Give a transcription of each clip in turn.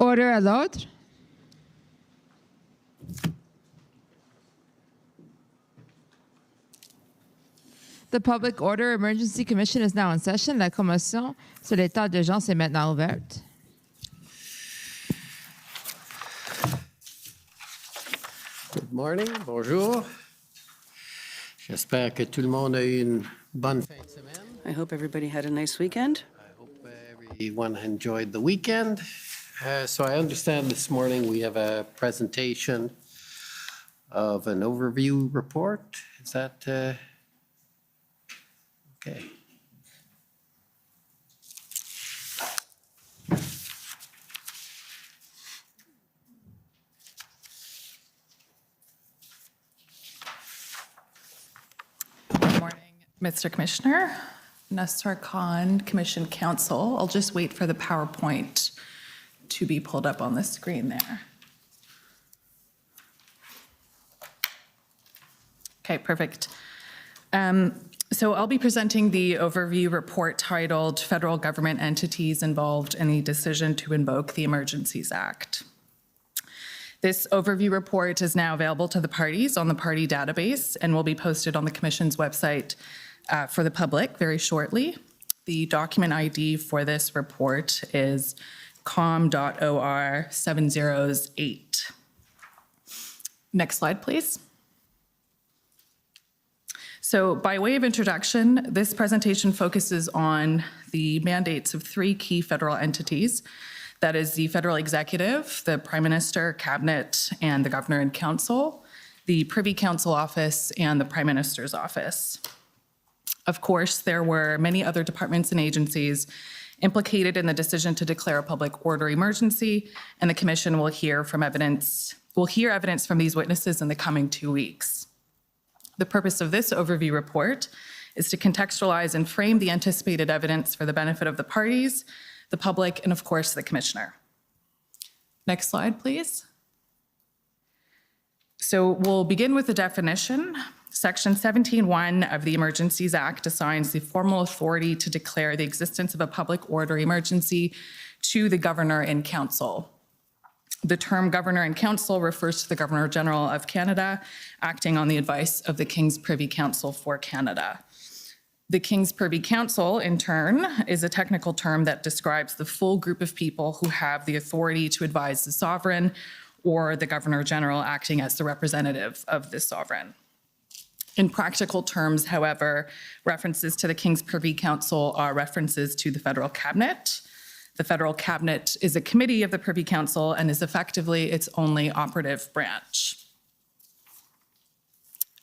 Order à l'ordre. The Public Order Emergency Commission is now in session. La commission sur l'état d'urgence est maintenant ouverte. Good morning, bonjour. J'espère que tout le monde a eu une bonne fin de semaine. I hope everybody had a nice weekend. I hope everyone enjoyed the weekend. So I understand this morning we have a presentation of an overview report. Is that okay? Good morning, Mr. Commissioner. Nasser Khan, Commission Counsel. I'll just wait for the PowerPoint to be pulled up on the screen there. Okay, perfect. So I'll be presenting the overview report titled Federal Government Entities Involved in the Decision to Invoke the Emergencies Act. This overview report is now available to the parties on the party database and will be posted on the Commission's website for the public very shortly. The document ID for this report is com.or 708. Next slide, please. So by way of introduction, this presentation focuses on the mandates of three key federal entities. That is the federal executive, the Prime Minister, Cabinet, and the Governor and Council, the Privy Council Office, and the Prime Minister's Office. Of course, there were many other departments and agencies implicated in the decision to declare a public order emergency, and the Commission will hear evidence from these witnesses in the coming 2 weeks. The purpose of this overview report is to contextualize and frame the anticipated evidence for the benefit of the parties, the public, and of course, the Commissioner. Next slide, please. So we'll begin with the definition. Section 17(1) of the Emergencies Act assigns the formal authority to declare the existence of a public order emergency to the Governor and Council. The term Governor and Council refers to the Governor General of Canada, acting on the advice of the King's Privy Council for Canada. The King's Privy Council, in turn, is a technical term that describes the full group of people who have the authority to advise the sovereign or the Governor General acting as the representative of the sovereign. In practical terms, however, references to the King's Privy Council are references to the federal cabinet. The federal cabinet is a committee of the Privy Council and is effectively its only operative branch.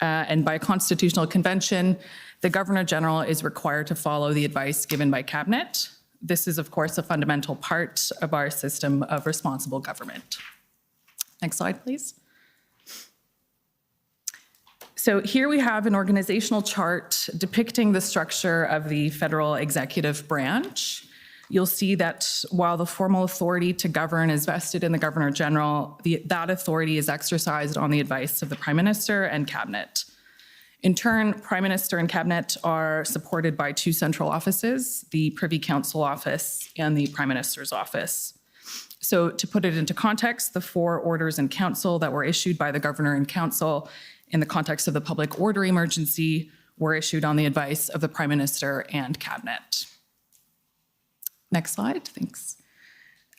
And by constitutional convention, the Governor General is required to follow the advice given by cabinet. This is, of course, a fundamental part of our system of responsible government. Next slide, please. So here we have an organizational chart depicting the structure of the federal executive branch. You'll see that while the formal authority to govern is vested in the Governor General, that authority is exercised on the advice of the Prime Minister and Cabinet. In turn, Prime Minister and Cabinet are supported by two central offices, the Privy Council Office and the Prime Minister's Office. So to put it into context, the 4 orders in council that were issued by the Governor and Council in the context of the public order emergency were issued on the advice of the Prime Minister and Cabinet. Next slide, thanks.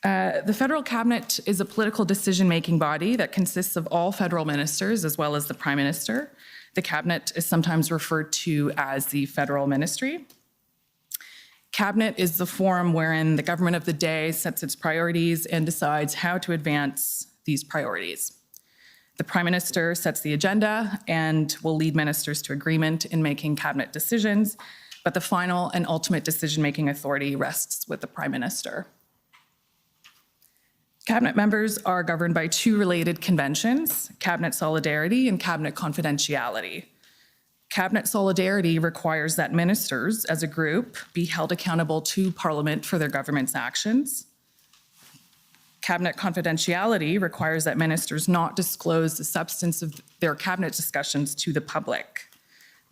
The federal cabinet is a political decision-making body that consists of all federal ministers as well as the Prime Minister. The cabinet is sometimes referred to as the federal ministry. Cabinet is the forum wherein the government of the day sets its priorities and decides how to advance these priorities. The Prime Minister sets the agenda and will lead ministers to agreement in making cabinet decisions, but the final and ultimate decision-making authority rests with the Prime Minister. Cabinet members are governed by 2 related conventions, cabinet solidarity and cabinet confidentiality. Cabinet solidarity requires that ministers, as a group, be held accountable to Parliament for their government's actions. Cabinet confidentiality requires that ministers not disclose the substance of their cabinet discussions to the public.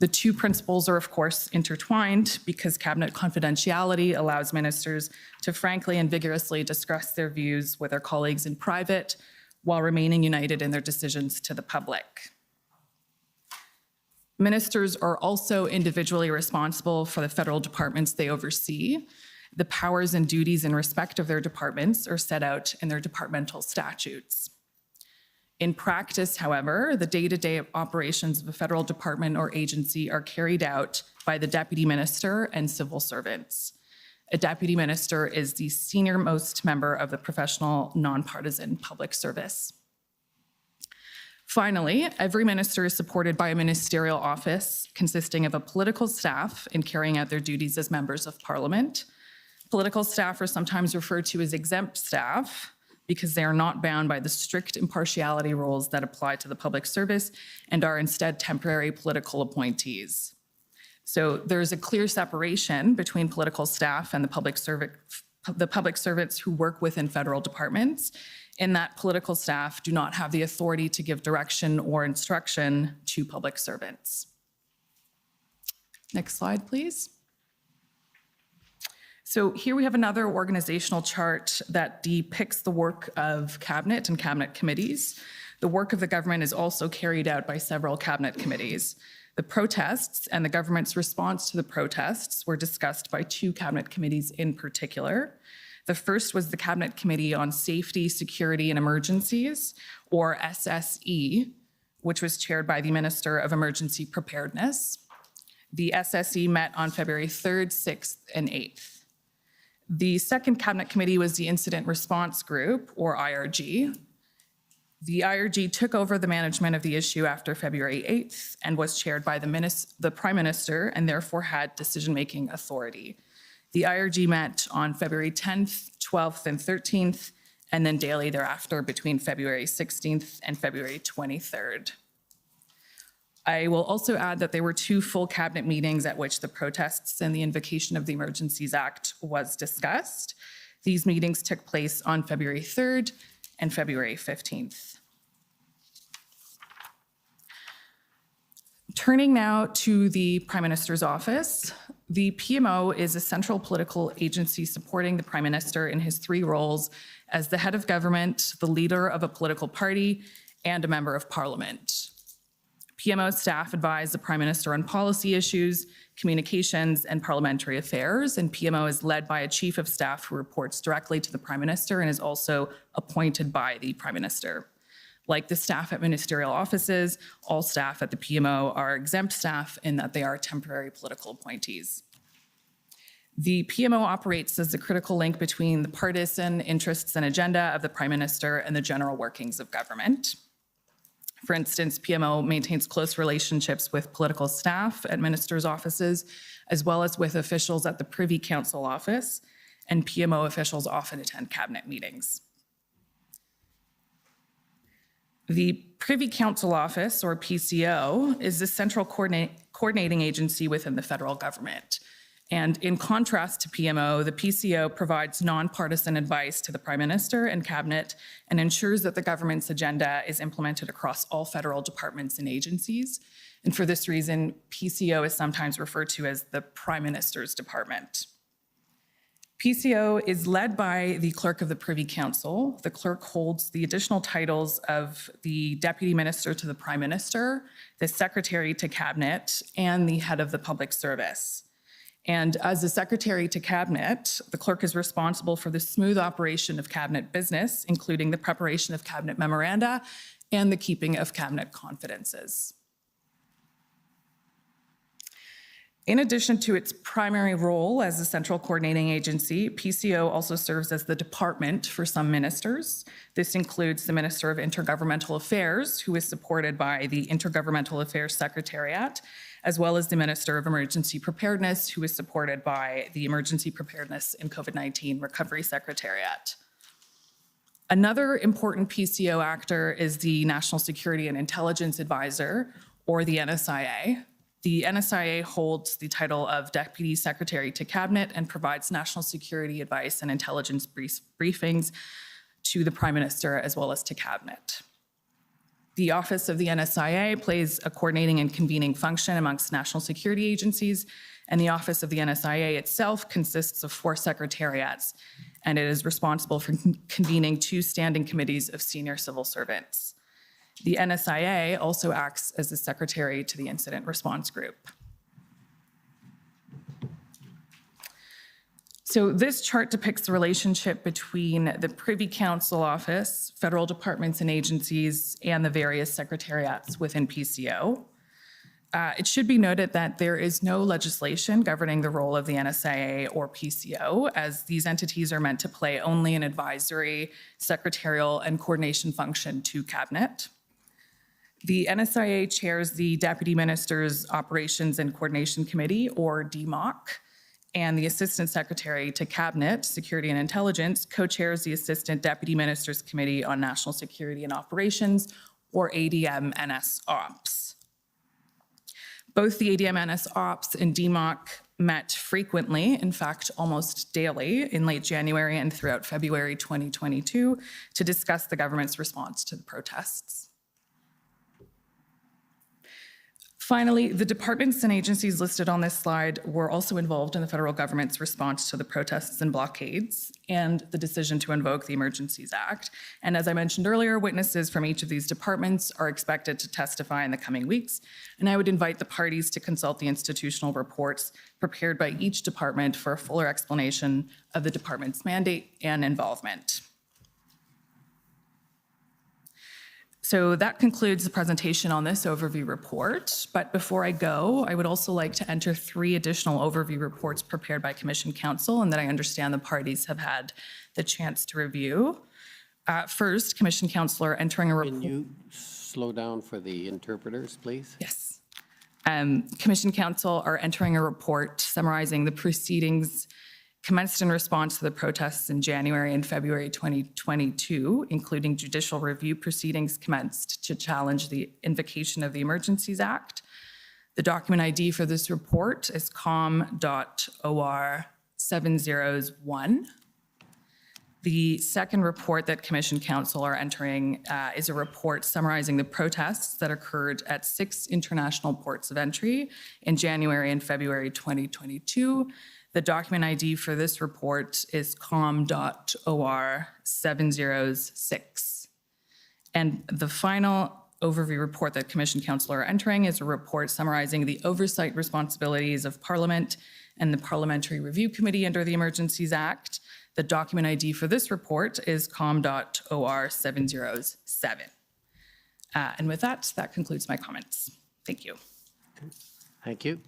The two principles are, of course, intertwined because cabinet confidentiality allows ministers to frankly and vigorously discuss their views with their colleagues in private while remaining united in their decisions to the public. Ministers are also individually responsible for the federal departments they oversee. The powers and duties in respect of their departments are set out in their departmental statutes. In practice, however, the day-to-day operations of a federal department or agency are carried out by the deputy minister and civil servants. A deputy minister is the senior-most member of the professional, nonpartisan public service. Finally, every minister is supported by a ministerial office consisting of a political staff in carrying out their duties as members of parliament. Political staff are sometimes referred to as exempt staff because they are not bound by the strict impartiality rules that apply to the public service and are instead temporary political appointees. So there's a clear separation between political staff and the public servants who work within federal departments, in that political staff do not have the authority to give direction or instruction to public servants. Next slide, please. So here we have another organizational chart that depicts the work of cabinet and cabinet committees. The work of the government is also carried out by several cabinet committees. The protests and the government's response to the protests were discussed by two cabinet committees in particular. The first was the Cabinet Committee on Safety, Security, and Emergencies, or SSE, which was chaired by the Minister of Emergency Preparedness. The SSE met on February 3rd, 6th, and 8th. The second Cabinet Committee was the Incident Response Group, or IRG. The IRG took over the management of the issue after February 8th and was chaired by the Prime Minister and therefore had decision-making authority. The IRG met on February 10th, 12th, and 13th, and then daily thereafter between February 16th and February 23rd. I will also add that there were two full cabinet meetings at which the protests and the Invocation of the Emergencies Act was discussed. These meetings took place on February 3rd and February 15th. Turning now to the Prime Minister's office, the PMO is a central political agency supporting the Prime Minister in his three roles as the head of government, the leader of a political party, and a member of Parliament. PMO staff advise the Prime Minister on policy issues, communications, and parliamentary affairs, and PMO is led by a Chief of Staff who reports directly to the Prime Minister and is also appointed by the Prime Minister. Like the staff at ministerial offices, all staff at the PMO are exempt staff in that they are temporary political appointees. The PMO operates as the critical link between the partisan interests and agenda of the Prime Minister and the general workings of government. For instance, PMO maintains close relationships with political staff at ministers' offices, as well as with officials at the Privy Council office, and PMO officials often attend cabinet meetings. The Privy Council Office, or PCO, is the central coordinating agency within the federal government. And in contrast to PMO, the PCO provides nonpartisan advice to the Prime Minister and Cabinet and ensures that the government's agenda is implemented across all federal departments and agencies. And for this reason, PCO is sometimes referred to as the Prime Minister's Department. PCO is led by the Clerk of the Privy Council. The clerk holds the additional titles of the Deputy Minister to the Prime Minister, the Secretary to Cabinet, and the Head of the Public Service. And as the Secretary to Cabinet, the clerk is responsible for the smooth operation of cabinet business, including the preparation of cabinet memoranda and the keeping of cabinet confidences. In addition to its primary role as a central coordinating agency, PCO also serves as the department for some ministers. This includes the Minister of Intergovernmental Affairs, who is supported by the Intergovernmental Affairs Secretariat, as well as the Minister of Emergency Preparedness, who is supported by the Emergency Preparedness and COVID-19 Recovery Secretariat. Another important PCO actor is the National Security and Intelligence Advisor, or the NSIA. The NSIA holds the title of Deputy Secretary to Cabinet and provides national security advice and intelligence briefings to the Prime Minister as well as to Cabinet. The Office of the NSIA plays a coordinating and convening function amongst national security agencies, and the Office of the NSIA itself consists of 4 secretariats, and it is responsible for convening 2 standing committees of senior civil servants. The NSIA also acts as the secretary to the Incident Response Group. So this chart depicts the relationship between the Privy Council Office, federal departments and agencies, and the various secretariats within PCO. It should be noted that there is no legislation governing the role of the NSIA or PCO, as these entities are meant to play only an advisory, secretarial, and coordination function to Cabinet. The NSIA chairs the Deputy Minister's Operations and Coordination Committee, or DMOC, and the Assistant Secretary to Cabinet, Security and Intelligence, co-chairs the Assistant Deputy Minister's Committee on National Security and Operations, or ADM-NS Ops. Both the ADM-NS Ops and DMOC met frequently, in fact, almost daily, in late January and throughout February 2022 to discuss the government's response to the protests. Finally, the departments and agencies listed on this slide were also involved in the federal government's response to the protests and blockades and the decision to invoke the Emergencies Act. And as I mentioned earlier, witnesses from each of these departments are expected to testify in the coming weeks. And I would invite the parties to consult the institutional reports prepared by each department for a fuller explanation of the department's mandate and involvement. So that concludes the presentation on this overview report. But before I go, I would also like to enter 3 additional overview reports prepared by Commission Counsel and that I understand the parties have had the chance to review. First, Commission Counsel are entering a report. Can you slow down for the interpreters, please? Yes. Commission Counsel are entering a report summarizing the proceedings commenced in response to the protests in January and February 2022, including judicial review proceedings commenced to challenge the Invocation of the Emergencies Act. The document ID for this report is com.or 701. The second report that Commission Counsel are entering is a report summarizing the protests that occurred at 6 international ports of entry in January and February 2022. The document ID for this report is com.or 706. And the final overview report that Commission Counsel are entering is a report summarizing the oversight responsibilities of Parliament and the Parliamentary Review Committee under the Emergencies Act. The document ID for this report is com.or 707. And with that, that concludes my comments. Thank you. Thank you.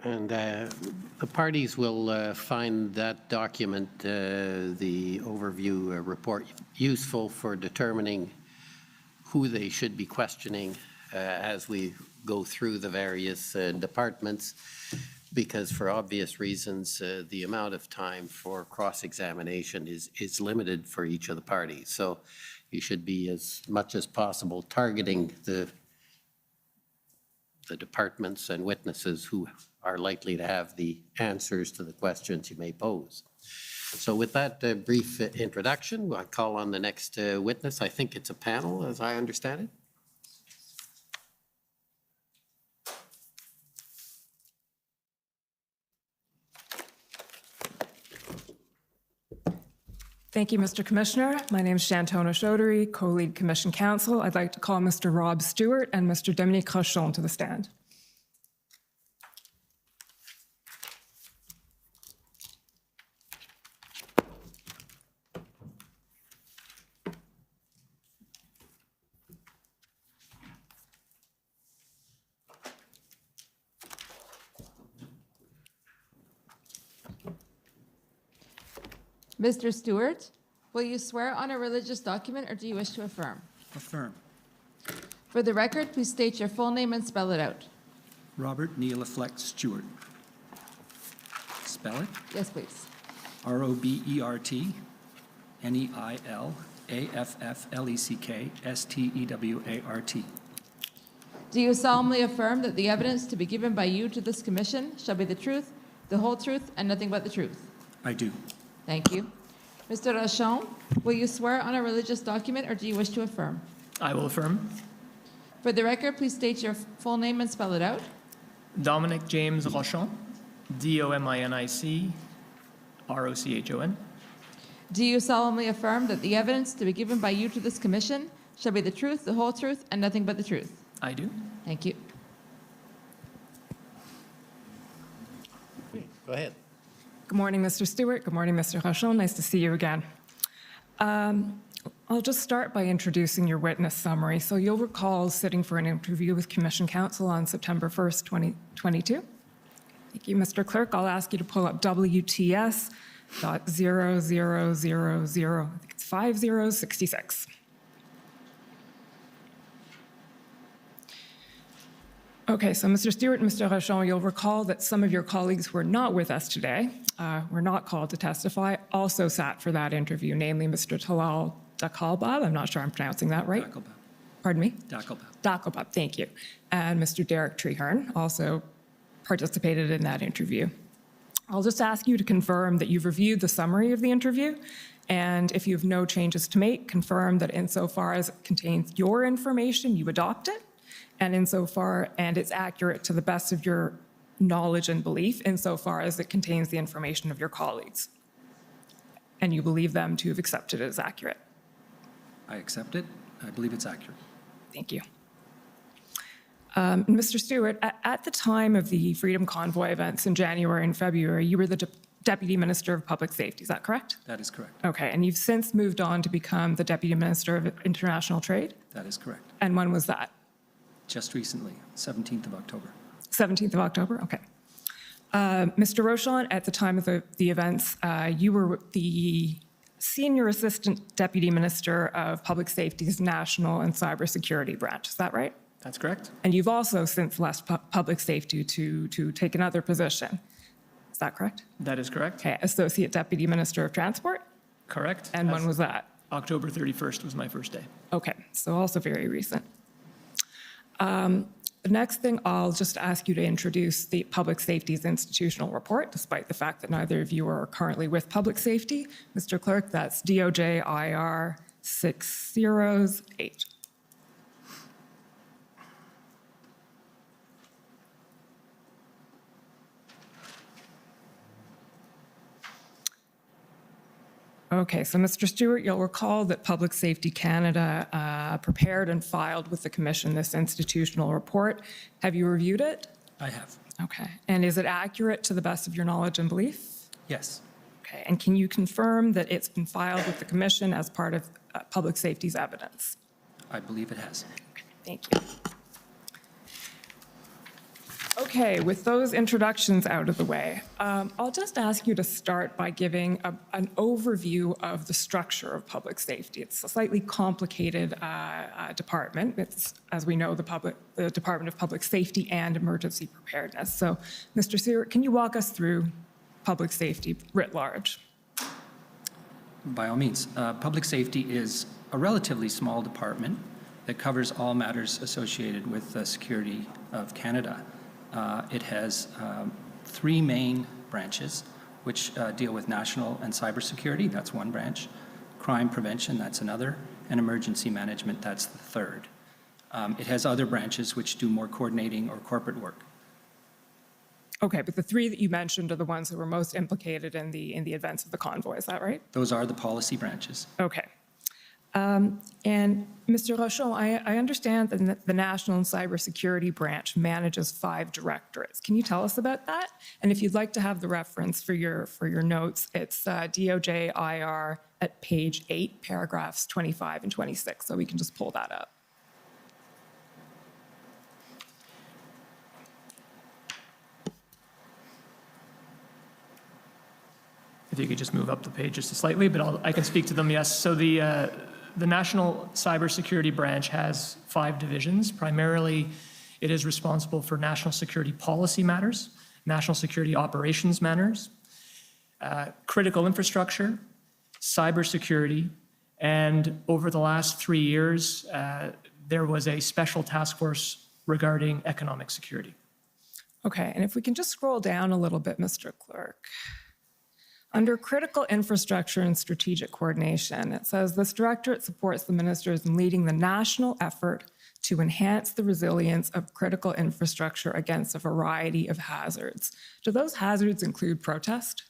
And the parties will find that document, the overview report, useful for determining who they should be questioning as we go through the various departments, because for obvious reasons, the amount of time for cross-examination is limited for each of the parties. So you should be, as much as possible, targeting the departments and witnesses who are likely to have the answers to the questions you may pose. So with that brief introduction, I'll call on the next witness. I think it's a panel, as I understand it. Thank you, Mr. Commissioner. My name is Shantona Chaudhary, co-lead Commission Counsel. I'd like to call Mr. Rob Stewart and Mr. Dominique Rochon to the stand. Mr. Stewart, will you swear on a religious document or do you wish to affirm? Affirm. For the record, please state your full name and spell it out. Robert Neilafleck Stewart. Spell it. Yes, please. Robert Neilafleck Stewart. Do you solemnly affirm that the evidence to be given by you to this commission shall be the truth, the whole truth, and nothing but the truth? I do. Thank you. Mr. Rochon, will you swear on a religious document or do you wish to affirm? I will affirm. For the record, please state your full name and spell it out. Dominic James Rochon, Dominic Rochon. Do you solemnly affirm that the evidence to be given by you to this commission shall be the truth, the whole truth, and nothing but the truth? I do. Thank you. Go ahead. Good morning, Mr. Stewart. Good morning, Mr. Rochon. Nice to see you again. I'll just start by introducing your witness summary. So you'll recall sitting for an interview with Commission Counsel on September 1st, 2022. Thank you, Mr. Clerk. I'll ask you to pull up WTS.0000, I think it's 5066. Okay, so Mr. Stewart and Mr. Rochon, you'll recall that some of your colleagues who are not with us today, were not called to testify, also sat for that interview, namely Mr. Talal Dakalbab, I'm not sure I'm pronouncing that right. Dakelbab. Pardon me? Dakelbab. Dakalbab, thank you. And Mr. Derek Treherne also participated in that interview. I'll just ask you to confirm that you've reviewed the summary of the interview, and if you have no changes to make, confirm that insofar as it contains your information, you adopt it, and insofar and it's accurate to the best of your knowledge and belief insofar as it contains the information of your colleagues, and you believe them to have accepted it as accurate. I accept it. I believe it's accurate. Thank you. Mr. Stewart, at the time of the Freedom Convoy events in January and February, you were the Deputy Minister of Public Safety, is that correct? That is correct. Okay, and you've since moved on to become the Deputy Minister of International Trade? That is correct. And when was that? Just recently, 17th of October. 17th of October, okay. Mr. Rochon, at the time of the events, you were the Senior Assistant Deputy Minister of Public Safety's National and Cybersecurity Branch, is that right? That's correct. And you've also since left public safety to take another position. Is that correct? That is correct. Okay, Associate Deputy Minister of Transport? Correct. And when was that? October 31st was my first day. Okay, so also very recent. The next thing, I'll just ask you to introduce the Public Safety's institutional report, despite the fact that neither of you are currently with Public Safety. Mr. Clerk, that's DOJ IR 608. Okay, so Mr. Stewart, you'll recall that Public Safety Canada prepared and filed with the Commission this institutional report. Have you reviewed it? I have. Okay, and is it accurate to the best of your knowledge and belief? Yes. Okay, and can you confirm that it's been filed with the Commission as part of Public Safety's evidence? I believe it has. Thank you. Okay, with those introductions out of the way, I'll just ask you to start by giving an overview of the structure of public safety. It's a slightly complicated department. It's, as we know, the Department of Public Safety and Emergency Preparedness. So, Mr. Stewart, can you walk us through public safety writ large? By all means. Public safety is a relatively small department that covers all matters associated with the security of Canada. It has three main branches, which deal with national and cybersecurity, that's one branch, crime prevention, that's another, and emergency management, that's the third. It has other branches which do more coordinating or corporate work. Okay, but the three that you mentioned are the ones that were most implicated in the events of the convoy, is that right? Those are the policy branches. Okay. And Mr. Rochon, I understand that the National and Cybersecurity Branch manages 5 directorates. Can you tell us about that? And if you'd like to have the reference for your notes, it's DOJ IR at page 8, paragraphs 25 and 26, so we can just pull that up. If you could just move up the page just slightly, but I can speak to them, yes. So the National Cybersecurity Branch has 5 divisions. Primarily, it is responsible for national security policy matters, national security operations matters, critical infrastructure, cybersecurity, and over the last 3 years, there was a special task force regarding economic security. Okay, and if we can just scroll down a little bit, Mr. Clerk. Under critical infrastructure and strategic coordination, it says this directorate supports the ministers in leading the national effort to enhance the resilience of critical infrastructure against a variety of hazards. Do those hazards include protest?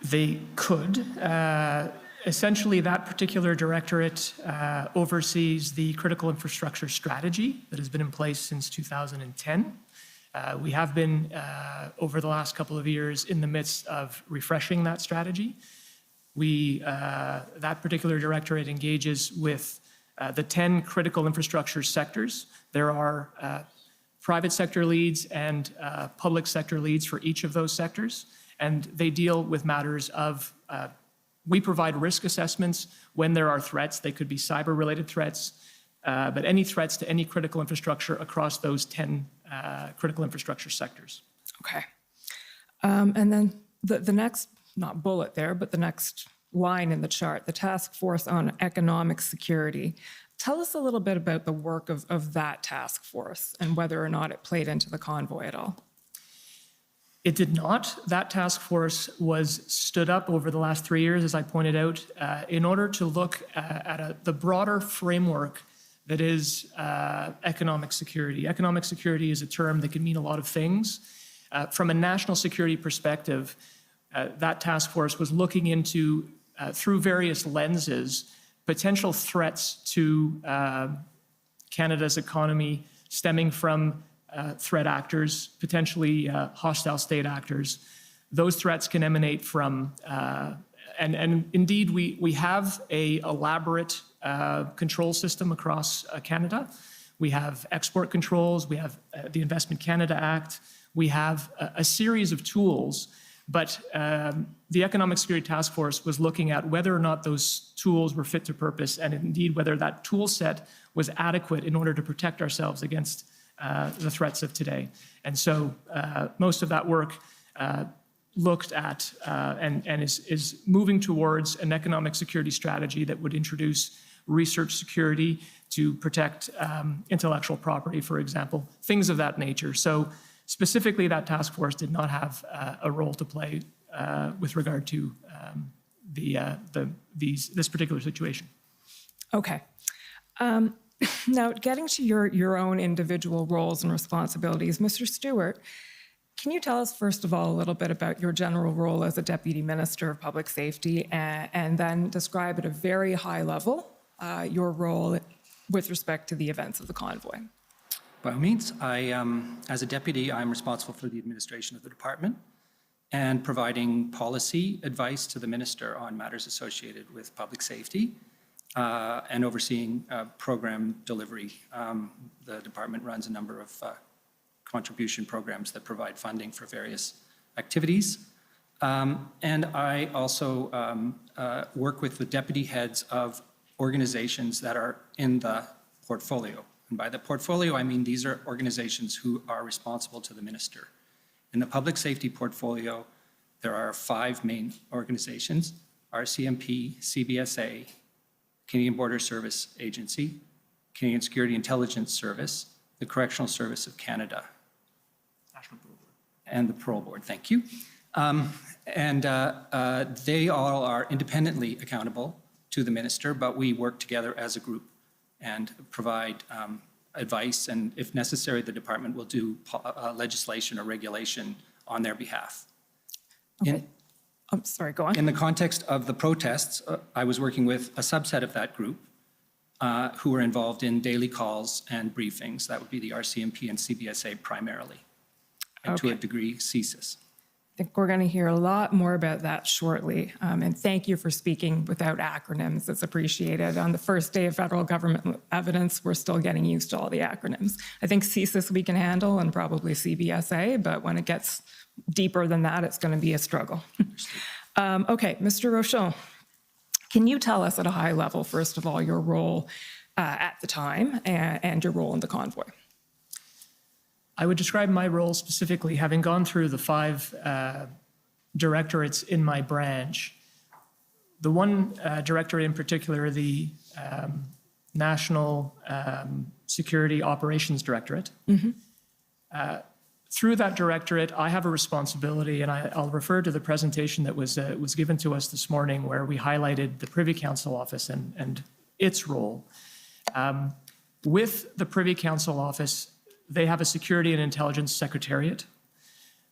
They could. Essentially, that particular directorate oversees the critical infrastructure strategy that has been in place since 2010. We have been, over the last couple of years, in the midst of refreshing that strategy. That particular directorate engages with the 10 critical infrastructure sectors. There are private sector leads and public sector leads for each of those sectors, and they deal with matters of, we provide risk assessments when there are threats. They could be cyber-related threats, but any threats to any critical infrastructure across those 10 critical infrastructure sectors. Okay. And then the next, not bullet there, but the next line in the chart, the Task Force on Economic Security. Tell us a little bit about the work of that task force and whether or not it played into the convoy at all. It did not. That task force was stood up over the last 3 years, as I pointed out, in order to look at the broader framework that is economic security. Economic security is a term that can mean a lot of things. From a national security perspective, that task force was looking into, through various lenses, potential threats to Canada's economy stemming from threat actors, potentially hostile state actors. Those threats can emanate from, and indeed we have an elaborate control system across Canada. We have export controls, we have the Investment Canada Act, we have a series of tools, but the Economic Security Task Force was looking at whether or not those tools were fit to purpose, and indeed whether that tool set was adequate in order to protect ourselves against the threats of today. And so most of that work looked at and is moving towards an economic security strategy that would introduce research security to protect intellectual property, for example, things of that nature. So specifically, that task force did not have a role to play with regard to this particular situation. Okay. Now, getting to your own individual roles and responsibilities, Mr. Stewart, can you tell us, first of all, a little bit about your general role as a Deputy Minister of Public Safety, and then describe at a very high level your role with respect to the events of the convoy? By all means, as a deputy, I'm responsible for the administration of the department and providing policy advice to the minister on matters associated with public safety and overseeing program delivery. The department runs a number of contribution programs that provide funding for various activities. And I also work with the deputy heads of organizations that are in the portfolio. And by the portfolio, I mean these are organizations who are responsible to the minister. In the public safety portfolio, there are 5 main organizations: RCMP, CBSA, Canadian Border Service Agency, Canadian Security Intelligence Service, the Correctional Service of Canada, and the Parole Board, thank you. They all are independently accountable to the minister, but we work together as a group and provide advice, and if necessary, the department will do legislation or regulation on their behalf. Okay. I'm sorry, go on. In the context of the protests, I was working with a subset of that group who were involved in daily calls and briefings. That would be the RCMP and CBSA primarily, and to a degree, CSIS. I think we're going to hear a lot more about that shortly. And thank you for speaking without acronyms. It's appreciated. On the first day of federal government evidence, we're still getting used to all the acronyms. I think CSIS we can handle, and probably CBSA, but when it gets deeper than that, it's going to be a struggle. Okay, Mr. Rochon, can you tell us at a high level, first of all, your role at the time and your role in the convoy? I would describe my role specifically, having gone through the 5 directorates in my branch. The one directorate in particular, the National Security Operations Directorate, Through that directorate, I have a responsibility, and I'll refer to the presentation that was given to us this morning, where we highlighted the Privy Council Office and its role. With the Privy Council Office, they have a Security and Intelligence Secretariat.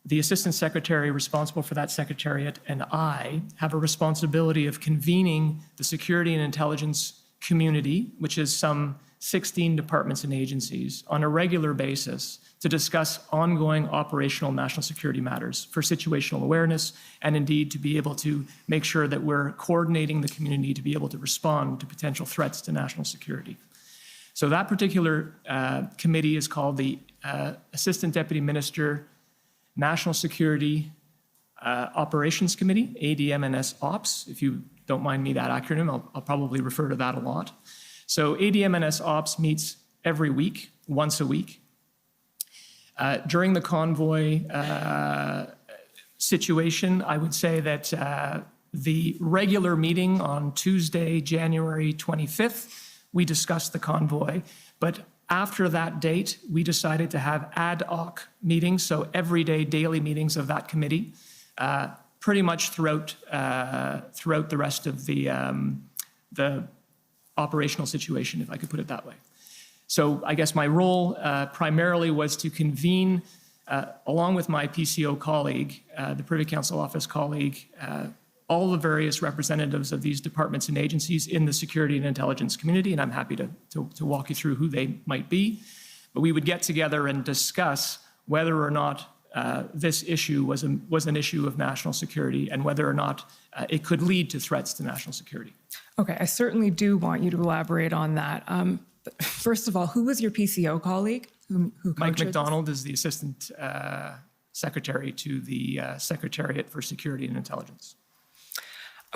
The Assistant Secretary responsible for that Secretariat and I have a responsibility of convening the security and intelligence community, which is some 16 departments and agencies, on a regular basis to discuss ongoing operational national security matters for situational awareness, and indeed to be able to make sure that we're coordinating the community to be able to respond to potential threats to national security. So that particular committee is called the Assistant Deputy Minister National Security Operations Committee, ADMNS Ops. If you don't mind me that acronym, I'll probably refer to that a lot. So ADMNS Ops meets every week, once a week. During the Convoy situation, I would say that the regular meeting on Tuesday, January 25th, we discussed the Convoy, but after that date, we decided to have ad hoc meetings, so everyday daily meetings of that committee, pretty much throughout the rest of the operational situation, if I could put it that way. So I guess my role primarily was to convene, along with my PCO colleague, the Privy Council Office colleague, all the various representatives of these departments and agencies in the security and intelligence community, and I'm happy to walk you through who they might be. But we would get together and discuss whether or not this issue was an issue of national security and whether or not it could lead to threats to national security. Okay, I certainly do want you to elaborate on that. First of all, who was your PCO colleague? Who Mike co-chaired McDonald is the Assistant Secretary to the Secretariat for Security and Intelligence.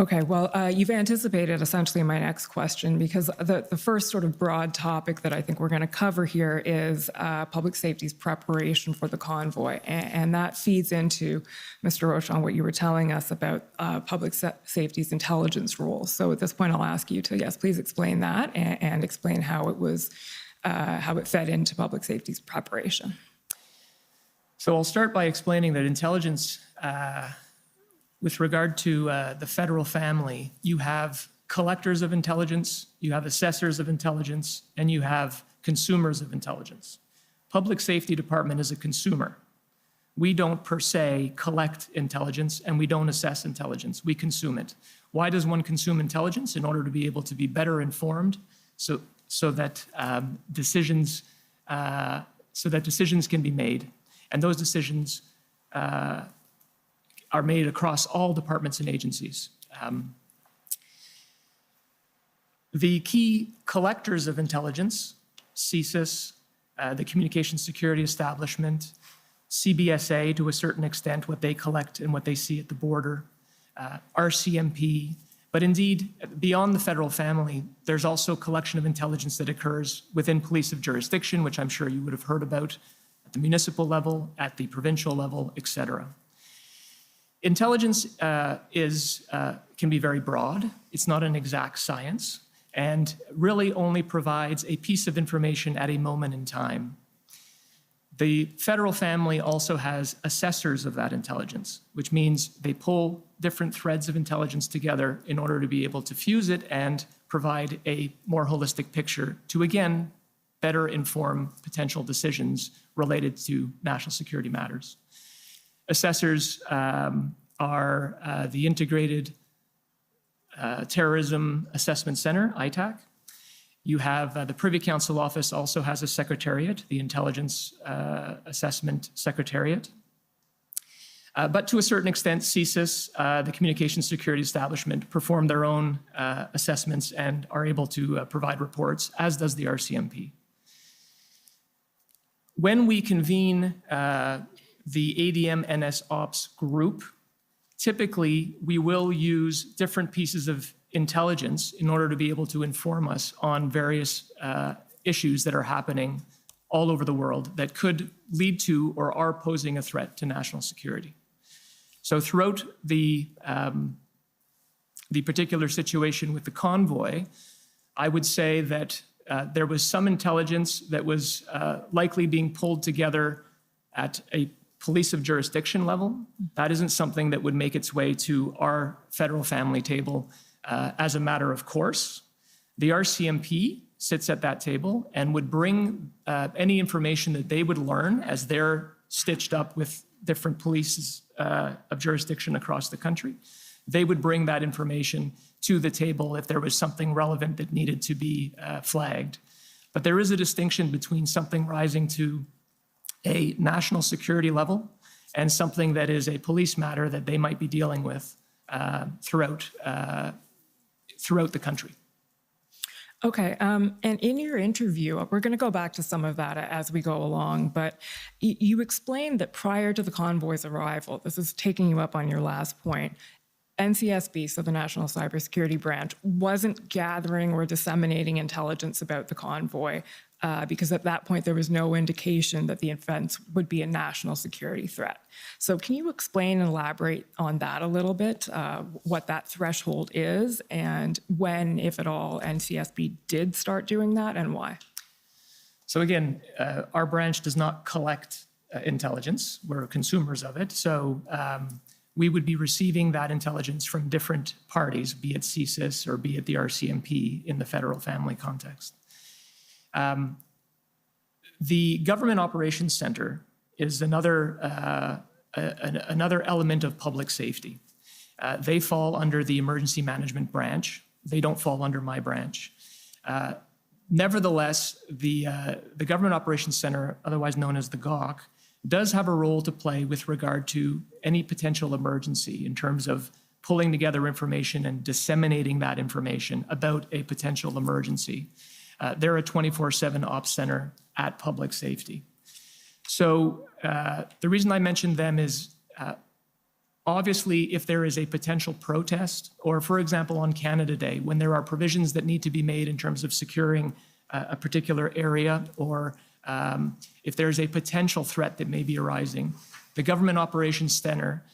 Okay, well, you've anticipated essentially my next question, because the first sort of broad topic that I think we're going to cover here is public safety's preparation for the convoy. And that feeds into, Mr. Rochon, what you were telling us about public safety's intelligence role. So at this point, I'll ask you to, yes, please explain that and explain how it fed into public safety's preparation. So I'll start by explaining that intelligence, with regard to the federal family, you have collectors of intelligence, you have assessors of intelligence, and you have consumers of intelligence. Public Safety Department is a consumer. We don't per se collect intelligence and we don't assess intelligence, we consume it. Why does one consume intelligence? In order to be able to be better informed so that decisions can be made. And those decisions are made across all departments and agencies. The key collectors of intelligence, CSIS, the Communications Security Establishment, CBSA to a certain extent, what they collect and what they see at the border, RCMP, but indeed, beyond the federal family, there's also collection of intelligence that occurs within police of jurisdiction, which I'm sure you would have heard about at the municipal level, at the provincial level, et cetera. Intelligence can be very broad. It's not an exact science and really only provides a piece of information at a moment in time. The federal family also has assessors of that intelligence, which means they pull different threads of intelligence together in order to be able to fuse it and provide a more holistic picture to, again, better inform potential decisions related to national security matters. Assessors are the Integrated Terrorism Assessment Center, ITAC. You have the Privy Council Office also has a secretariat, the Intelligence Assessment Secretariat. But to a certain extent, CSIS, the Communications Security Establishment, perform their own assessments and are able to provide reports, as does the RCMP. When we convene the ADM-NS Ops group, typically we will use different pieces of intelligence in order to be able to inform us on various issues that are happening all over the world that could lead to or are posing a threat to national security. So throughout the particular situation with the convoy, I would say that there was some intelligence that was likely being pulled together at a police of jurisdiction level. That isn't something that would make its way to our federal family table as a matter of course. The RCMP sits at that table and would bring any information that they would learn as they're stitched up with different polices of jurisdiction across the country. They would bring that information to the table if there was something relevant that needed to be flagged. But there is a distinction between something rising to a national security level and something that is a police matter that they might be dealing with throughout the country. Okay, and in your interview, we're going to go back to some of that as we go along, but you explained that prior to the convoy's arrival, this is taking you up on your last point, NCSB, so the National Cybersecurity Branch, wasn't gathering or disseminating intelligence about the convoy because at that point there was no indication that the offense would be a national security threat. So can you explain and elaborate on that a little bit, what that threshold is and when, if at all, NCSB did start doing that and why? So again, our branch does not collect intelligence. We're consumers of it. So we would be receiving that intelligence from different parties, be it CSIS or be it the RCMP in the federal family context. The Government Operations Center is another element of public safety. They fall under the Emergency Management Branch. They don't fall under my branch. Nevertheless, the Government Operations Center, otherwise known as the GOC, does have a role to play with regard to any potential emergency in terms of pulling together information and disseminating that information about a potential emergency. They're a 24/7 ops center at public safety. So the reason I mentioned them is obviously if there is a potential protest or, for example, on Canada Day, when there are provisions that need to be made in terms of securing a particular area or if there's a potential threat that may be arising, the Government Operations Center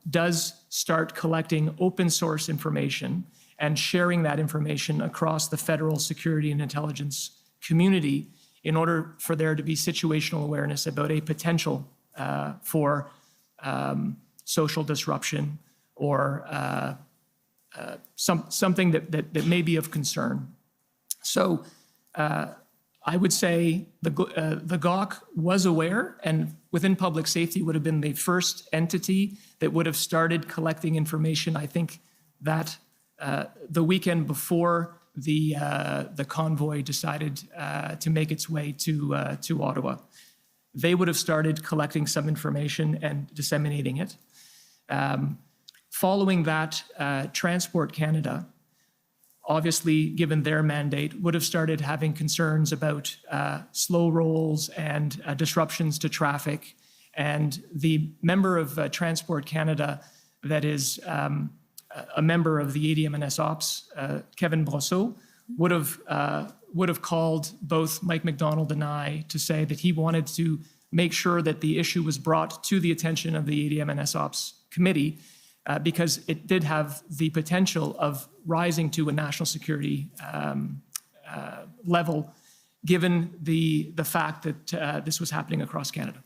does start collecting open source information and sharing that information across the federal security and intelligence community in order for there to be situational awareness about a potential for social disruption or something that may be of concern. So I would say the GOC was aware and within public safety would have been the first entity that would have started collecting information. I think that the weekend before the convoy decided to make its way to Ottawa, they would have started collecting some information and disseminating it. Following that, Transport Canada, obviously, given their mandate, would have started having concerns about slow rolls and disruptions to traffic. And the member of Transport Canada that is a member of the ADM&S Ops, Kevin Brosseau, would have called both Mike McDonald and I to say that he wanted to make sure that the issue was brought to the attention of the ADM&S Ops committee because it did have the potential of rising to a national security level, given the fact that this was happening across Canada.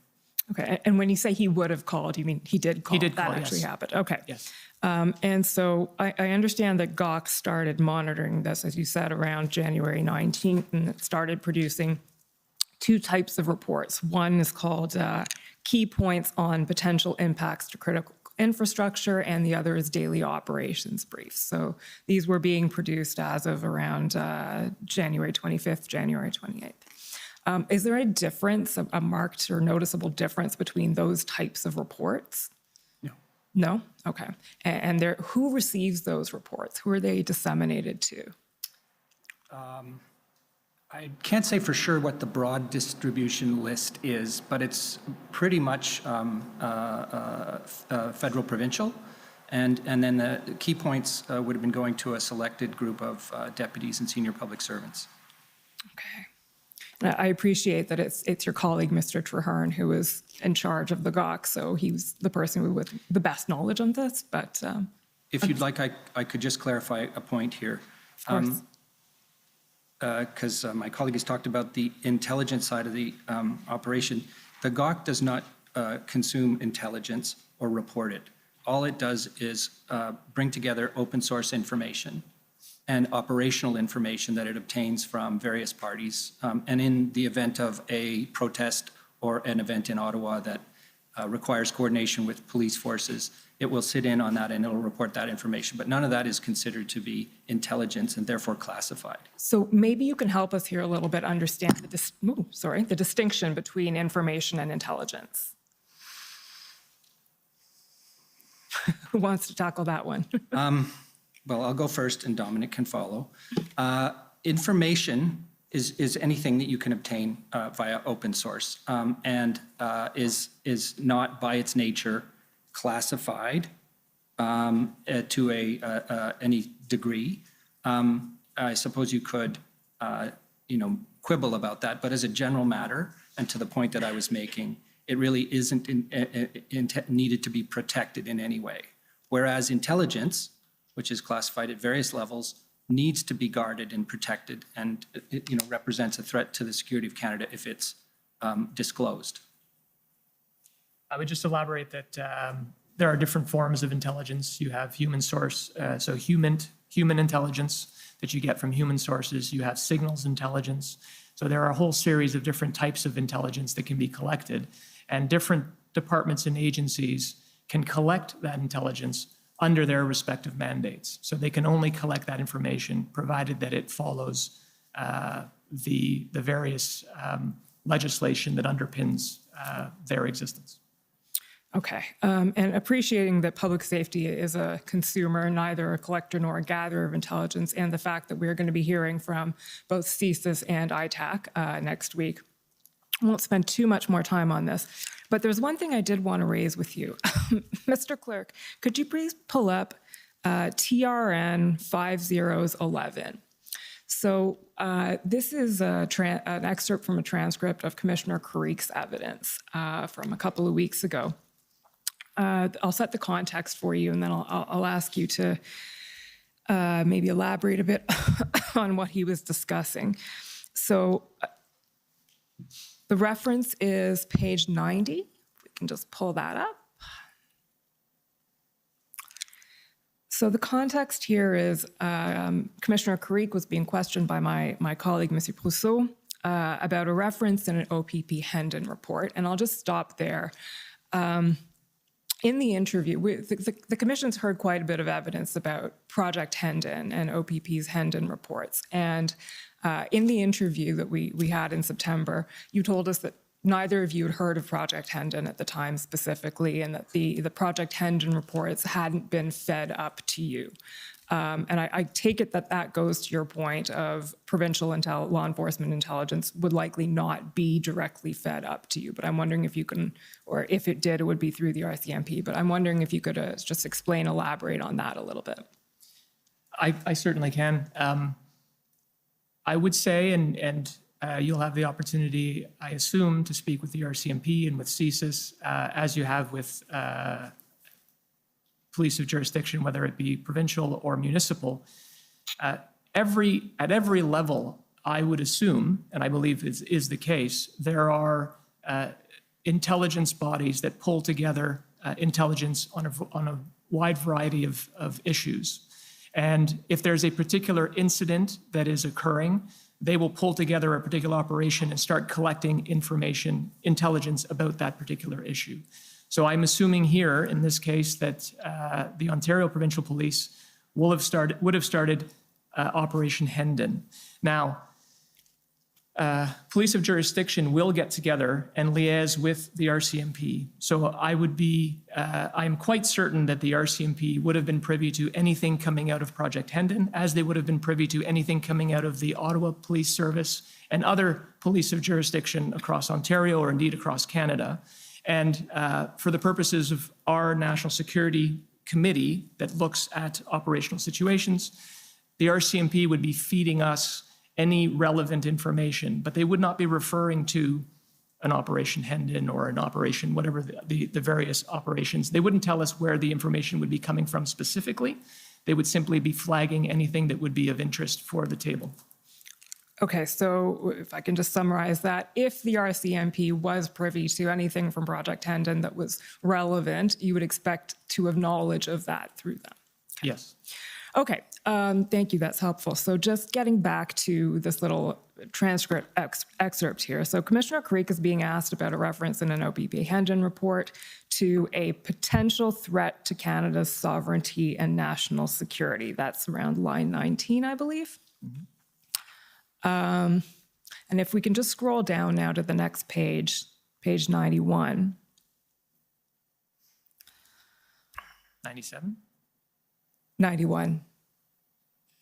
Okay, and when you say he would have called, you mean he did call? He did call, that actually yes. happened. Okay. Yes. And so I understand that GOC started monitoring this, as you said, around January 19th, and it started producing two types of reports. One is called Key Points on Potential Impacts to Critical Infrastructure, and the other is Daily Operations Briefs. So these were being produced as of around January 25th, January 28th. Is there a difference, a marked or noticeable difference between those types of reports? No. No? Okay. And who receives those reports? Who are they disseminated to? I can't say for sure what the broad distribution list is, but it's pretty much federal provincial. And then the key points would have been going to a selected group of deputies and senior public servants. Okay. And I appreciate that it's your colleague, Mr. Treherne, who is in charge of the GOC, so he's the person with the best knowledge on this, but... If you'd like, I could just clarify a point here. Of course. Because my colleague has talked about the intelligence side of the operation. The GOC does not consume intelligence or report it. All it does is bring together open source information and operational information that it obtains from various parties. And in the event of a protest or an event in Ottawa that requires coordination with police forces, it will sit in on that and it'll report that information. But none of that is considered to be intelligence and therefore classified. So maybe you can help us here a little bit understand the distinction between information and intelligence. Who wants to tackle that one? Well, I'll go first and Dominic can follow. Information is anything that you can obtain via open source and is not by its nature classified to any degree. I suppose you could, quibble about that, but as a general matter, and to the point that I was making, it really isn't needed to be protected in any way. Whereas intelligence, which is classified at various levels, needs to be guarded and protected, and it represents a threat to the security of Canada if it's disclosed. I would just elaborate that there are different forms of intelligence. You have human source, so human intelligence that you get from human sources. You have signals intelligence. So there are a whole series of different types of intelligence that can be collected, and different departments and agencies can collect that intelligence under their respective mandates. So they can only collect that information provided that it follows the various legislation that underpins their existence. Okay, and appreciating that public safety is a consumer, neither a collector nor a gatherer of intelligence, and the fact that we're going to be hearing from both CSIS and ITAC next week, I won't spend too much more time on this. But there's one thing I did want to raise with you. Mr. Clerk, could you please pull up TRN 5011? So this is an excerpt from a transcript of Commissioner Carrique's evidence from a couple of weeks ago. I'll set the context for you, and then I'll ask you to maybe elaborate a bit on what he was discussing. So the reference is page 90. We can just pull that up. So the context here is Commissioner Carrique was being questioned by my colleague, Monsieur Brousseau, about a reference in an OPP Hendon report, and I'll just stop there. In the interview, the Commission's heard quite a bit of evidence about Project Hendon and OPP's Hendon reports, and in the interview that we had in September, you told us that neither of you had heard of Project Hendon at the time specifically, and that the Project Hendon reports hadn't been fed up to you. And I take it that goes to your point of provincial law enforcement intelligence would likely not be directly fed up to you. But I'm wondering if you can, or if it did, it would be through the RCMP. But I'm wondering if you could just elaborate on that a little bit. I certainly can. I would say, and you'll have the opportunity, I assume, to speak with the RCMP and with CSIS, as you have with police of jurisdiction, whether it be provincial or municipal. At every level, I would assume, and I believe is the case, there are intelligence bodies that pull together intelligence on a wide variety of issues. And if there's a particular incident that is occurring, they will pull together a particular operation and start collecting information, intelligence about that particular issue. So I'm assuming here, in this case, that the Ontario Provincial Police would have started Operation Hendon. Now, police of jurisdiction will get together and liaise with the RCMP. So I'm quite certain that the RCMP would have been privy to anything coming out of Project Hendon, as they would have been privy to anything coming out of the Ottawa Police Service and other police of jurisdiction across Ontario or indeed across Canada. And for the purposes of our National Security Committee that looks at operational situations, the RCMP would be feeding us any relevant information, but they would not be referring to an Operation Hendon or an operation, whatever the various operations. They wouldn't tell us where the information would be coming from specifically. They would simply be flagging anything that would be of interest for the table. Okay, so if I can just summarize that, if the RCMP was privy to anything from Project Hendon that was relevant, you would expect to have knowledge of that through them. Yes. Okay, thank you, that's helpful. So just getting back to this little transcript excerpt here. So Commissioner Creek is being asked about a reference in an OPP Hendon report to a potential threat to Canada's sovereignty and national security. That's around line 19, I believe. And if we can just scroll down now to the next page, page 91. 97? 91.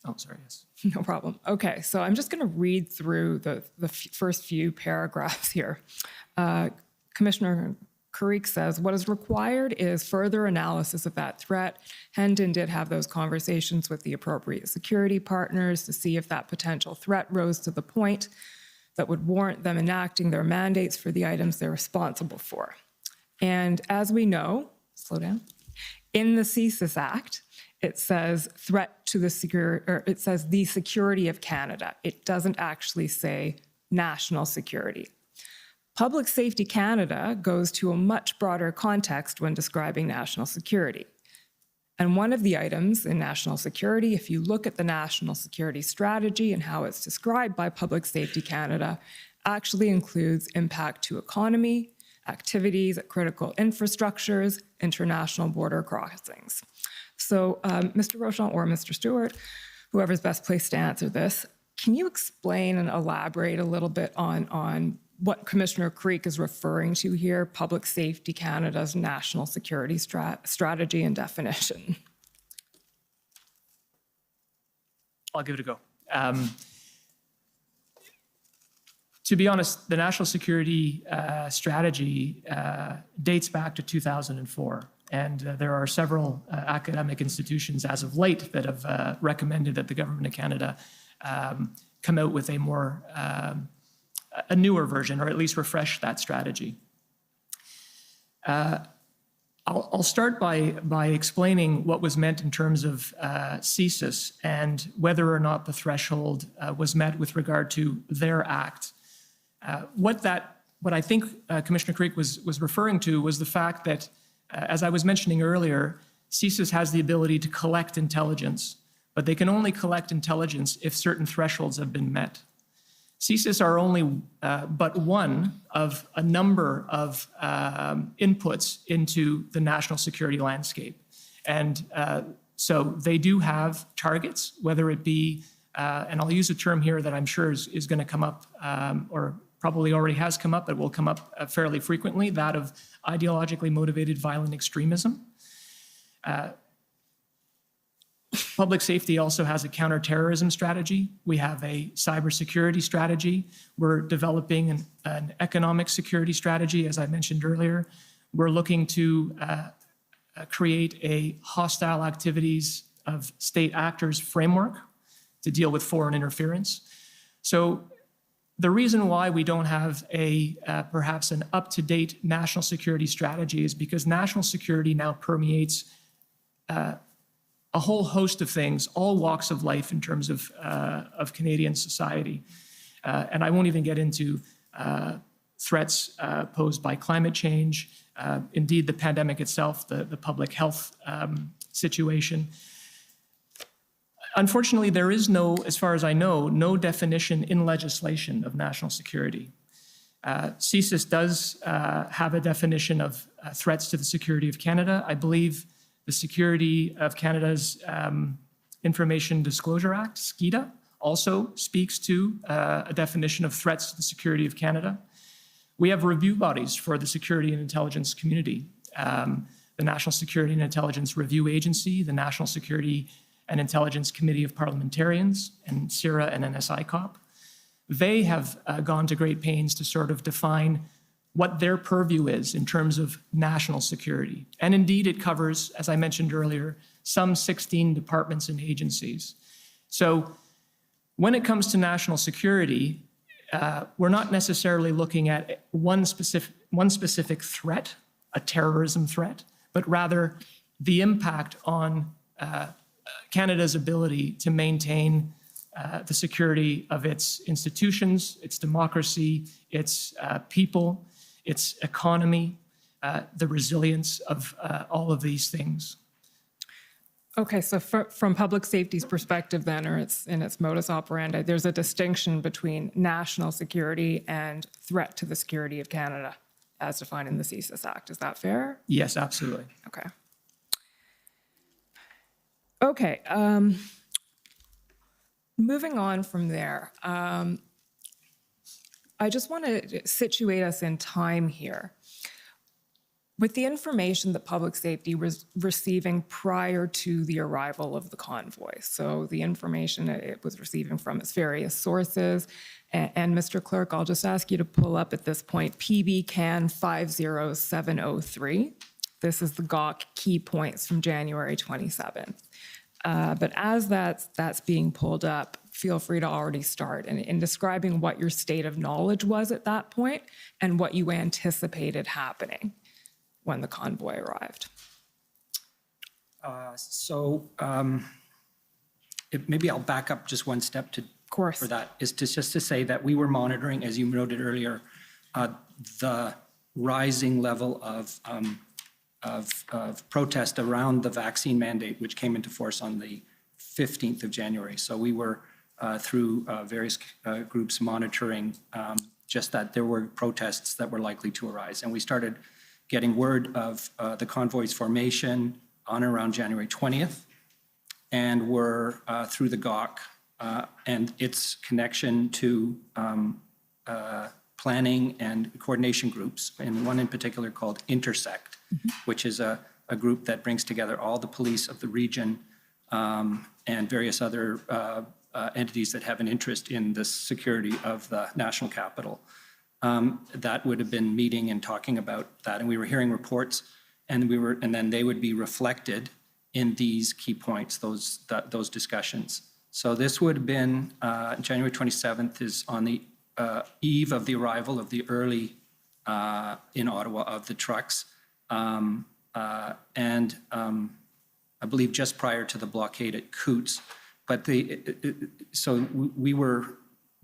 Oh, sorry, yes. No problem. Okay, so I'm just going to read through the first few paragraphs here. Commissioner Carrick says, what is required is further analysis of that threat. Hendon did have those conversations with the appropriate security partners to see if that potential threat rose to the point that would warrant them enacting their mandates for the items they're responsible for. And as we know, slow down, in the CSIS Act, it says threat to the security, or it says the security of Canada. It doesn't actually say national security. Public Safety Canada goes to a much broader context when describing national security. And one of the items in national security, if you look at the national security strategy and how it's described by Public Safety Canada, actually includes impact to economy, activities at critical infrastructures, international border crossings. So, Mr. Rochon or Mr. Stewart, whoever's best placed to answer this, can you explain and elaborate a little bit on what Commissioner Creek is referring to here, Public Safety Canada's national security strategy and definition? I'll give it a go. To be honest, the national security strategy dates back to 2004. And there are several academic institutions as of late that have recommended that the Government of Canada come out with a newer version, or at least refresh that strategy. I'll start by explaining what was meant in terms of CSIS and whether or not the threshold was met with regard to their act. What I think Commissioner Creek was referring to was the fact that, as I was mentioning earlier, CSIS has the ability to collect intelligence, but they can only collect intelligence if certain thresholds have been met. CSIS are only but one of a number of inputs into the national security landscape. And so they do have targets, whether it be, and I'll use a term here that I'm sure is going to come up, or probably already has come up, but will come up fairly frequently, that of ideologically motivated violent extremism. Public safety also has a counterterrorism strategy. We have a cybersecurity strategy. We're developing an economic security strategy, as I mentioned earlier. We're looking to create a hostile activities of state actors framework to deal with foreign interference. So the reason why we don't have perhaps an up-to-date national security strategy is because national security now permeates a whole host of things, all walks of life in terms of Canadian society. And I won't even get into threats posed by climate change, indeed the pandemic itself, the public health situation. Unfortunately, there is no, as far as I know, no definition in legislation of national security. CSIS does have a definition of threats to the security of Canada. I believe the Security of Canada's Information Disclosure Act, SCIDA, also speaks to a definition of threats to the security of Canada. We have review bodies for the security and intelligence community, the National Security and Intelligence Review Agency, the National Security and Intelligence Committee of Parliamentarians, and CIRA and NSICOP. They have gone to great pains to sort of define what their purview is in terms of national security. And indeed, it covers, as I mentioned earlier, some 16 departments and agencies. So when it comes to national security, we're not necessarily looking at one specific threat, a terrorism threat, but rather the impact on Canada's ability to maintain the security of its institutions, its democracy, its people, its economy, the resilience of all of these things. Okay, so from public safety's perspective then, or in its modus operandi, there's a distinction between national security and threat to the security of Canada as defined in the CSIS Act. Is that fair? Yes, absolutely. Okay. Okay, moving on from there, I just want to situate us in time here. With the information that public safety was receiving prior to the arrival of the convoy, so the information it was receiving from its various sources, and Mr. Clerk, I'll just ask you to pull up at this point PB Can 50703. This is the GAWK key points from January 27th. But as that's being pulled up, feel free to already start in describing what your state of knowledge was at that point and what you anticipated happening when the convoy arrived. Maybe I'll back up just one step course. for that, is just to say that we were monitoring, as you noted earlier, the rising level of protest around the vaccine mandate, which came into force on the 15th of January. So we were, through various groups, monitoring just that there were protests that were likely to arise. And we started getting word of the convoy's formation on around January 20th, and were through the GAWK and its connection to planning and coordination groups, and one in particular called Intersect, which is a group that brings together all the police of the region and various other entities that have an interest in the security of the national capital. That would have been meeting and talking about that, and we were hearing reports, and then they would be reflected in these key points, those discussions. So this would have been January 27th is on the eve of the arrival of the early in Ottawa of the trucks, and I believe just prior to the blockade at Coots. But so we were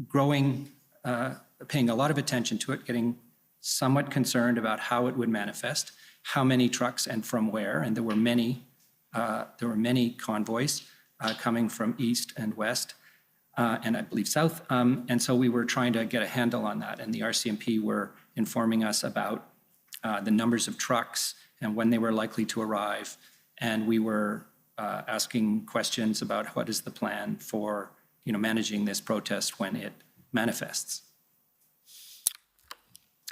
growing, paying a lot of attention to it, getting somewhat concerned about how it would manifest, how many trucks and from where, and there were many convoys coming from east and west, and I believe south, and so we were trying to get a handle on that, and the RCMP were informing us about the numbers of trucks and when they were likely to arrive, and we were asking questions about what is the plan for managing this protest when it manifests.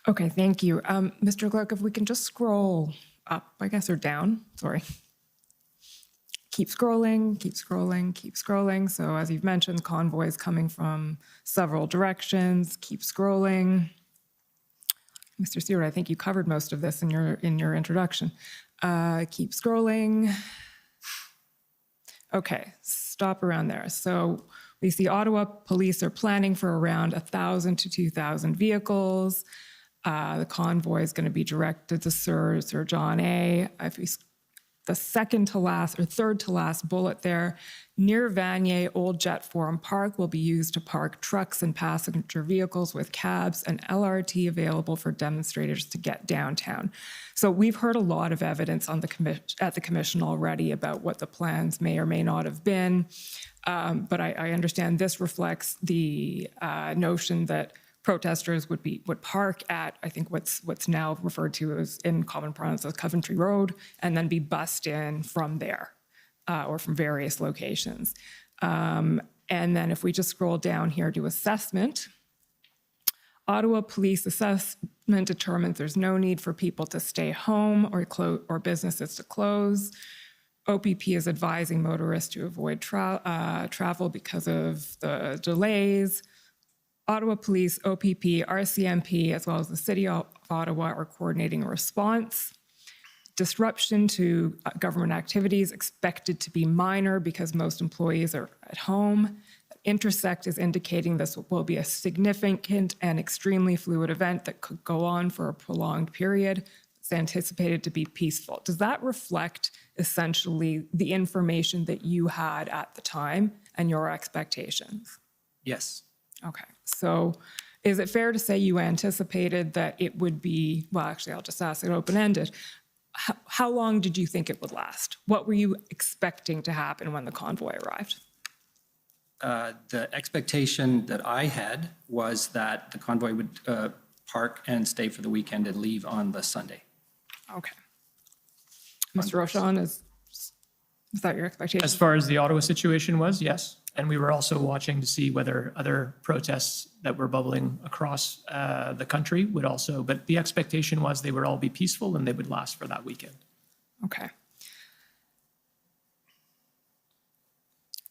Okay, thank you. Mr. Clerk, if we can just scroll up, I guess, or down, sorry. Keep scrolling, keep scrolling, keep scrolling. So as you've mentioned, convoys coming from several directions. Keep scrolling. Mr. Stewart, I think you covered most of this in your introduction. Keep scrolling. Okay, stop around there. So we see Ottawa police are planning for around 1,000 to 2,000 vehicles. The convoy is going to be directed to Sir John A. The second to last or third to last bullet there, near Vanier Old Jet Forum Park will be used to park trucks and passenger vehicles with cabs and LRT available for demonstrators to get downtown. So we've heard a lot of evidence on at the commission already about what the plans may or may not have been, but I understand this reflects the notion that protesters would park at, I think what's now referred to as in common parlance as Coventry Road, and then be bussed in from there or from various locations. And then if we just scroll down here to assessment, Ottawa Police Assessment determines there's no need for people to stay home or businesses to close. OPP is advising motorists to avoid travel because of the delays. Ottawa Police, OPP, RCMP, as well as the City of Ottawa are coordinating a response. Disruption to government activities expected to be minor because most employees are at home. Intersect is indicating this will be a significant and extremely fluid event that could go on for a prolonged period. anticipated to be peaceful. Does that reflect essentially the information that you had at the time and your expectations? Yes. Okay, so is it fair to say you anticipated that it would be, well, actually, I'll just ask it open-ended. How long did you think it would last? What were you expecting to happen when the convoy arrived? The expectation that I had was that the convoy would park and stay for the weekend and leave on the Sunday. Okay. Mr. Rochon, is that your expectation? As far as the Ottawa situation was, yes. And we were also watching to see whether other protests that were bubbling across the country would also, but the expectation was they would all be peaceful and they would last for that weekend. Okay.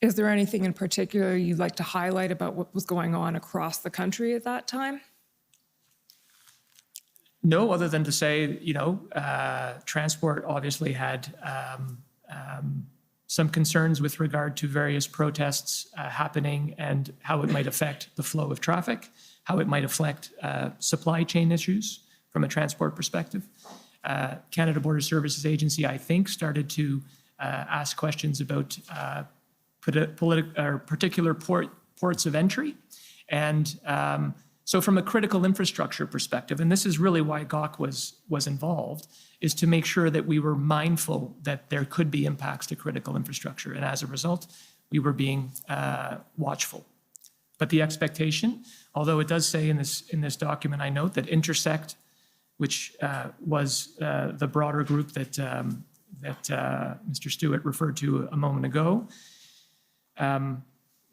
Is there anything in particular you'd like to highlight about what was going on across the country at that time? No, other than to say, transport obviously had some concerns with regard to various protests happening and how it might affect the flow of traffic, how it might affect supply chain issues from a transport perspective. Canada Border Services Agency, I think, started to ask questions about particular ports of entry. And so from a critical infrastructure perspective, and this is really why GOC was involved, is to make sure that we were mindful that there could be impacts to critical infrastructure. And as a result, we were being watchful. But the expectation, although it does say in this document, I note that Intersect, which was the broader group that Mr. Stewart referred to a moment ago,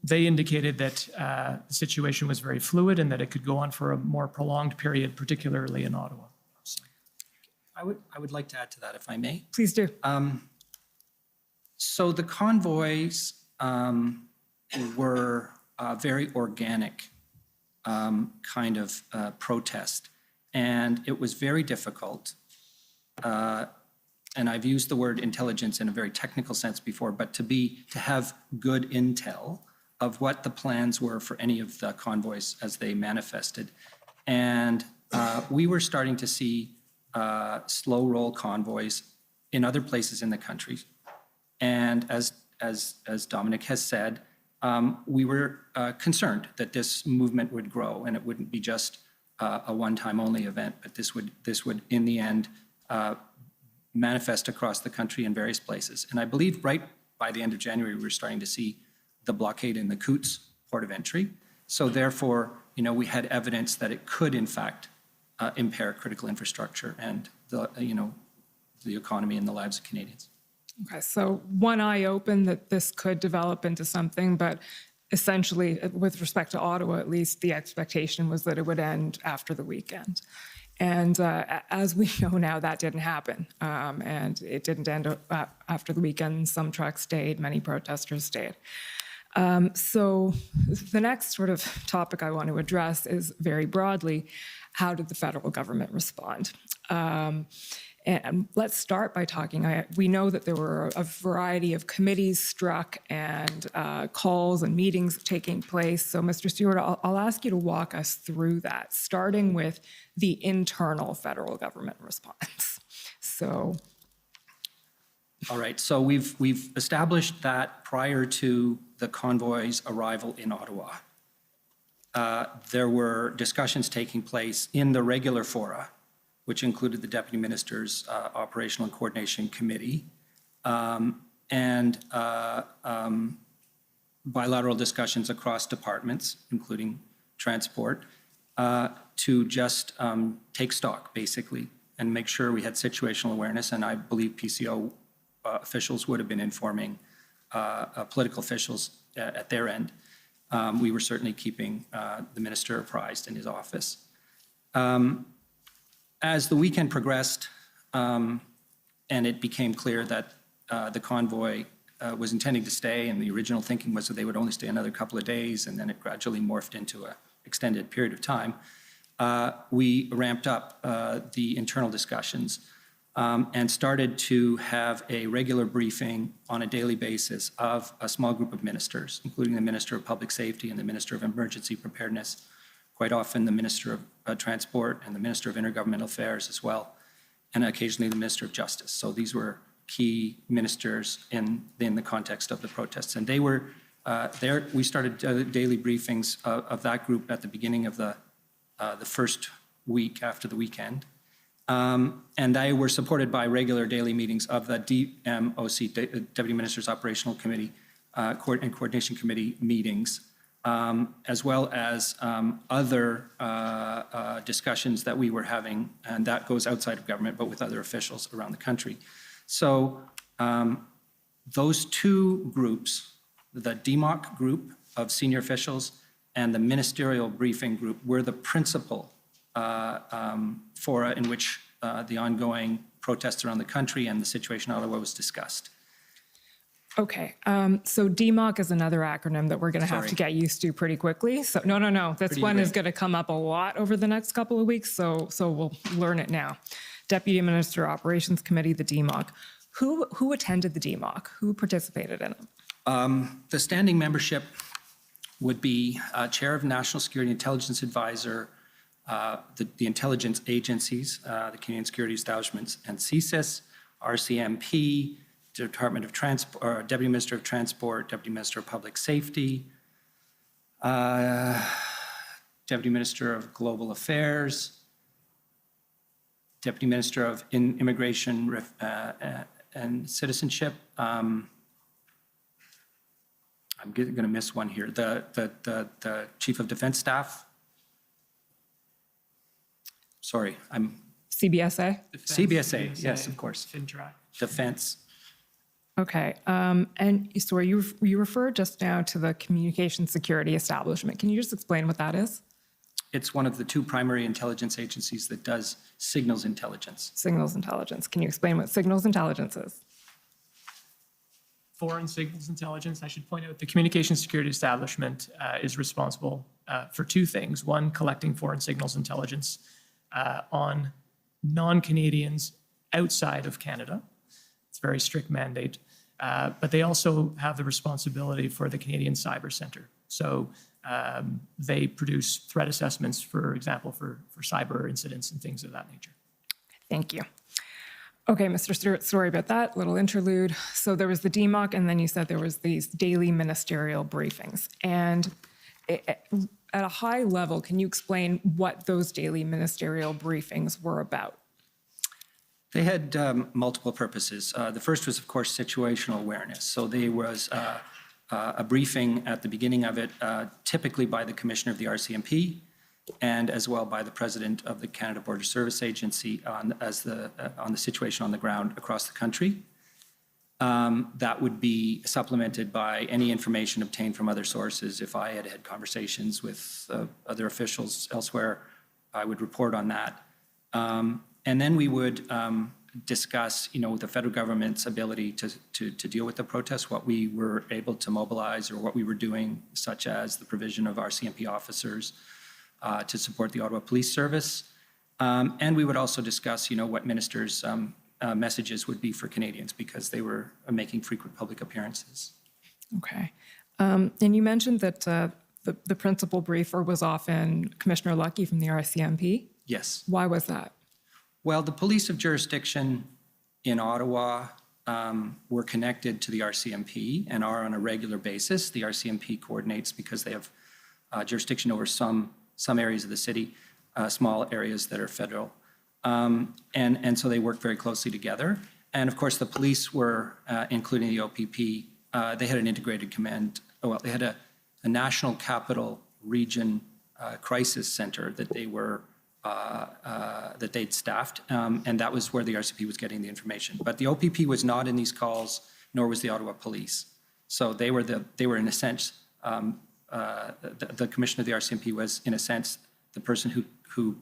they indicated that the situation was very fluid and that it could go on for a more prolonged period, particularly in Ottawa. So. I would like to add to that, if I may. Please do. So the convoys were a very organic kind of protest, and it was very difficult. And I've used the word intelligence in a very technical sense before, but to have good intel of what the plans were for any of the convoys as they manifested. And we were starting to see slow roll convoys in other places in the country. And as Dominic has said, we were concerned that this movement would grow and it wouldn't be just a one-time only event, but this would in the end manifest across the country in various places. And I believe right by the end of January, we were starting to see the blockade in the Coutts port of entry. So therefore, we had evidence that it could in fact impair critical infrastructure and the economy and the lives of Canadians. Okay, so one eye open that this could develop into something, but essentially, with respect to Ottawa at least, the expectation was that it would end after the weekend. And as we know now, that didn't happen. And it didn't end after the weekend. Some trucks stayed, many protesters stayed. So the next sort of topic I want to address is very broadly, how did the federal government respond? And let's start by talking, we know that there were a variety of committees struck and calls and meetings taking place. So Mr. Stewart, I'll ask you to walk us through that, starting with the internal federal government response. So. All right, so we've established that prior to the convoy's arrival in Ottawa, there were discussions taking place in the regular fora, which included the Deputy Minister's Operational and Coordination Committee, and bilateral discussions across departments, including transport, to just take stock, basically, and make sure we had situational awareness. And I believe PCO officials would have been informing political officials at their end. We were certainly keeping the minister apprised in his office. As the weekend progressed and it became clear that the convoy was intending to stay, and the original thinking was that they would only stay another couple of days, and then it gradually morphed into an extended period of time, we ramped up the internal discussions and started to have a regular briefing on a daily basis of a small group of ministers, including the Minister of Public Safety and the Minister of Emergency Preparedness, quite often the Minister of Transport and the Minister of Intergovernmental Affairs as well. and occasionally the Minister of Justice. So these were key ministers in the context of the protests. And they were there. We started daily briefings of that group at the beginning of the first week after the weekend. And they were supported by regular daily meetings of the DMOC, Deputy Minister's Operational Committee and Coordination Committee meetings, as well as other discussions that we were having, and that goes outside of government, but with other officials around the country. So those two groups, the DMOC group of senior officials and the ministerial briefing group, were the principal fora in which the ongoing protests around the country and the situation in Ottawa was discussed. Okay, so DMOC is another acronym that we're going to have to get used to pretty quickly. So no, this one is going to come up a lot over the next couple of weeks, so we'll learn it now. Deputy Minister Operations Committee, the DMOC. Who attended the DMOC? Who participated in it? The standing membership would be Chair of National Security Intelligence Advisor, the intelligence agencies, the Canadian Security Establishments and CSIS, RCMP, Department of Transport, Deputy Minister of Transport, Deputy Minister of Public Safety, Deputy Minister of Global Affairs, Deputy Minister of Immigration and Citizenship. I'm going to miss one here. The Chief of Defense Staff. Sorry, I'm CBSA? CBSA, yes, of course. FinTrack. Defense. Okay, and so you referred just now to the Communication Security Establishment. Can you just explain what that is? It's one of the two primary intelligence agencies that does signals intelligence. Signals intelligence. Can you explain what signals intelligence is? Foreign signals intelligence, I should point out the Communication Security Establishment is responsible for two things. One, collecting foreign signals intelligence on non-Canadians outside of Canada. It's a very strict mandate. But they also have the responsibility for the Canadian Cyber Centre. So they produce threat assessments, for example, for cyber incidents and things of that nature. Thank you. Okay, Mr. Stewart, sorry about that little interlude. So there was the DMOC, and then you said there was these daily ministerial briefings. And at a high level, can you explain what those daily ministerial briefings were about? They had multiple purposes. The first was, of course, situational awareness. So there was a briefing at the beginning of it, typically by the Commissioner of the RCMP, and as well by the President of the Canada Border Service Agency on the situation on the ground across the country. That would be supplemented by any information obtained from other sources. If I had conversations with other officials elsewhere, I would report on that. And then we would discuss, the federal government's ability to deal with the protests, what we were able to mobilize or what we were doing, such as the provision of RCMP officers to support the Ottawa Police Service. And we would also discuss, what ministers' messages would be for Canadians because they were making frequent public appearances. Okay. And you mentioned that the principal briefer was often Commissioner Lucky from the RCMP. Yes. Why was that? Well, the police of jurisdiction in Ottawa were connected to the RCMP and are on a regular basis. The RCMP coordinates because they have jurisdiction over some areas of the city, small areas that are federal. And so they work very closely together. And of course, the police were, including the OPP, they had an integrated command. Well, they had a national capital region crisis center that they were that they'd staffed, and that was where the RCMP was getting the information. But the OPP was not in these calls, nor was the Ottawa Police. So they were in a sense, the commissioner of the RCMP was in a sense the person who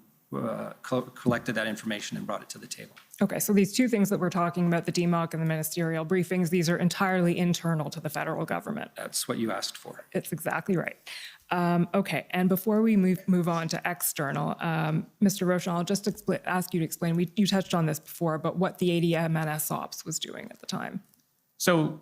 collected that information and brought it to the table. Okay, so these two things that we're talking about, the DMOC and the ministerial briefings, these are entirely internal to the federal government. That's what you asked for. It's exactly right. Okay, and before we move on to external, Mr. Rochon, I'll just ask you to explain, you touched on this before, but what the ADMNS Ops was doing at the time. So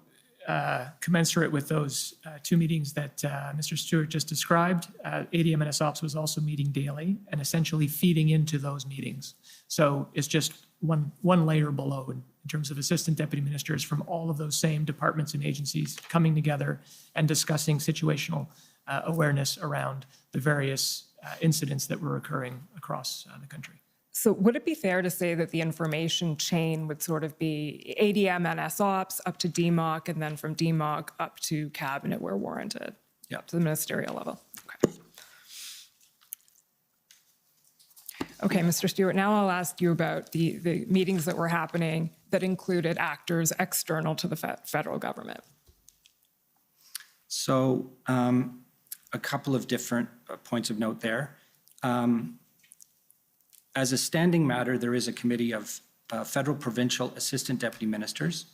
commensurate with those two meetings that Mr. Stewart just described, ADMNS Ops was also meeting daily and essentially feeding into those meetings. So it's just one layer below in terms of assistant deputy ministers from all of those same departments and agencies coming together and discussing situational awareness around the various incidents that were occurring across the country. So would it be fair to say that the information chain would sort of be ADM and SOPs up to DMOC, and then from DMOC up to cabinet where warranted? Yeah. To the ministerial level? Okay. Okay, Mr. Stewart, now I'll ask you about the meetings that were happening that included actors external to the federal government. So a couple of different points of note there. As a standing matter, there is a committee of federal provincial assistant deputy ministers,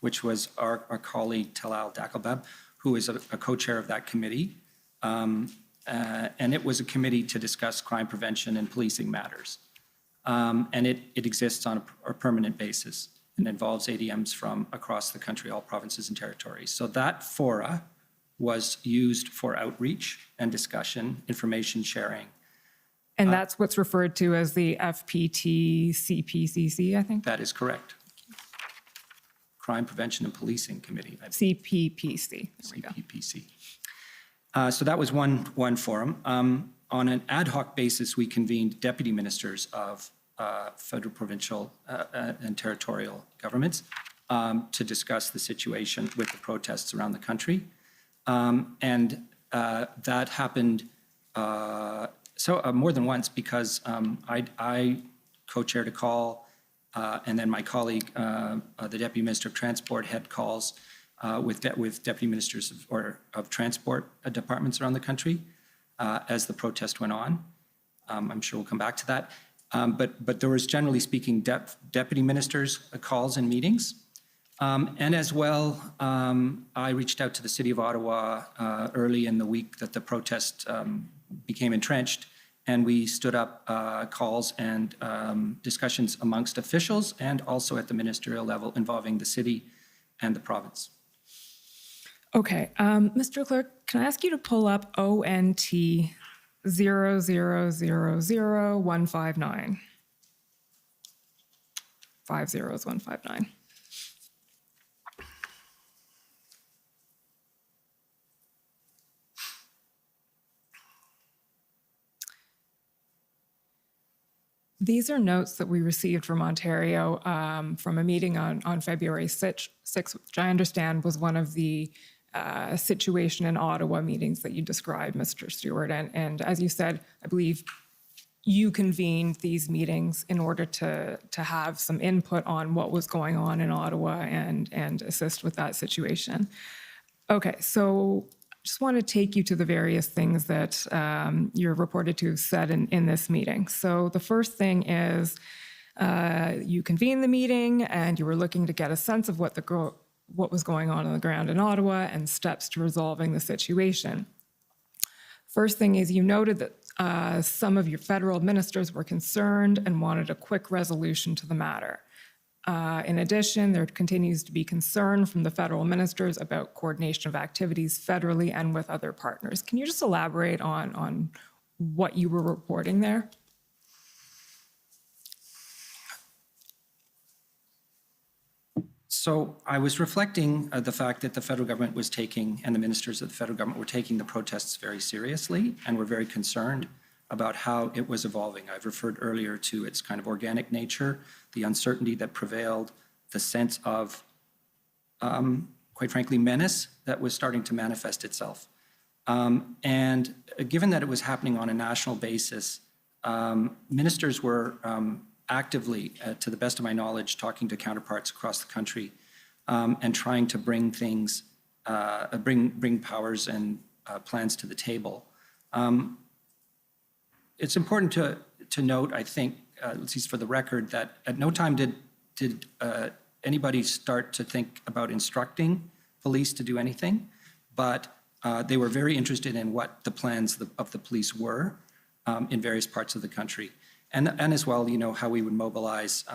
which was our colleague Talal Dakelbab, who is a co-chair of that committee. And it was a committee to discuss crime prevention and policing matters. And it exists on a permanent basis and involves ADMs from across the country, all provinces and territories. So that fora was used for outreach and discussion, information sharing. And that's what's referred to as the FPT CPCC, I think? That is correct. Crime Prevention and Policing Committee. CPPC. There we go. CPPC. So that was one forum. On an ad hoc basis, we convened deputy ministers of federal, provincial, and territorial governments to discuss the situation with the protests around the country. And that happened more than once because I co-chaired a call, and then my colleague, the Deputy Minister of Transport, had calls with deputy ministers of transport departments around the country as the protest went on. I'm sure we'll come back to that. But there was, generally speaking, deputy ministers' calls and meetings. And as well, I reached out to the City of Ottawa early in the week that the protest became entrenched, and we stood up calls and discussions amongst officials and also at the ministerial level involving the city and the province. Okay, Mr. Clerk, can I ask you to pull up ONT 0000159? 50159. These are notes that we received from Ontario from a meeting on February 6th, which I understand was one of the situation in Ottawa meetings that you described, Mr. Stewart. And as you said, I believe you convened these meetings in order to have some input on what was going on in Ottawa and assist with that situation. Okay, so just want to take you to the various things that you're reported to have said in this meeting. So the first thing is you convened the meeting and you were looking to get a sense of what was going on the ground in Ottawa and steps to resolving the situation. First thing is you noted that some of your federal ministers were concerned and wanted a quick resolution to the matter. In addition, there continues to be concern from the federal ministers about coordination of activities federally and with other partners. Can you just elaborate on what you were reporting there? So I was reflecting the fact that the federal government was taking, and the ministers of the federal government were taking the protests very seriously and were very concerned about how it was evolving. I've referred earlier to its kind of organic nature, the uncertainty that prevailed, the sense of, quite frankly, menace that was starting to manifest itself. And given that it was happening on a national basis, ministers were actively, to the best of my knowledge, talking to counterparts across the country and trying to bring things, bring powers and plans to the table. It's important to note, I think, at least for the record, that at no time did anybody start to think about instructing police to do anything, but they were very interested in what the plans of the police were in various parts of the country. And as well, how we would mobilize,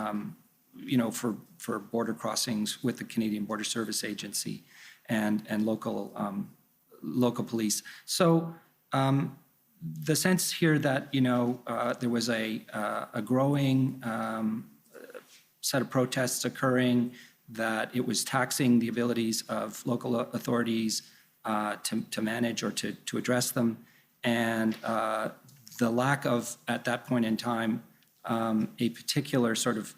for border crossings with the Canadian Border Service Agency and local police. So the sense here that, there was a growing set of protests occurring, that it was taxing the abilities of local authorities to manage or to address them, and the lack of, at that point in time, a particular sort of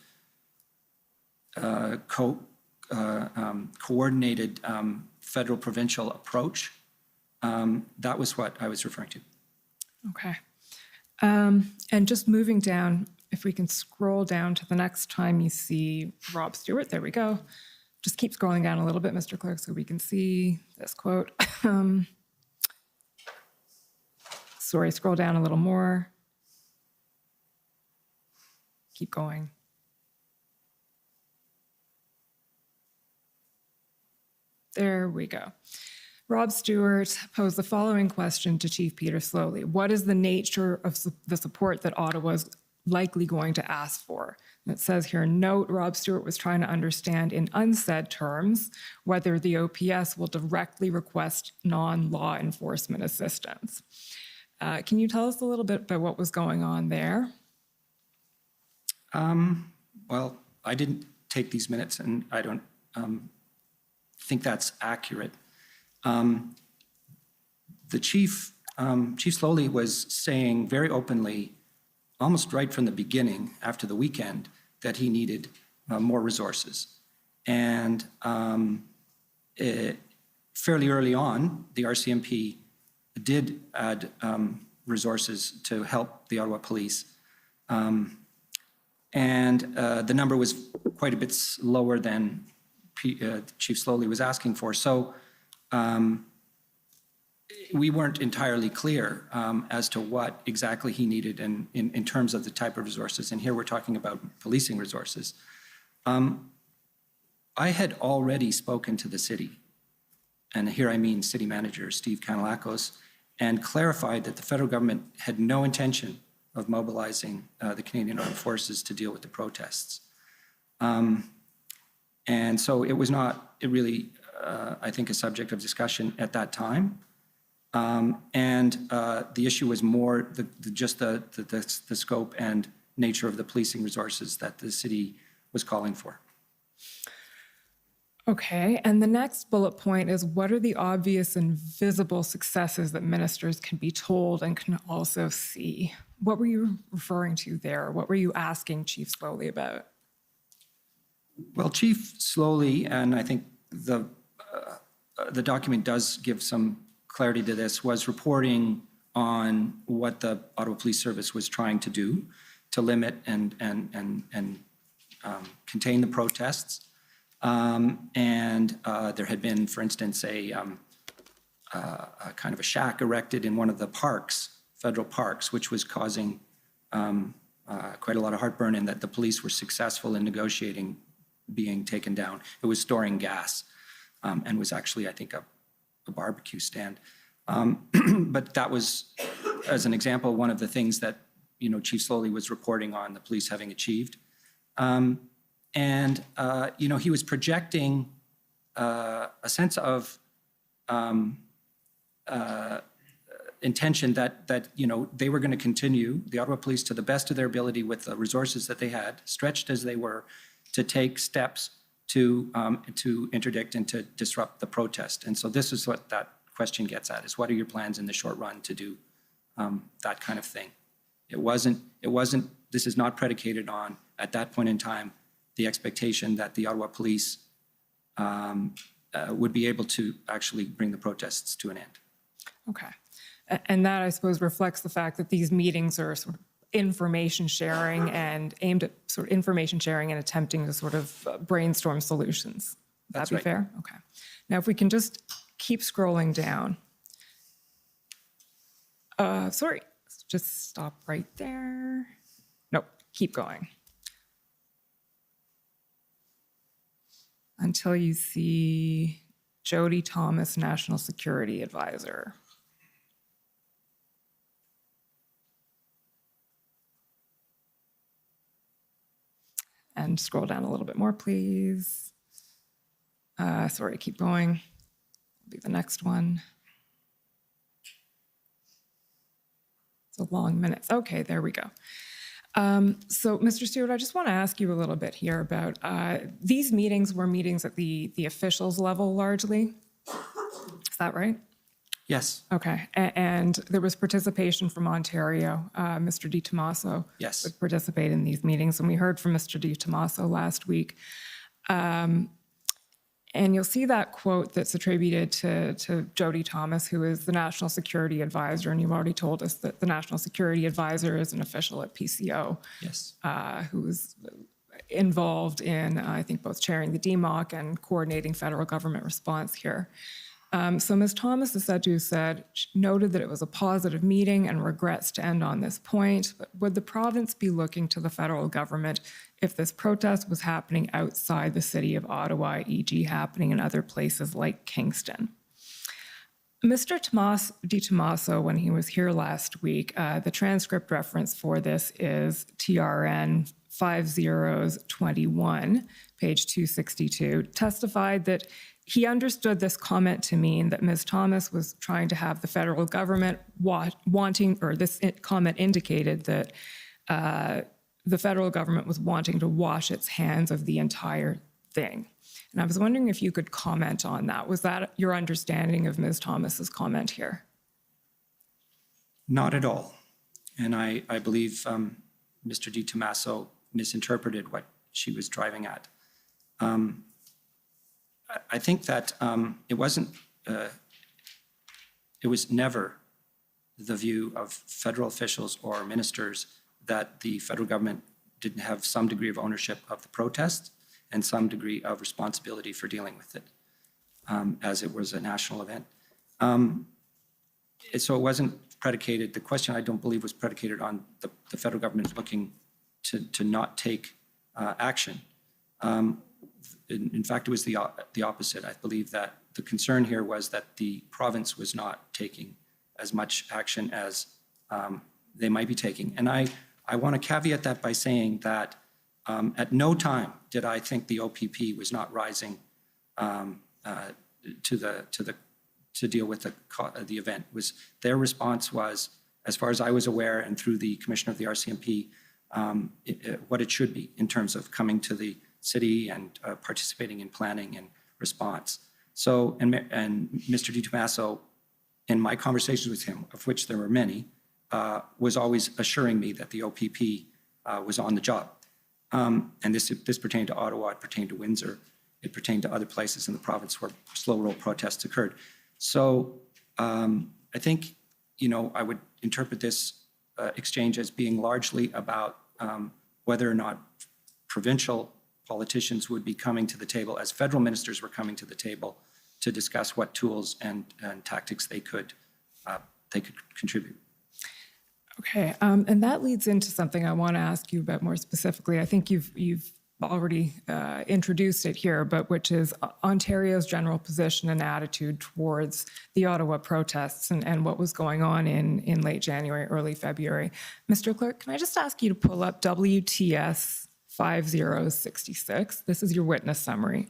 coordinated federal provincial approach. That was what I was referring to. Okay. And just moving down, if we can scroll down to the next time you see Rob Stewart, there we go. Just keep scrolling down a little bit, Mr. Clerk, so we can see this quote. Sorry, scroll down a little more. Keep going. There we go. Rob Stewart posed the following question to Chief Peter Slowly. What is the nature of the support that Ottawa is likely going to ask for? And it says here, note, Rob Stewart was trying to understand in unsaid terms whether the OPS will directly request non-law enforcement assistance. Can you tell us a little bit about what was going on there? Well, I didn't take these minutes, and I don't think that's accurate. The Chief Slowly was saying very openly, almost right from the beginning, after the weekend, that he needed more resources. And fairly early on, the RCMP did add resources to help the Ottawa Police. And the number was quite a bit lower than Chief Slowly was asking for. So we weren't entirely clear as to what exactly he needed in terms of the type of resources. And here we're talking about policing resources. I had already spoken to the city, and here I mean City Manager Steve Kanellakos, and clarified that the federal government had no intention of mobilizing the Canadian Armed Forces to deal with the protests. And so it was not really, I think, a subject of discussion at that time. The issue was more just the scope and nature of the policing resources that the city was calling for. Okay, and the next bullet point is what are the obvious and visible successes that ministers can be told and can also see? What were you referring to there? What were you asking Chief Slowly about? Well, Chief Slowly, and I think the document does give some clarity to this, was reporting on what the Ottawa Police Service was trying to do to limit and contain the protests. There had been, for instance, a kind of a shack erected in one of the parks, federal parks, which was causing quite a lot of heartburn, and that the police were successful in negotiating being taken down. It was storing gas and was actually, I think, a barbecue stand. But that was, as an example, one of the things that, Chief Slowly was reporting on the police having achieved. He was projecting a sense of intention that they were going to continue, the Ottawa Police, to the best of their ability with the resources that they had, stretched as they were, to take steps to interdict and to disrupt the protest. And so this is what that question gets at, is what are your plans in the short run to do that kind of thing? This is not predicated on, at that point in time, the expectation that the Ottawa Police would be able to actually bring the protests to an end. Okay. And that, I suppose, reflects the fact that these meetings are sort of information sharing and aimed at sort of information sharing and attempting to sort of brainstorm solutions. Would that be fair? Okay. Now, if we can just keep scrolling down. Sorry, just stop right there. Nope, keep going. Until you see Jody Thomas, National Security Advisor. And scroll down a little bit more, please. Sorry, keep going. Will be the next one. It's a long minute. Okay, there we go. So, Mr. Stewart, I just want to ask you a little bit here about these meetings were meetings at the officials level largely. Is that right? Yes, Okay. And there was participation from Ontario. Mr. Di Tommaso Yes. would participate in these meetings, and we heard from Mr. Di Tommaso last week. And you'll see that quote that's attributed to Jody Thomas, who is the National Security Advisor, and you've already told us that the National Security Advisor is an official at PCO. yes. Who is involved in, I think, both chairing the DMOC and coordinating federal government response here. So Ms. Thomas is said to have said, she noted that it was a positive meeting and regrets to end on this point, but would the province be looking to the federal government if this protest was happening outside the city of Ottawa, e.g. happening in other places like Kingston? Mr. Di Tommaso, when he was here last week, the transcript reference for this is TRN 5021, page 262, testified that he understood this comment to mean that Ms. Thomas was trying to have the federal government wanting, or this comment indicated that the federal government was wanting to wash its hands of the entire thing. And I was wondering if you could comment on that. Was that your understanding of Ms. Thomas's comment here? Not at all. And I believe Mr. Di Tommaso misinterpreted what she was driving at. I think that it was never the view of federal officials or ministers that the federal government didn't have some degree of ownership of the protest and some degree of responsibility for dealing with it, as it was a national event. So it wasn't predicated, the question I don't believe was predicated on the federal government looking to not take action. In fact, it was the opposite. I believe that the concern here was that the province was not taking as much action as they might be taking. And I want to caveat that by saying that at no time did I think the OPP was not rising to deal with the event. Their response was, as far as I was aware, and through the commissioner of the RCMP, what it should be in terms of coming to the city and participating in planning and response. So, and Mr. Di Tommaso, in my conversations with him, of which there were many, was always assuring me that the OPP was on the job. And this pertained to Ottawa, it pertained to Windsor, it pertained to other places in the province where slow roll protests occurred. So I think, I would interpret this exchange as being largely about whether or not provincial politicians would be coming to the table, as federal ministers were coming to the table, to discuss what tools and tactics they could contribute. Okay, and that leads into something I want to ask you about more specifically. I think you've already introduced it here, but which is Ontario's general position and attitude towards the Ottawa protests and what was going on in late January, early February. Mr. Clerk, can I just ask you to pull up WTS 5066? This is your witness summary.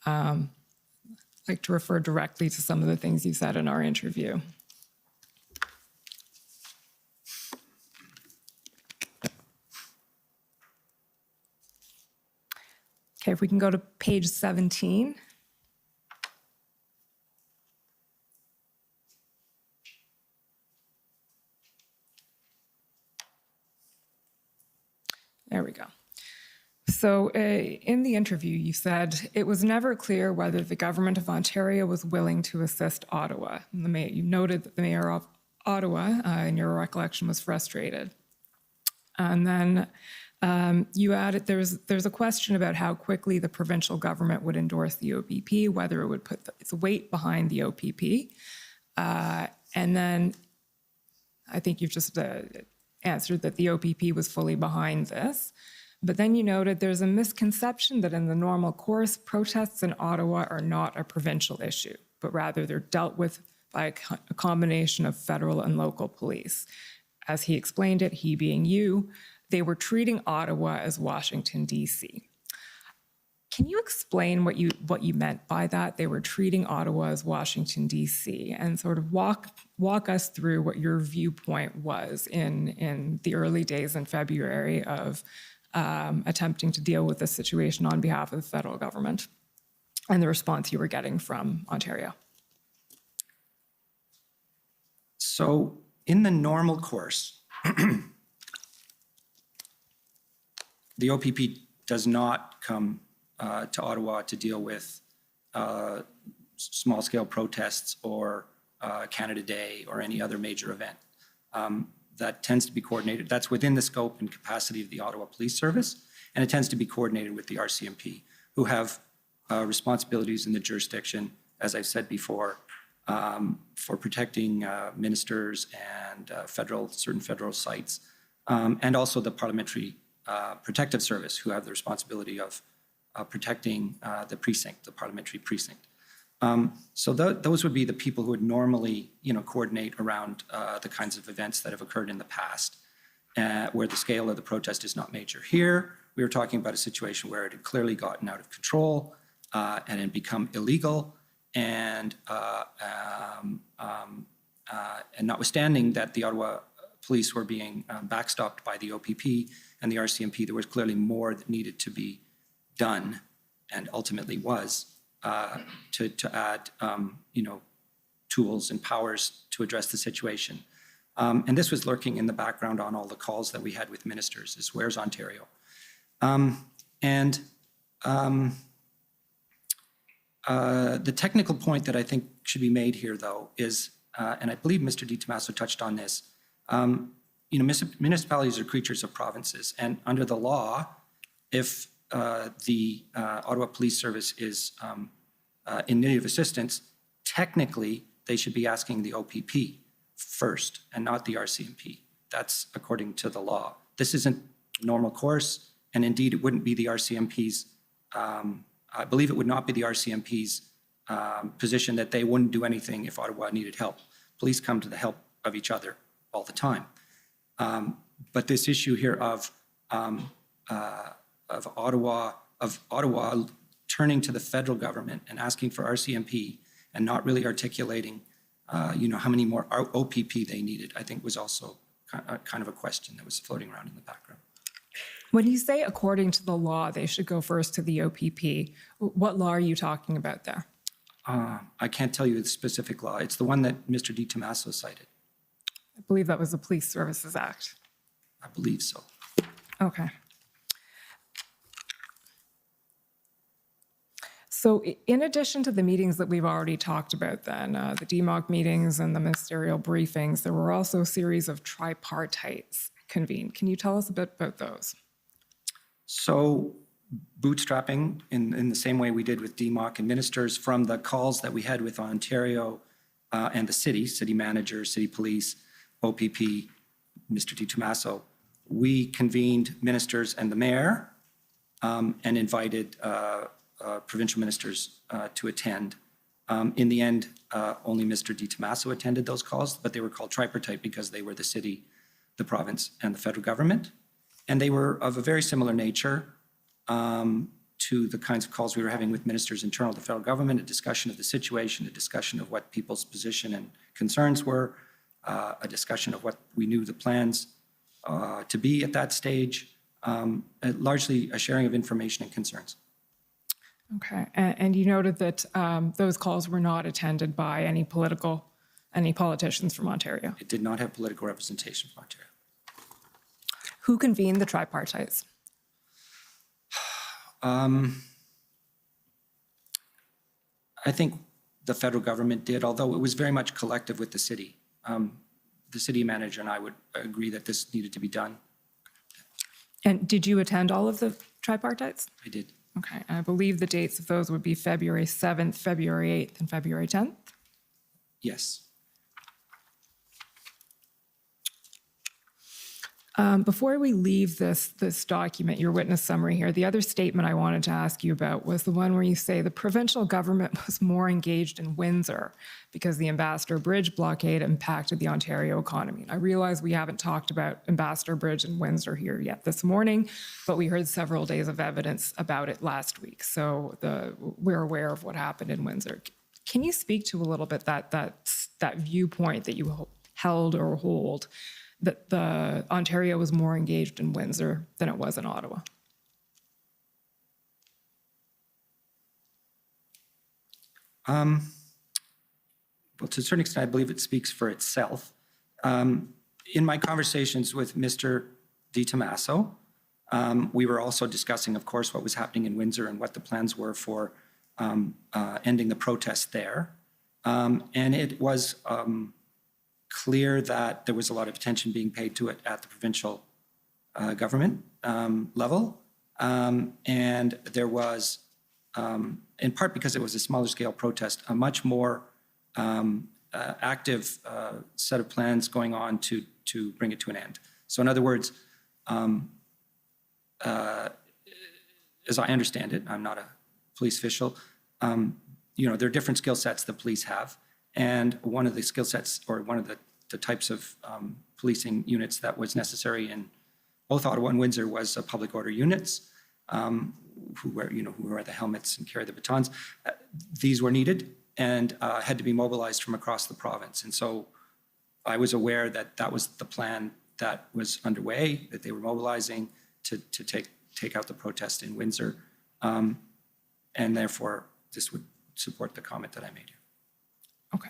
I'd like to refer directly to some of the things you said in our interview. Okay, if we can go to page 17. There we go. So in the interview, you said it was never clear whether the government of Ontario was willing to assist Ottawa. And you noted that the mayor of Ottawa, in your recollection, was frustrated. And then you added there's a question about how quickly the provincial government would endorse the OPP, whether it would put its weight behind the OPP. And then I think you've just answered that the OPP was fully behind this. But then you noted there's a misconception that in the normal course, protests in Ottawa are not a provincial issue, but rather they're dealt with by a combination of federal and local police. As he explained it, he being you, they were treating Ottawa as Washington, D.C. Can you explain what you meant by that? They were treating Ottawa as Washington, D.C., and sort of walk us through what your viewpoint was in the early days in February of attempting to deal with this situation on behalf of the federal government and the response you were getting from Ontario. So in the normal course, the OPP does not come to Ottawa to deal with small-scale protests or Canada Day or any other major event. That tends to be coordinated. That's within the scope and capacity of the Ottawa Police Service, and it tends to be coordinated with the RCMP, who have responsibilities in the jurisdiction, as I've said before, for protecting ministers and certain federal sites, and also the Parliamentary Protective Service, who have the responsibility of protecting the precinct, the parliamentary precinct. So those would be the people who would normally, coordinate around the kinds of events that have occurred in the past, where the scale of the protest is not major. Here, we were talking about a situation where it had clearly gotten out of control and had become illegal, and notwithstanding that the Ottawa police were being backstopped by the OPP and the RCMP, there was clearly more that needed to be done, and ultimately was, to add, tools and powers to address the situation. And this was lurking in the background on all the calls that we had with ministers, is where's Ontario? The technical point that I think should be made here, though, is, and I believe Mr. Di Tommaso touched on this, municipalities are creatures of provinces, and under the law, if the Ottawa Police Service is in need of assistance, technically they should be asking the OPP first and not the RCMP. That's according to the law. This isn't normal course, and indeed it wouldn't be the RCMP's, I believe it would not be the RCMP's position that they wouldn't do anything if Ottawa needed help. Police come to the help of each other all the time. But this issue here of Ottawa turning to the federal government and asking for RCMP and not really articulating, how many more OPP they needed, I think was also kind of a question that was floating around in the background. When you say according to the law, they should go first to the OPP, what law are you talking about there? I can't tell you the specific law. It's the one that Mr. Di Tommaso cited. I believe that was the Police Services Act. I believe so. Okay. So in addition to the meetings that we've already talked about then, the DMOC meetings and the ministerial briefings, there were also a series of tripartites convened. Can you tell us a bit about those? So bootstrapping in the same way we did with DMOC and ministers, from the calls that we had with Ontario and the city manager, city police, OPP, Mr. Di Tommaso, we convened ministers and the mayor and invited provincial ministers to attend. In the end, only Mr. Di Tommaso attended those calls, but they were called tripartite because they were the city, the province, and the federal government. And they were of a very similar nature to the kinds of calls we were having with ministers internal to the federal government, a discussion of the situation, a discussion of what people's position and concerns were, a discussion of what we knew the plans to be at that stage, largely a sharing of information and concerns. Okay, and you noted that those calls were not attended by any politicians from Ontario. It did not have political representation from Ontario. Who convened the tripartites? I think the federal government did, although it was very much collective with the city. The city manager and I would agree that this needed to be done. And did you attend all of the tripartites? I did. Okay, and I believe the dates of those would be February 7th, February 8th, and February 10th? Yes. Before we leave this document, your witness summary here, the other statement I wanted to ask you about was the one where you say the provincial government was more engaged in Windsor because the Ambassador Bridge blockade impacted the Ontario economy. And I realize we haven't talked about Ambassador Bridge and Windsor here yet this morning, but we heard several days of evidence about it last week. So we're aware of what happened in Windsor. Can you speak to a little bit that viewpoint that you held or hold, that the Ontario was more engaged in Windsor than it was in Ottawa? Well, to a certain extent, I believe it speaks for itself. In my conversations with Mr. Di Tommaso, we were also discussing, of course, what was happening in Windsor and what the plans were for ending the protest there. And it was clear that there was a lot of attention being paid to it at the provincial government level. And there was, in part because it was a smaller scale protest, a much more active set of plans going on to bring it to an end. So in other words, as I understand it, I'm not a police official, there are different skill sets the police have. And one of the skill sets, or one of the types of policing units that was necessary in both Ottawa and Windsor was public order units, who wear the helmets and carry the batons. These were needed and had to be mobilized from across the province. And so I was aware that that was the plan that was underway, that they were mobilizing to take out the protest in Windsor. And therefore, this would support the comment that I made here. Okay.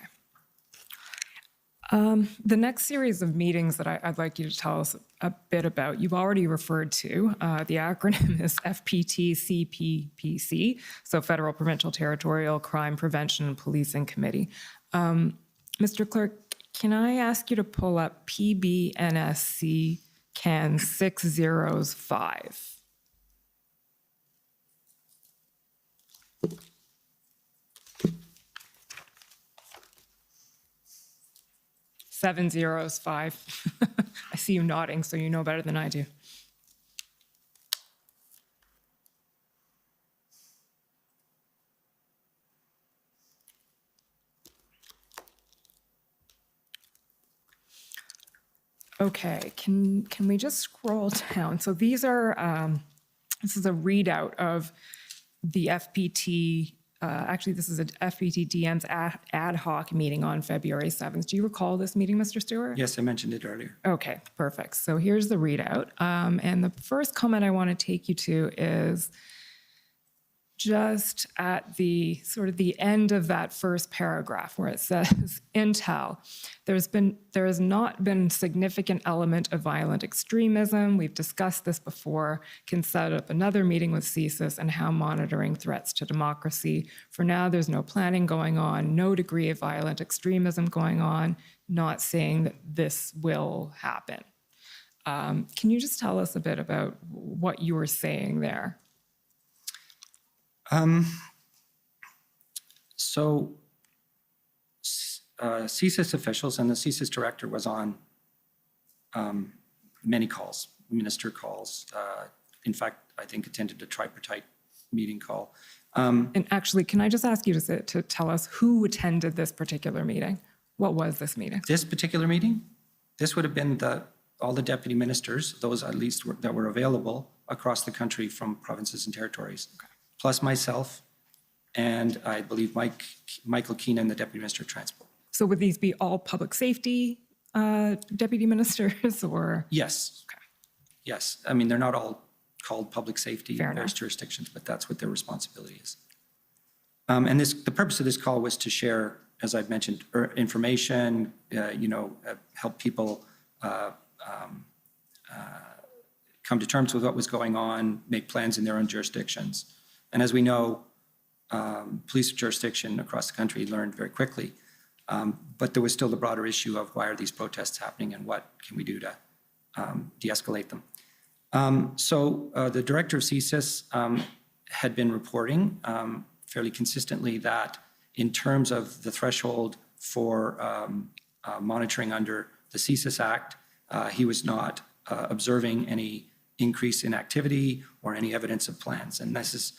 The next series of meetings that I'd like you to tell us a bit about, you've already referred to. The acronym is FPT-CPPC, so Federal Provincial Territorial Crime Prevention and Policing Committee. Mr. Clerk, can I ask you to pull up PBNSC CAN 605? Seven zeros, five. I see you nodding, so you know better than I do. Okay, can we just scroll down? So these are, this is a readout of the FPT. Actually, this is a FPT DM's ad hoc meeting on February 7th. Do you recall this meeting, Mr. Stewart? Yes, I mentioned it earlier. Okay, perfect. So here's the readout. And the first comment I want to take you to is just at the sort of the end of that first paragraph where it says, Intel, there has not been significant element of violent extremism. We've discussed this before, can set up another meeting with CSIS and how monitoring threats to democracy. For now, there's no planning going on, no degree of violent extremism going on, not saying that this will happen. Can you just tell us a bit about what you were saying there? So CSIS officials, and the CSIS director was on many calls, minister calls. In fact, I think attended a tripartite meeting call. And actually, can I just ask you to tell us who attended this particular meeting? What was this meeting? This particular meeting, this would have been all the deputy ministers, those at least that were available across the country from provinces and territories. Okay. Plus myself, and I believe Michael Keenan, the Deputy Minister of Transport. So would these be all public safety deputy ministers, or? Yes. Okay. Yes. I mean, they're not all called public safety in various jurisdictions, but that's what their responsibility is. And the purpose of this call was to share, as I've mentioned, information, help people come to terms with what was going on, make plans in their own jurisdictions. And as we know, police jurisdiction across the country learned very quickly, but there was still the broader issue of why are these protests happening and what can we do to de-escalate them. So the director of CSIS had been reporting fairly consistently that in terms of the threshold for monitoring under the CSIS Act, he was not observing any increase in activity or any evidence of plans. And this is,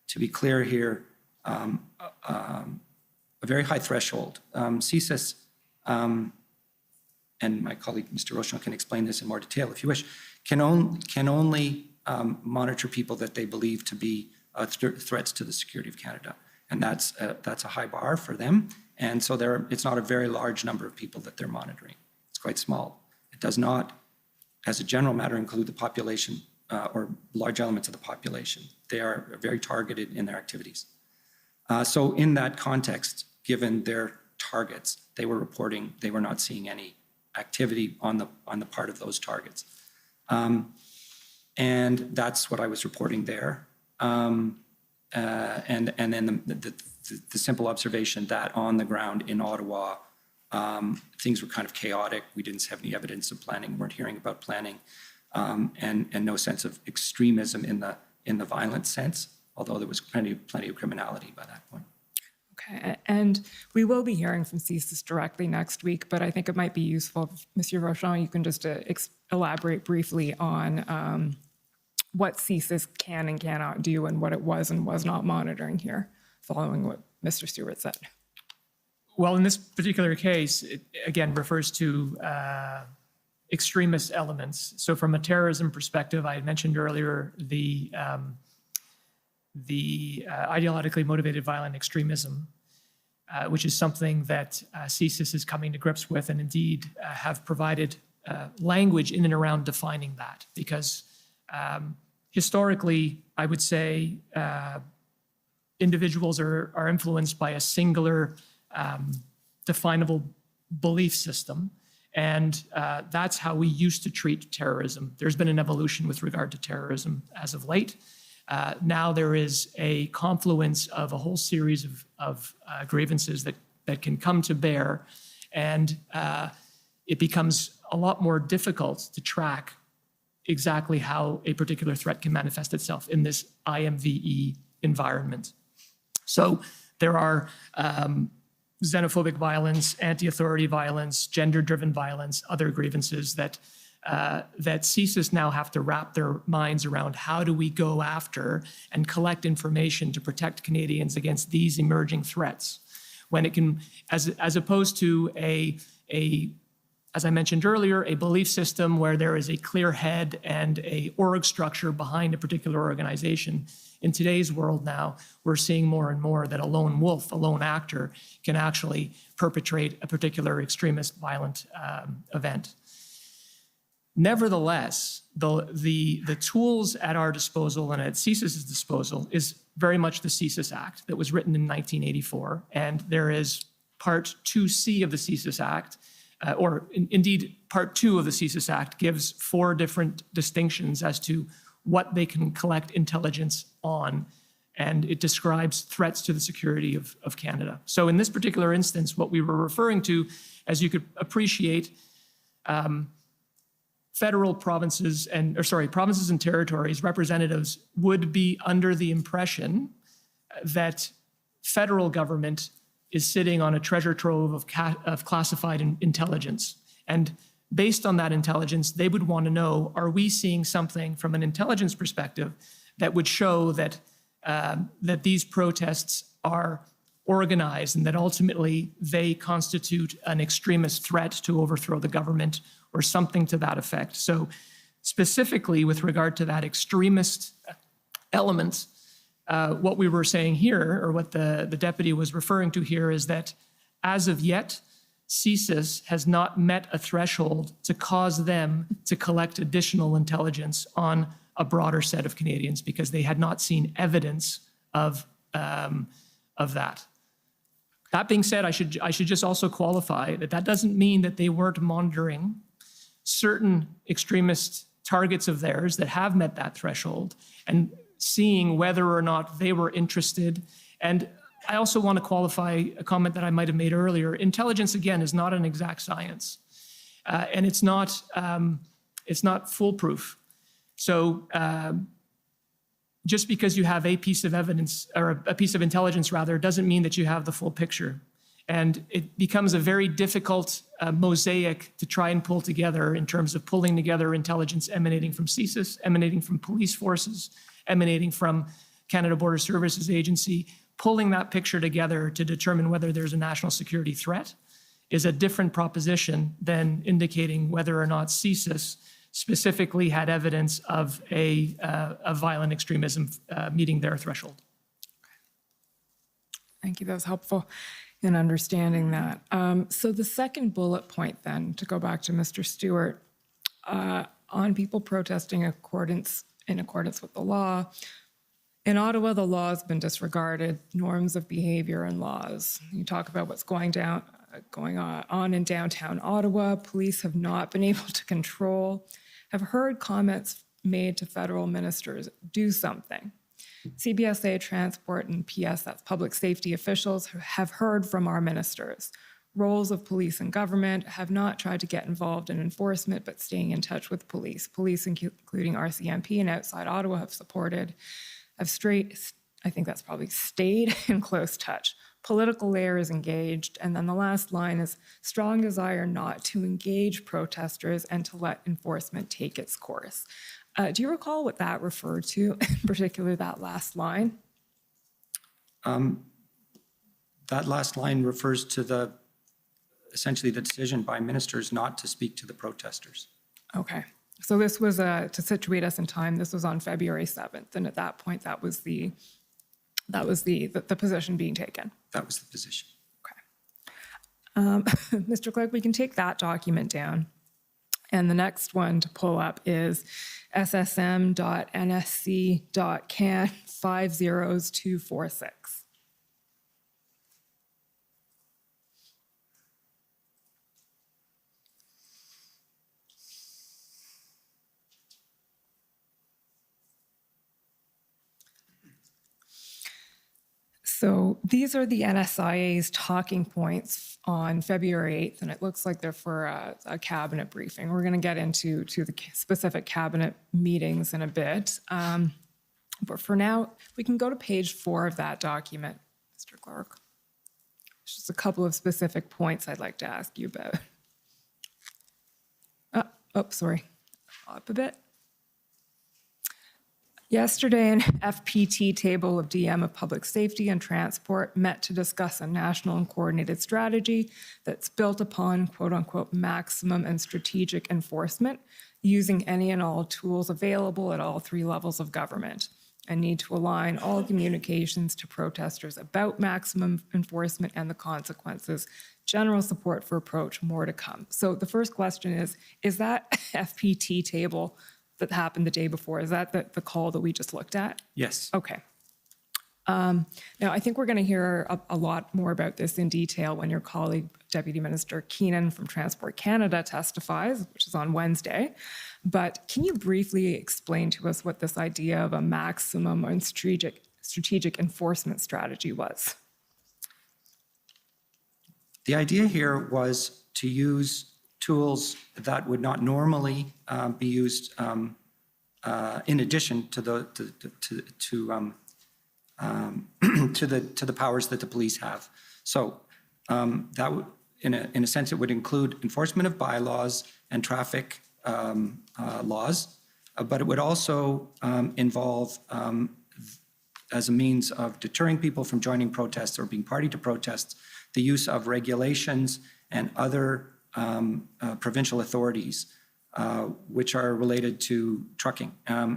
to be clear here, a very high threshold. CSIS, and my colleague Mr. Rochon can explain this in more detail if you wish, can only monitor people that they believe to be threats to the security of Canada. And that's a high bar for them. And so it's not a very large number of people that they're monitoring. It's quite small. It does not, as a general matter, include the population or large elements of the population. They are very targeted in their activities. So in that context, given their targets, they were reporting they were not seeing any activity on the part of those targets. And that's what I was reporting there. And then the simple observation that on the ground in Ottawa, things were kind of chaotic. We didn't have any evidence of planning, weren't hearing about planning, and no sense of extremism in the violent sense, although there was plenty of criminality by that point. Okay, and we will be hearing from CSIS directly next week, but I think it might be useful, if Monsieur Rochon, you can just elaborate briefly on what CSIS can and cannot do and what it was and was not monitoring here, following what Mr. Stewart said. Well, in this particular case, it again refers to extremist elements. So from a terrorism perspective, I had mentioned earlier the ideologically motivated violent extremism, which is something that CSIS is coming to grips with, and indeed have provided language in and around defining that. Because historically, I would say individuals are influenced by a singular definable belief system. And that's how we used to treat terrorism. There's been an evolution with regard to terrorism as of late. Now there is a confluence of a whole series of grievances that can come to bear, and it becomes a lot more difficult to track exactly how a particular threat can manifest itself in this IMVE environment. So there are xenophobic violence, anti-authority violence, gender-driven violence, other grievances that CSIS now have to wrap their minds around. How do we go after and collect information to protect Canadians against these emerging threats? When it can, as opposed to as I mentioned earlier, a belief system where there is a clear head and a org structure behind a particular organization. In today's world now, we're seeing more and more that a lone wolf, a lone actor, can actually perpetrate a particular extremist violent event. Nevertheless, the tools at our disposal and at CSIS's disposal is very much the CSIS Act that was written in 1984. And there is Part 2C of the CSIS Act, indeed Part 2 of the CSIS Act gives 4 different distinctions as to what they can collect intelligence on, and it describes threats to the security of Canada. So in this particular instance, what we were referring to, as you could appreciate, provinces and territories, representatives would be under the impression that federal government is sitting on a treasure trove of classified intelligence. And based on that intelligence, they would want to know, are we seeing something from an intelligence perspective that would show that these protests are organized and that ultimately they constitute an extremist threat to overthrow the government or something to that effect. So specifically with regard to that extremist element, what we were saying here, or what the deputy was referring to here, is that as of yet, CSIS has not met a threshold to cause them to collect additional intelligence on a broader set of Canadians because they had not seen evidence of that. That being said, I should just also qualify that doesn't mean that they weren't monitoring certain extremist targets of theirs that have met that threshold and seeing whether or not they were interested. And I also want to qualify a comment that I might have made earlier. Intelligence, again, is not an exact science, and it's not foolproof. So just because you have a piece of evidence or a piece of intelligence, rather, doesn't mean that you have the full picture. And it becomes a very difficult mosaic to try and pull together in terms of pulling together intelligence emanating from CSIS, emanating from police forces, emanating from Canada Border Services Agency. Pulling that picture together to determine whether there's a national security threat is a different proposition than indicating whether or not CSIS specifically had evidence of a violent extremism meeting their threshold. Thank you. That was helpful in understanding that. So the second bullet point then, to go back to Mr. Stewart, on people protesting in accordance with the law. In Ottawa, the law has been disregarded, norms of behavior and laws. You talk about what's going on in downtown Ottawa. Police have not been able to control, have heard comments made to federal ministers, do something. CBSA, Transport, and PS, that's public safety officials, have heard from our ministers. Roles of police and government have not tried to get involved in enforcement, but staying in touch with police. Police, including RCMP and outside Ottawa, have supported, I think that's probably stayed in close touch. Political layer is engaged. And then the last line is strong desire not to engage protesters and to let enforcement take its course. Do you recall what that referred to, in particular that last line? That last line refers to essentially the decision by ministers not to speak to the protesters. Okay. So this was, to situate us in time, this was on February 7th. And at that point, that was the position being taken. That was the position. Okay. Mr. Clerk, we can take that document down. And the next one to pull up is ssm.nsc.can 50246. So these are the NSIA's talking points on February 8th, and it looks like they're for a cabinet briefing. We're going to get into the specific cabinet meetings in a bit. But for now, we can go to page 4 of that document, Mr. Clerk. There's just a couple of specific points I'd like to ask you about. Sorry, up a bit. Yesterday, an FPT table of DM of Public Safety and Transport met to discuss a national and coordinated strategy that's built upon, quote unquote, maximum and strategic enforcement using any and all tools available at all 3 levels of government, and need to align all communications to protesters about maximum enforcement and the consequences. General support for approach, more to come. So the first question is that FPT table that happened the day before, is that the call that we just looked at? Yes. Okay. Now, I think we're going to hear a lot more about this in detail when your colleague, Deputy Minister Keenan from Transport Canada testifies, which is on Wednesday. But can you briefly explain to us what this idea of a maximum and strategic enforcement strategy was? The idea here was to use tools that would not normally be used in addition to the powers that the police have. So that would, in a sense, it would include enforcement of bylaws and traffic laws, but it would also involve, as a means of deterring people from joining protests or being party to protests, the use of regulations and other provincial authorities, which are related to trucking.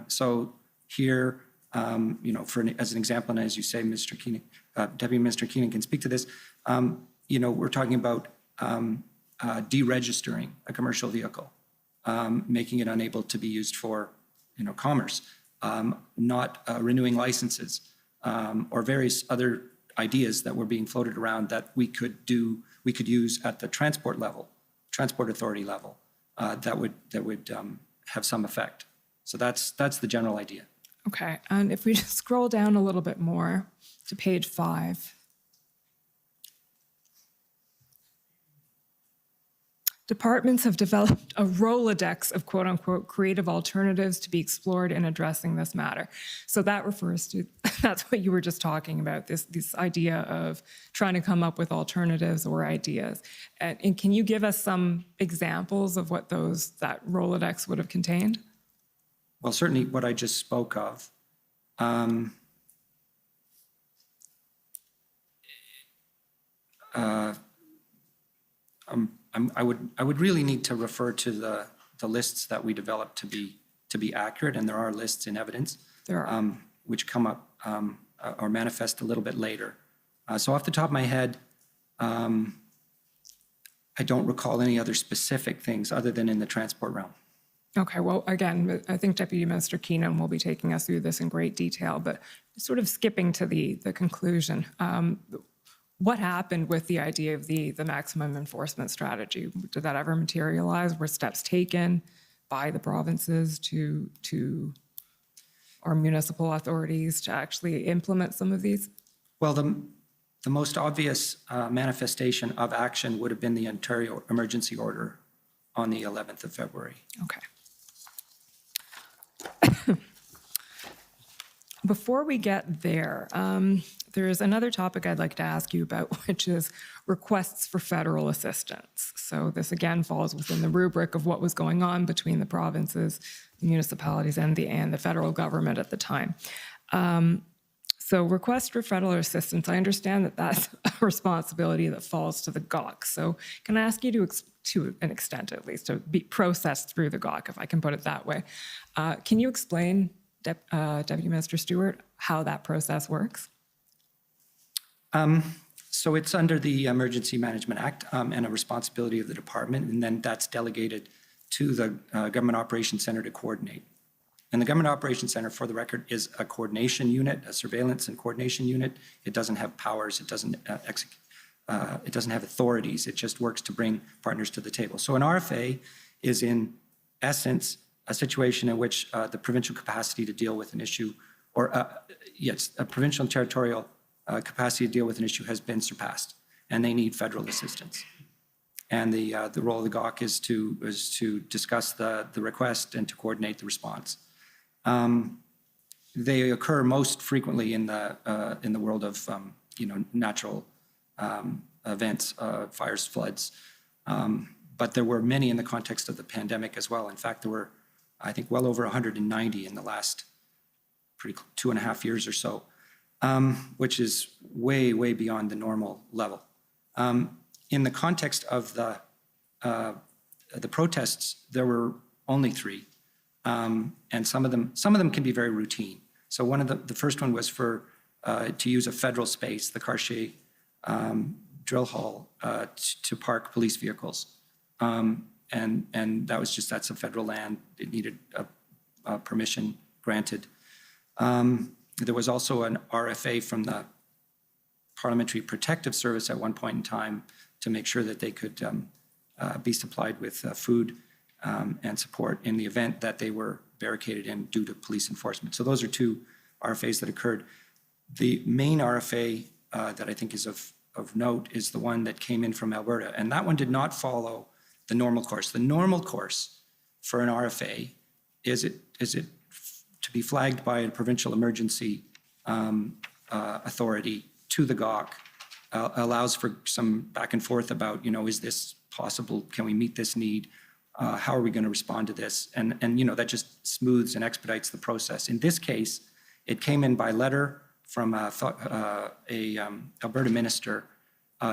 So here, as an example, and as you say, Mr. Keenan, Deputy Minister Keenan can speak to this, we're talking about deregistering a commercial vehicle, making it unable to be used for, commerce, not renewing licenses, or various other ideas that were being floated around that we could use at the transport authority level, that would have some effect. So that's the general idea. Okay, and if we just scroll down a little bit more to page 5. departments have developed a Rolodex of quote unquote creative alternatives to be explored in addressing this matter. So that refers to, that's what you were just talking about, this idea of trying to come up with alternatives or ideas. And can you give us some examples of what that Rolodex would have contained? Well, certainly what I just spoke of. I would really need to refer to the lists that we developed to be accurate, and there are lists in evidence. There are. Which come up or manifest a little bit later. So off the top of my head, I don't recall any other specific things other than in the transport realm. Okay, well, again, I think Deputy Minister Keenan will be taking us through this in great detail, but sort of skipping to the conclusion. What happened with the idea of the maximum enforcement strategy? Did that ever materialize? Were steps taken by the provinces to our municipal authorities to actually implement some of these? Well, the most obvious manifestation of action would have been the Ontario emergency order on the 11th of February. Okay. Before we get there, there is another topic I'd like to ask you about, which is requests for federal assistance. So this again falls within the rubric of what was going on between the provinces, the municipalities, and the federal government at the time. So requests for federal assistance, I understand that that's a responsibility that falls to the GOC. So can I ask you to an extent at least, to be processed through the GOC, if I can put it that way. Can you explain, Deputy Minister Stewart, how that process works? So it's under the Emergency Management Act and a responsibility of the department, and then that's delegated to the Government Operations Center to coordinate. And the Government Operations Center, for the record, is a coordination unit, a surveillance and coordination unit. It doesn't have powers. It doesn't it doesn't have authorities. It just works to bring partners to the table. So an RFA is, in essence, a situation in which the provincial capacity to deal with an issue, or yes, a provincial and territorial capacity to deal with an issue has been surpassed, and they need federal assistance. And the role of the GOC is to discuss the request and to coordinate the response. They occur most frequently in the world of natural events, fires, floods. But there were many in the context of the pandemic as well. In fact, there were, I think, well over 190 in the last 2.5 years or so, which is way, way beyond the normal level. In the context of the protests, there were only 3, and some of them can be very routine. So one of the first one was for to use a federal space, the Cartier drill hall, to park police vehicles, and that's a federal land. It needed a permission granted. There was also an RFA from the Parliamentary Protective Service at one point in time to make sure that they could be supplied with food and support in the event that they were barricaded in due to police enforcement. So those are 2 RFAs that occurred. The main RFA that I think is of note is the one that came in from Alberta, and that one did not follow the normal course. The normal course for an RFA is it to be flagged by a provincial emergency authority to the GOC, allows for some back and forth about, is this possible? Can we meet this need? How are we going to respond to this? And that just smooths and expedites the process. In this case, it came in by letter from a Alberta minister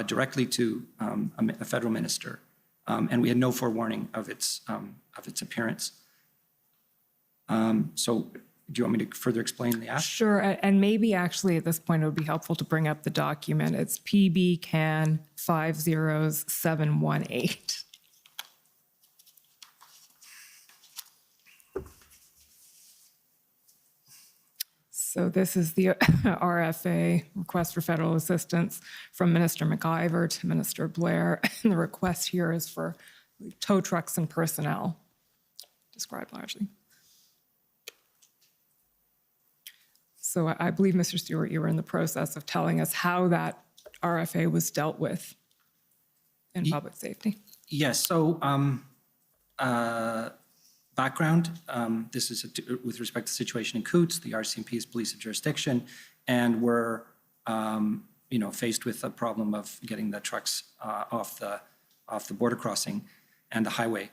directly to a federal minister, and we had no forewarning of its appearance. So do you want me to further explain the act? Sure, and maybe actually at this point it would be helpful to bring up the document. It's PB Can 50718. So this is the RFA, request for federal assistance from Minister McIver to Minister Blair. And the request here is for tow trucks and personnel, described largely. So I believe, Mr. Stewart, you were in the process of telling us how that RFA was dealt with in public safety. Yes, so background, this is with respect to the situation in Coots. The RCMP is police of jurisdiction, and we're faced with a problem of getting the trucks off the border crossing and the highway,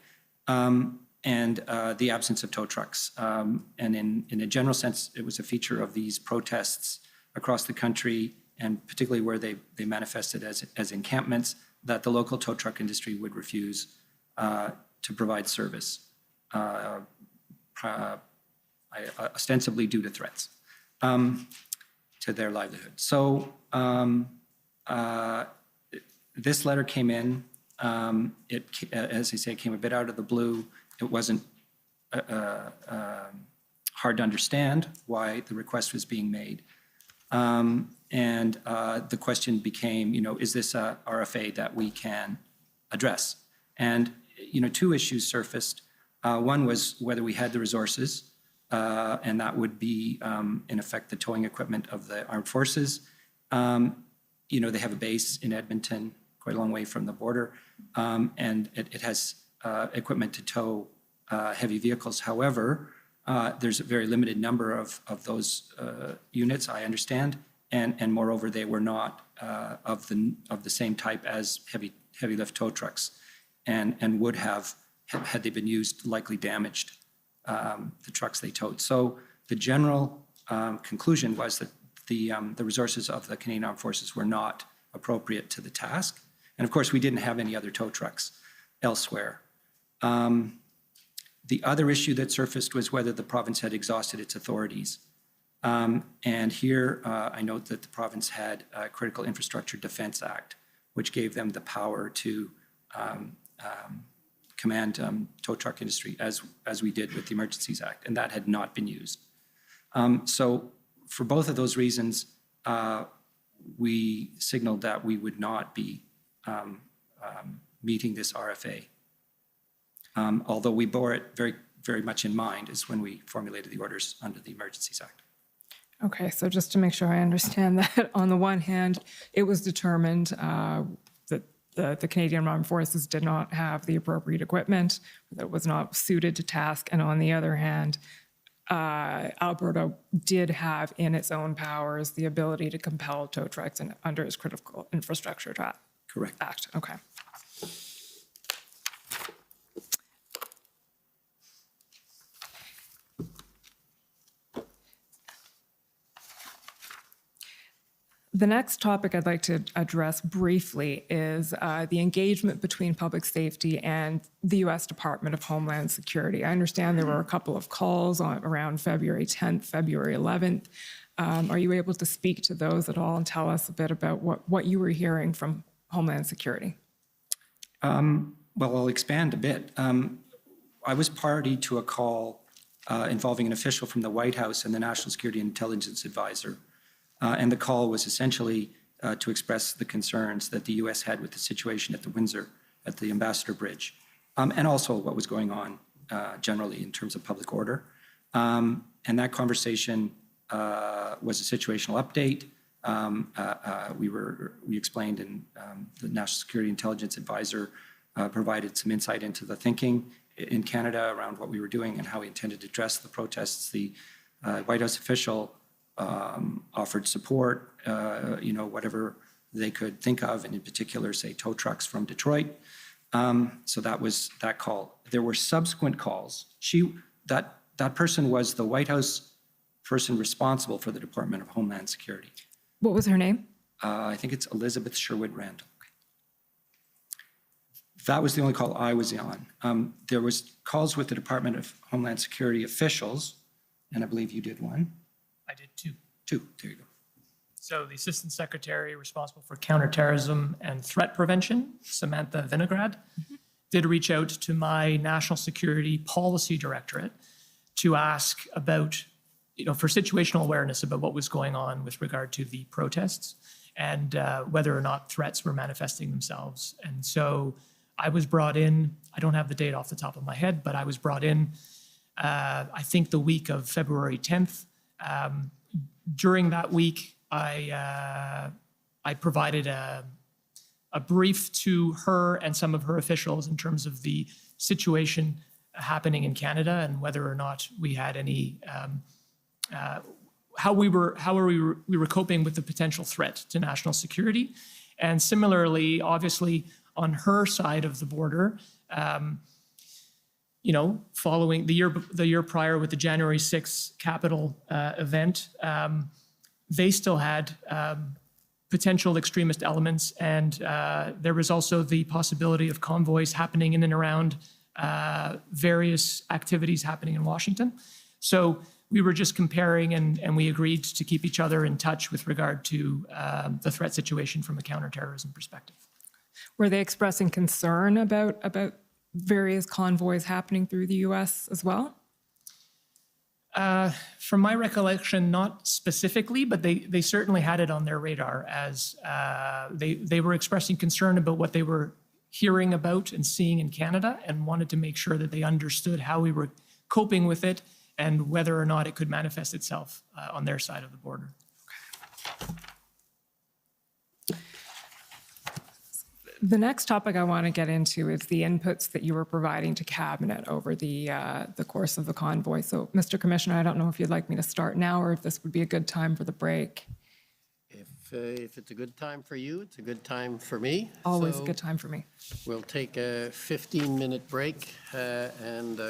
and the absence of tow trucks. And in a general sense, it was a feature of these protests across the country, and particularly where they manifested as encampments, that the local tow truck industry would refuse to provide service, ostensibly due to threats to their livelihood. So this letter came in. As I say, it came a bit out of the blue. It wasn't hard to understand why the request was being made. And the question became, is this a RFA that we can address? And, two issues surfaced. One was whether we had the resources, and that would be, in effect, the towing equipment of the armed forces. They have a base in Edmonton, quite a long way from the border, and it has equipment to tow heavy vehicles. However, there's a very limited number of those units, I understand, and moreover, they were not of the same type as heavy lift tow trucks, and would have, had they been used, likely damaged the trucks they towed. So the general conclusion was that the resources of the Canadian Armed Forces were not appropriate to the task, and of course, we didn't have any other tow trucks elsewhere. The other issue that surfaced was whether the province had exhausted its authorities. And here I note that the province had a Critical Infrastructure Defence Act, which gave them the power to command tow truck industry as we did with the Emergencies Act, and that had not been used. So for both of those reasons, we signaled that we would not be meeting this RFA. Although we bore it very, very much in mind is when we formulated the orders under the Emergencies Act. Okay, so just to make sure I understand that, on the one hand, it was determined that the Canadian Armed Forces did not have the appropriate equipment, that was not suited to task, and on the other hand, Alberta did have in its own powers the ability to compel tow trucks under its Critical Infrastructure Correct. Act. Okay. The next topic I'd like to address briefly is the engagement between public safety and the U.S. Department of Homeland Security. I understand there were a couple of calls around February 10th, February 11th. Are you able to speak to those at all and tell us a bit about what you were hearing from Homeland Security? Well, I'll expand a bit. I was party to a call involving an official from the White House and the National Security Intelligence Advisor. And the call was essentially to express the concerns that the U.S. had with the situation at the Windsor, at the Ambassador Bridge, and also what was going on generally in terms of public order. And that conversation was a situational update. We explained, and the National Security Intelligence Advisor provided some insight into the thinking in Canada around what we were doing and how we intended to address the protests. The White House official offered support, whatever they could think of, and in particular, say, tow trucks from Detroit. So that was that call. There were subsequent calls. That person was the White House person responsible for the Department of Homeland Security. What was her name? I think it's Elizabeth Sherwood Randall. That was the only call I was on. There was calls with the Department of Homeland Security officials, and I believe you did one. I did two. There you go. So the Assistant Secretary responsible for counterterrorism and threat prevention, Samantha Vinograd, did reach out to my National Security Policy Directorate to ask about, for situational awareness about what was going on with regard to the protests and whether or not threats were manifesting themselves. And so I was brought in, I don't have the date off the top of my head, but I was brought in, I think the week of February 10th. During that week, I provided a a brief to her and some of her officials in terms of the situation happening in Canada and whether or not we had any, how we were coping with the potential threat to national security. And similarly, obviously, on her side of the border, following the year prior with the January 6th Capitol event, they still had potential extremist elements, and there was also the possibility of convoys happening in and around various activities happening in Washington. So we were just comparing, and we agreed to keep each other in touch with regard to the threat situation from a counterterrorism perspective. Were they expressing concern about various convoys happening through the U.S. as well? From my recollection, not specifically, but they certainly had it on their radar as they were expressing concern about what they were hearing about and seeing in Canada and wanted to make sure that they understood how we were coping with it and whether or not it could manifest itself on their side of the border. The next topic I want to get into is the inputs that you were providing to Cabinet over the course of the convoy. So, Mr. Commissioner, I don't know if you'd like me to start now or if this would be a good time for the break. If it's a good time for you, it's a good time for me. Always So a good time for me. We'll take a 15-minute break and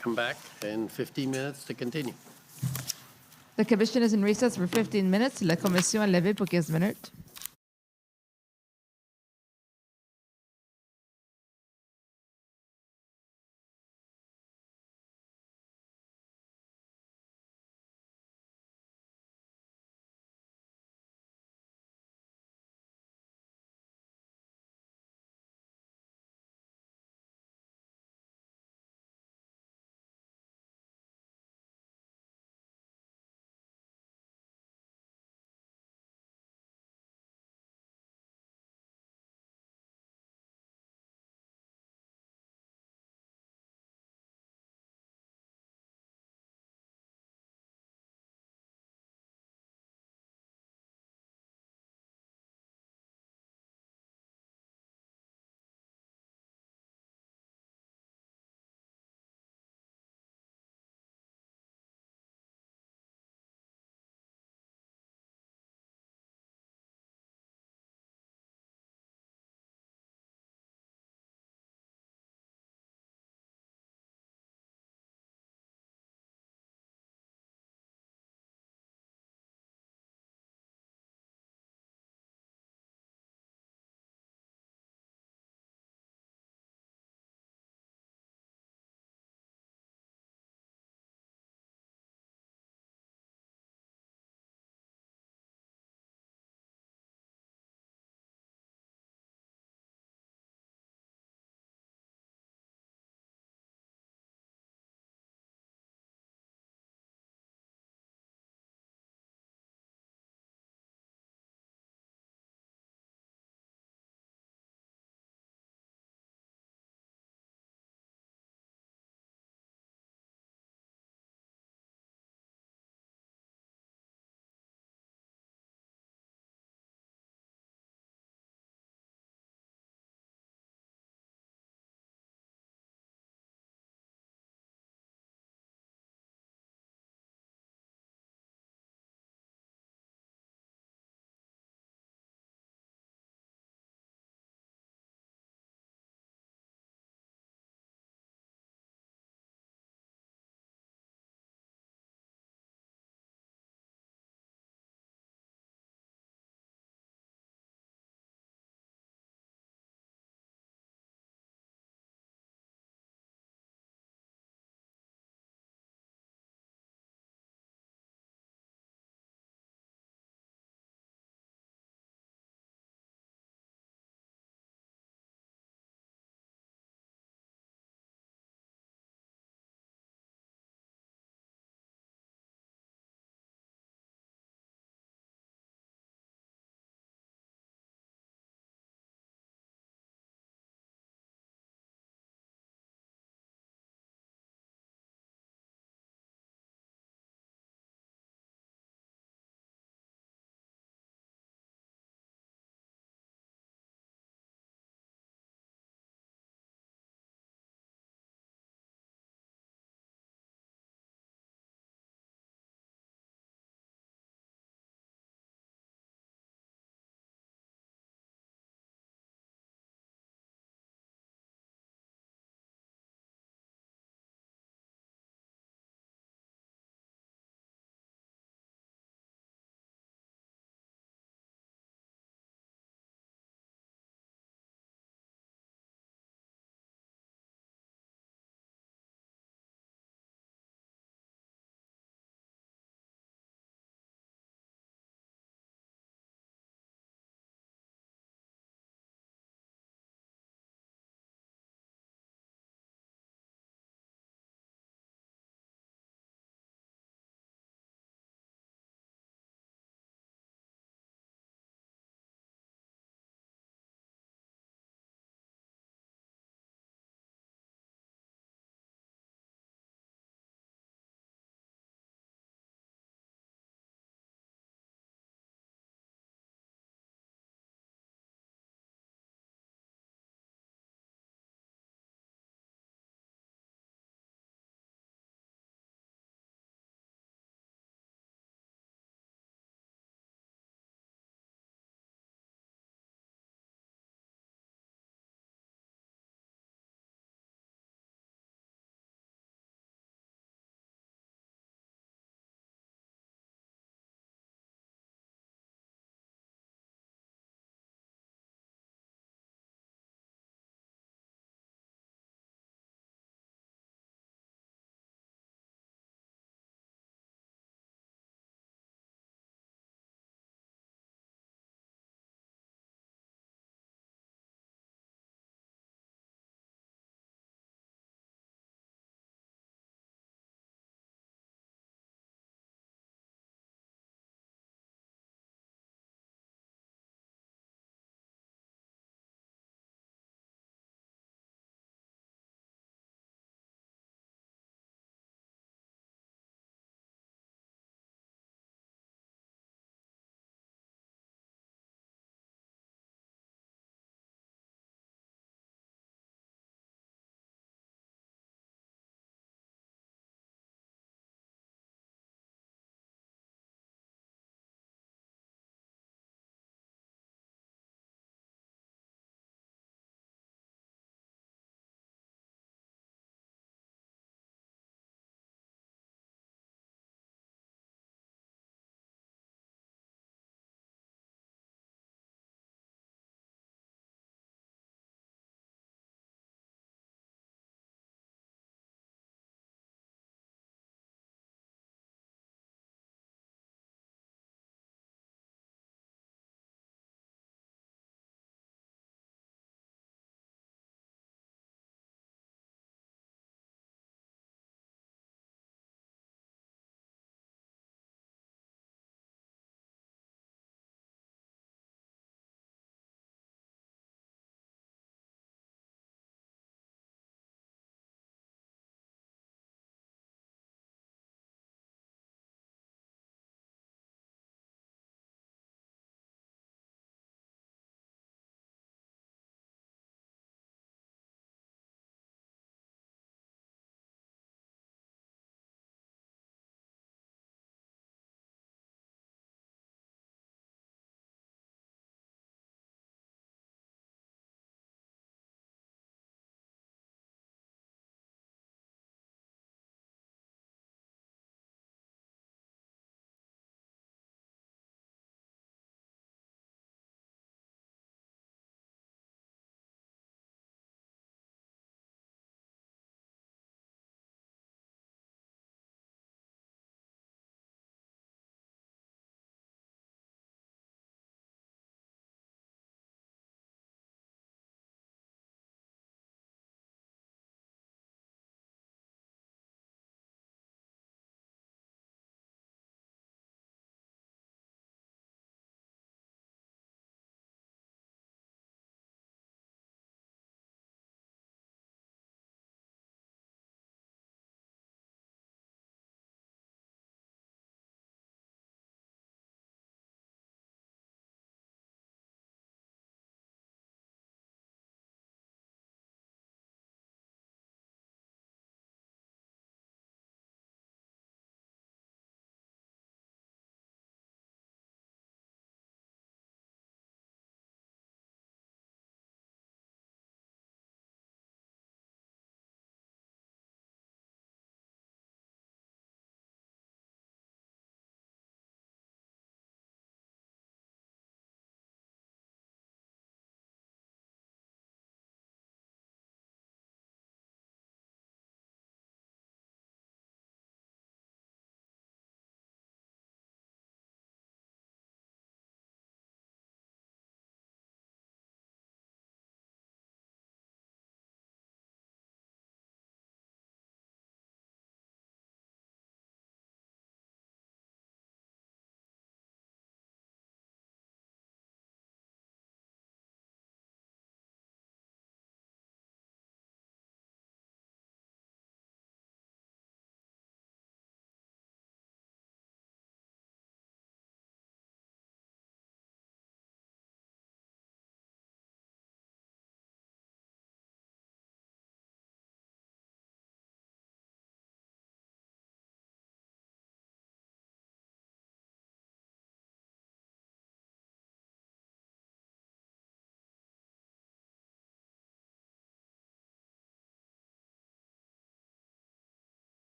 come back in 15 minutes to continue. The commission is in recess for 15 minutes. La commission est levée pour 15 minutes.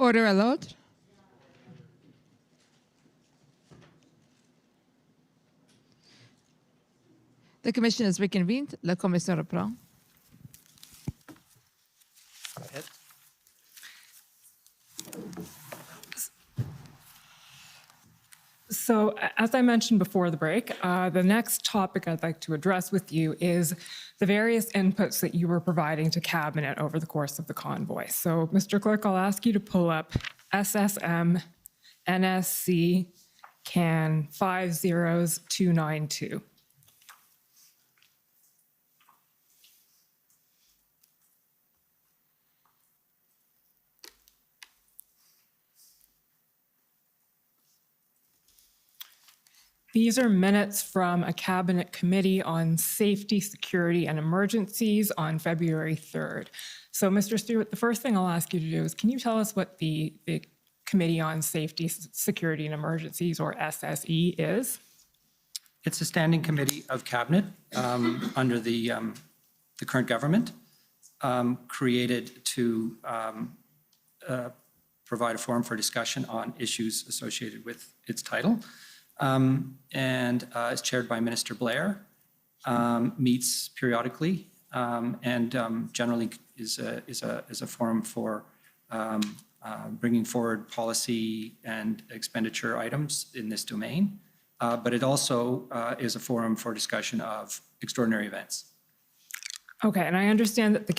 Order à l'autre. The commission is reconvened. La commission reprend. Go ahead. So, as I mentioned before the break, the next topic I'd like to address with you is the various inputs that you were providing to Cabinet over the course of the convoy. So, Mr. Clerk, I'll ask you to pull up SSM NSC CAN 50292. These are minutes from a Cabinet Committee on Safety, Security, and Emergencies on February 3rd. So, Mr. Stewart, the first thing I'll ask you to do is, can you tell us what the Committee on Safety, Security, and Emergencies, or SSE, is? It's a standing committee of Cabinet under the current government, created to provide a forum for discussion on issues associated with its title. And is chaired by Minister Blair, meets periodically, and generally is a forum for bringing forward policy and expenditure items in this domain. But it also is a forum for discussion of extraordinary events. Okay, and I understand that the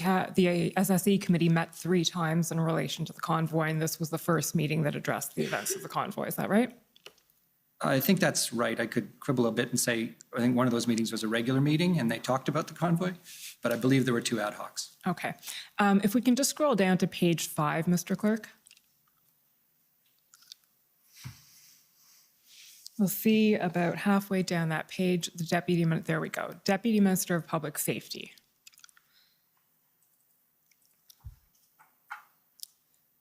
SSE committee met 3 times in relation to the convoy, and this was the first meeting that addressed the events of the convoy. Is that right? I think that's right. I could quibble a bit and say, I think one of those meetings was a regular meeting and they talked about the convoy, but I believe there were 2 ad hocs. Okay. If we can just scroll down to page 5, Mr. Clerk. We'll see about halfway down that page, the there we go, Deputy Minister of Public Safety.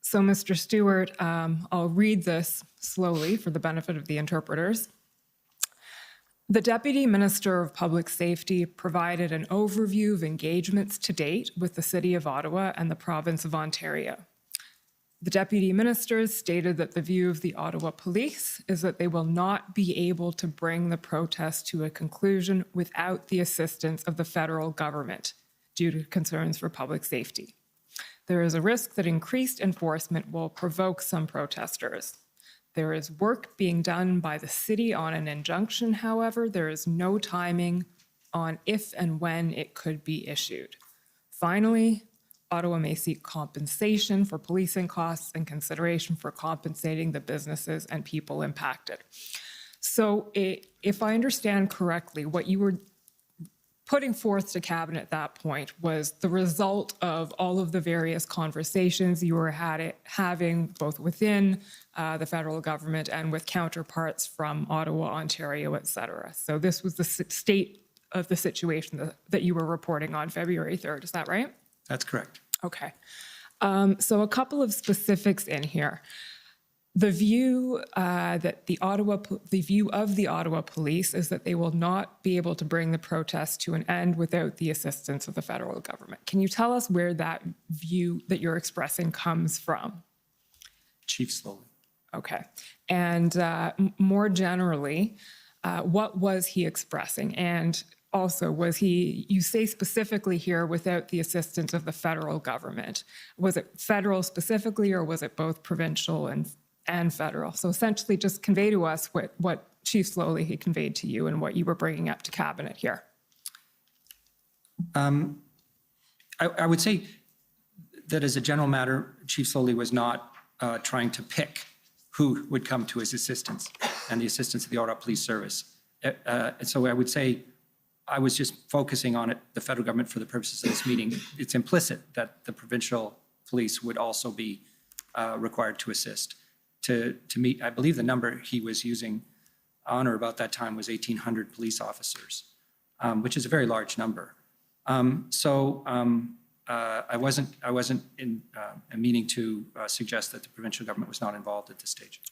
So, Mr. Stewart, I'll read this slowly for the benefit of the interpreters. The Deputy Minister of Public Safety provided an overview of engagements to date with the City of Ottawa and the Province of Ontario. The Deputy Ministers stated that the view of the Ottawa Police is that they will not be able to bring the protest to a conclusion without the assistance of the federal government due to concerns for public safety. There is a risk that increased enforcement will provoke some protesters. There is work being done by the city on an injunction, however, there is no timing on if and when it could be issued. Finally, Ottawa may seek compensation for policing costs and consideration for compensating the businesses and people impacted. So if I understand correctly, what you were putting forth to Cabinet at that point was the result of all of the various conversations you were having both within the federal government and with counterparts from Ottawa, Ontario, et cetera. So this was the state of the situation that you were reporting on February 3rd. Is that right? That's correct. Okay. So a couple of specifics in here. The view that the view of the Ottawa Police is that they will not be able to bring the protest to an end without the assistance of the federal government. Can you tell us where that view that you're expressing comes from? Chief Slowly. Okay. And more generally, what was he expressing? And also, you say specifically here, without the assistance of the federal government. Was it federal specifically, or was it both provincial and federal? So essentially just convey to us what Chief Slowly had conveyed to you and what you were bringing up to Cabinet here. I would say that as a general matter, Chief Slowly was not trying to pick who would come to his assistance and the assistance of the Ottawa Police Service. So I would say I was just focusing on the federal government for the purposes of this meeting. It's implicit that the provincial police would also be required to assist. To meet, I believe the number he was using on or about that time was 1,800 police officers, which is a very large number. I wasn't meaning to suggest that the provincial government was not involved at this stage.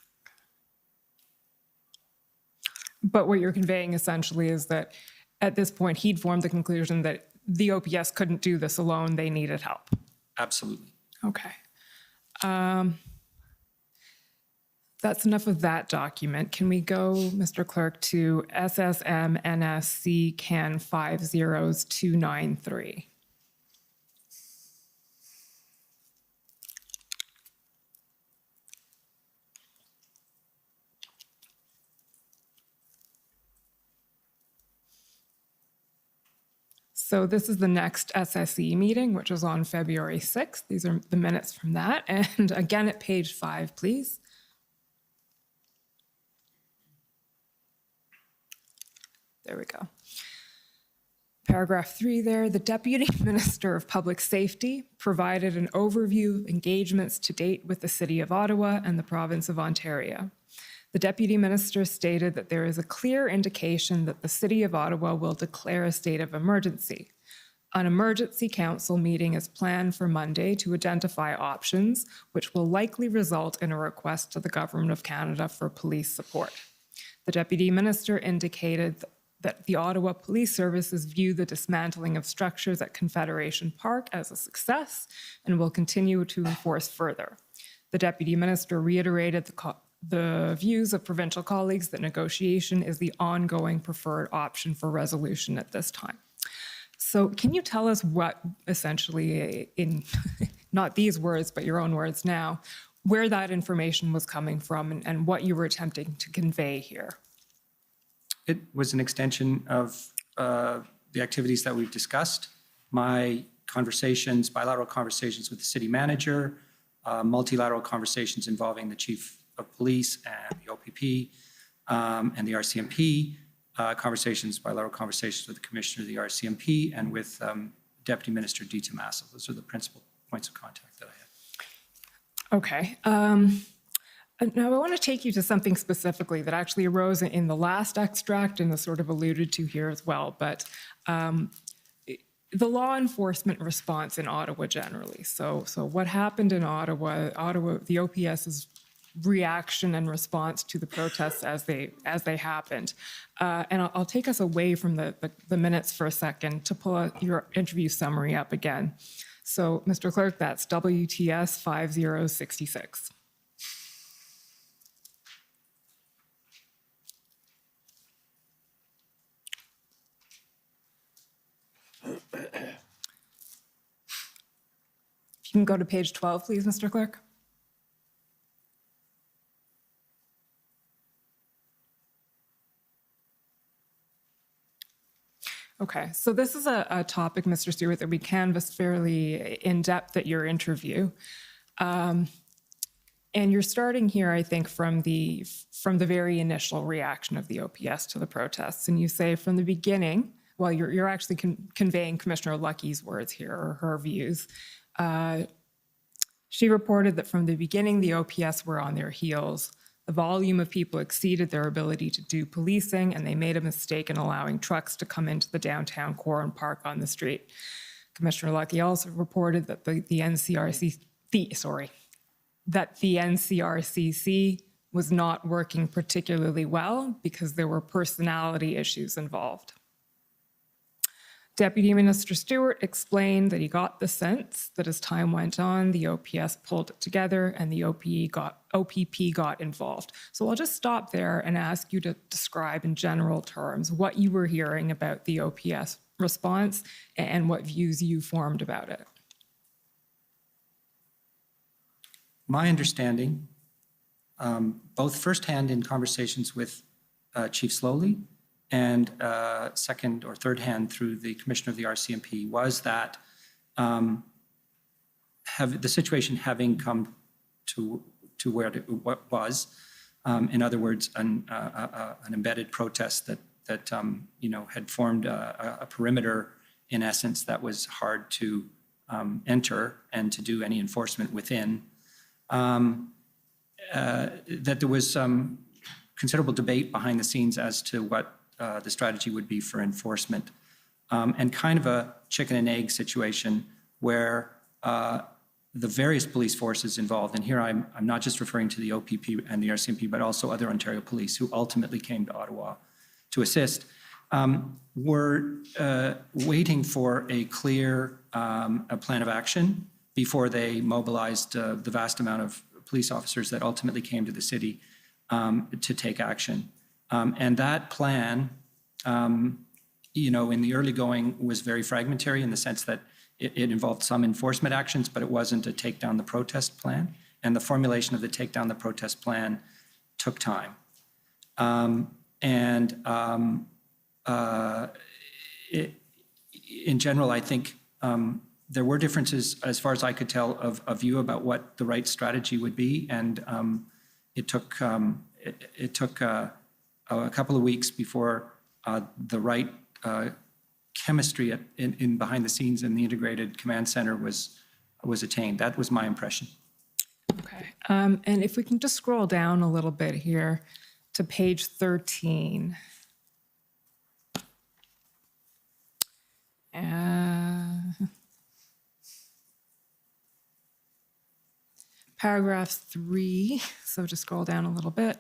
But what you're conveying essentially is that at this point, he'd formed the conclusion that the OPS couldn't do this alone, they needed help. Absolutely. Okay. That's enough of that document. Can we go, Mr. Clerk, to SSM NSC CAN 50293? So this is the next SSE meeting, which was on February 6th. These are the minutes from that. And again, at page 5, please. There we go. Paragraph 3 there, the Deputy Minister of Public Safety provided an overview of engagements to date with the City of Ottawa and the Province of Ontario. The Deputy Minister stated that there is a clear indication that the City of Ottawa will declare a state of emergency. An emergency council meeting is planned for Monday to identify options, which will likely result in a request to the Government of Canada for police support. The Deputy Minister indicated that the Ottawa Police Services view the dismantling of structures at Confederation Park as a success and will continue to enforce further. The Deputy Minister reiterated the views of provincial colleagues that negotiation is the ongoing preferred option for resolution at this time. So can you tell us what essentially, in not these words, but your own words now, where that information was coming from and what you were attempting to convey here? It was an extension of the activities that we've discussed. My conversations, bilateral conversations with the city manager, multilateral conversations involving the chief of police and the OPP and the RCMP, bilateral conversations with the commissioner of the RCMP and with Deputy Minister Di Tommaso. Those are the principal points of contact that I had. Okay. Now, I want to take you to something specifically that actually arose in the last extract and is sort of alluded to here as well, but the law enforcement response in Ottawa generally. So what happened in Ottawa, the OPS's reaction and response to the protests as they happened. And I'll take us away from the minutes for a second to pull your interview summary up again. So, Mr. Clerk, that's WTS 5066. If you can go to page 12, please, Mr. Clerk. Okay, so this is a topic, Mr. Stewart, that we canvassed fairly in depth at your interview. And you're starting here, I think, from the very initial reaction of the OPS to the protests. And you say from the beginning, well, you're actually conveying Commissioner Lucky's words here, or her views. She reported that from the beginning, the OPS were on their heels. The volume of people exceeded their ability to do policing, and they made a mistake in allowing trucks to come into the downtown core and park on the street. Commissioner Lucky also reported that the NCRCC was not working particularly well because there were personality issues involved. Deputy Minister Stewart explained that he got the sense that as time went on, the OPS pulled it together and the OPP got involved. So I'll just stop there and ask you to describe in general terms what you were hearing about the OPS response and what views you formed about it. My understanding, both firsthand in conversations with Chief Slowly and second or third hand through the Commissioner of the RCMP, was that the situation having come to where it was, in other words, an embedded protest that had formed a perimeter, in essence, that was hard to enter and to do any enforcement within, that there was some considerable debate behind the scenes as to what the strategy would be for enforcement, and kind of a chicken and egg situation where the various police forces involved, and here I'm not just referring to the OPP and the RCMP, but also other Ontario police who ultimately came to Ottawa to assist, were waiting for a clear a plan of action before they mobilized the vast amount of police officers that ultimately came to the city to take action. And that plan, you know, in the early going was very fragmentary in the sense that it involved some enforcement actions, but it wasn't a take down the protest plan. And the formulation of the take down the protest plan took time. In general, I think there were differences, as far as I could tell, of view about what the right strategy would be. And it took a couple of weeks before the right chemistry in behind the scenes in the integrated command center was attained. That was my impression. Okay. And if we can just scroll down a little bit here to page 13. Paragraph 3, so just scroll down a little bit.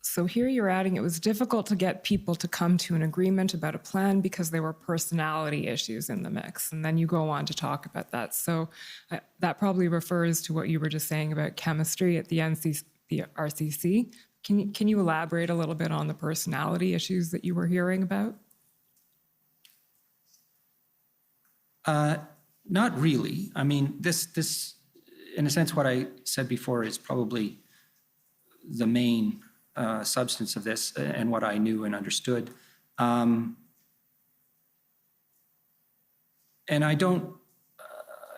So here you're adding, it was difficult to get people to come to an agreement about a plan because there were personality issues in the mix. And then you go on to talk about that. So that probably refers to what you were just saying about chemistry at the RCC. Can you elaborate a little bit on the personality issues that you were hearing about? Not really. I mean, this, in a sense, what I said before is probably the main substance of this and what I knew and understood. And I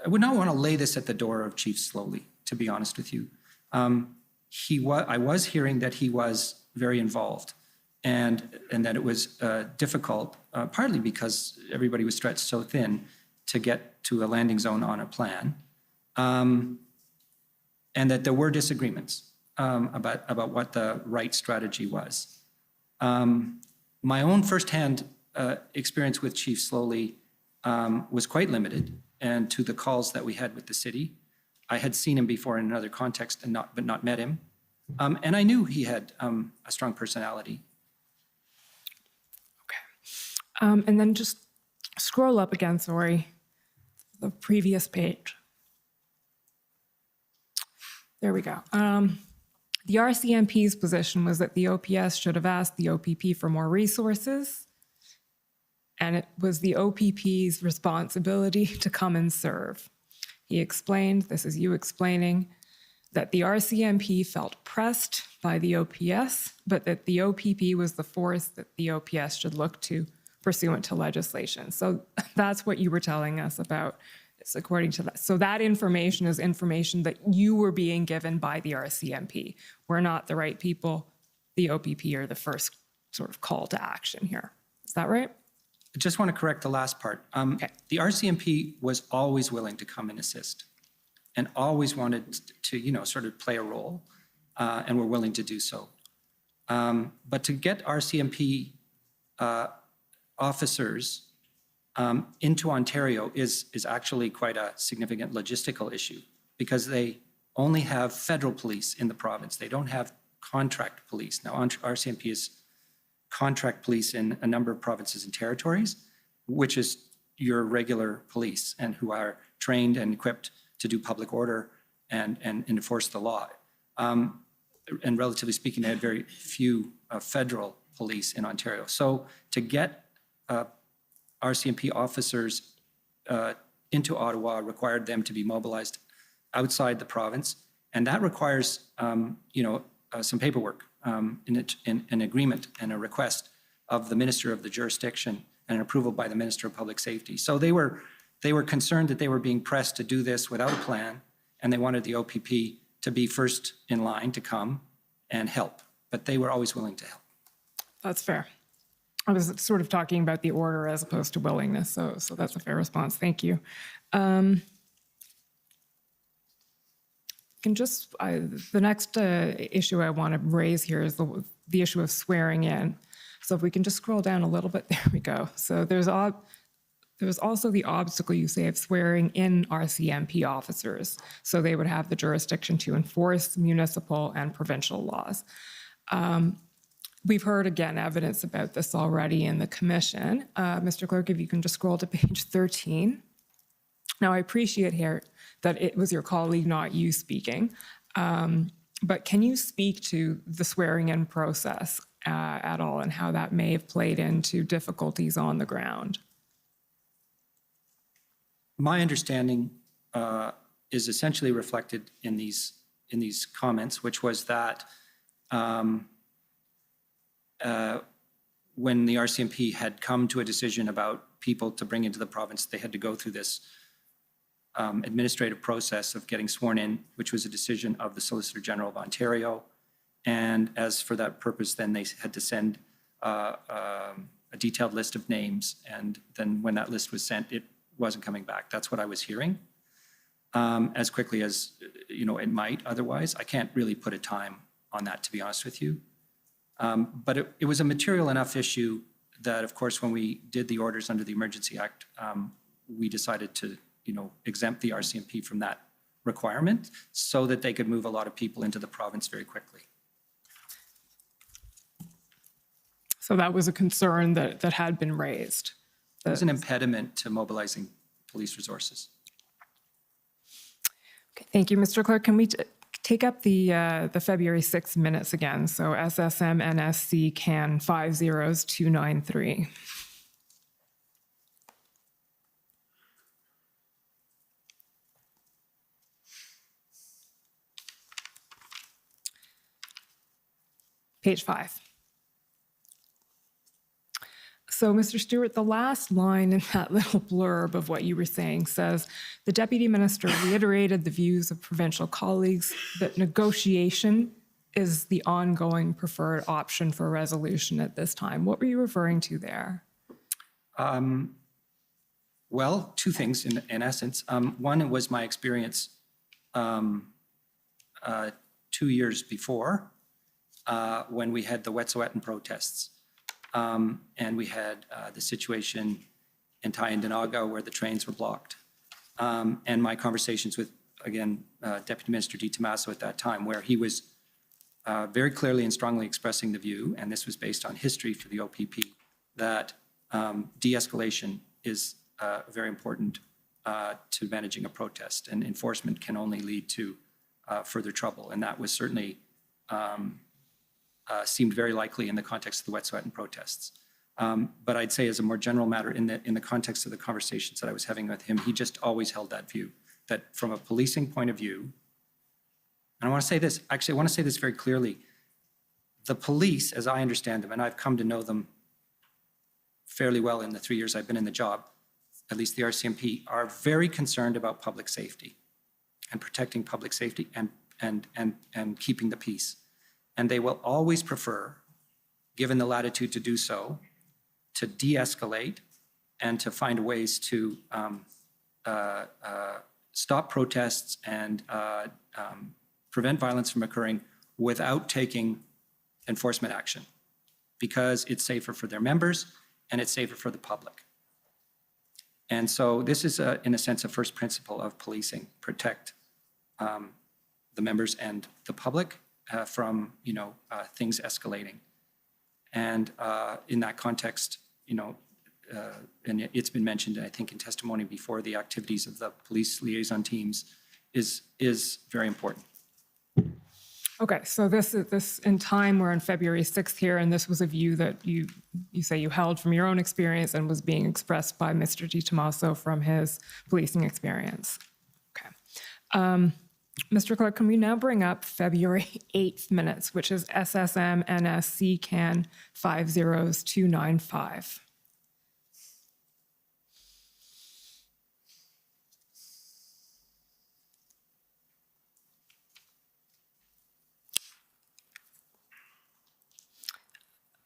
would not want to lay this at the door of Chief Slowly, to be honest with you. I was hearing that he was very involved and that it was difficult, partly because everybody was stretched so thin to get to a landing zone on a plan, and that there were disagreements about what the right strategy was. My own firsthand experience with Chief Slowly was quite limited, and to the calls that we had with the city. I had seen him before in another context but not met him. And I knew he had a strong personality. Okay. And then just scroll up again, sorry, the previous page. There we go. The RCMP's position was that the OPS should have asked the OPP for more resources, and it was the OPP's responsibility to come and serve. He explained, this is you explaining, that the RCMP felt pressed by the OPS, but that the OPP was the force that the OPS should look to pursuant to legislation. So that's what you were telling us about. It's according to that. So that information is information that you were being given by the RCMP. We're not the right people. The OPP are the first sort of call to action here. Is that right? I just want to correct the last part. Okay. The RCMP was always willing to come and assist and always wanted to, you know, sort of play a role and were willing to do so. But to get RCMP officers into Ontario is actually quite a significant logistical issue because they only have federal police in the province. They don't have contract police. Now, RCMP is contract police in a number of provinces and territories, which is your regular police and who are trained and equipped to do public order and enforce the law. And relatively speaking, they had very few federal police in Ontario. So to get RCMP officers into Ottawa required them to be mobilized outside the province, and that requires, some paperwork, an agreement and a request of the minister of the jurisdiction and an approval by the minister of public safety. So they were concerned that they were being pressed to do this without a plan, and they wanted the OPP to be first in line to come and help, but they were always willing to help. That's fair. I was sort of talking about the order as opposed to willingness, so that's a fair response. Thank you. The next issue I want to raise here is the issue of swearing in. So if we can just scroll down a little bit, there we go. So there's also the obstacle, you say, of swearing in RCMP officers. So they would have the jurisdiction to enforce municipal and provincial laws. We've heard, again, evidence about this already in the commission. Mr. Clerk, if you can just scroll to page 13. Now, I appreciate here that it was your colleague, not you, speaking. But can you speak to the swearing-in process at all and how that may have played into difficulties on the ground? My understanding is essentially reflected in these comments, which was that when the RCMP had come to a decision about people to bring into the province, they had to go through this administrative process of getting sworn in, which was a decision of the Solicitor General of Ontario. And as for that purpose, then they had to send a detailed list of names. And then when that list was sent, it wasn't coming back. That's what I was hearing. As quickly as, it might otherwise. I can't really put a time on that, to be honest with you. But it was a material enough issue that, of course, when we did the orders under the Emergency Act, we decided to, exempt the RCMP from that requirement so that they could move a lot of people into the province very quickly. So that was a concern that had been raised. It was an impediment to mobilizing police resources. Okay, thank you, Mr. Clerk. Can we take up the February 6th minutes again? So SSM NSC CAN 50293. Page 5. So, Mr. Stewart, the last line in that little blurb of what you were saying says, the Deputy Minister reiterated the views of provincial colleagues that negotiation is the ongoing preferred option for resolution at this time. What were you referring to there? Well, two things in essence. One was my experience 2 years before when we had the Wet'suwet'en protests. And we had the situation in Tyendinaga where the trains were blocked. And my conversations with, again, Deputy Minister Di Tommaso at that time, where he was very clearly and strongly expressing the view, and this was based on history for the OPP, that de-escalation is very important to managing a protest, and enforcement can only lead to further trouble. And that was certainly seemed very likely in the context of the Wet'suwet'en protests. But I'd say as a more general matter, in the context of the conversations that I was having with him, he just always held that view, that from a policing point of view, and I want to say this, actually I want to say this very clearly, the police, as I understand them, and I've come to know them fairly well in the 3 years I've been in the job, at least the RCMP, are very concerned about public safety and protecting public safety and keeping the peace. And they will always prefer, given the latitude to do so, to de-escalate and to find ways to stop protests and prevent violence from occurring without taking enforcement action, because it's safer for their members and it's safer for the public. And so this is, in a sense, a first principle of policing: protect the members and the public from things escalating. And in that context, and it's been mentioned, I think, in testimony before, the activities of the police liaison teams is very important. Okay, so this in time, we're on February 6th here, and this was a view that you say you held from your own experience and was being expressed by Mr. Di Tommaso from his policing experience. Okay. Mr. Clerk, can we now bring up February 8th minutes, which is SSM NSC CAN 50295.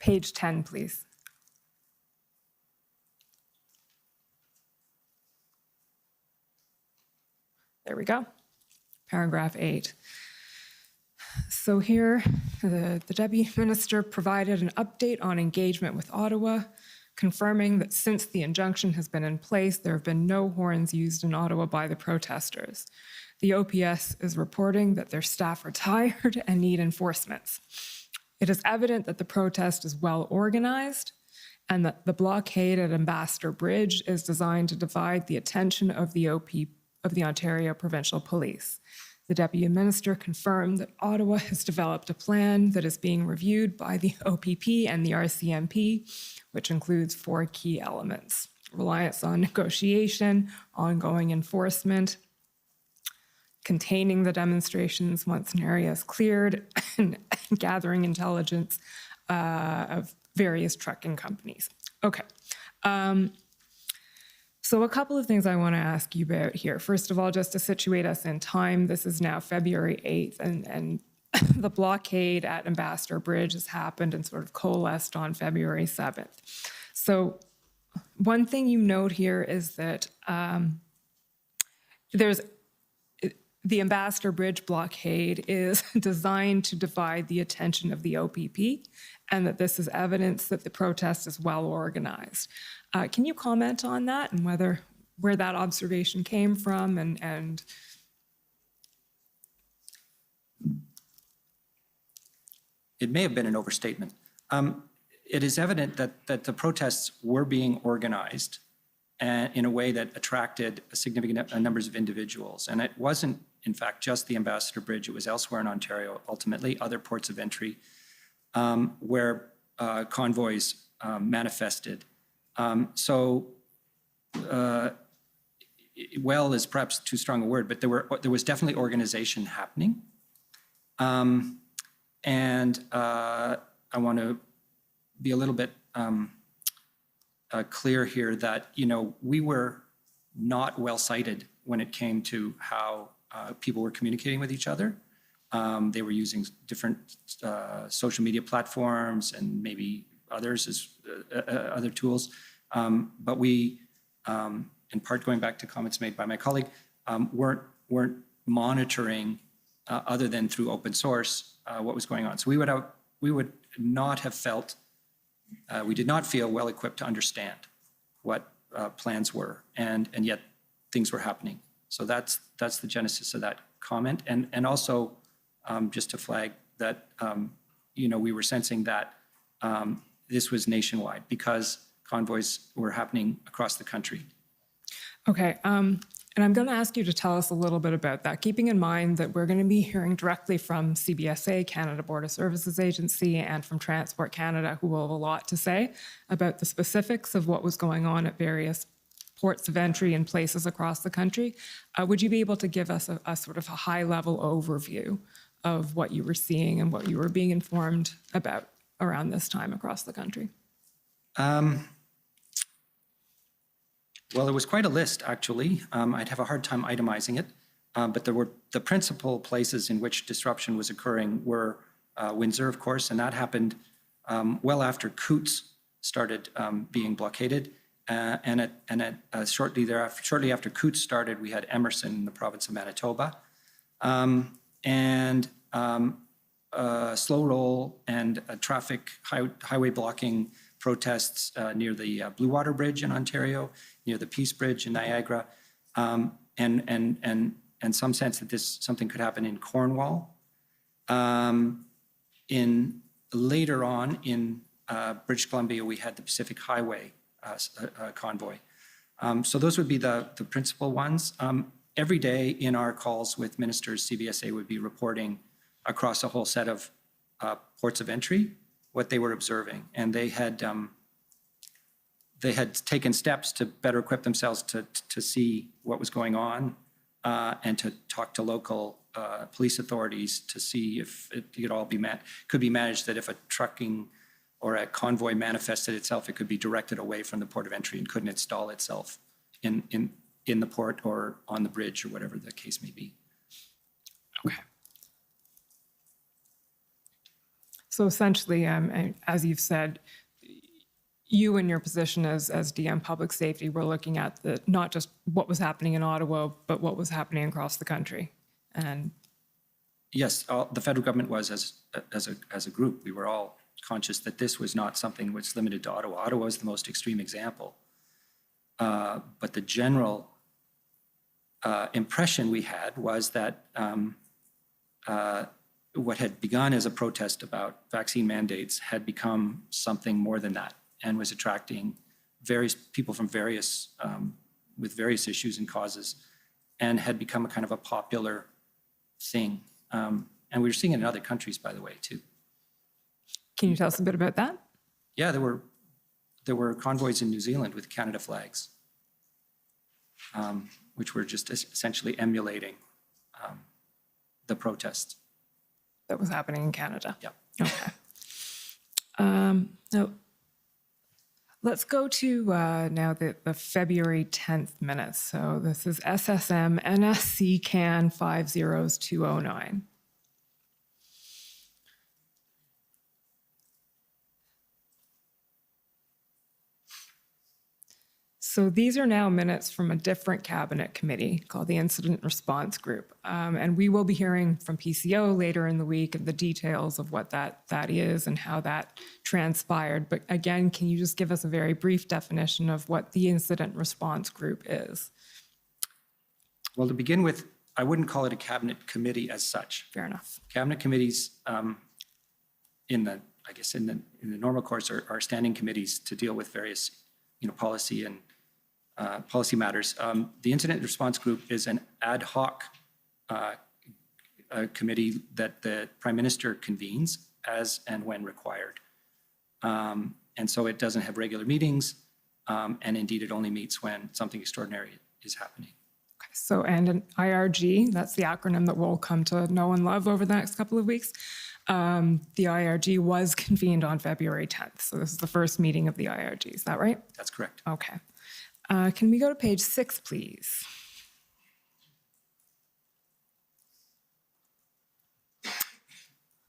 Page 10, please. There we go. Paragraph 8. So here, the Deputy Minister provided an update on engagement with Ottawa, confirming that since the injunction has been in place, there have been no horns used in Ottawa by the protesters. The OPS is reporting that their staff are tired and need enforcements. It is evident that the protest is well organized and that the blockade at Ambassador Bridge is designed to divide the attention of the Ontario Provincial Police. The Deputy Minister confirmed that Ottawa has developed a plan that is being reviewed by the OPP and the RCMP, which includes 4 key elements: reliance on negotiation, ongoing enforcement, containing the demonstrations once an area is cleared, and gathering intelligence of various trucking companies. Okay. So a couple of things I want to ask you about here. First of all, just to situate us in time, this is now February 8th, and the blockade at Ambassador Bridge has happened and sort of coalesced on February 7th. So one thing you note here is that the Ambassador Bridge blockade is designed to divide the attention of the OPP, and that this is evidence that the protest is well organized. Can you comment on that and where that observation came from and It may have been an overstatement. It is evident that the protests were being organized in a way that attracted a significant numbers of individuals. And it wasn't, in fact, just the Ambassador Bridge. It was elsewhere in Ontario, ultimately, other ports of entry where convoys manifested. Well is perhaps too strong a word, but there was definitely organization happening. And I want to be a little bit clear here that, we were not well cited when it came to how people were communicating with each other. They were using different social media platforms and maybe others as other tools. But we, in part going back to comments made by my colleague, weren't monitoring other than through open source what was going on. So we would not have felt, we did not feel well equipped to understand what plans were, and yet things were happening. So that's the genesis of that comment, and also just to flag that we were sensing that this was nationwide because convoys were happening across the country. Okay, and I'm going to ask you to tell us a little bit about that, keeping in mind that we're going to be hearing directly from CBSA, Canada Border Services Agency, and from Transport Canada, who will have a lot to say about the specifics of what was going on at various ports of entry and places across the country. Would you be able to give us a sort of a high-level overview of what you were seeing and what you were being informed about around this time across the country? Well, it was quite a list, actually. I'd have a hard time itemizing it, but there were the principal places in which disruption was occurring were Windsor, of course, and that happened well after Coots started being blockaded, shortly after Coots started, we had Emerson in the province of Manitoba, and slow roll and traffic highway blocking protests near the Blue Water Bridge in Ontario, near the Peace Bridge in Niagara, and some sense that something could happen in Cornwall. Later on in British Columbia, we had the Pacific Highway convoy. So those would be the principal ones. Every day in our calls with ministers, CBSA would be reporting across a whole set of ports of entry what they were observing, and they had taken steps to better equip themselves to see what was going on and to talk to local police authorities to see if it could all could be managed, that if a trucking or a convoy manifested itself, it could be directed away from the port of entry and couldn't install itself in the port or on the bridge or whatever the case may be. Okay. So essentially, as you've said, you in your position as DM Public Safety were looking at not just what was happening in Ottawa, but what was happening across the country. And yes, the federal government was as a group. We were all conscious that this was not something which was limited to Ottawa. Ottawa is the most extreme example. But the general impression we had was that what had begun as a protest about vaccine mandates had become something more than that and was attracting various people from with various issues and causes, and had become a kind of a popular thing. And we're seeing it in other countries, by the way, too. Can you tell us a bit about that? Yeah, there were convoys in New Zealand with Canada flags, which were just essentially emulating the protest. That was happening in Canada? Yeah. Okay. Now, let's go to now the February 10th minutes. So this is SSM NSC CAN 50209. So these are now minutes from a different cabinet committee called the Incident Response Group. And we will be hearing from PCO later in the week and the details of what that is and how that transpired. But again, can you just give us a very brief definition of what the Incident Response Group is? Well, to begin with, I wouldn't call it a cabinet committee as such. Fair enough. Cabinet committees in the normal course are standing committees to deal with various, policy and policy matters. The Incident Response Group is an ad hoc committee that the Prime Minister convenes as and when required. And so it doesn't have regular meetings, and indeed it only meets when something extraordinary is happening. Okay, so, and an IRG, that's the acronym that we'll come to know and love over the next couple of weeks. The IRG was convened on February 10th. So this is the first meeting of the IRG. Is that right? That's correct. Okay. Can we go to page 6, please?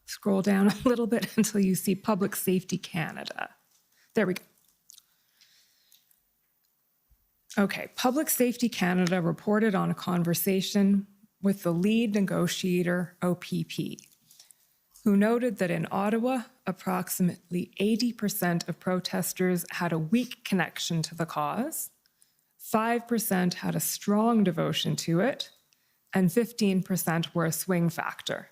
Scroll down a little bit until you see Public Safety Canada. There we go. Okay, Public Safety Canada reported on a conversation with the lead negotiator, OPP, who noted that in Ottawa, approximately 80% of protesters had a weak connection to the cause, 5% had a strong devotion to it, and 15% were a swing factor.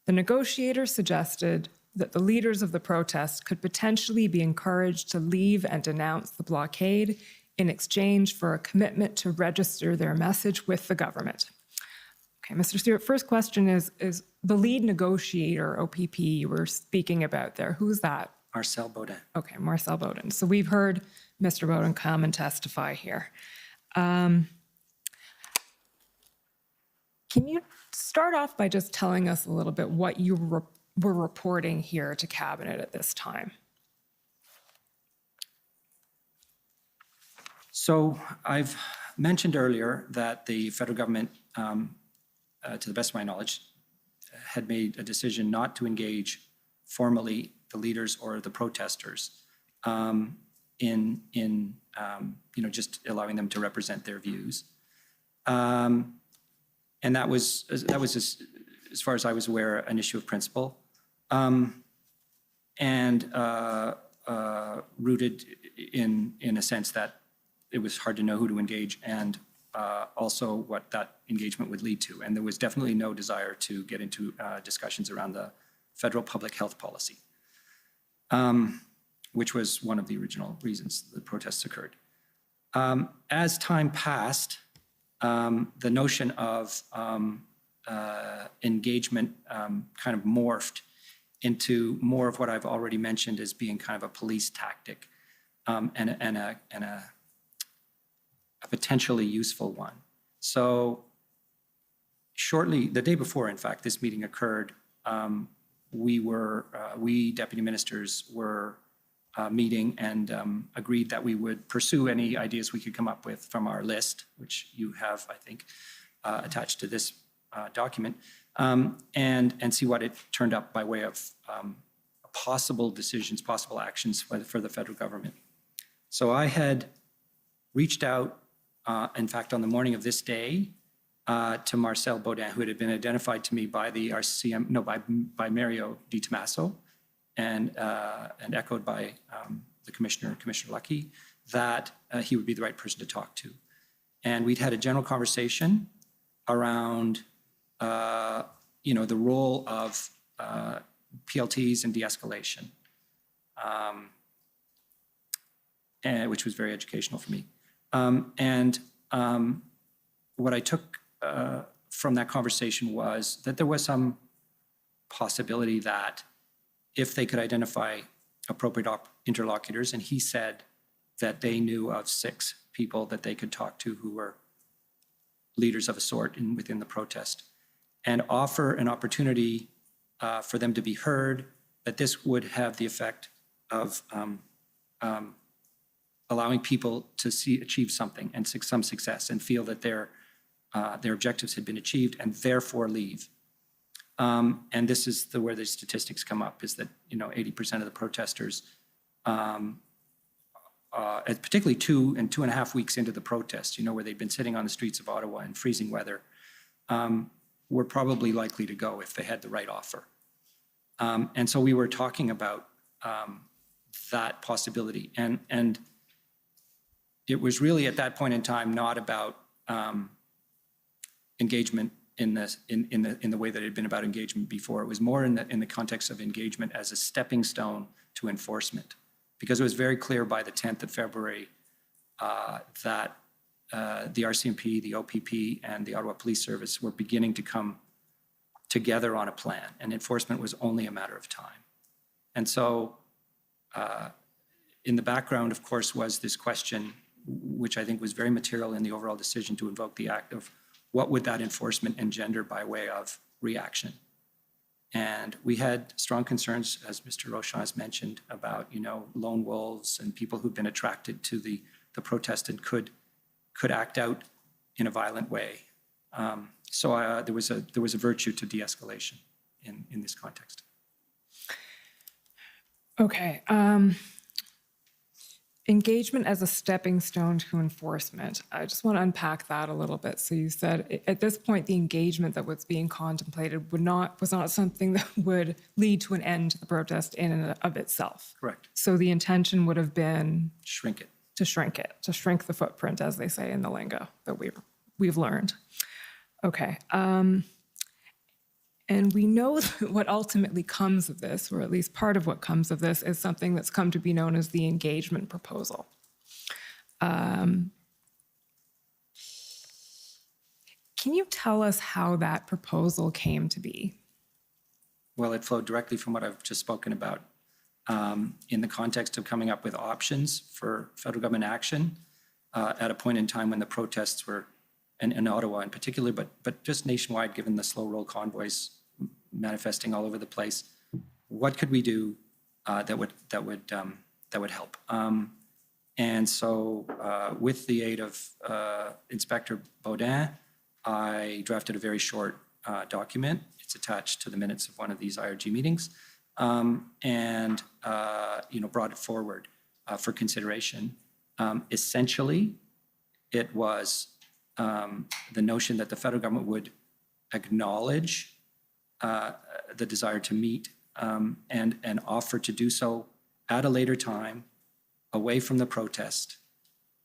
The negotiator suggested that the leaders of the protest could potentially be encouraged to leave and denounce the blockade in exchange for a commitment to register their message with the government. Okay, Mr. Stewart, first question is the lead negotiator, OPP, you were speaking about there, who's that? Marcel Baudin. Okay, Marcel Baudin. So we've heard Mr. Baudin come and testify here. Can you start off by just telling us a little bit what you were reporting here to Cabinet at this time? So I've mentioned earlier that the federal government, to the best of my knowledge, had made a decision not to engage formally the leaders or the protesters in just allowing them to represent their views. And that was as far as I was aware, an issue of principle, and rooted in a sense that it was hard to know who to engage and also what that engagement would lead to. And there was definitely no desire to get into discussions around the federal public health policy, which was one of the original reasons the protests occurred. As time passed, the notion of engagement kind of morphed into more of what I've already mentioned as being kind of a police tactic and a potentially useful one. So shortly, the day before, in fact, this meeting occurred, we deputy ministers were meeting and agreed that we would pursue any ideas we could come up with from our list, which you have, I think, attached to this document, and see what it turned up by way of possible decisions, possible actions for the federal government. So I had reached out, in fact, on the morning of this day, to Marcel Baudin, who had been identified to me by the RCM, no, by Mario Di Tommaso, and echoed by the Commissioner Lucky, that he would be the right person to talk to. And we'd had a general conversation around, the role of PLTs and de-escalation, which was very educational for me. What I took from that conversation was that there was some possibility that if they could identify appropriate interlocutors, and he said that they knew of 6 people that they could talk to who were leaders of a sort within the protest, and offer an opportunity for them to be heard, that this would have the effect of allowing people to achieve something and some success and feel that their objectives had been achieved and therefore leave. And this is where the statistics come up, is that 80% of the protesters, particularly 2 and 2.5 weeks into the protest, where they'd been sitting on the streets of Ottawa in freezing weather, were probably likely to go if they had the right offer. And so we were talking about that possibility. And it was really at that point in time not about engagement in the way that it had been about engagement before. It was more in the context of engagement as a stepping stone to enforcement, because it was very clear by the 10th of February that the RCMP, the OPP, and the Ottawa Police Service were beginning to come together on a plan, and enforcement was only a matter of time. And so in the background, of course, was this question, which I think was very material in the overall decision to invoke the act, of what would that enforcement engender by way of reaction. And we had strong concerns, as Mr. Rochon has mentioned, about lone wolves and people who've been attracted to the protest and could act out in a violent way. So there was a virtue to de-escalation in this context. Okay. Engagement as a stepping stone to enforcement. I just want to unpack that a little bit. So you said at this point, the engagement that was being contemplated was not something that would lead to an end to the protest in and of itself. Correct. So the intention would have been Shrink it. to shrink the footprint, as they say in the lingo that we've learned. Okay. And we know that what ultimately comes of this, or at least part of what comes of this, is something that's come to be known as the engagement proposal. Can you tell us how that proposal came to be? Well, it flowed directly from what I've just spoken about in the context of coming up with options for federal government action at a point in time when the protests were, in Ottawa in particular, but just nationwide, given the slow roll convoys manifesting all over the place. What could we do that would help? And so, with the aid of Inspector Baudin, I drafted a very short document. It's attached to the minutes of one of these IRG meetings, and brought it forward for consideration. Essentially, it was the notion that the federal government would acknowledge the desire to meet and offer to do so at a later time, away from the protest,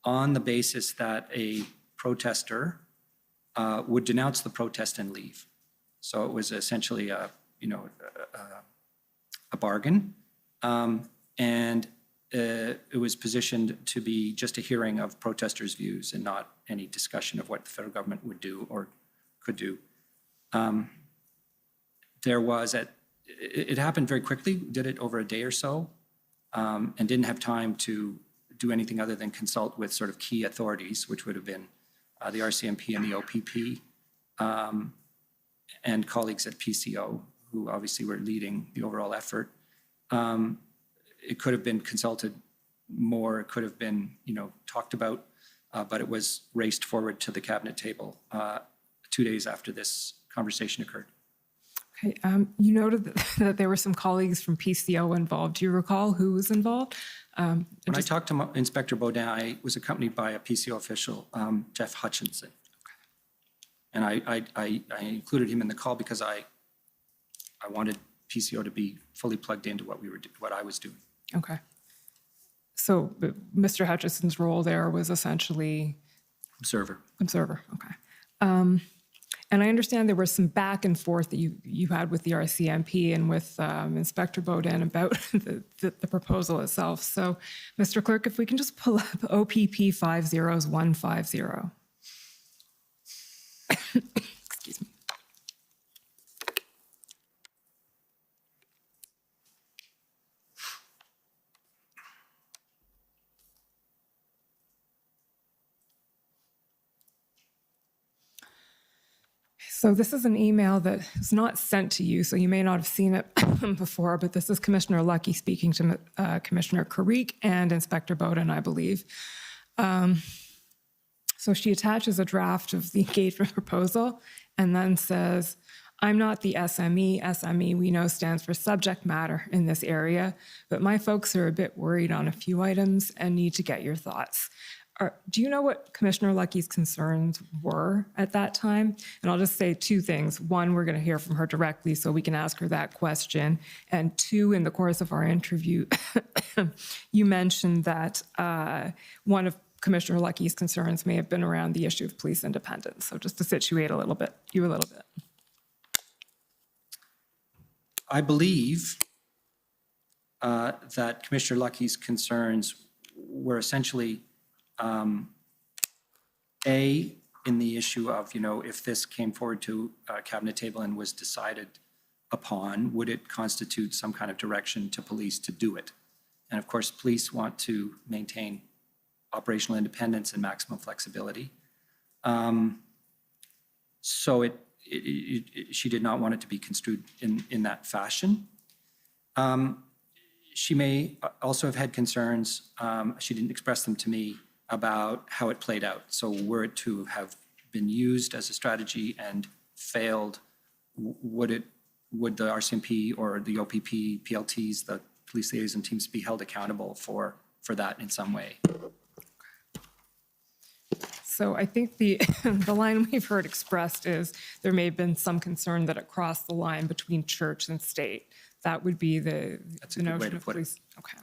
on the basis that a protester would denounce the protest and leave. So it was essentially a bargain, and it was positioned to be just a hearing of protesters' views and not any discussion of what the federal government would do or could do. It happened very quickly, did it over a day or so, and didn't have time to do anything other than consult with sort of key authorities, which would have been the RCMP and the OPP, and colleagues at PCO, who obviously were leading the overall effort. It could have been consulted more, it could have been, talked about, but it was raced forward to the cabinet table 2 days after this conversation occurred. Okay. You noted that there were some colleagues from PCO involved. Do you recall who was involved? When I talked to Inspector Baudin, I was accompanied by a PCO official, Jeff Hutchinson. Okay. And I included him in the call because I wanted PCO to be fully plugged into what I was doing. Okay. So Mr. Hutchinson's role there was essentially? Observer. Okay. And I understand there was some back and forth that you had with the RCMP and with Inspector Baudin about the proposal itself. So, Mr. Clerk, if we can just pull up OPP 50150. Excuse me. So this is an email that is not sent to you, so you may not have seen it before, but this is Commissioner Lucky speaking to Commissioner Carrique and Inspector Bowden, I believe. So she attaches a draft of the engagement proposal and then says, I'm not the SME. SME, we know, stands for subject matter in this area, but my folks are a bit worried on a few items and need to get your thoughts. Do you know what Commissioner Lucky's concerns were at that time? And I'll just say two things. One, we're going to hear from her directly so we can ask her that question. And two, in the course of our interview, you mentioned that one of Commissioner Lucky's concerns may have been around the issue of police independence. So just to situate you a little bit. I believe that Commissioner Lucky's concerns were essentially A, in the issue of, if this came forward to a cabinet table and was decided upon, would it constitute some kind of direction to police to do it? And of course, police want to maintain operational independence and maximum flexibility. So she did not want it to be construed in that fashion. She may also have had concerns, she didn't express them to me, about how it played out. So were it to have been used as a strategy and failed, would the RCMP or the OPP, PLTs, the police liaison teams, be held accountable for that in some way? So I think the line we've heard expressed is there may have been some concern that it crossed the line between church and state. That would be the notion of police. Okay.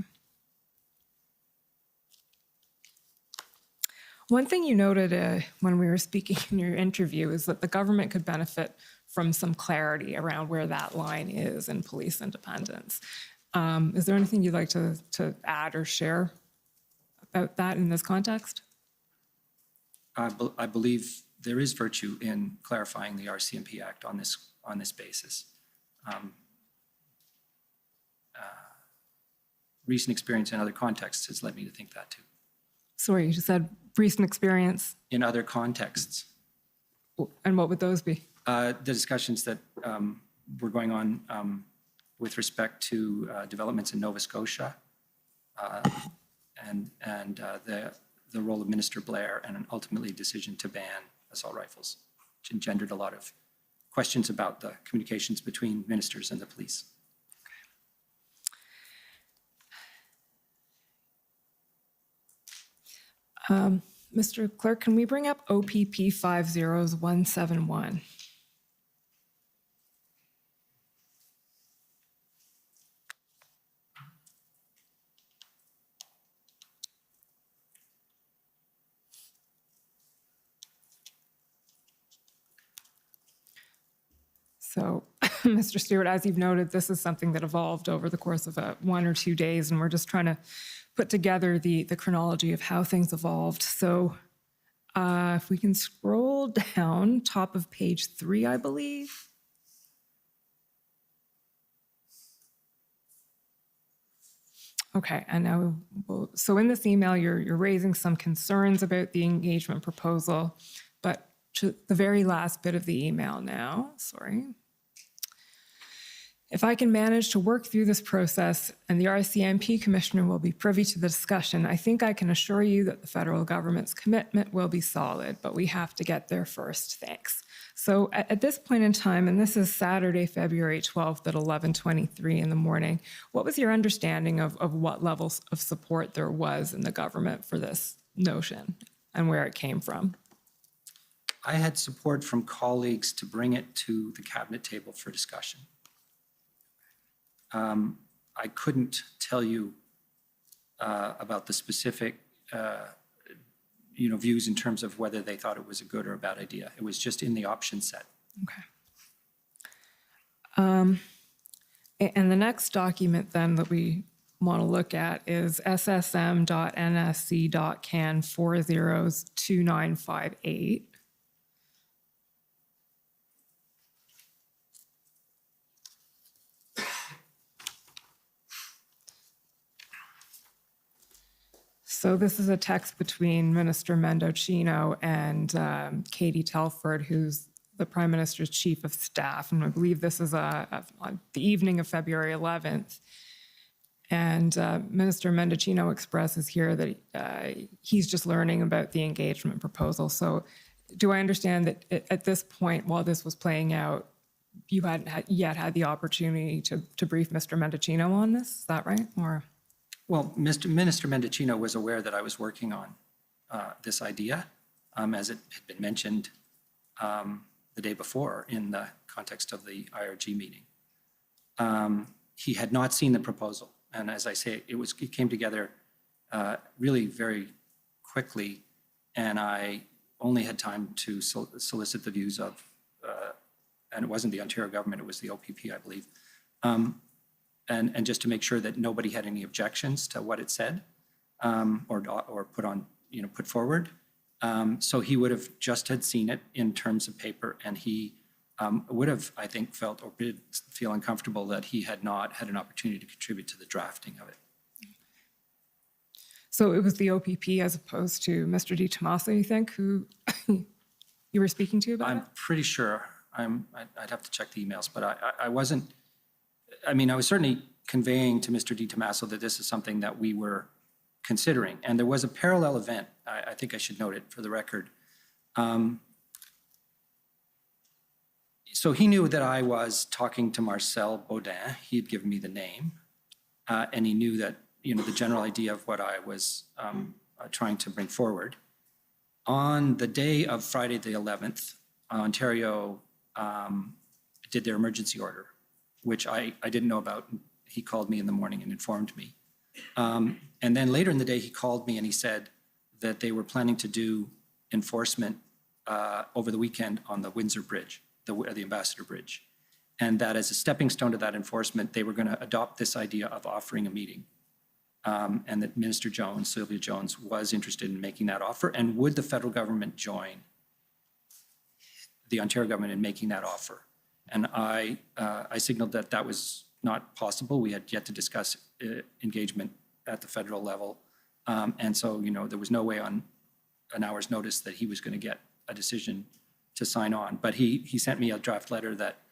One thing you noted when we were speaking in your interview is that the government could benefit from some clarity around where that line is in police independence. Is there anything you'd like to add or share about that in this context? I believe there is virtue in clarifying the RCMP Act on this basis. Recent experience in other contexts has led me to think that too. Sorry, you just said recent experience. In other contexts. And what would those be? The discussions that were going on with respect to developments in Nova Scotia and the role of Minister Blair and an ultimately decision to ban assault rifles, which engendered a lot of questions about the communications between ministers and the police. Mr. Clerk, can we bring up OPP 50171? So, Mr. Stewart, as you've noted, this is something that evolved over the course of 1 or 2 days, and we're just trying to put together the chronology of how things evolved. So if we can scroll down, top of page 3, I believe. Okay, and now, so in this email, you're raising some concerns about the engagement proposal, but to the very last bit of the email now, sorry. If I can manage to work through this process and the RCMP Commissioner will be privy to the discussion, I think I can assure you that the federal government's commitment will be solid, but we have to get there first. Thanks. So at this point in time, and this is Saturday, February 12th at 11:23 in the morning, what was your understanding of what levels of support there was in the government for this notion and where it came from? I had support from colleagues to bring it to the cabinet table for discussion. I couldn't tell you about the specific views in terms of whether they thought it was a good or a bad idea. It was just in the option set. Okay. And the next document then that we want to look at is ssm.nsc.can 402958. So this is a text between Minister Mendocino and Katie Telford, who's the Prime Minister's Chief of Staff, and I believe this is on the evening of February 11th. And Minister Mendicino expresses here that he's just learning about the engagement proposal. So do I understand that at this point, while this was playing out, you hadn't yet had the opportunity to brief Mr. Mendicino on this? Is that right? Or Well, Minister Mendicino was aware that I was working on this idea, as it had been mentioned the day before in the context of the IRG meeting. He had not seen the proposal. And as I say, it came together really very quickly, and I only had time to solicit the views of, and it wasn't the Ontario government, it was the OPP, I believe, and just to make sure that nobody had any objections to what it said or put forward. So he would have just had seen it in terms of paper, and he would have, I think, felt or did feel uncomfortable that he had not had an opportunity to contribute to the drafting of it. so it was the OPP as opposed to Mr. Di Tommaso, you think, who you were speaking to about it? I'm pretty sure. I'd have to check the emails, but I wasn't. I mean, I was certainly conveying to Mr. Di Tommaso that this is something that we were considering, and there was a parallel event. I think I should note it for the record. So he knew that I was talking to Marcel Baudin. He had given me the name, and he knew that the general idea of what I was trying to bring forward. On the day of Friday the 11th, Ontario did their emergency order, which I didn't know about. He called me in the morning and informed me. And then later in the day, he called me and he said that they were planning to do enforcement over the weekend on the Windsor Bridge, the Ambassador Bridge. And that as a stepping stone to that enforcement, they were going to adopt this idea of offering a meeting. And that Minister Jones, Sylvia Jones, was interested in making that offer. And would the federal government join the Ontario government in making that offer? And I signaled that that was not possible. We had yet to discuss engagement at the federal level. And so, there was no way on an hour's notice that he was going to get a decision to sign on. But he sent me a draft letter that,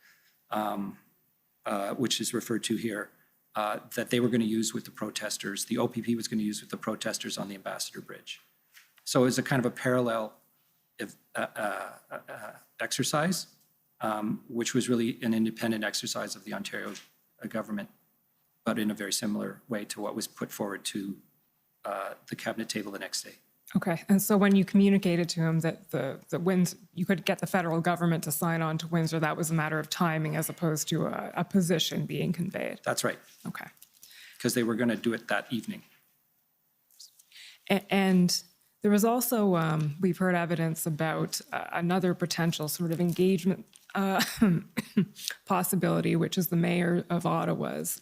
which is referred to here, that they were going to use with the protesters. The OPP was going to use with the protesters on the Ambassador Bridge. So it was a kind of a parallel exercise, which was really an independent exercise of the Ontario government, but in a very similar way to what was put forward to the cabinet table the next day. Okay, and so when you communicated to him that the you could get the federal government to sign on to Windsor, that was a matter of timing as opposed to a position being conveyed? That's right. Okay. Because they were going to do it that evening. And there was also, we've heard evidence about another potential sort of engagement possibility, which is the mayor of Ottawa's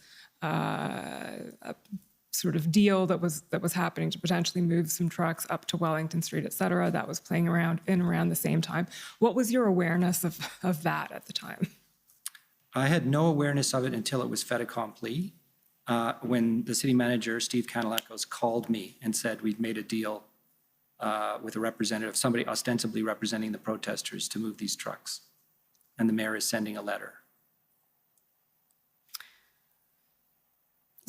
sort of deal that was happening to potentially move some trucks up to Wellington Street, et cetera, that was playing around the same time. What was your awareness of that at the time? I had no awareness of it until it was fait accompli, when the city manager, Steve Kanalakos, called me and said, we've made a deal with a representative, somebody ostensibly representing the protesters, to move these trucks. And the mayor is sending a letter.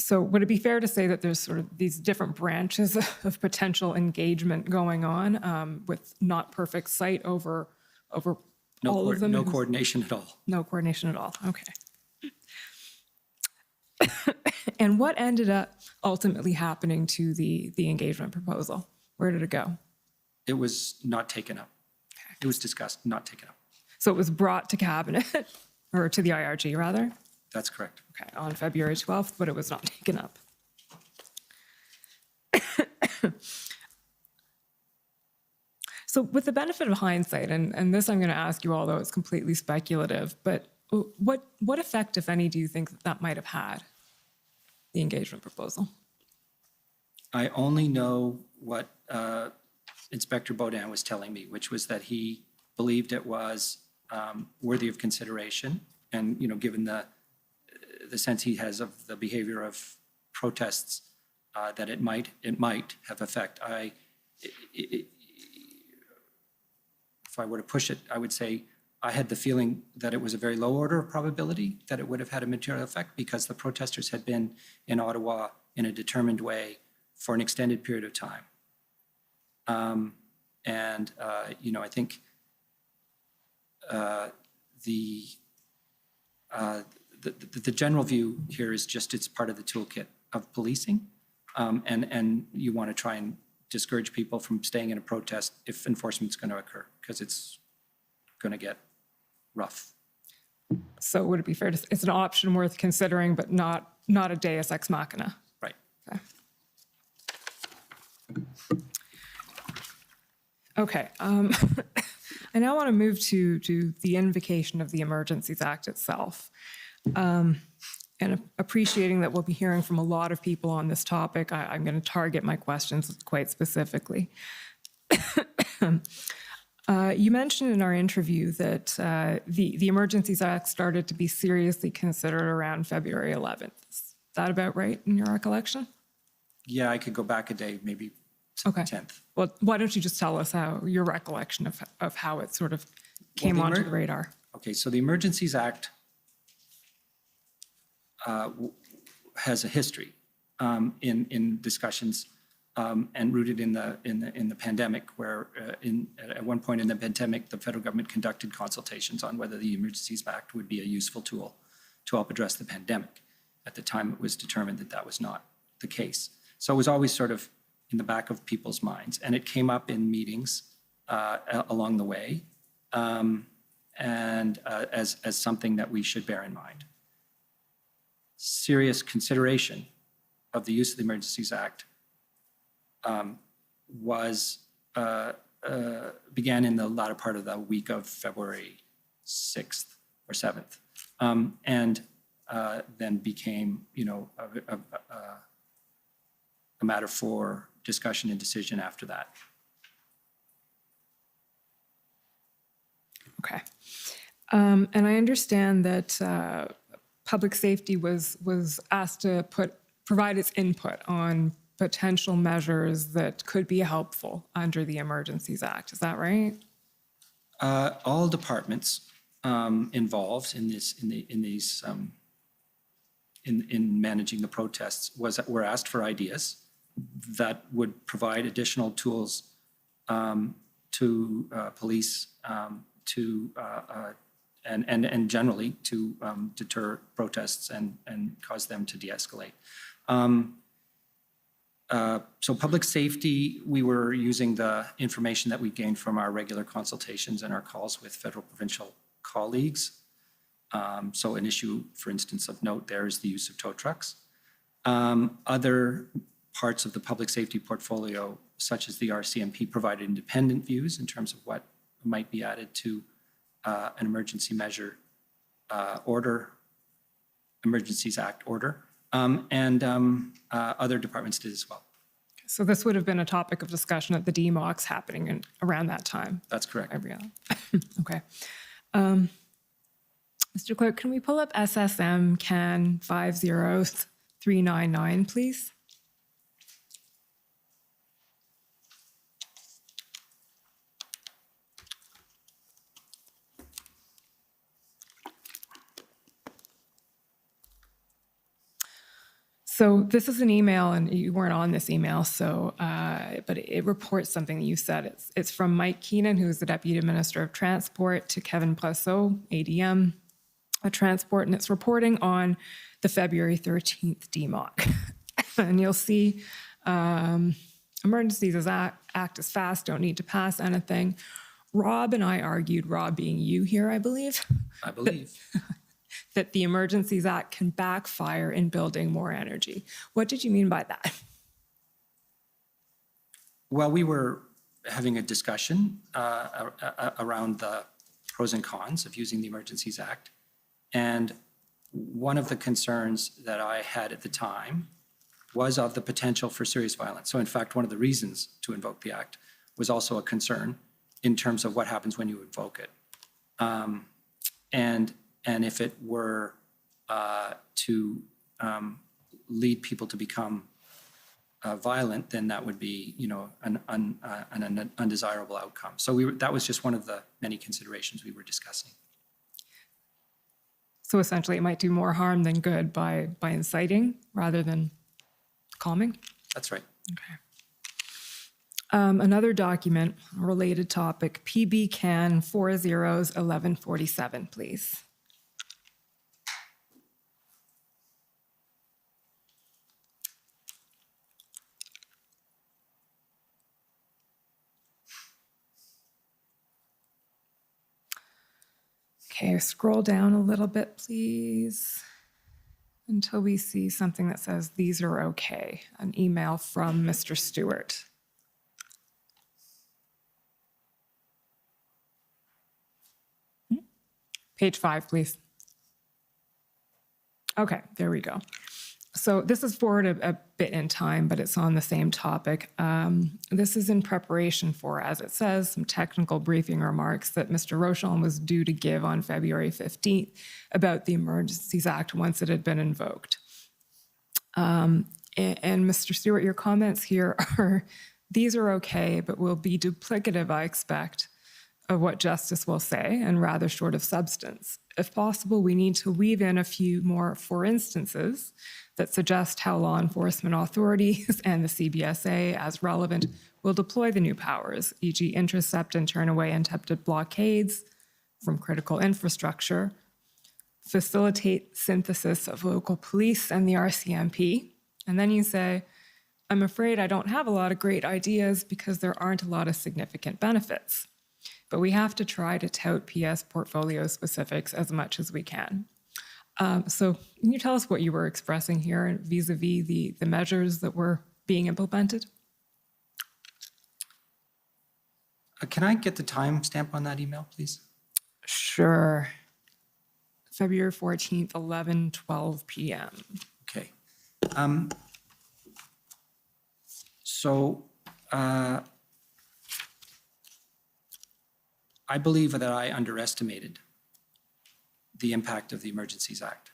So would it be fair to say that there's sort of these different branches of potential engagement going on with not perfect sight over all of them? No coordination at all. No coordination at all, okay. And what ended up ultimately happening to the engagement proposal? Where did it go? It was not taken up. Okay. It was discussed, not taken up. So it was brought to cabinet, or to the IRG rather? That's correct. Okay, on February 12th, but it was not taken up. So with the benefit of hindsight, and this I'm going to ask you, although it's completely speculative, but what effect, if any, do you think that might have had, the engagement proposal? I only know what Inspector Baudin was telling me, which was that he believed it was worthy of consideration, and given the sense he has of the behavior of protests, that it might have effect. If I were to push it, I would say I had the feeling that it was a very low order of probability that it would have had a material effect because the protesters had been in Ottawa in a determined way for an extended period of time. I think the general view here is just it's part of the toolkit of policing, and you want to try and discourage people from staying in a protest if enforcement's going to occur, because it's going to get rough. So would it be fair to say it's an option worth considering, but not a deus ex machina? Right. Okay. I now want to move to the invocation of the Emergencies Act itself. And appreciating that we'll be hearing from a lot of people on this topic, I'm going to target my questions quite specifically. You mentioned in our interview that the Emergencies Act started to be seriously considered around February 11th. Is that about right in your recollection? Yeah, I could go back a day, maybe Okay. 10th. Well, why don't you just tell us how your recollection of how it sort of came onto the radar? Okay, so the Emergencies Act has a history in discussions and rooted in the pandemic, where at one point in the pandemic, the federal government conducted consultations on whether the Emergencies Act would be a useful tool to help address the pandemic. At the time, it was determined that that was not the case. So it was always sort of in the back of people's minds, and it came up in meetings along the way, and as something that we should bear in mind. Serious consideration of the use of the Emergencies Act began in the latter part of the week of February 6th or 7th, and then became, a matter for discussion and decision after that. Okay. And I understand that public safety was asked to provide its input on potential measures that could be helpful under the Emergencies Act. Is that right? All departments involved in managing the protests were asked for ideas that would provide additional tools to police and generally to deter protests and cause them to de-escalate. So public safety, we were using the information that we gained from our regular consultations and our calls with federal provincial colleagues. So an issue, for instance, of note there is the use of tow trucks. Other parts of the public safety portfolio, such as the RCMP, provided independent views in terms of what might be added to an emergency measure order, Emergencies Act order, and other departments did as well. So this would have been a topic of discussion at the DMOCs happening around that time. That's correct. Okay. Mr. Clerk, can we pull up SSM CAN 50399, please? So this is an email, and you weren't on this email, so but it reports something that you said. It's from Mike Keenan, who's the Deputy Minister of Transport, to Kevin Presseau, ADM, Transport, and it's reporting on the February 13th DMOC. And you'll see Emergencies Act is fast, don't need to pass anything. Rob and I argued, Rob being you here, I believe. I believe. That the Emergencies Act can backfire in building more energy. What did you mean by that? Well, we were having a discussion around the pros and cons of using the Emergencies Act. And one of the concerns that I had at the time was of the potential for serious violence. So in fact, one of the reasons to invoke the Act was also a concern in terms of what happens when you invoke it. And if it were to lead people to become violent, then that would be, an undesirable outcome. So that was just one of the many considerations we were discussing. So essentially, it might do more harm than good by inciting rather than calming? That's right. Okay. Another document, a related topic, PB Can 401147, please. Okay, scroll down a little bit, please, until we see something that says, "These are okay," an email from Mr. Stewart. Page 5, please. Okay, there we go. So this is forward a bit in time, but it's on the same topic. This is in preparation for, as it says, some technical briefing remarks that Mr. Rochon was due to give on February 15th about the Emergencies Act once it had been invoked. And Mr. Stewart, your comments here are, these are okay, but will be duplicative, I expect, of what justice will say and rather short of substance. If possible, we need to weave in a few more for instances that suggest how law enforcement authorities and the CBSA, as relevant, will deploy the new powers, e.g. intercept and turn away attempted blockades from critical infrastructure, facilitate synthesis of local police and the RCMP. And then you say, I'm afraid I don't have a lot of great ideas because there aren't a lot of significant benefits. But we have to try to tout PS portfolio specifics as much as we can. So can you tell us what you were expressing here vis-a-vis the measures that were being implemented? Can I get the time stamp on that email, please? Sure. February 14th, 11:12 p.m. Okay. So I believe that I underestimated the impact of the Emergencies Act,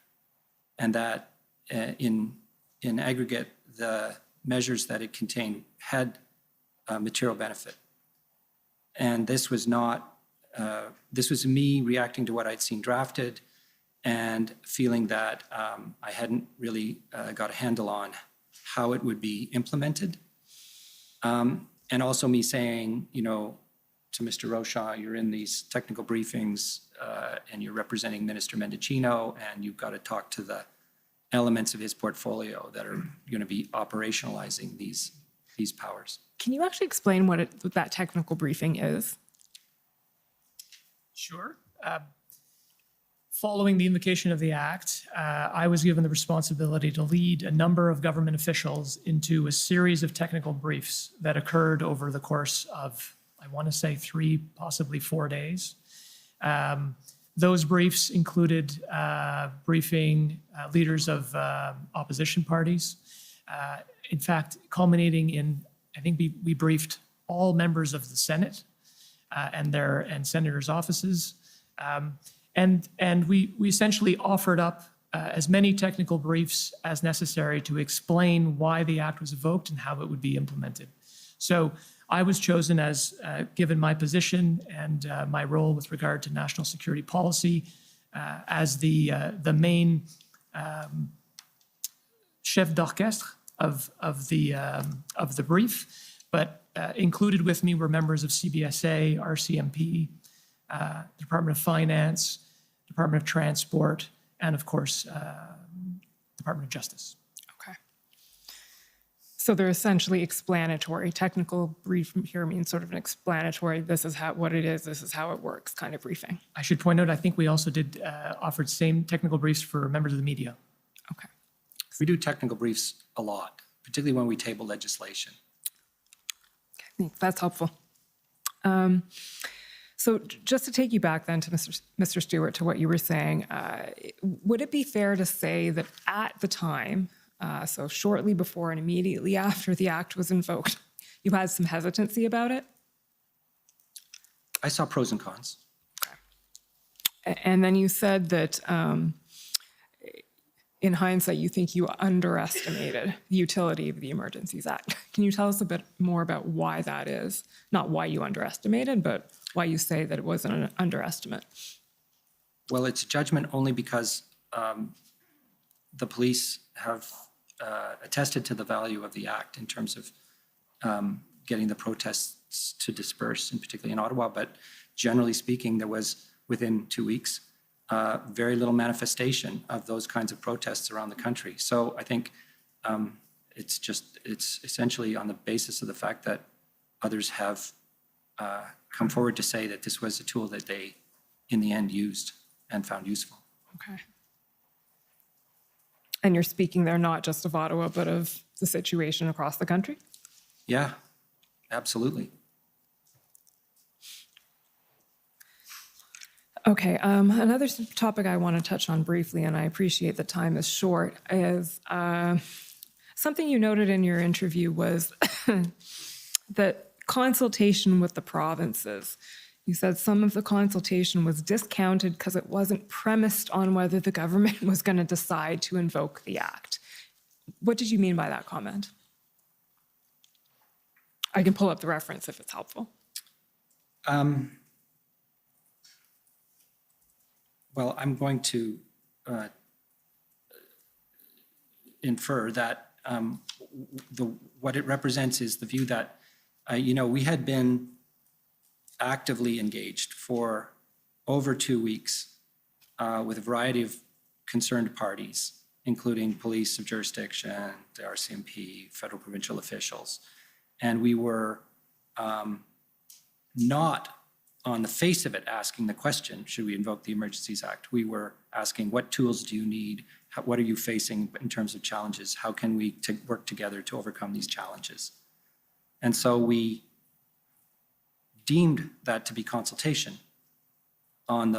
and that in aggregate, the measures that it contained had material benefit. And this was not, this was me reacting to what I'd seen drafted and feeling that I hadn't really got a handle on how it would be implemented. And also me saying, to Mr. Rochon, you're in these technical briefings and you're representing Minister Mendicino, and you've got to talk to the elements of his portfolio that are going to be operationalizing these powers. Can you actually explain what that technical briefing is? Sure. Following the invocation of the Act, I was given the responsibility to lead a number of government officials into a series of technical briefs that occurred over the course of, I want to say, 3, possibly 4 days. Those briefs included briefing leaders of opposition parties. In fact, culminating in, I think we briefed all members of the Senate and senators' offices. And we essentially offered up as many technical briefs as necessary to explain why the Act was invoked and how it would be implemented. So I was chosen as, given my position and my role with regard to national security policy, as the main chef d'orchestre of the brief. But included with me were members of CBSA, RCMP, Department of Finance, Department of Transport, and of course, Department of Justice. Okay. So they're essentially explanatory. Technical brief here means sort of an explanatory, this is what it is, this is how it works kind of briefing. I should point out, I think we also did offered same technical briefs for members of the media. Okay. We do technical briefs a lot, particularly when we table legislation. Okay, that's helpful. So just to take you back then to Mr. Stewart, to what you were saying, would it be fair to say that at the time, so shortly before and immediately after the Act was invoked, you had some hesitancy about it? I saw pros and cons. Okay. And then you said that in hindsight, you think you underestimated the utility of the Emergencies Act. Can you tell us a bit more about why that is? Not why you underestimated, but why you say that it was an underestimate. Well, it's a judgment only because the police have attested to the value of the act in terms of getting the protests to disperse, and particularly in Ottawa. But generally speaking, there was, within 2 weeks, very little manifestation of those kinds of protests around the country. So I think it's essentially on the basis of the fact that others have come forward to say that this was a tool that they, in the end, used and found useful. Okay. And you're speaking there not just of Ottawa, but of the situation across the country? Yeah, absolutely. Okay, another topic I want to touch on briefly, and I appreciate the time is short, is something you noted in your interview was that consultation with the provinces. You said some of the consultation was discounted because it wasn't premised on whether the government was going to decide to invoke the act. What did you mean by that comment? I can pull up the reference if it's helpful. Well, I'm going to infer that what it represents is the view that, we had been actively engaged for over 2 weeks with a variety of concerned parties, including police of jurisdiction, the RCMP, federal provincial officials. And we were not on the face of it asking the question, should we invoke the Emergencies Act? We were asking, what tools do you need? What are you facing in terms of challenges? How can we work together to overcome these challenges? And so we deemed that to be consultation on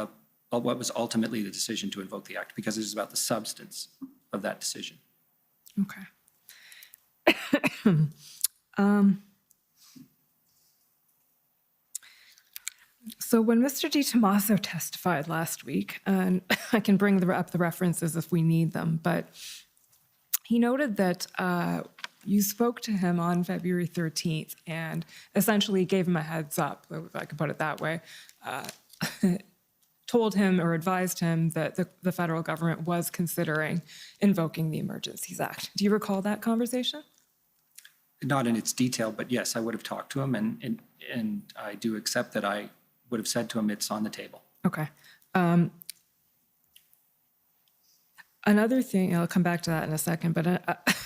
what was ultimately the decision to invoke the act, because it was about the substance of that decision. Okay. So when Mr. DiTomaso testified last week, and I can bring up the references if we need them, but he noted that you spoke to him on February 13th and essentially gave him a heads up, if I could put it that way, told him or advised him that the federal government was considering invoking the Emergencies Act. Do you recall that conversation? Not in its detail, but yes, I would have talked to him, and I do accept that I would have said to him, it's on the table. Okay. Another thing, I'll come back to that in a second, but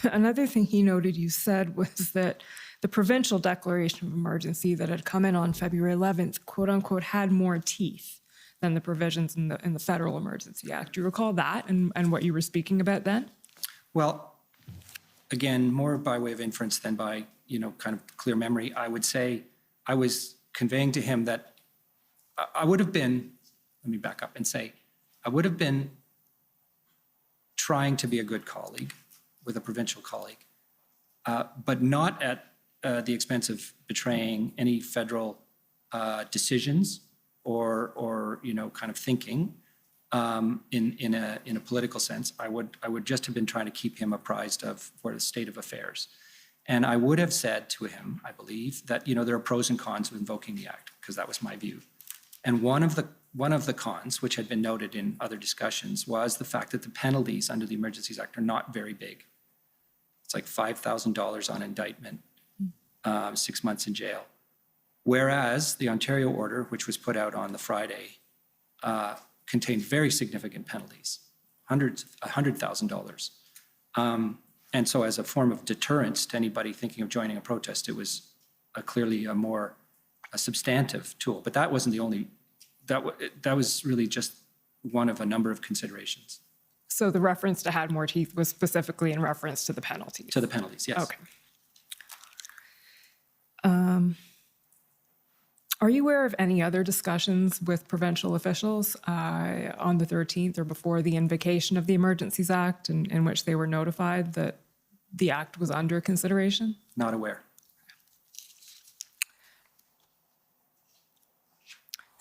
another thing he noted you said was that the provincial declaration of emergency that had come in on February 11th, quote unquote, had more teeth than the provisions in the Federal Emergency Act. Do you recall that and what you were speaking about then? Well, again, more by way of inference than by, kind of clear memory, I would say I was conveying to him that I would have been, let me back up and say, I would have been trying to be a good colleague with a provincial colleague, but not at the expense of betraying any federal decisions or kind of thinking in a political sense. I would just have been trying to keep him apprised of what the state of affairs. And I would have said to him, I believe, that there are pros and cons of invoking the act, because that was my view. And one of the cons, which had been noted in other discussions, was the fact that the penalties under the Emergencies Act are not very big. It's like $5,000 on indictment, 6 months in jail. Whereas the Ontario order, which was put out on the Friday, contained very significant penalties, $100,000. And so as a form of deterrence to anybody thinking of joining a protest, it was clearly a more substantive tool. But that wasn't the only, that was really just one of a number of considerations. So the reference to had more teeth was specifically in reference to the penalties? To the penalties, yes. Okay. Are you aware of any other discussions with provincial officials on the 13th or before the invocation of the Emergencies Act in which they were notified that the act was under consideration? Not aware.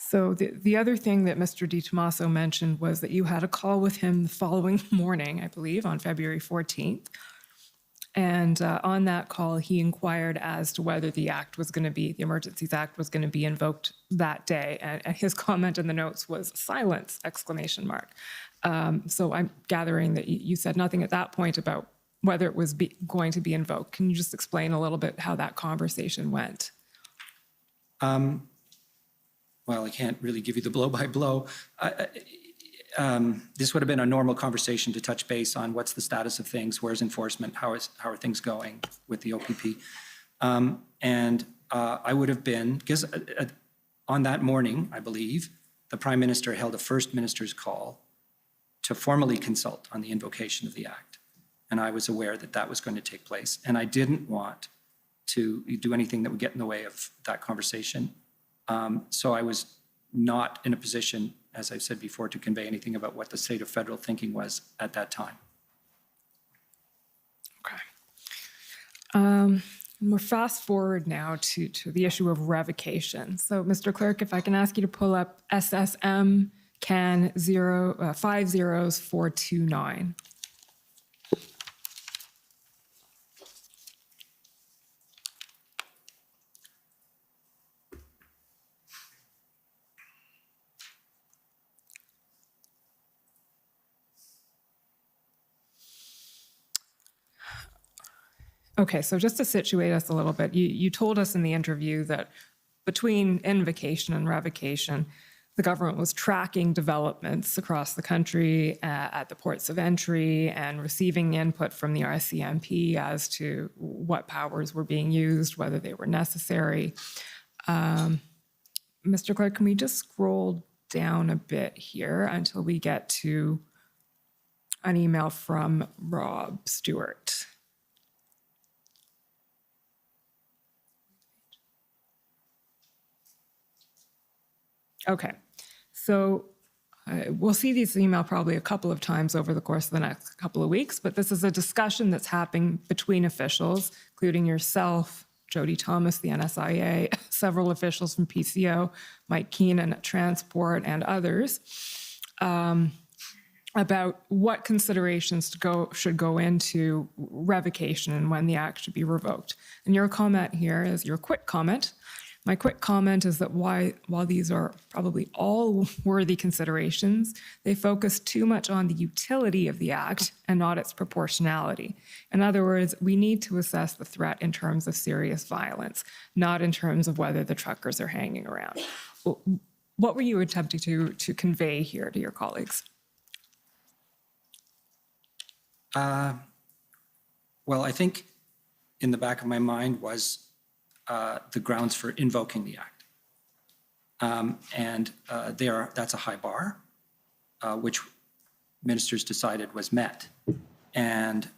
So the other thing that Mr. DiTomaso mentioned was that you had a call with him the following morning, I believe, on February 14th. And on that call, he inquired as to whether the Emergencies Act was going to be invoked that day. And his comment in the notes was silence, exclamation mark. So I'm gathering that you said nothing at that point about whether it was going to be invoked. Can you just explain a little bit how that conversation went? Well, I can't really give you the blow-by-blow. This would have been a normal conversation to touch base on what's the status of things, where's enforcement, how are things going with the OPP. I would have been, because on that morning, I believe, the Prime Minister held a First Minister's call to formally consult on the invocation of the Act. And I was aware that that was going to take place. And I didn't want to do anything that would get in the way of that conversation. So I was not in a position, as I've said before, to convey anything about what the state of federal thinking was at that time. Okay. We're fast forward now to the issue of revocation. So, Mr. Clerk, if I can ask you to pull up SSM CAN 50429. Okay, so just to situate us a little bit, you told us in the interview that between invocation and revocation, the government was tracking developments across the country at the ports of entry and receiving input from the RCMP as to what powers were being used, whether they were necessary. Mr. Clerk, can we just scroll down a bit here until we get to an email from Rob Stewart? Okay, so we'll see this email probably a couple of times over the course of the next couple of weeks, but this is a discussion that's happening between officials, including yourself, Jody Thomas, the NSIA, several officials from PCO, Mike Keenan at Transport, and others, about what considerations should go into revocation and when the act should be revoked. And your comment here is your quick comment. My quick comment is that while these are probably all worthy considerations, they focus too much on the utility of the act and not its proportionality. In other words, we need to assess the threat in terms of serious violence, not in terms of whether the truckers are hanging around. What were you attempting to convey here to your colleagues? Well, I think in the back of my mind was the grounds for invoking the act. That's a high bar, which ministers decided was met. And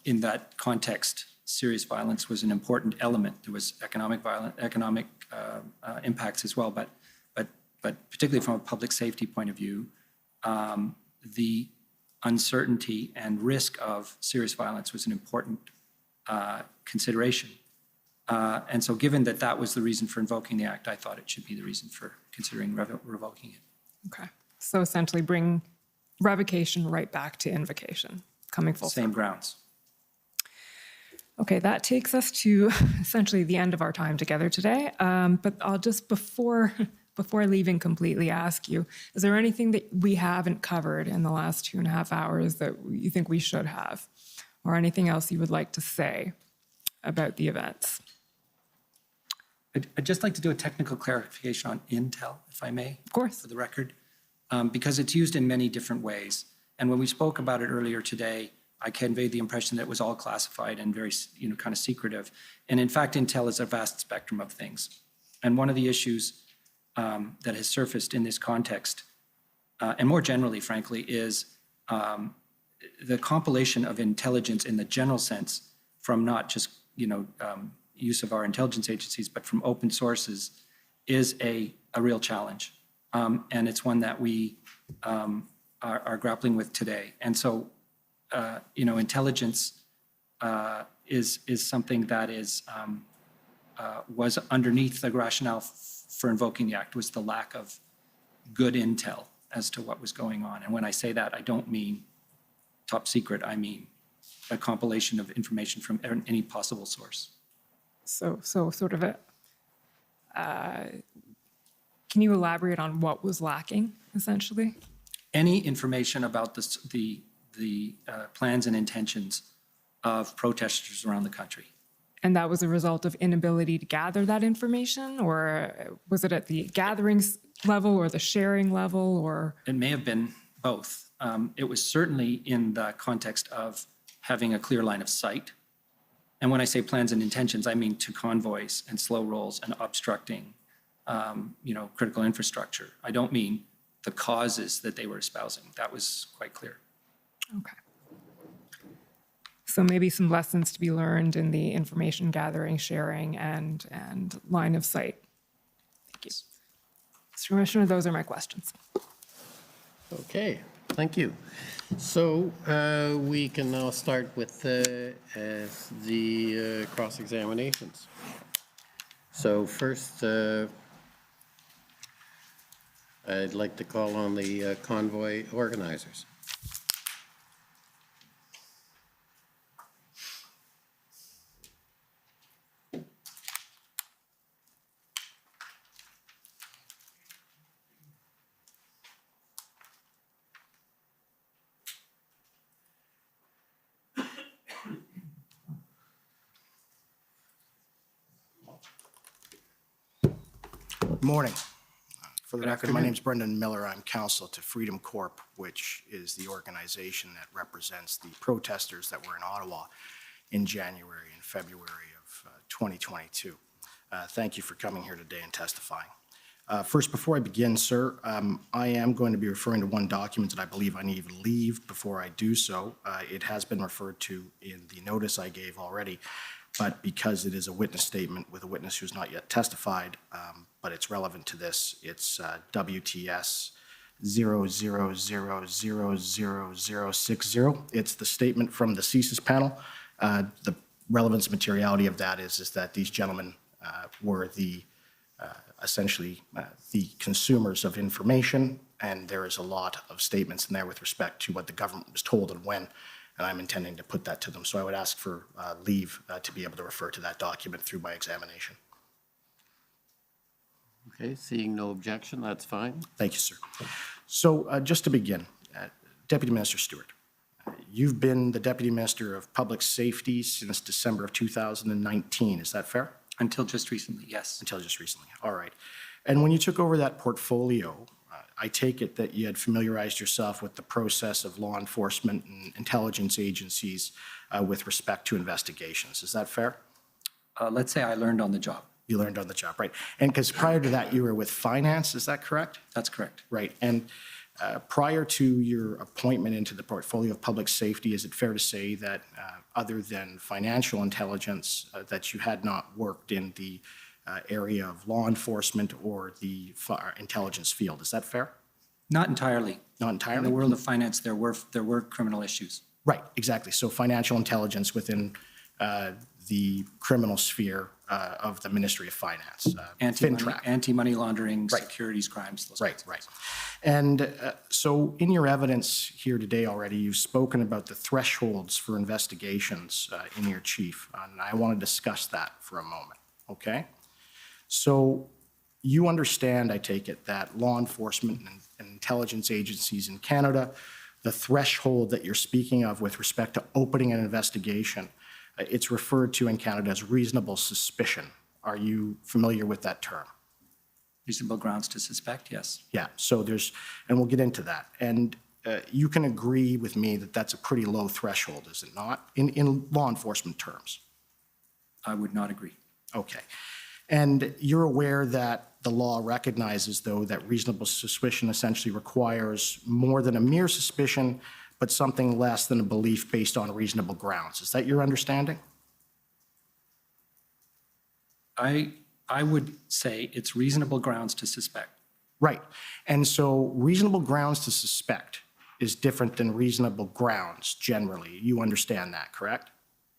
in that context, serious violence was an important element. There was economic impacts as well, but particularly from a public safety point of view, the uncertainty and risk of serious violence was an important consideration. And so given that that was the reason for invoking the act, I thought it should be the reason for considering revoking it. Okay. So essentially bring revocation right back to invocation, coming full circle. Same grounds. Okay, that takes us to essentially the end of our time together today. But I'll just, before leaving completely, ask you, is there anything that we haven't covered in the last 2.5 hours that you think we should have? Or anything else you would like to say about the events? I'd just like to do a technical clarification on Intel, if I may. Of course. For the record, because it's used in many different ways. And when we spoke about it earlier today, I conveyed the impression that it was all classified and very, kind of secretive. And in fact, Intel is a vast spectrum of things. And one of the issues that has surfaced in this context, and more generally, frankly, is the compilation of intelligence in the general sense from not just, use of our intelligence agencies, but from open sources is a real challenge. And it's one that we are grappling with today. And so, intelligence is something that was underneath the rationale for invoking the act, was the lack of good intel as to what was going on. And when I say that, I don't mean top secret, I mean a compilation of information from any possible source. So sort of a, can you elaborate on what was lacking, essentially? Any information about the plans and intentions of protesters around the country. And that was a result of inability to gather that information, or was it at the gatherings level or the sharing level, or? It may have been both. It was certainly in the context of having a clear line of sight. And when I say plans and intentions, I mean to convoys and slow rolls and obstructing, critical infrastructure. I don't mean the causes that they were espousing. That was quite clear. Okay. So maybe some lessons to be learned in the information gathering, sharing, and line of sight. Thank you. Mr. Commissioner, those are my questions. Okay, thank you. So we can now start with the cross-examinations. So first, I'd like to call on the convoy organizers. Good morning. For the record, my name is Brendan Miller. I'm counsel to Freedom Corp, which is the organization that represents the protesters that were in Ottawa in January and February of 2022. Thank you for coming here today and testifying. First, before I begin, sir, I am going to be referring to one document that I believe I need to leave before I do so. It has been referred to in the notice I gave already, but because it is a witness statement with a witness who's not yet testified, but it's relevant to this, it's WTS 00000060. It's the statement from the CSIS panel. The relevance materiality of that is that these gentlemen were essentially the consumers of information, and there is a lot of statements in there with respect to what the government was told and when, and I'm intending to put that to them. So I would ask for leave to be able to refer to that document through my examination. Okay, seeing no objection, that's fine. Thank you, sir. So just to begin, Deputy Minister Stewart, you've been the Deputy Minister of Public Safety since December of 2019. Is that fair? Until just recently, yes. Until just recently. All right. And when you took over that portfolio, I take it that you had familiarized yourself with the process of law enforcement and intelligence agencies with respect to investigations. Is that fair? Let's say I learned on the job. You learned on the job, right? And because prior to that, you were with finance, is that correct? That's correct. Right. And prior to your appointment into the portfolio of public safety, is it fair to say that other than financial intelligence, that you had not worked in the area of law enforcement or the intelligence field? Is that fair? Not entirely. Not entirely? In the world of finance, there were criminal issues. Right, exactly. So financial intelligence within the criminal sphere of the Ministry of Finance. Anti-money laundering, Right. securities crimes, those Right, right. And so in your evidence here today already, you've spoken about the thresholds for investigations in your chief, and I want to discuss that for a moment, okay? So you understand, I take it, that law enforcement and intelligence agencies in Canada, the threshold that you're speaking of with respect to opening an investigation, it's referred to in Canada as reasonable suspicion. Are you familiar with that term? reasonable grounds to suspect, yes. Yeah, so and we'll get into that. And you can agree with me that that's a pretty low threshold, is it not, in law enforcement terms? I would not agree. Okay. And you're aware that the law recognizes, though, that reasonable suspicion essentially requires more than a mere suspicion, but something less than a belief based on reasonable grounds. Is that your understanding? I would say it's reasonable grounds to suspect. Right. And so reasonable grounds to suspect is different than reasonable grounds generally. You understand that, correct?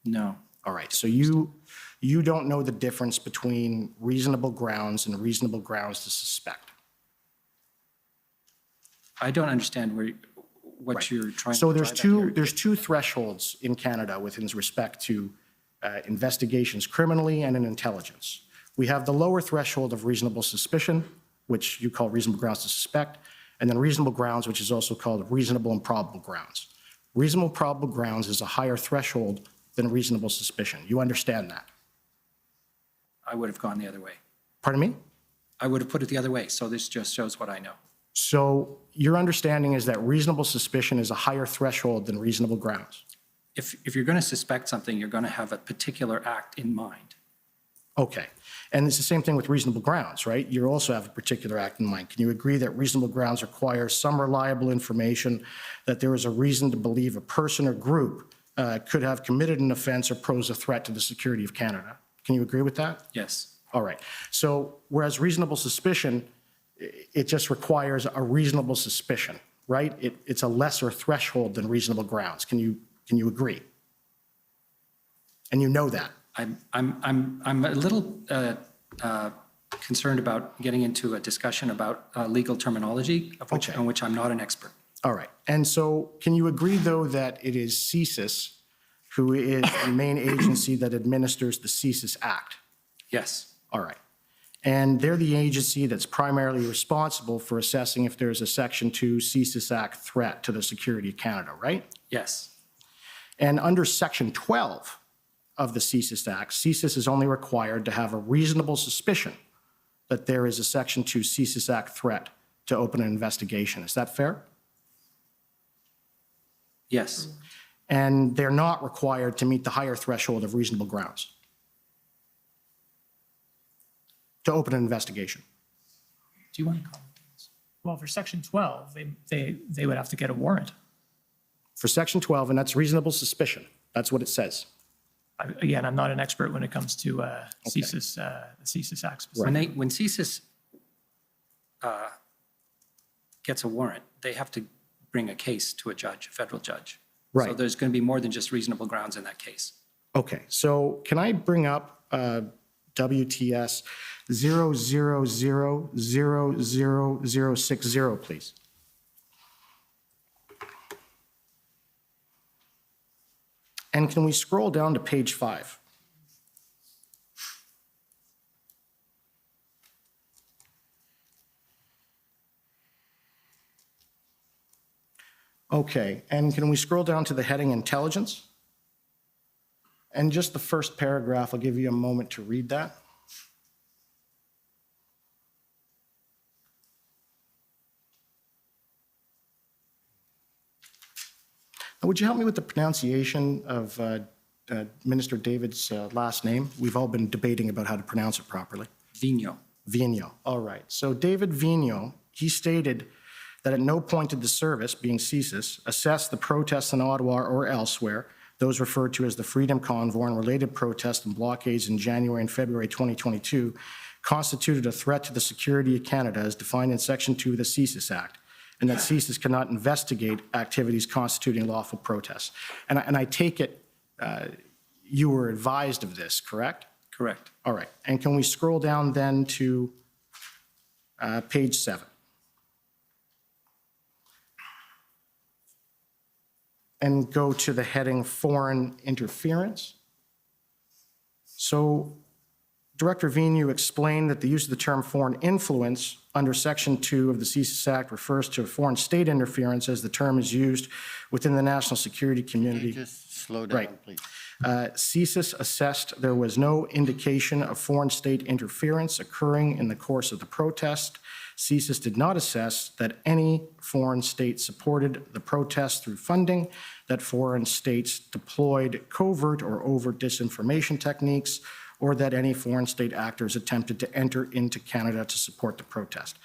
No. All right. So you don't know the difference between reasonable grounds and reasonable grounds to suspect? I don't understand what Right. you're trying So to there's drive at here. there's two thresholds in Canada with respect to investigations criminally and in intelligence. We have the lower threshold of reasonable suspicion, which you call reasonable grounds to suspect, and then reasonable grounds, which is also called reasonable and probable grounds. Reasonable probable grounds is a higher threshold than reasonable suspicion. You understand that? I would have gone the other way. Pardon me? I would have put it the other way, so this just shows what I know. So your understanding is that reasonable suspicion is a higher threshold than reasonable grounds? If you're going to suspect something, you're going to have a particular act in mind. Okay. And it's the same thing with reasonable grounds, right? You also have a particular act in mind. Can you agree that reasonable grounds require some reliable information that there is a reason to believe a person or group could have committed an offense or pose a threat to the security of Canada? Can you agree with that? Yes. All right. So whereas reasonable suspicion, it just requires a reasonable suspicion, right? It's a lesser threshold than reasonable grounds. Can you agree? And you know that. I'm a little concerned about getting into a discussion about legal terminology, Okay. on which I'm not an expert. All right. And so can you agree, though, that it is CSIS who is the main agency that administers the CSIS Act? Yes. All right. And they're the agency that's primarily responsible for assessing if there's a Section 2 CSIS Act threat to the security of Canada, right? Yes. And under Section 12 of the CSIS Act, CSIS is only required to have a reasonable suspicion that there is a Section 2 CSIS Act threat to open an investigation. Is that fair? Yes. And they're not required to meet the higher threshold of reasonable grounds to open an investigation. Do you want to comment? Well, for Section 12, they would have to get a warrant. For Section 12, and that's reasonable suspicion. That's what it says. Again, I'm not an expert when it comes to CSIS, the CSIS Act specifically. When CSIS gets a warrant, they have to bring a case to a judge, a federal judge. Right. So there's going to be more than just reasonable grounds in that case. Okay, so can I bring up WTS 0000060, please? And can we scroll down to page 5? Okay, and can we scroll down to the heading Intelligence? And just the first paragraph, I'll give you a moment to read that. Now, would you help me with the pronunciation of Minister David's last name? We've all been debating about how to pronounce it properly. Vigneault. Vigneault, all right. So David Vigneault, he stated that at no point did the service, being CSIS, assess the protests in Ottawa or elsewhere, those referred to as the Freedom Convoy and related protests and blockades in January and February 2022, constituted a threat to the security of Canada as defined in Section 2 of the CSIS Act, and that CSIS cannot investigate activities constituting lawful protests. And I take it you were advised of this, correct? Correct. All right. And can we scroll down then to page 7? And go to the heading Foreign Interference. So Director Vigneault explained that the use of the term foreign influence under Section 2 of the CSIS Act refers to foreign state interference as the term is used within the national security community. Can you just slow down, Right. please? CSIS assessed there was no indication of foreign state interference occurring in the course of the protest. CSIS did not assess that any foreign state supported the protest through funding, that foreign states deployed covert or overt disinformation techniques, or that any foreign state actors attempted to enter into Canada to support the protest.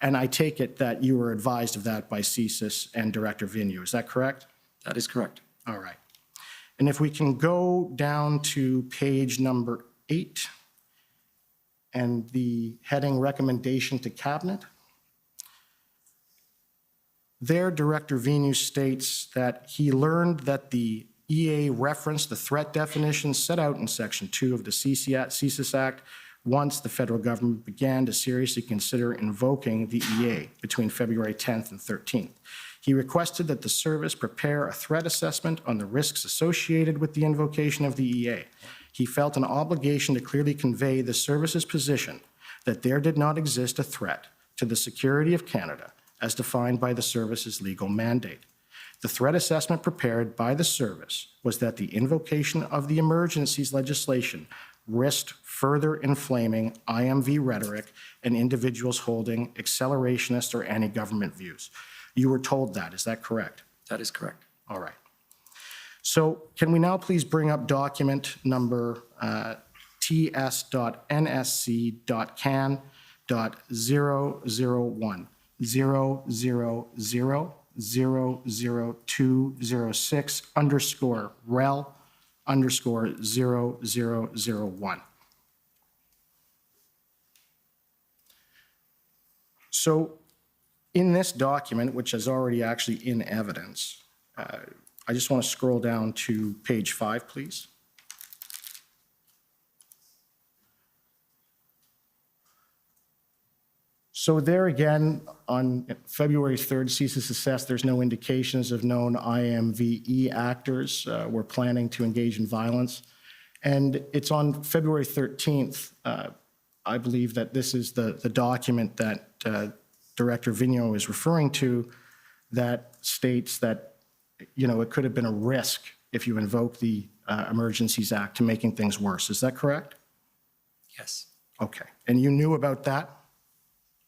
And I take it that you were advised of that by CSIS and Director Vigneault. Is that correct? That is correct. All right. And if we can go down to page number 8 and the heading Recommendation to Cabinet. There, Director Vigneault states that he learned that the EA referenced the threat definitions set out in Section 2 of the CSIS Act once the federal government began to seriously consider invoking the EA between February 10th and 13th. He requested that the service prepare a threat assessment on the risks associated with the invocation of the EA. He felt an obligation to clearly convey the service's position that there did not exist a threat to the security of Canada as defined by the service's legal mandate. The threat assessment prepared by the service was that the invocation of the emergencies legislation risked further inflaming IMV rhetoric and individuals holding accelerationist or anti-government views. You were told that, is that correct? That is correct. All right. So can we now please bring up document number ts.nsc.can.001 000-00206 underscore rel underscore 0001. So in this document, which is already actually in evidence, I just want to scroll down to page 5, please. So there again, on February 3rd, CSIS assessed there's no indications of known IMVE actors were planning to engage in violence. And it's on February 13th, I believe that this is the document that Director Vigneault is referring to that states that, you know, it could have been a risk if you invoke the Emergencies Act to making things worse. Is that correct? Yes, Okay. And you knew about that?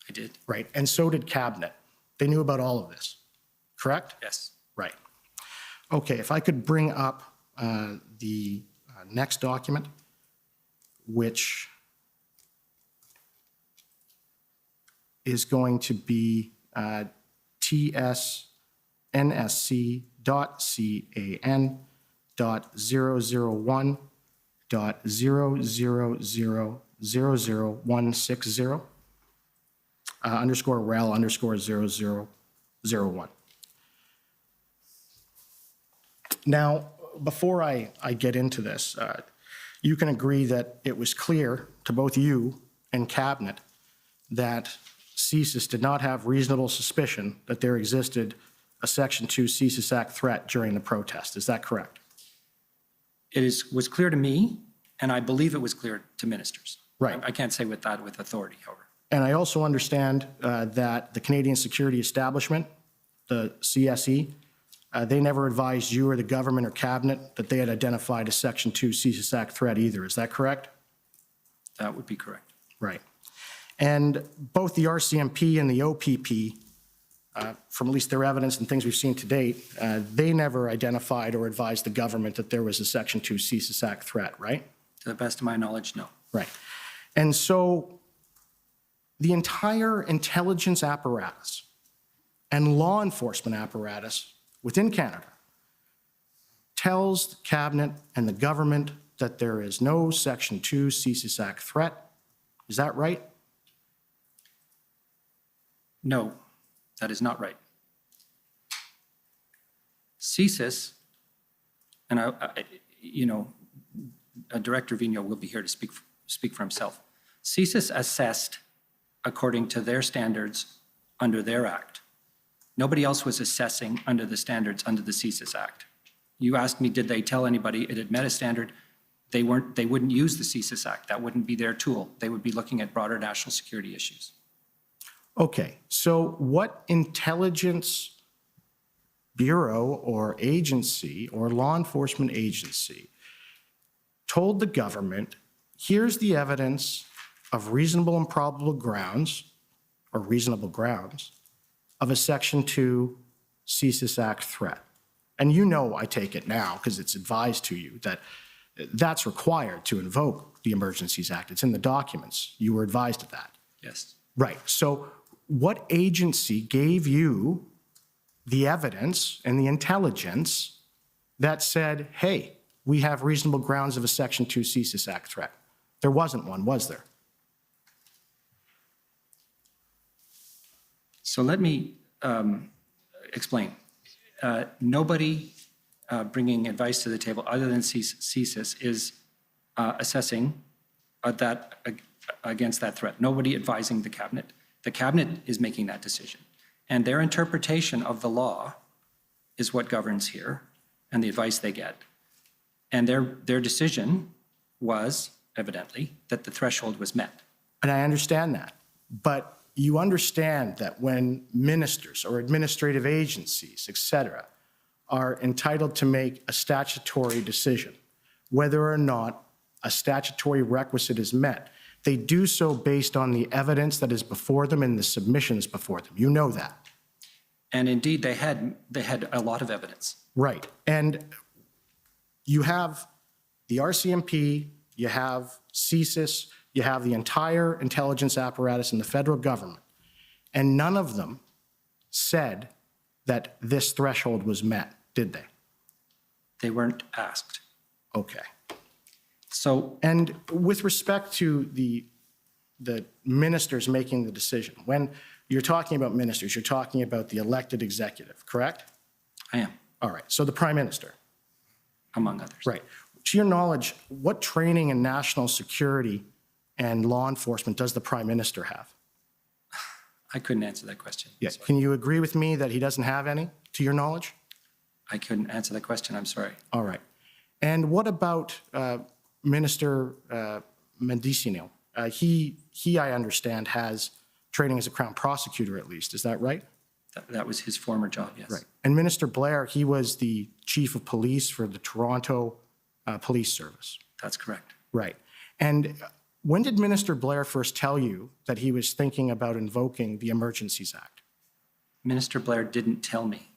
I did. Right. And so did Cabinet. They knew about all of this, correct? Yes. Right. Okay. If I could bring up the next document, which is going to be tsnsc.can.001.000000160. Underscore rel underscore 0001. Now, before I get into this, you can agree that it was clear to both you and Cabinet that CSIS did not have reasonable suspicion that there existed a Section 2 CSIS Act threat during the protest. Is that correct? Was clear to me, and I believe it was clear to ministers. Right. I can't say with authority, however. And I also understand that the Canadian Security Establishment, the CSE, they never advised you or the government or Cabinet that they had identified a Section 2 CSIS Act threat either. Is that correct? That would be correct. Right. And both the RCMP and the OPP, from at least their evidence and things we've seen to date, they never identified or advised the government that there was a Section 2 CSIS Act threat, right? To the best of my knowledge, no. Right. And so the entire intelligence apparatus and law enforcement apparatus within Canada tells the Cabinet and the government that there is no Section 2 CSIS Act threat. Is that right? No, that is not right. CSIS, and Director Vigneault will be here to speak for himself. CSIS assessed according to their standards under their act. Nobody else was assessing under the standards under the CSIS Act. You asked me, did they tell anybody it had met a standard? They wouldn't use the CSIS Act. That wouldn't be their tool. They would be looking at broader national security issues. Okay, so what intelligence bureau or agency or law enforcement agency told the government, here's the evidence of reasonable and probable grounds, or reasonable grounds, of a Section 2 CSIS Act threat? And you know, I take it now, because it's advised to you, that that's required to invoke the Emergencies Act. It's in the documents. You were advised of that. Yes. Right. So what agency gave you the evidence and the intelligence that said, hey, we have reasonable grounds of a Section 2 CSIS Act threat? There wasn't one, was there? So let me explain. Nobody bringing advice to the table other than CSIS is assessing that against that threat. Nobody advising the cabinet. The cabinet is making that decision. And their interpretation of the law is what governs here and the advice they get. And their decision was, evidently, that the threshold was met. And I understand that. But you understand that when ministers or administrative agencies, et cetera, are entitled to make a statutory decision, whether or not a statutory requisite is met, they do so based on the evidence that is before them and the submissions before them. You know that. And indeed, they had a lot of evidence. Right. And you have the RCMP, you have CSIS, you have the entire intelligence apparatus in the federal government, and none of them said that this threshold was met, did they? They weren't asked. Okay. So And with respect to the ministers making the decision, when you're talking about ministers, you're talking about the elected executive, correct? I am, All right. So the prime minister. among others. Right. To your knowledge, what training in national security and law enforcement does the prime minister have? I couldn't answer that question. Yes. Sorry. Can you agree with me that he doesn't have any, to your knowledge? I couldn't answer that question. I'm sorry. All right. And what about Minister Mendicino? He, I understand, has training as a Crown prosecutor at least. Is that right? That was his former job, yes. Right. And Minister Blair, he was the chief of police for the Toronto Police Service. That's correct. Right. And when did Minister Blair first tell you that he was thinking about invoking the Emergencies Act? Minister Blair didn't tell me.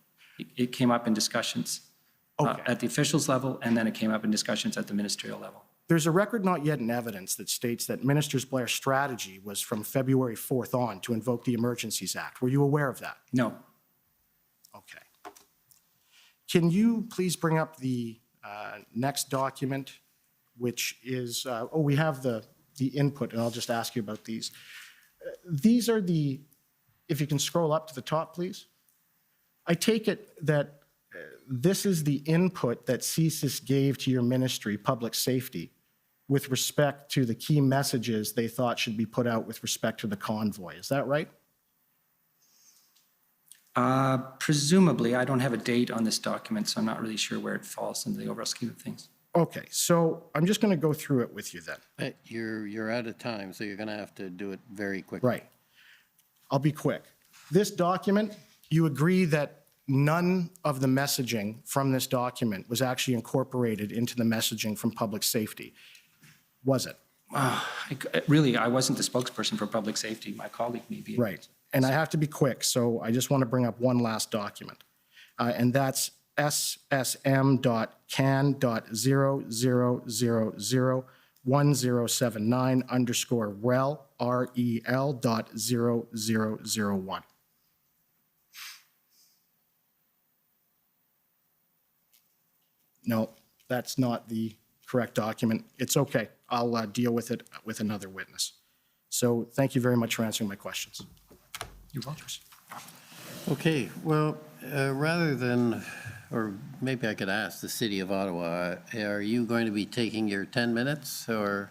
It came up in discussions Okay. at the officials level, and then it came up in discussions at the ministerial level. There's a record not yet in evidence that states that Minister Blair's strategy was from February 4th on to invoke the Emergencies Act. Were you aware of that? No. Okay. Can you please bring up the next document, which is, we have the input, and I'll just ask you about these. These are the, if you can scroll up to the top, please. I take it that this is the input that CSIS gave to your ministry, public safety, with respect to the key messages they thought should be put out with respect to the convoy. Is that right? Presumably, I don't have a date on this document, so I'm not really sure where it falls in the overall scheme of things. Okay, so I'm just going to go through it with you then. You're out of time, so you're going to have to do it very quickly. Right. I'll be quick. This document, you agree that none of the messaging from this document was actually incorporated into the messaging from public safety, was it? Really, I wasn't the spokesperson for public safety. My colleague may be. Right. And I have to be quick, so I just want to bring up one last document, and that's ssm.can.00001079 REL.0001. No, that's not the correct document. It's okay. I'll deal with it with another witness. So thank you very much for answering my questions. You're welcome. Okay, well, rather than, or maybe I could ask the City of Ottawa, are you going to be taking your 10 minutes, or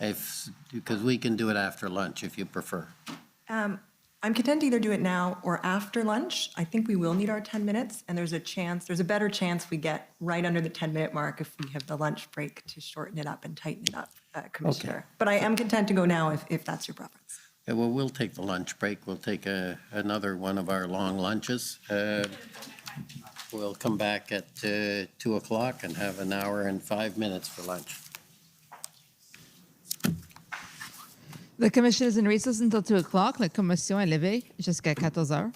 if, because we can do it after lunch if you prefer. I'm content to either do it now or after lunch. I think we will need our 10 minutes, and there's a better chance we get right under the 10-minute mark if we have the lunch break to shorten it up and tighten it up, Commissioner. Okay. But I am content to go now if that's your preference. Yeah, well, we'll take the lunch break. We'll take another one of our long lunches. We'll come back at 2 o'clock and have an hour and 5 minutes for lunch. The commission is in recess until 2 o'clock. La commission est levée jusqu'à 14 heures.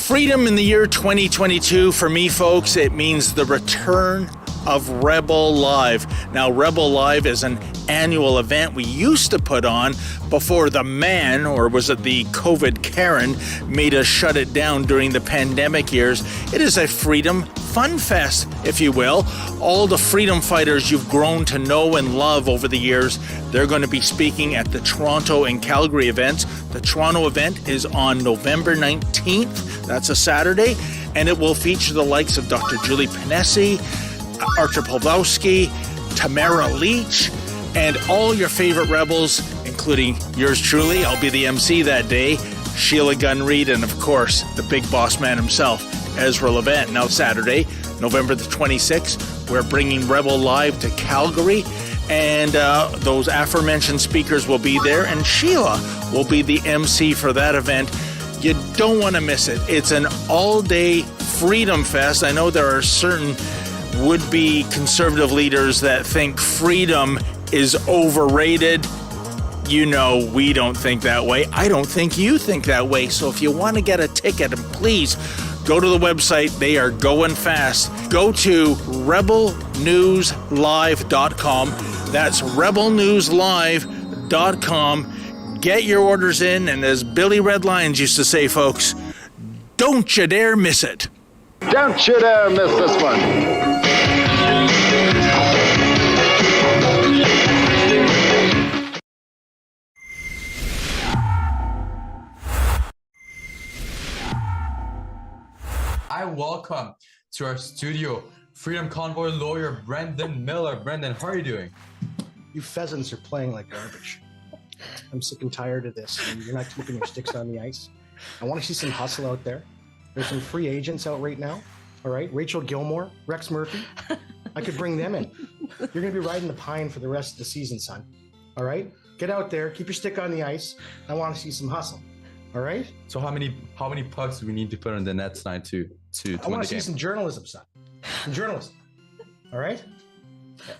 Freedom in the year 2022, for me, folks, it means the return of Rebel Live. Now, Rebel Live is an annual event we used to put on before the man, or was it the COVID Karen, made us shut it down during the pandemic years. It is a freedom fun fest, if you will. All the freedom fighters you've grown to know and love over the years, they're going to be speaking at the Toronto and Calgary events. The Toronto event is on November 19th. That's a Saturday, and it will feature the likes of Dr. Julie Ponesse, Archer Pawlowski, Tamara Leach, and all your favorite rebels, including yours truly. I'll be the MC that day, Sheila Gunn Reid, and of course, the big boss man himself, Ezra Levant. Now Saturday, November the 26th, we're bringing Rebel Live to Calgary, and those aforementioned speakers will be there, and Sheila will be the MC for that event. You don't want to miss it. It's an all-day freedom fest. I know there are certain would-be conservative leaders that think freedom is overrated. You know, we don't think that way. I don't think you think that way. So if you want to get a ticket, and please go to the website. They are going fast. Go to rebelnewslive.com. That's rebelnewslive.com. Get your orders in, and as Billy Red Lions used to say, folks, don't you dare miss it. Don't you dare miss this one. I welcome to our studio Freedom Convoy lawyer Brendan Miller. Brendan, how are you doing? You pheasants are playing like garbage. I'm sick and tired of this, and you're not keeping your sticks on the ice. I want to see some hustle out there. There's some free agents out right now. All right, Rachel Gilmore, Rex Murphy. I could bring them in. You're going to be riding the pine for the rest of the season, son. All right, get out there, keep your stick on the ice. I want to see some hustle. All right. So how many pucks do we need to put on the net tonight to I win want the to see game? some journalism, son. Some journalism. All right.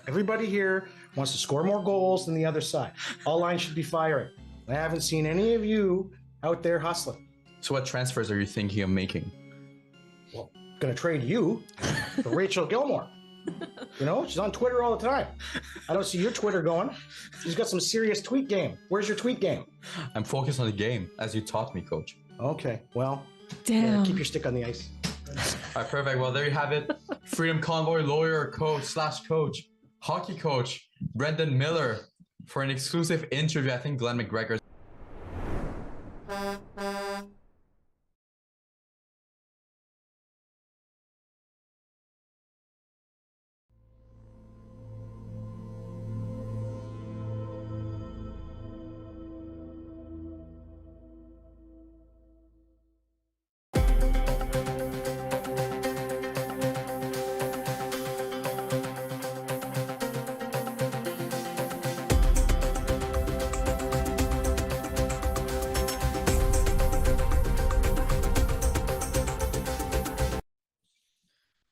Everybody here wants to score more goals than the other side. All lines should be firing. I haven't seen any of you out there hustling. So what transfers are you thinking of making? Well, gonna trade you for Rachel Gilmore. You know, she's on Twitter all the time. I don't see your Twitter going. She's got some serious tweet game. Where's your tweet game? I'm focused on the game, as you taught me, coach. Okay, well, Damn. keep your stick on the ice. All right, perfect. Well, there you have it. Freedom Convoy lawyer, coach, hockey coach, Brendan Miller, for an exclusive interview. I think Glenn McGregor.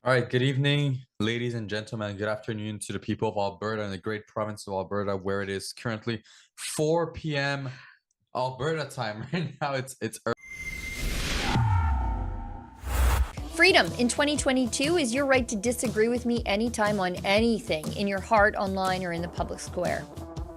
All right, good evening, ladies and gentlemen. Good afternoon to the people of Alberta and the great province of Alberta, where it is currently 4 p.m. Alberta time. Right now, it's early. Freedom in 2022 is your right to disagree with me anytime on anything, in your heart, online, or in the public square.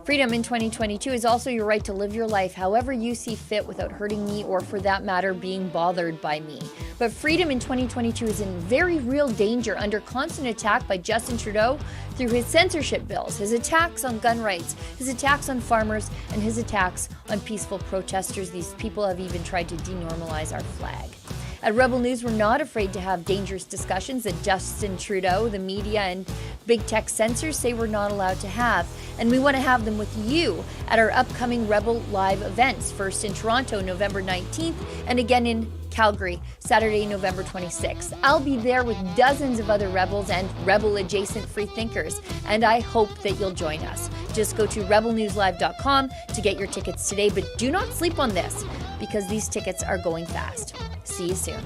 Freedom in 2022 is also your right to live your life however you see fit without hurting me or, for that matter, being bothered by me. But freedom in 2022 is in very real danger under constant attack by Justin Trudeau through his censorship bills, his attacks on gun rights, his attacks on farmers, and his attacks on peaceful protesters. These people have even tried to denormalize our flag. At Rebel News, we're not afraid to have dangerous discussions that Justin Trudeau, the media, and big tech censors say we're not allowed to have. And we want to have them with you at our upcoming Rebel Live events, first in Toronto, November 19th, and again in Calgary, Saturday, November 26th. I'll be there with dozens of other Rebels and Rebel-adjacent free thinkers, and I hope that you'll join us. Just go to rebelnewslive.com to get your tickets today, but do not sleep on this, because these tickets are going fast. See you soon.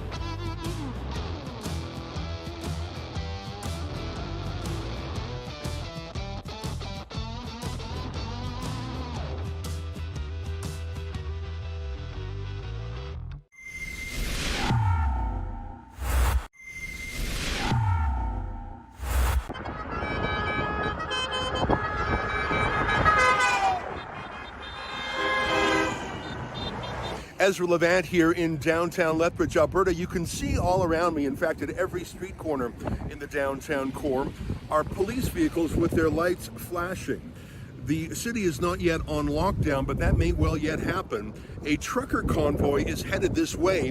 Ezra Levant here in downtown Lethbridge, Alberta. You can see all around me, in fact, at every street corner in the downtown core, are police vehicles with their lights flashing. The city is not yet on lockdown, but that may well yet happen. A trucker convoy is headed this way.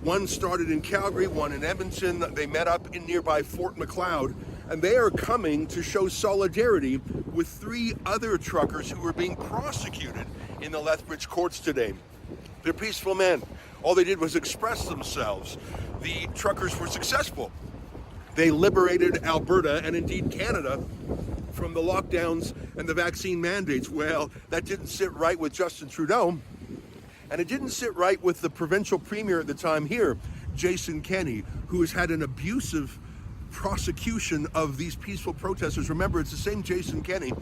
One started in Calgary, one in Edmonton. They met up in nearby Fort McLeod, and they are coming to show solidarity with 3 other truckers who are being prosecuted in the Lethbridge courts today. They're peaceful men. All they did was express themselves. The truckers were successful. They liberated Alberta and indeed Canada from the lockdowns and the vaccine mandates. Well, that didn't sit right with Justin Trudeau, and it didn't sit right with the provincial premier at the time here, Jason Kenney, who has had an abusive prosecution of these peaceful protesters. Remember, it's the same Jason Kenney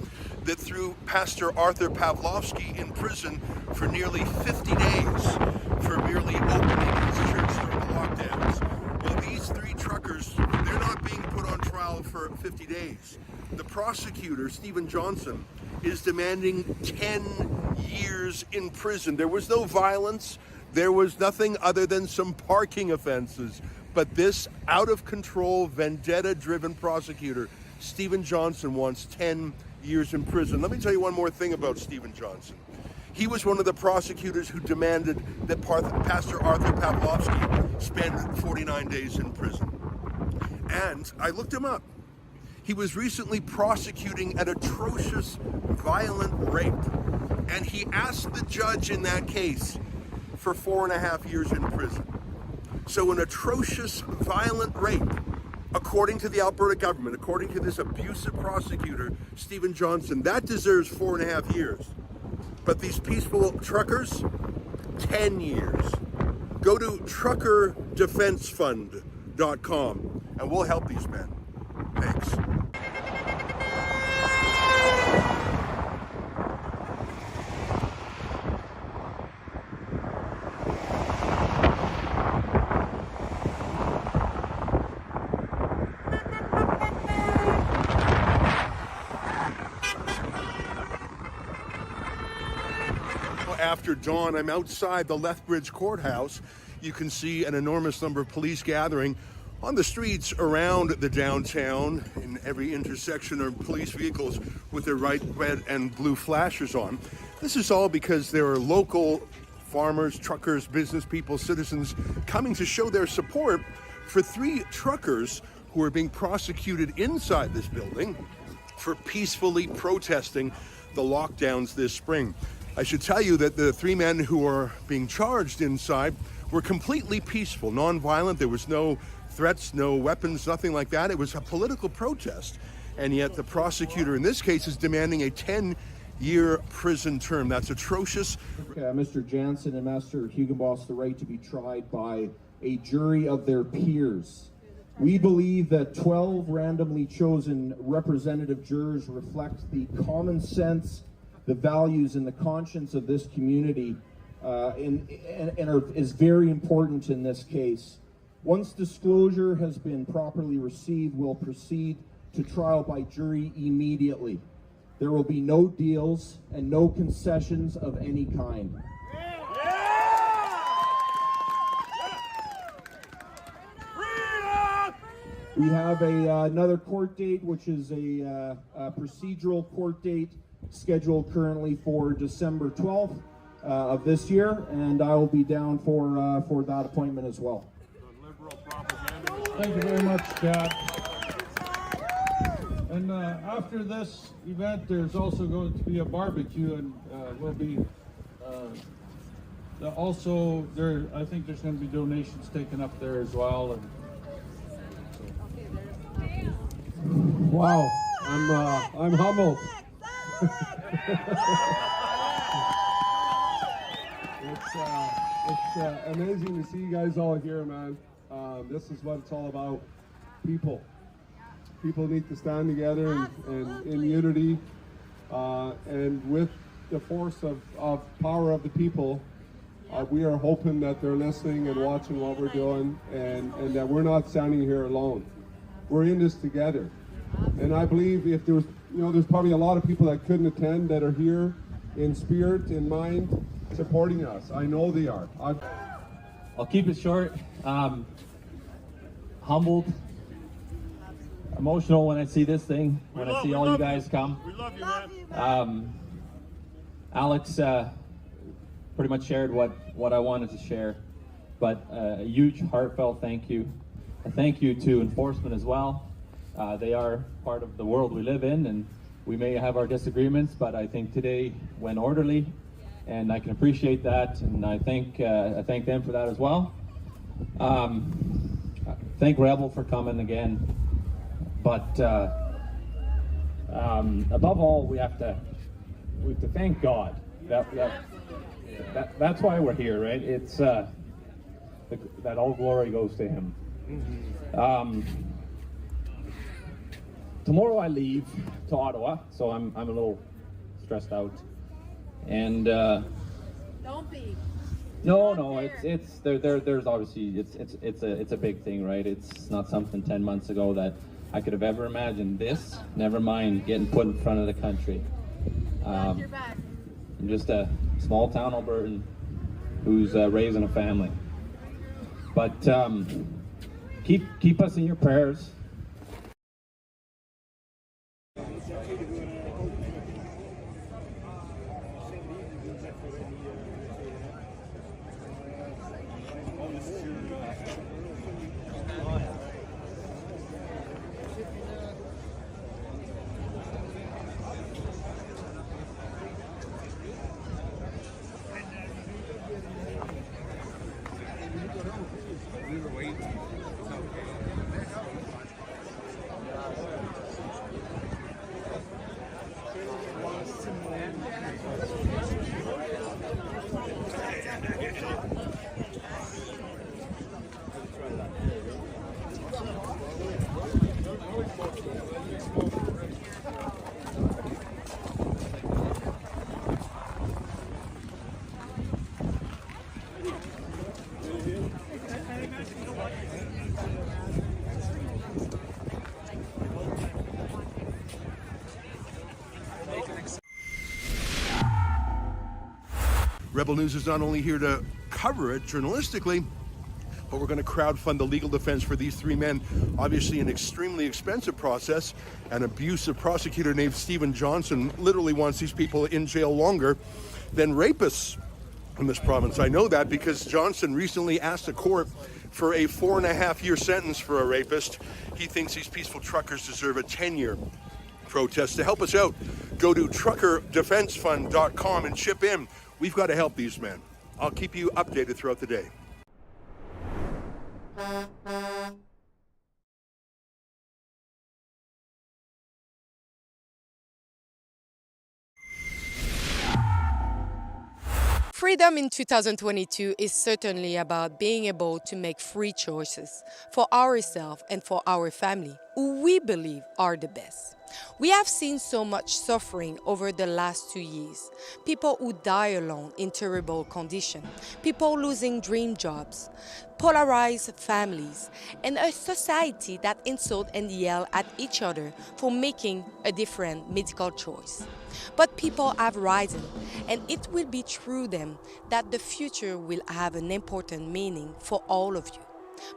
that threw Pastor Arthur Pawlowski in prison for nearly 50 days for merely opening his church during the lockdowns. Well, these 3 truckers, they're not being put on trial for 50 days. The prosecutor, Stephen Johnson, is demanding 10 years in prison. There was no violence. There was nothing other than some parking offenses. But this out-of-control, vendetta-driven prosecutor, Stephen Johnson, wants 10 years in prison. Let me tell you one more thing about Stephen Johnson. He was one of the prosecutors who demanded that Pastor Arthur Pawlowski spend 49 days in prison. And I looked him up. He was recently prosecuting an atrocious, violent rape. And he asked the judge in that case for 4.5 years in prison. So an atrocious, violent rape, according to the Alberta government, according to this abusive prosecutor, Stephen Johnson, that deserves 4.5 years. But these peaceful truckers, 10 years. Go to truckerdefensefund.com and we'll help these men. Thanks. After dawn, I'm outside the Lethbridge courthouse. You can see an enormous number of police gathering on the streets around the downtown. In every intersection are police vehicles with their red and blue flashers on. This is all because there are local farmers, truckers, business people, citizens coming to show their support for 3 truckers who are being prosecuted inside this building for peacefully protesting the lockdowns this spring. I should tell you that the 3 men who are being charged inside were completely peaceful, nonviolent. There was no threats, no weapons, nothing like that. It was a political protest. And yet the prosecutor in this case is demanding a 10-year prison term. That's atrocious. Mr. Jansen and Master Hugenboss the right to be tried by a jury of their peers. We believe that 12 randomly chosen representative jurors reflect the common sense, the values and the conscience of this community is very important in this case. Once disclosure has been properly received, we'll proceed to trial by jury immediately. There will be no deals and no concessions of any kind. We have another court date, which is a procedural court date scheduled currently for December 12th of this year, and I will be down for that appointment as well. Thank you very much, Chad. And after this event, there's also going to be a barbecue, and we'll be also there. I think there's going to be donations taken up there as well. And wow, I'm humbled. It's amazing to see you guys all here, man. This is what it's all about. People need to stand together and in unity, and with the force of power of the people, we are hoping that they're listening and watching what we're doing, and that we're not standing here alone. We're in this together. And I believe if there was, there's probably a lot of people that couldn't attend that are here in spirit, in mind, supporting us. I know they are. I'll keep it short. Humbled, emotional when I see this thing, when I see all you guys come. We love you, man. Alex pretty much shared what I wanted to share, but a huge heartfelt thank you. A thank you to enforcement as well. They are part of the world we live in, and we may have our disagreements, but I think today went orderly, and I can appreciate that, and I thank them for that as well. Thank Rebel for coming again, but above all, we have to thank God. That's why we're here, right? It's that all glory goes to Him. Tomorrow I leave to Ottawa, so I'm a little stressed out, and don't be. No, it's there's obviously it's a big thing, right? It's not something 10 months ago that I could have ever imagined. This, never mind getting put in front of the country. I'm just a small town Albertan who's raising a family. But keep us in your prayers. Rebel News is not only here to cover it journalistically, but we're going to crowdfund the legal defense for these three men. Obviously an extremely expensive process. An abusive prosecutor named Stephen Johnson literally wants these people in jail longer than rapists in this province. I know that because Johnson recently asked the court for a 4.5-year sentence for a rapist. He thinks these peaceful truckers deserve a 10-year protest. To help us out, go to truckerdefensefund.com and chip in. We've got to help these men. I'll keep you updated throughout the day. Freedom in 2022 is certainly about being able to make free choices for ourselves and for our family, who we believe are the best. We have seen so much suffering over the last 2 years. People who die alone in terrible conditions, people losing dream jobs, polarized families, and a society that insult and yell at each other for making a different medical choice. But people have risen, and it will be through them that the future will have an important meaning for all of you,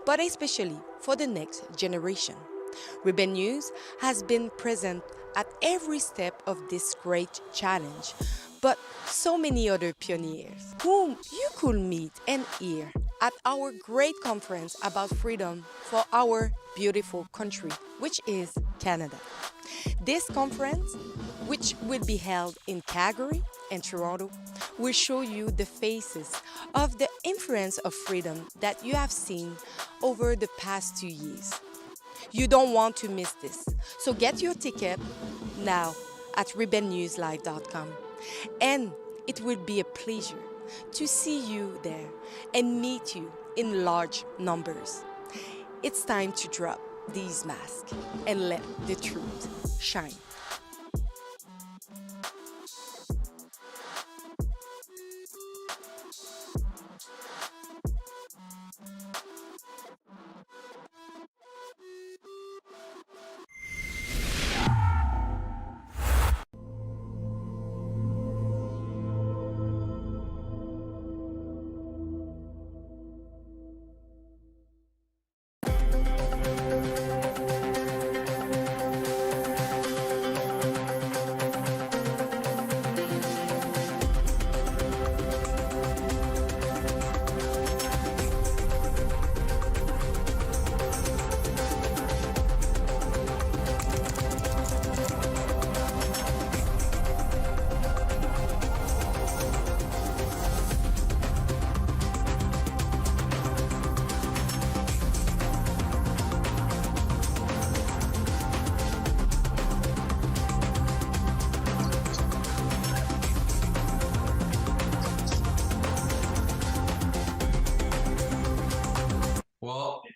but especially for the next generation. Rebel News has been present at every step of this great challenge, but so many other pioneers whom you could meet and hear at our great conference about freedom for our beautiful country, which is Canada. This conference, which will be held in Calgary and Toronto, will show you the faces of the influence of freedom that you have seen over the past 2 years. You don't want to miss this, so get your ticket now at rebelnewslive.com, and it will be a pleasure to see you there and meet you in large numbers. It's time to drop these masks and let the truth shine.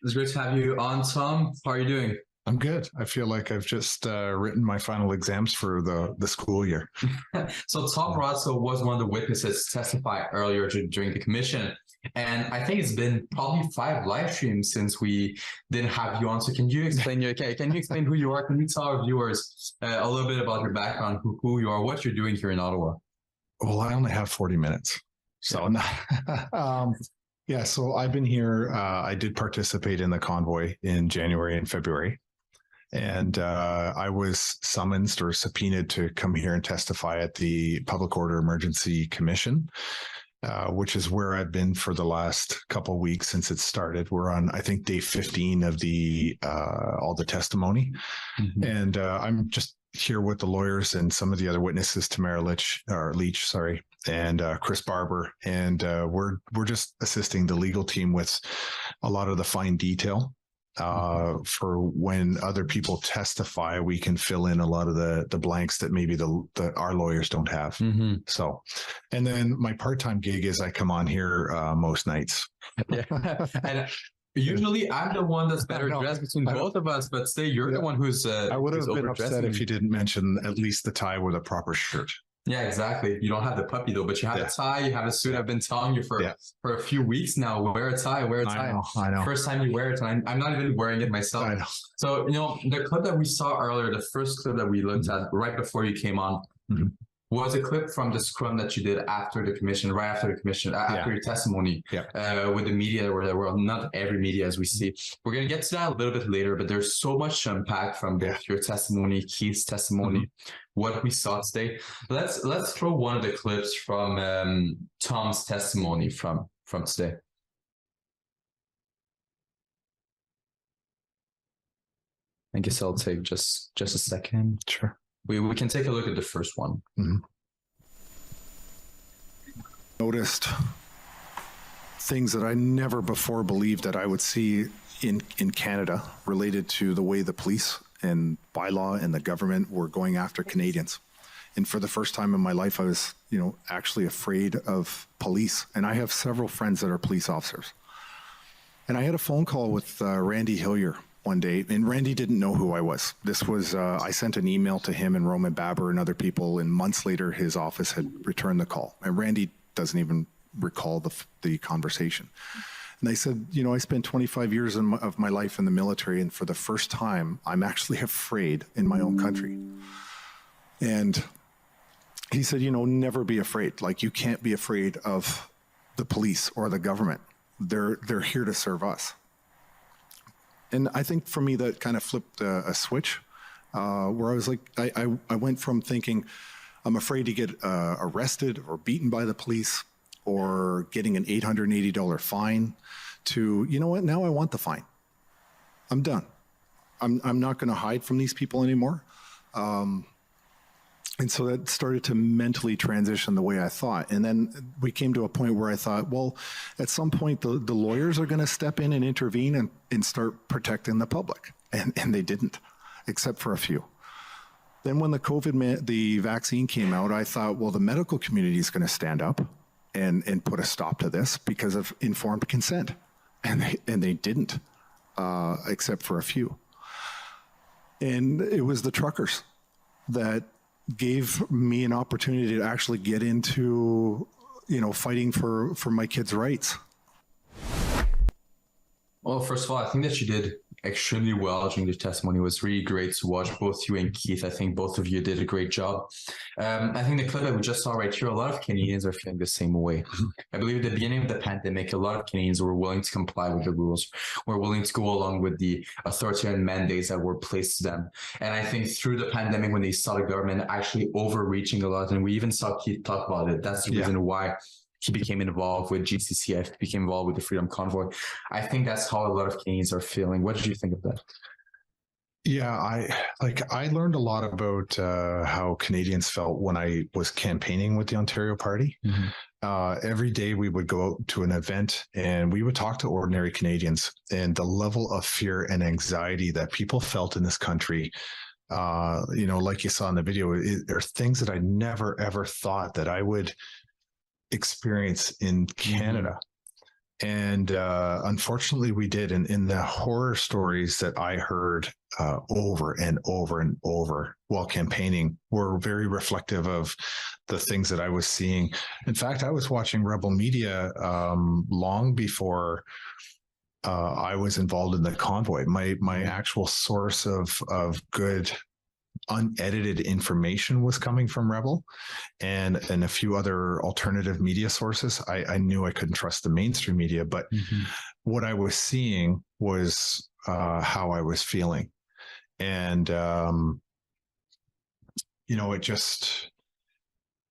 It's great to have you on, Tom. How are you doing? I'm good. I feel like I've just written my final exams for the school year. So Tom Roscoe was one of the witnesses to testify earlier during the commission. And I think it's been probably 5 live streams since we didn't have you on. So can you explain who you are? Can you tell our viewers a little bit about your background, who you are, what you're doing here in Ottawa? Well, I only have 40 minutes. So yeah, so I've been here. I did participate in the convoy in January and February. And I was summoned or subpoenaed to come here and testify at the Public Order Emergency Commission, which is where I've been for the last couple of weeks since it started. We're on, I think, day 15 of all the testimony. Mm-hmm. And I'm just here with the lawyers and some of the other witnesses, Tamara Leach, and Chris Barber. And we're just assisting the legal team with a lot of the fine detail. For when other people testify, we can fill in a lot of the blanks that maybe our lawyers don't have. Mm-hmm. So, and then my part-time gig is I come on here most nights. Yeah. And usually I'm the one that's better dressed between both of us, but say you're the one who's I would have been upset if you didn't mention at least the tie with a proper shirt. Yeah, exactly. You don't have the puppy though, but you have a tie, you have a suit. I've been telling you for a few weeks now, wear a tie, wear a tie. I know. First time you wear it, and I'm not even wearing it myself. I know. So, the clip that we saw earlier, the first clip that we looked at right before you came on, was a clip from the scrum that you did after the commission, right after the commission, after your testimony with the media, where there were not every media as we see. We're going to get to that a little bit later, but there's so much to unpack from both your testimony, Keith's testimony, what we saw today. Let's throw one of the clips from Tom's testimony from today. I guess I'll take just a second. Sure. We can take a look at the first one. Mm-hmm. Noticed things that I never before believed that I would see in Canada related to the way the police and bylaw and the government were going after Canadians. And for the first time in my life, I was, actually afraid of police. And I have several friends that are police officers. And I had a phone call with Randy Hillier one day, and Randy didn't know who I was. This was, I sent an email to him and Roman Baber and other people, and months later, his office had returned the call. And Randy doesn't even recall the conversation. And they said, I spent 25 years of my life in the military, and for the first time, I'm actually afraid in my own country. And he said, never be afraid. Like, you can't be afraid of the police or the government. They're here to serve us. And I think for me, that kind of flipped a switch where I was like, I went from thinking I'm afraid to get arrested or beaten by the police or getting an $880 fine to, you know what, now I want the fine. I'm done. I'm not going to hide from these people anymore. And so that started to mentally transition the way I thought. And then we came to a point where I thought, well, at some point, the lawyers are going to step in and intervene and start protecting the public. And they didn't, except for a few. Then when the vaccine came out, I thought, well, the medical community is going to stand up and put a stop to this because of informed consent. And they didn't, except for a few. And it was the truckers that gave me an opportunity to actually get into, fighting for my kids' rights. Well, first of all, I think that you did extremely well during the testimony. It was really great to watch. Both you and Keith, I think both of you did a great job. I think the clip that we just saw right here, a lot of Canadians are feeling the same way. I believe at the beginning of the pandemic, a lot of Canadians were willing to comply with the rules, were willing to go along with the authoritarian mandates that were placed to them. And I think through the pandemic, when they saw the government actually overreaching a lot, and we even saw Keith talk about it, that's the reason why he became involved with GCCF, became involved with the Freedom Convoy. I think that's how a lot of Canadians are feeling. What did you think of that? Yeah, I learned a lot about how Canadians felt when I was campaigning with the Ontario Party. Mm-hmm. Every day we would go out to an event and we would talk to ordinary Canadians, and the level of fear and anxiety that people felt in this country, like you saw in the video, are things that I never, ever thought that I would experience in Canada. And unfortunately, we did. And in the horror stories that I heard over and over and over while campaigning were very reflective of the things that I was seeing. In fact, I was watching Rebel Media long before I was involved in the Convoy. My actual source of good unedited information was coming from Rebel and a few other alternative media sources. I knew I couldn't trust the mainstream media, but what I was seeing was how I was feeling. And,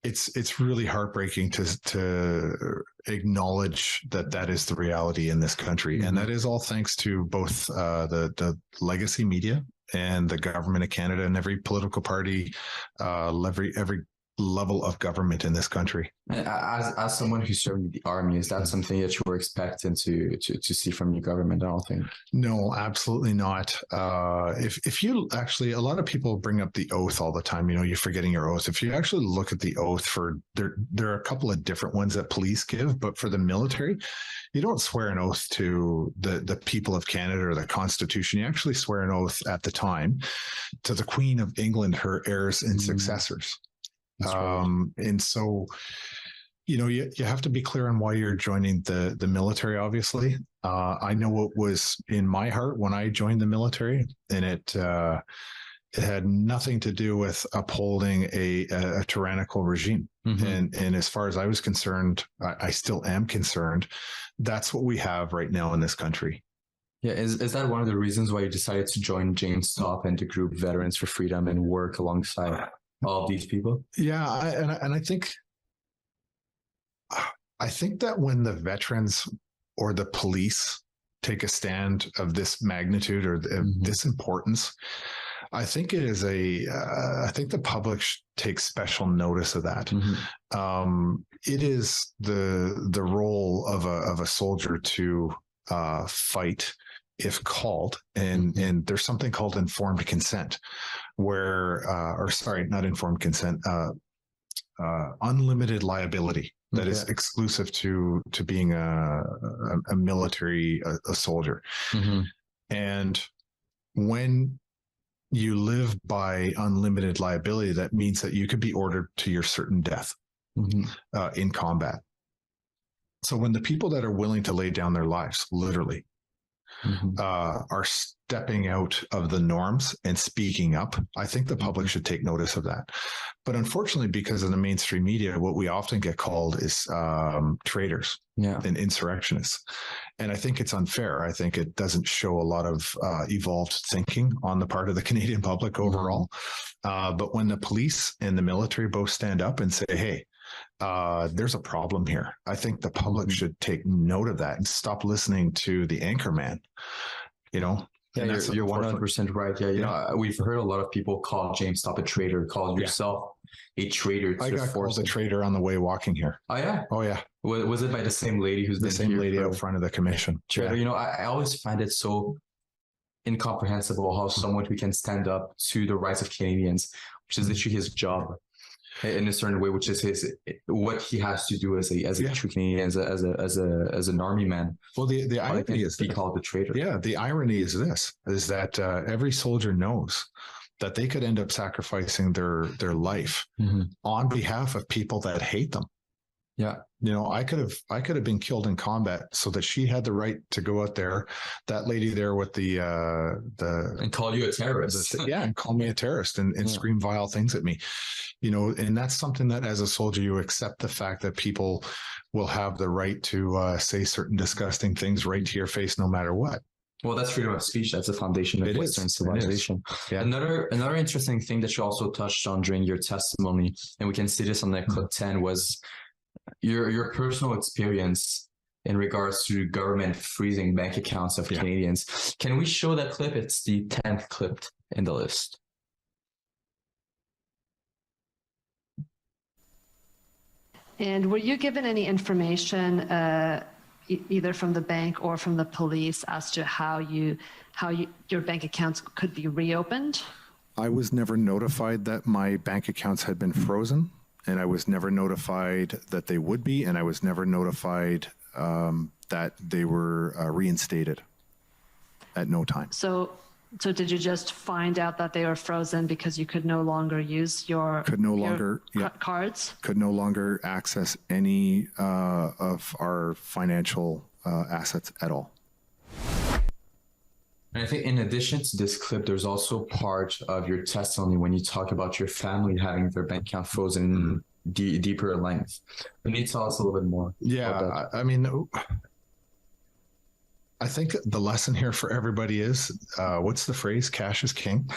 it's really heartbreaking to acknowledge that is the reality in this country. And that is all thanks to both the legacy media and the government of Canada and every political party, every level of government in this country. As someone who served in the army, is that something that you were expecting to see from your government? I don't think. No, absolutely not. If you actually, a lot of people bring up the oath all the time. You're forgetting your oath. If you actually look at the oath there are a couple of different ones that police give, but for the military, you don't swear an oath to the people of Canada or the Constitution. You actually swear an oath at the time to the Queen of England, her heirs and successors. And so, you have to be clear on why you're joining the military, obviously. I know what was in my heart when I joined the military, and it had nothing to do with upholding a tyrannical regime. And as far as I was concerned, I still am concerned. That's what we have right now in this country. Yeah, is that one of the reasons why you decided to join James Stop and the group Veterans for Freedom and work alongside all of these people? Yeah, I think that when the veterans or the police take a stand of this magnitude or this importance, I think it is I think the public should take special notice of that. It is the role of a soldier to fight if called, and there's something called informed consent, where, not informed consent, unlimited liability that is exclusive to being a military, a soldier. And when you live by unlimited liability, that means that you could be ordered to your certain death in combat. So when the people that are willing to lay down their lives, literally, are stepping out of the norms and speaking up, I think the public should take notice of that. But unfortunately, because of the mainstream media, what we often get called is traitors and insurrectionists. And I think it's unfair. I think it doesn't show a lot of evolved thinking on the part of the Canadian public overall. But when the police and the military both stand up and say, hey, there's a problem here, I think the public should take note of that and stop listening to the anchor man, Yeah, you're 100% right. Yeah, we've heard a lot of people call James Stop a traitor, call yourself a traitor. I got called a traitor on the way walking here. Oh, yeah? Oh, yeah. Was it by the same lady who's the same lady out front of the commission? Traitor. I always find it so incomprehensible how someone who can stand up to the rights of Canadians, which is literally his job, in a certain way, which is what he has to do as a true Canadian, as an army man. Well, the irony is be called a traitor. Yeah, the irony is that every soldier knows that they could end up sacrificing their life on behalf of people that hate them. Yeah. I could have been killed in combat so that she had the right to go out there, that lady there with the and call you a terrorist. And call me a terrorist and scream vile things at me. And that's something that as a soldier, you accept the fact that people will have the right to say certain disgusting things right to your face, no matter what. Well, that's freedom of speech. That's the foundation of Western civilization. Yeah. Another interesting thing that you also touched on during your testimony, and we can see this on the clip 10, was your personal experience in regards to government freezing bank accounts of Canadians. Can we show that clip? It's the 10th clip in the list. And were you given any information, either from the bank or from the police, as to how your bank accounts could be reopened? I was never notified that my bank accounts had been frozen, and I was never notified that they would be, and I was never notified that they were reinstated at no time. So did you just find out that they were frozen because you could no longer use your cards? Could no longer access any of our financial assets at all. And I think in addition to this clip, there's also part of your testimony when you talk about your family having their bank account frozen deeper length. Can you tell us a little bit more? Yeah, I mean, I think the lesson here for everybody is, what's the phrase? Cash is king.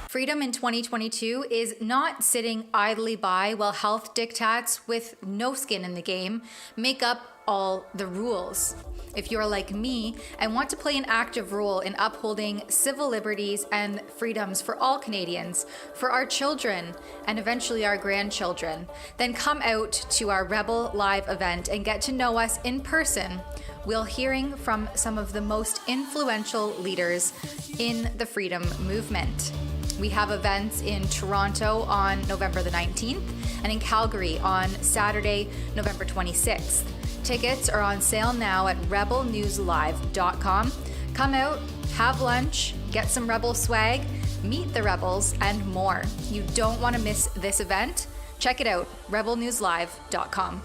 Freedom in 2022 is not sitting idly by while health diktats with no skin in the game make up all the rules. If you're like me and want to play an active role in upholding civil liberties and freedoms for all Canadians, for our children, and eventually our grandchildren, then come out to our Rebel Live event and get to know us in person. We'll hearing from some of the most influential leaders in the freedom movement. We have events in Toronto on November the 19th and in Calgary on Saturday, November 26th. Tickets are on sale now at rebelnewslive.com. Come out, have lunch, get some Rebel swag, meet the Rebels, and more. You don't want to miss this event. Check it out, rebelnewslive.com.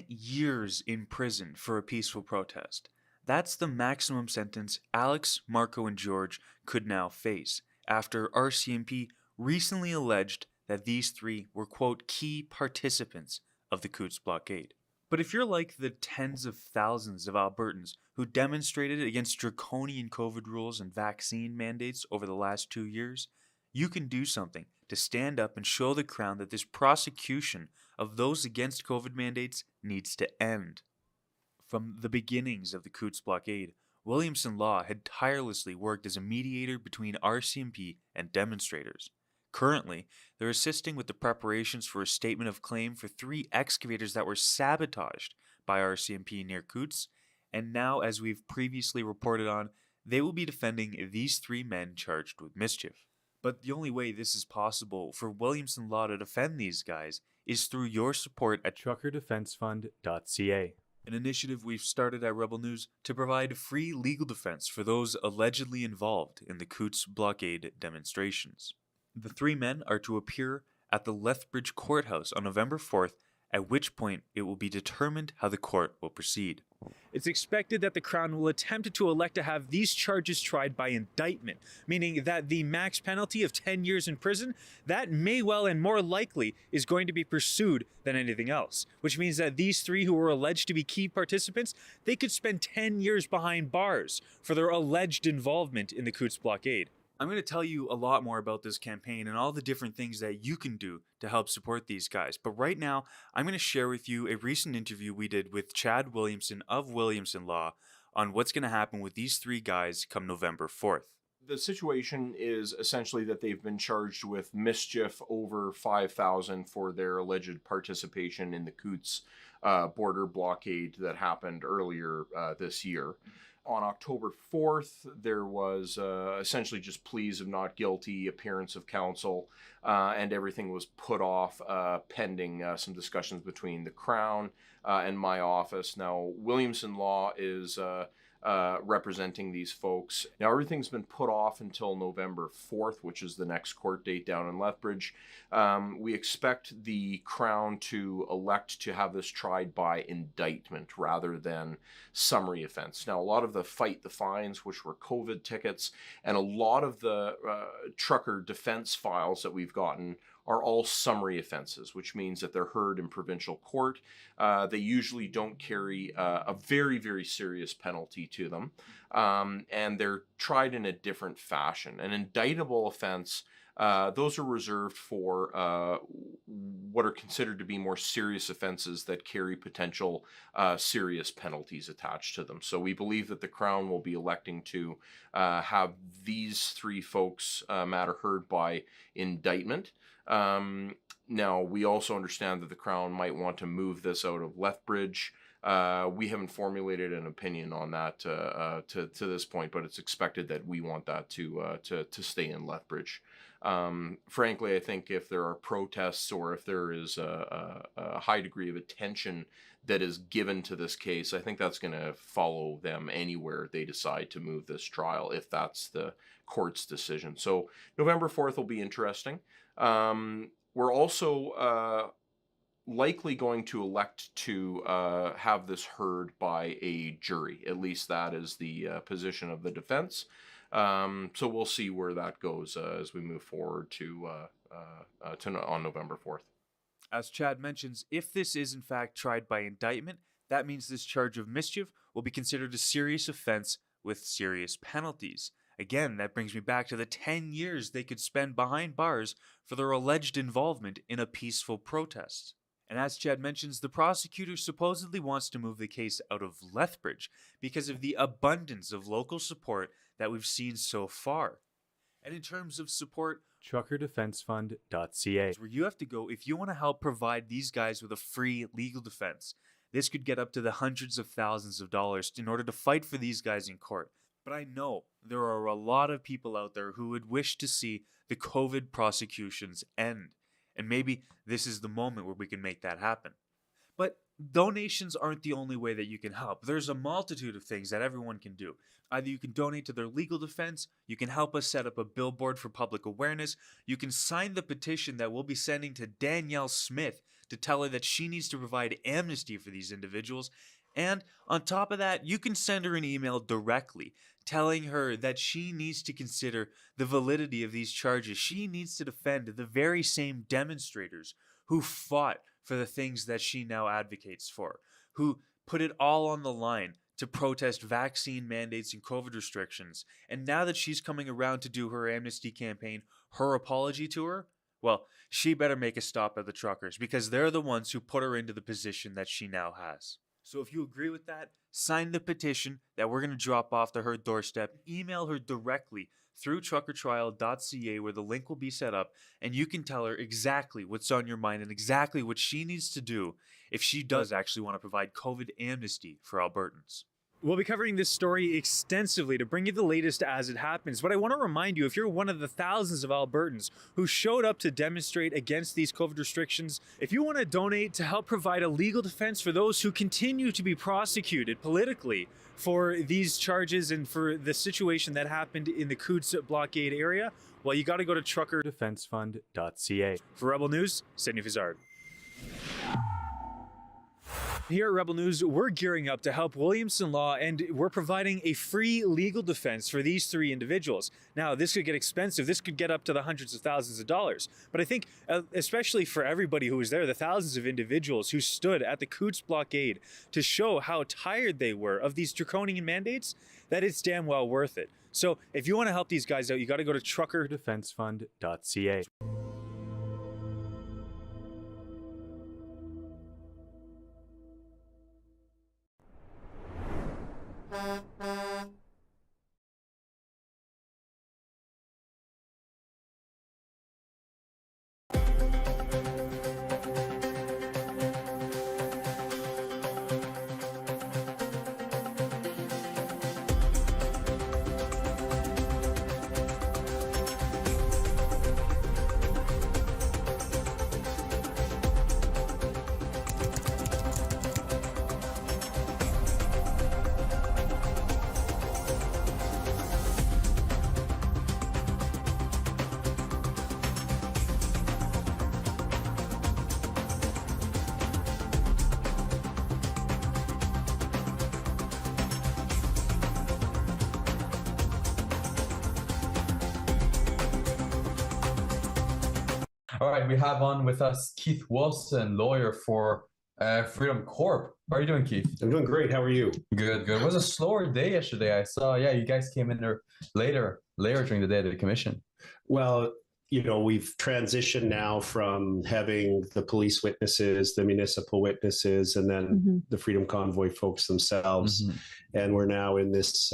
Years in prison for a peaceful protest. That's the maximum sentence Alex, Marco, and George could now face after RCMP recently alleged that these three were, quote, key participants of the Coutts blockade. But if you're like the tens of thousands of Albertans who demonstrated against draconian COVID rules and vaccine mandates over the last 2 years, you can do something to stand up and show the Crown that this prosecution of those against COVID mandates needs to end. From the beginnings of the Coutts blockade, Williamson Law had tirelessly worked as a mediator between RCMP and demonstrators. Currently, they're assisting with the preparations for a statement of claim for 3 excavators that were sabotaged by RCMP near Coutts, and now, as we've previously reported on, they will be defending these 3 men charged with mischief. But the only way this is possible for Williamson Law to defend these guys is through your support at truckerdefensefund.ca, an initiative we've started at Rebel News to provide free legal defense for those allegedly involved in the Coutts blockade demonstrations. The 3 men are to appear at the Lethbridge Courthouse on November 4th, at which point it will be determined how the court will proceed. It's expected that the Crown will attempt to elect to have these charges tried by indictment, meaning that the max penalty of 10 years in prison, that may well and more likely is going to be pursued than anything else, which means that these 3 who were alleged to be key participants, they could spend 10 years behind bars for their alleged involvement in the Coutts blockade. I'm going to tell you a lot more about this campaign and all the different things that you can do to help support these guys. But right now, I'm going to share with you a recent interview we did with Chad Williamson of Williamson Law on what's going to happen with these 3 guys come November 4th. The situation is essentially that they've been charged with mischief over 5,000 for their alleged participation in the Coutts border blockade that happened earlier this year. On October 4th, there was essentially just pleas of not guilty, appearance of counsel, and everything was put off pending some discussions between the Crown and my office. Now, Williamson Law is representing these folks. Now, everything's been put off until November 4th, which is the next court date down in Lethbridge. We expect the Crown to elect to have this tried by indictment rather than summary offense. Now, a lot of the fight the fines, which were COVID tickets, and a lot of the trucker defense files that we've gotten are all summary offenses, which means that they're heard in provincial court. They usually don't carry a very, very serious penalty to them, and they're tried in a different fashion. An indictable offense, those are reserved for what are considered to be more serious offenses that carry potential serious penalties attached to them. So we believe that the Crown will be electing to have these 3 folks matter heard by indictment. Now, we also understand that the Crown might want to move this out of Lethbridge. We haven't formulated an opinion on that to this point, but it's expected that we want that to stay in Lethbridge. Frankly, I think if there are protests or if there is a high degree of attention that is given to this case, I think that's going to follow them anywhere they decide to move this trial, if that's the court's decision. So November 4th will be interesting. We're also likely going to elect to have this heard by a jury. At least that is the position of the defense. So we'll see where that goes as we move forward to on November 4th. As Chad mentions, if this is in fact tried by indictment, that means this charge of mischief will be considered a serious offense with serious penalties. Again, that brings me back to the 10 years they could spend behind bars for their alleged involvement in a peaceful protest. And as Chad mentions, the prosecutor supposedly wants to move the case out of Lethbridge because of the abundance of local support that we've seen so far. And in terms of support, truckerdefensefund.ca, where you have to go if you want to help provide these guys with a free legal defense. This could get up to the hundreds of thousands of dollars in order to fight for these guys in court. But I know there are a lot of people out there who would wish to see the COVID prosecutions end. And maybe this is the moment where we can make that happen. But donations aren't the only way that you can help. There's a multitude of things that everyone can do. Either you can donate to their legal defense, you can help us set up a billboard for public awareness, you can sign the petition that we'll be sending to Danielle Smith to tell her that she needs to provide amnesty for these individuals. And on top of that, you can send her an email directly telling her that she needs to consider the validity of these charges. She needs to defend the very same demonstrators who fought for the things that she now advocates for, who put it all on the line to protest vaccine mandates and COVID restrictions. And now that she's coming around to do her amnesty campaign, her apology to her, well, she better make a stop at the truckers because they're the ones who put her into the position that she now has. So if you agree with that, sign the petition that we're going to drop off to her doorstep. Email her directly through truckertrial.ca where the link will be set up, and you can tell her exactly what's on your mind and exactly what she needs to do if she does actually want to provide COVID amnesty for Albertans. We'll be covering this story extensively to bring you the latest as it happens. But I want to remind you, if you're one of the thousands of Albertans who showed up to demonstrate against these COVID restrictions, if you want to donate to help provide a legal defense for those who continue to be prosecuted politically for these charges and for the situation that happened in the Coutts blockade area, well, you got to go to truckerdefensefund.ca. For Rebel News, Sydney Fizard. Here at Rebel News, we're gearing up to help Williamson Law, and we're providing a free legal defense for these three individuals. Now, this could get expensive. This could get up to the hundreds of thousands of dollars. But I think, especially for everybody who was there, the thousands of individuals who stood at the Coutts blockade to show how tired they were of these draconian mandates, that it's damn well worth it. So if you want to help these guys out, you got to go to truckerdefensefund.ca. All right, we have on with us Keith Wilson, lawyer for Freedom Corp. How are you doing, Keith? I'm doing great. How are you? Good, good. It was a slower day yesterday. I saw, yeah, you guys came in there later during the day of the commission. Well, you know, we've transitioned now from having the police witnesses, the municipal witnesses, and then the Freedom Convoy folks themselves. And we're now in this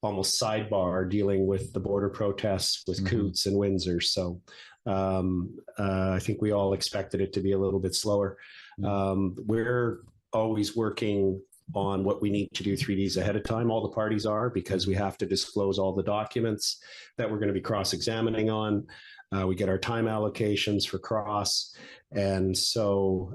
almost sidebar dealing with the border protests with Coutts and Windsor. So I think we all expected it to be a little bit slower. We're always working on what we need to do 3 days ahead of time. All the parties are, because we have to disclose all the documents that we're going to be cross-examining on. We get our time allocations for cross. And so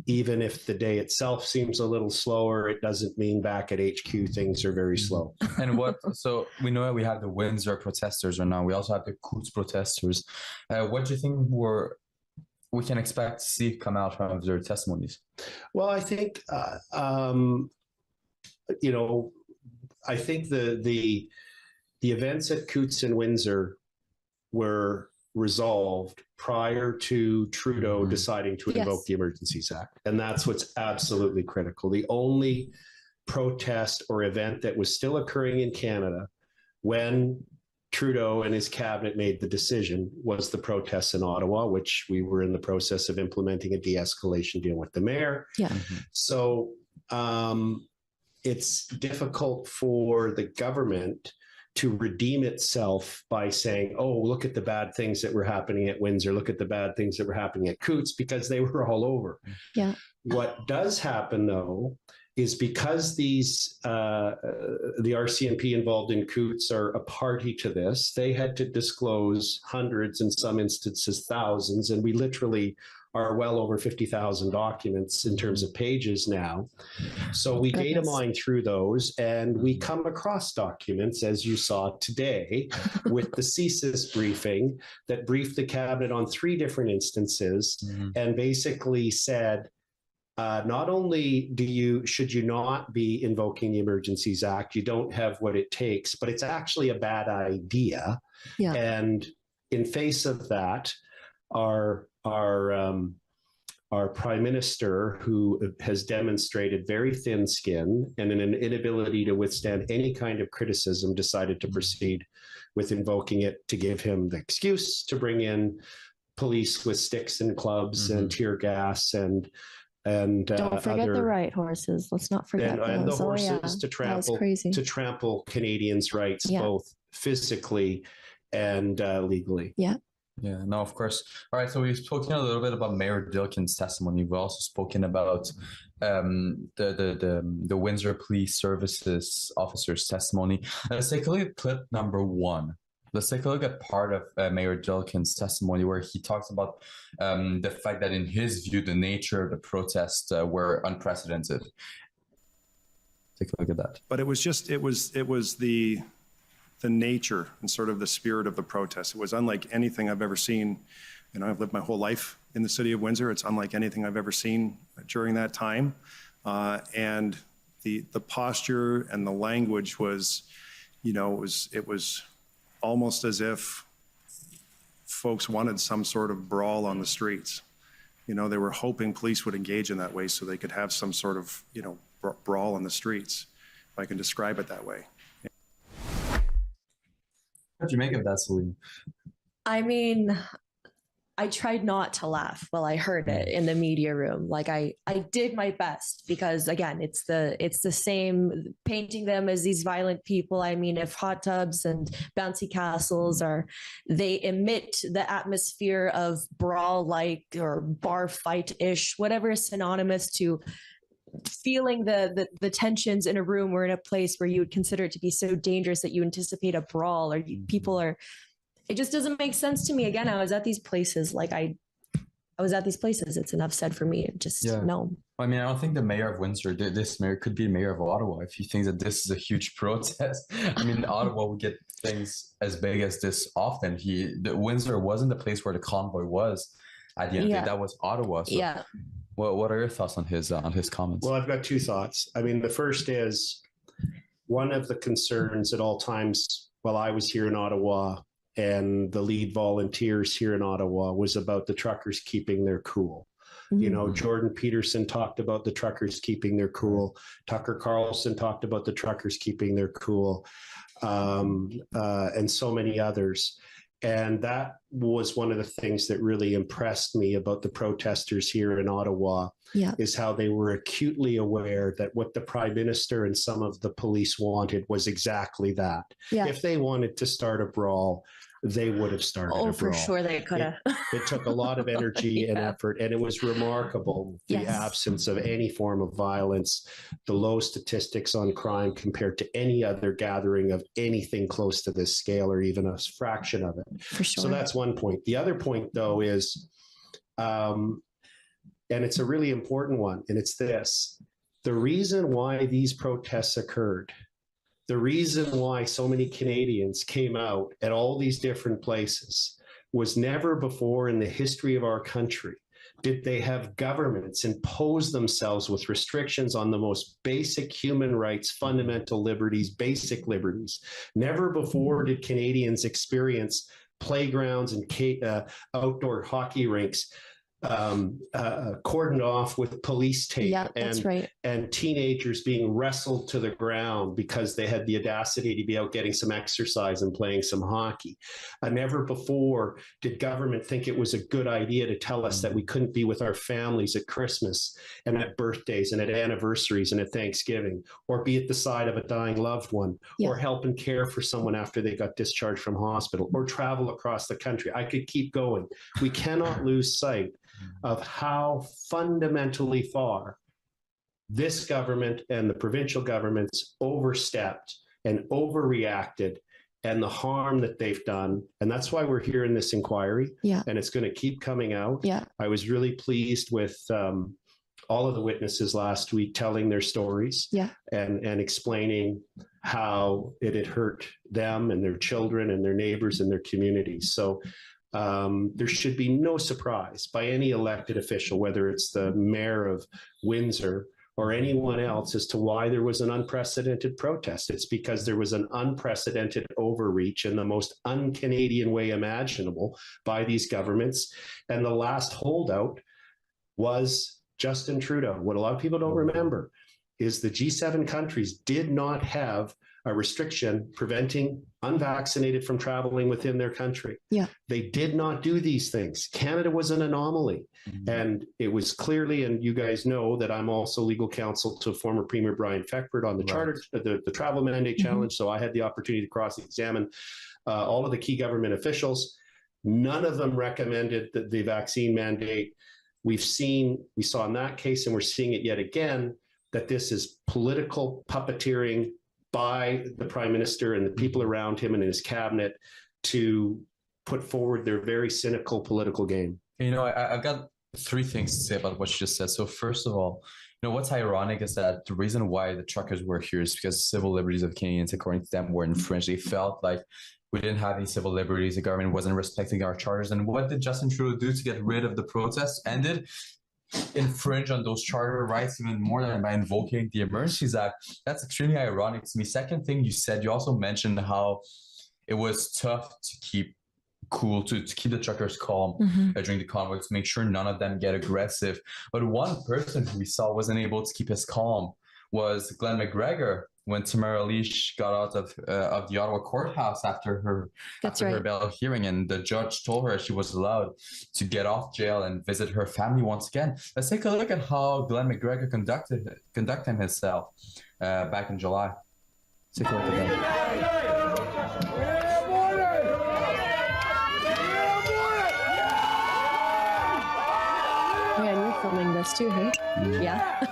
even if the day itself seems a little slower, it doesn't mean back at HQ things are very slow. And so we know we have the Windsor protesters right now. We also have the Coutts protesters. What do you think we can expect to see come out from their testimonies? Well, I think, I think the events at Coutts and Windsor were resolved prior to Trudeau deciding to invoke the Emergencies Act. And that's what's absolutely critical. The only protest or event that was still occurring in Canada when Trudeau and his cabinet made the decision was the protests in Ottawa, which we were in the process of implementing a de-escalation deal with the mayor. Yeah. So it's difficult for the government to redeem itself by saying, oh, look at the bad things that were happening at Windsor, look at the bad things that were happening at Coutts, because they were all over. Yeah. What does happen, though, is because these the RCMP involved in Coutts are a party to this, they had to disclose hundreds, in some instances thousands, and we literally are well over 50,000 documents in terms of pages now. So we data mine through those, and we come across documents, as you saw today, with the CSIS briefing that briefed the cabinet on 3 different instances and basically said, not only should you not be invoking the Emergencies Act, you don't have what it takes, but it's actually a bad idea. Yeah. And in face of that, our prime minister, who has demonstrated very thin skin and an inability to withstand any kind of criticism, decided to proceed with invoking it to give him the excuse to bring in police with sticks and clubs and tear gas and don't forget the right horses. Let's not forget those. And the horses to trample Canadians' rights, both physically and legally. Yeah. Yeah, no, of course. All right, so we've spoken a little bit about Mayor Dilkin's testimony. We've also spoken about the Windsor Police Services officer's testimony. Let's take a look at clip number 1. Let's take a look at part of Mayor Dilkin's testimony where he talks about the fact that in his view, the nature of the protests were unprecedented. Take a look at that. But it was the nature and sort of the spirit of the protest. It was unlike anything I've ever seen. You know, I've lived my whole life in the city of Windsor. It's unlike anything I've ever seen during that time. And the posture and the language was, it was almost as if folks wanted some sort of brawl on the streets. They were hoping police would engage in that way so they could have some sort of, brawl on the streets, if I can describe it that way. What did you make of that, Celine? I mean, I tried not to laugh while I heard it in the media room. Like I did my best because again, it's the same, painting them as these violent people. I mean, if hot tubs and bouncy castles they emit the atmosphere of brawl-like or bar fight-ish, whatever is synonymous to feeling the tensions in a room or in a place where you would consider it to be so dangerous that you anticipate a brawl or people are. It just doesn't make sense to me. Again, I was at these places. I was at these places. It's enough said for me. No. I mean, I don't think the mayor of Windsor, this mayor could be mayor of Ottawa if he thinks that this is a huge protest. I mean, Ottawa would get things as big as this often. Windsor wasn't the place where the convoy was at the end of the day. That was Ottawa. So yeah. What are your thoughts on his comments? Well, I've got 2 thoughts. I mean, the first is one of the concerns at all times while I was here in Ottawa and the lead volunteers here in Ottawa was about the truckers keeping their cool. Jordan Peterson talked about the truckers keeping their cool. Tucker Carlson talked about the truckers keeping their cool, and so many others. And that was one of the things that really impressed me about the protesters here in Ottawa, is how they were acutely aware that what the Prime Minister and some of the police wanted was exactly that. Yeah. If they wanted to start a brawl, they would have started a brawl. For sure they could have. It took a lot of energy and effort, and it was remarkable, the Yes. absence of any form of violence, the low statistics on crime compared to any other gathering of anything close to this scale or even a fraction of it. For sure. So that's one point. The other point, though, is, and it's a really important one, and it's this. The reason why these protests occurred, the reason why so many Canadians came out at all these different places was never before in the history of our country did they have governments impose themselves with restrictions on the most basic human rights, fundamental liberties, basic liberties. Never before did Canadians experience playgrounds and outdoor hockey rinks cordoned off with police tape, and teenagers being wrestled to the ground because they had the audacity to be out getting some exercise and playing some hockey. Never before did government think it was a good idea to tell us that we couldn't be with our families at Christmas and at birthdays and at anniversaries and at Thanksgiving, or be at the side of a dying loved one, or help and care for someone after they got discharged from hospital, or travel across the country. I could keep going. We cannot lose sight of how fundamentally far this government and the provincial governments overstepped and overreacted, and the harm that they've done. And that's why we're here in this inquiry. And it's going to keep coming out. I was really pleased with all of the witnesses last week telling their stories and explaining how it had hurt them and their children and their neighbors and their communities. So there should be no surprise by any elected official, whether it's the mayor of Windsor or anyone else, as to why there was an unprecedented protest. It's because there was an unprecedented overreach in the most un-Canadian way imaginable by these governments. And the last holdout was Justin Trudeau. What a lot of people don't remember is the G7 countries did not have a restriction preventing unvaccinated from traveling within their country. They did not do these things. Canada was an anomaly. And it was clearly, and you guys know that I'm also legal counsel to former Premier Brian Feckford on the charter, the travel mandate challenge. So I had the opportunity to cross-examine all of the key government officials. None of them recommended the vaccine mandate. We saw in that case, and we're seeing it yet again, that this is political puppeteering by the Prime Minister and the people around him and his cabinet to put forward their very cynical political game. You know, I've got three things to say about what you just said. So first of all, you know, what's ironic is that the reason why the truckers were here is because civil liberties of Canadians, according to them, were infringed. They felt like we didn't have any civil liberties. The government wasn't respecting our charters. And what did Justin Trudeau do to get rid of the protests? Ended infringe on those charter rights even more than by invoking the Emergencies Act. That's extremely ironic to me. Second thing you said, you also mentioned how it was tough to keep cool, to keep the truckers calm during the convoy, to make sure none of them get aggressive. But one person who we saw wasn't able to keep his calm was Glenn McGregor, when Tamara Leach got out of the Ottawa courthouse after her bail hearing, and the judge told her she was allowed to get off jail and visit her family once again. Let's take a look at how Glenn McGregor conducted himself back in July. Let's take a look at that. Yeah, and you're filming this too, hey? Yeah.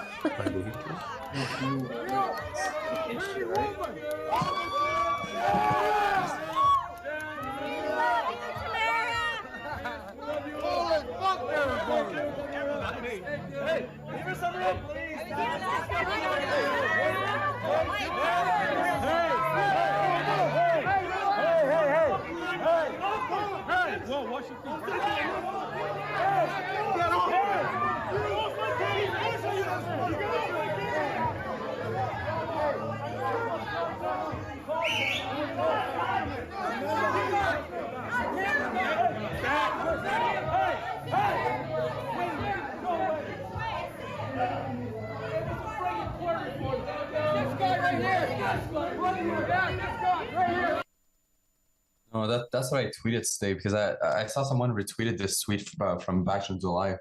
Oh, that's what I tweeted today, because I saw someone retweeted this tweet from back in July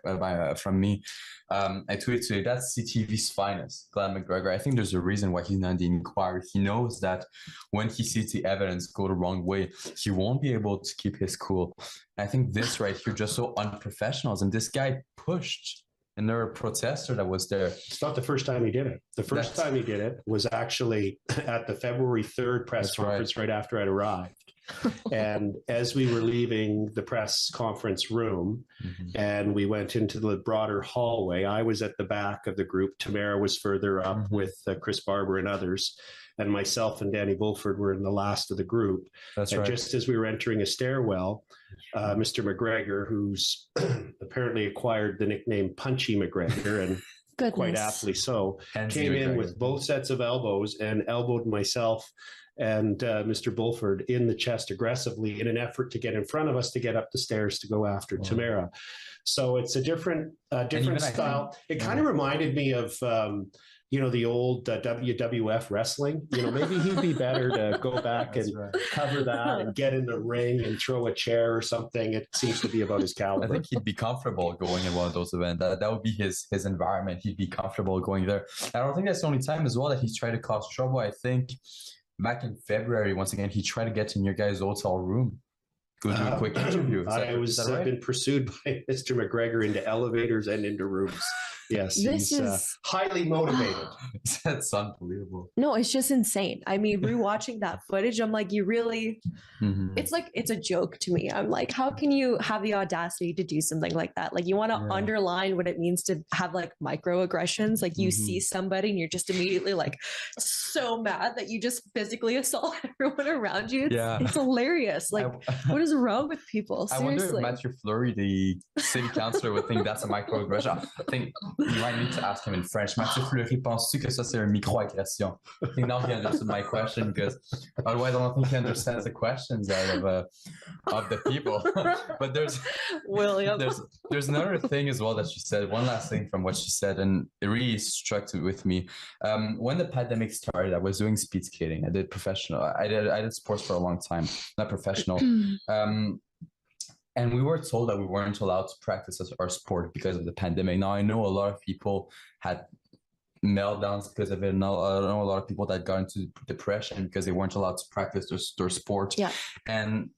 from me. I tweeted today, that's CTV's finest, Glenn McGregor. I think there's a reason why he's not in the inquiry. He knows that when he sees the evidence go the wrong way, he won't be able to keep his cool. I think this right here just so unprofessional, and this guy pushed. And there were a protester that was there. It's not the first time he did it. The first time he did it was actually at the February 3rd press conference right after I'd arrived. And as we were leaving the press conference room and we went into the broader hallway, I was at the back of the group. Tamara was further up with Chris Barber and others. And myself and Danny Bulford were in the last of the group. And just as we were entering a stairwell, Mr. McGregor, who's apparently acquired the nickname Punchy McGregor, and quite aptly so, came in with both sets of elbows and elbowed myself and Mr. Bulford in the chest aggressively in an effort to get in front of us to get up the stairs to go after Tamara. So it's a different style. It kind of reminded me of the old WWF wrestling. Maybe he'd be better to go back and cover that and get in the ring and throw a chair or something. It seems to be about his caliber. I think he'd be comfortable going in one of those events. That would be his environment. He'd be comfortable going there. I don't think that's the only time as well that he's tried to cause trouble. I think back in February, once again, he tried to get in your guys' hotel room. Go do a quick interview. I've been pursued by Mr. McGregor into elevators and into rooms. Yes, he's highly motivated. That's unbelievable. No, it's just insane. I mean, rewatching that footage, I'm like, you really, it's a joke to me. I'm like, how can you have the audacity to do something like that? Like, you want to underline what it means to have like microaggressions. Like, you see somebody and you're just immediately like so mad that you just physically assault everyone around you. It's hilarious. Like, what is wrong with people? Seriously. I wonder if Matthew Fleury, the city councillor, would think that's a microaggression. I think you might need to ask him in French. Mathieu Fleury, penses-tu que ça c'est une microagression? I think now he understood my question, because otherwise I don't think he understands the questions out of the people. But there's another thing as well that she said. One last thing from what she said, and it really struck with me. When the pandemic started, I was doing speed skating. I did professional. I did sports for a long time, not professional. And we were told that we weren't allowed to practice our sport because of the pandemic. Now, I know a lot of people had meltdowns because of it. I know a lot of people that got into depression because they weren't allowed to practice their sport. Yeah. And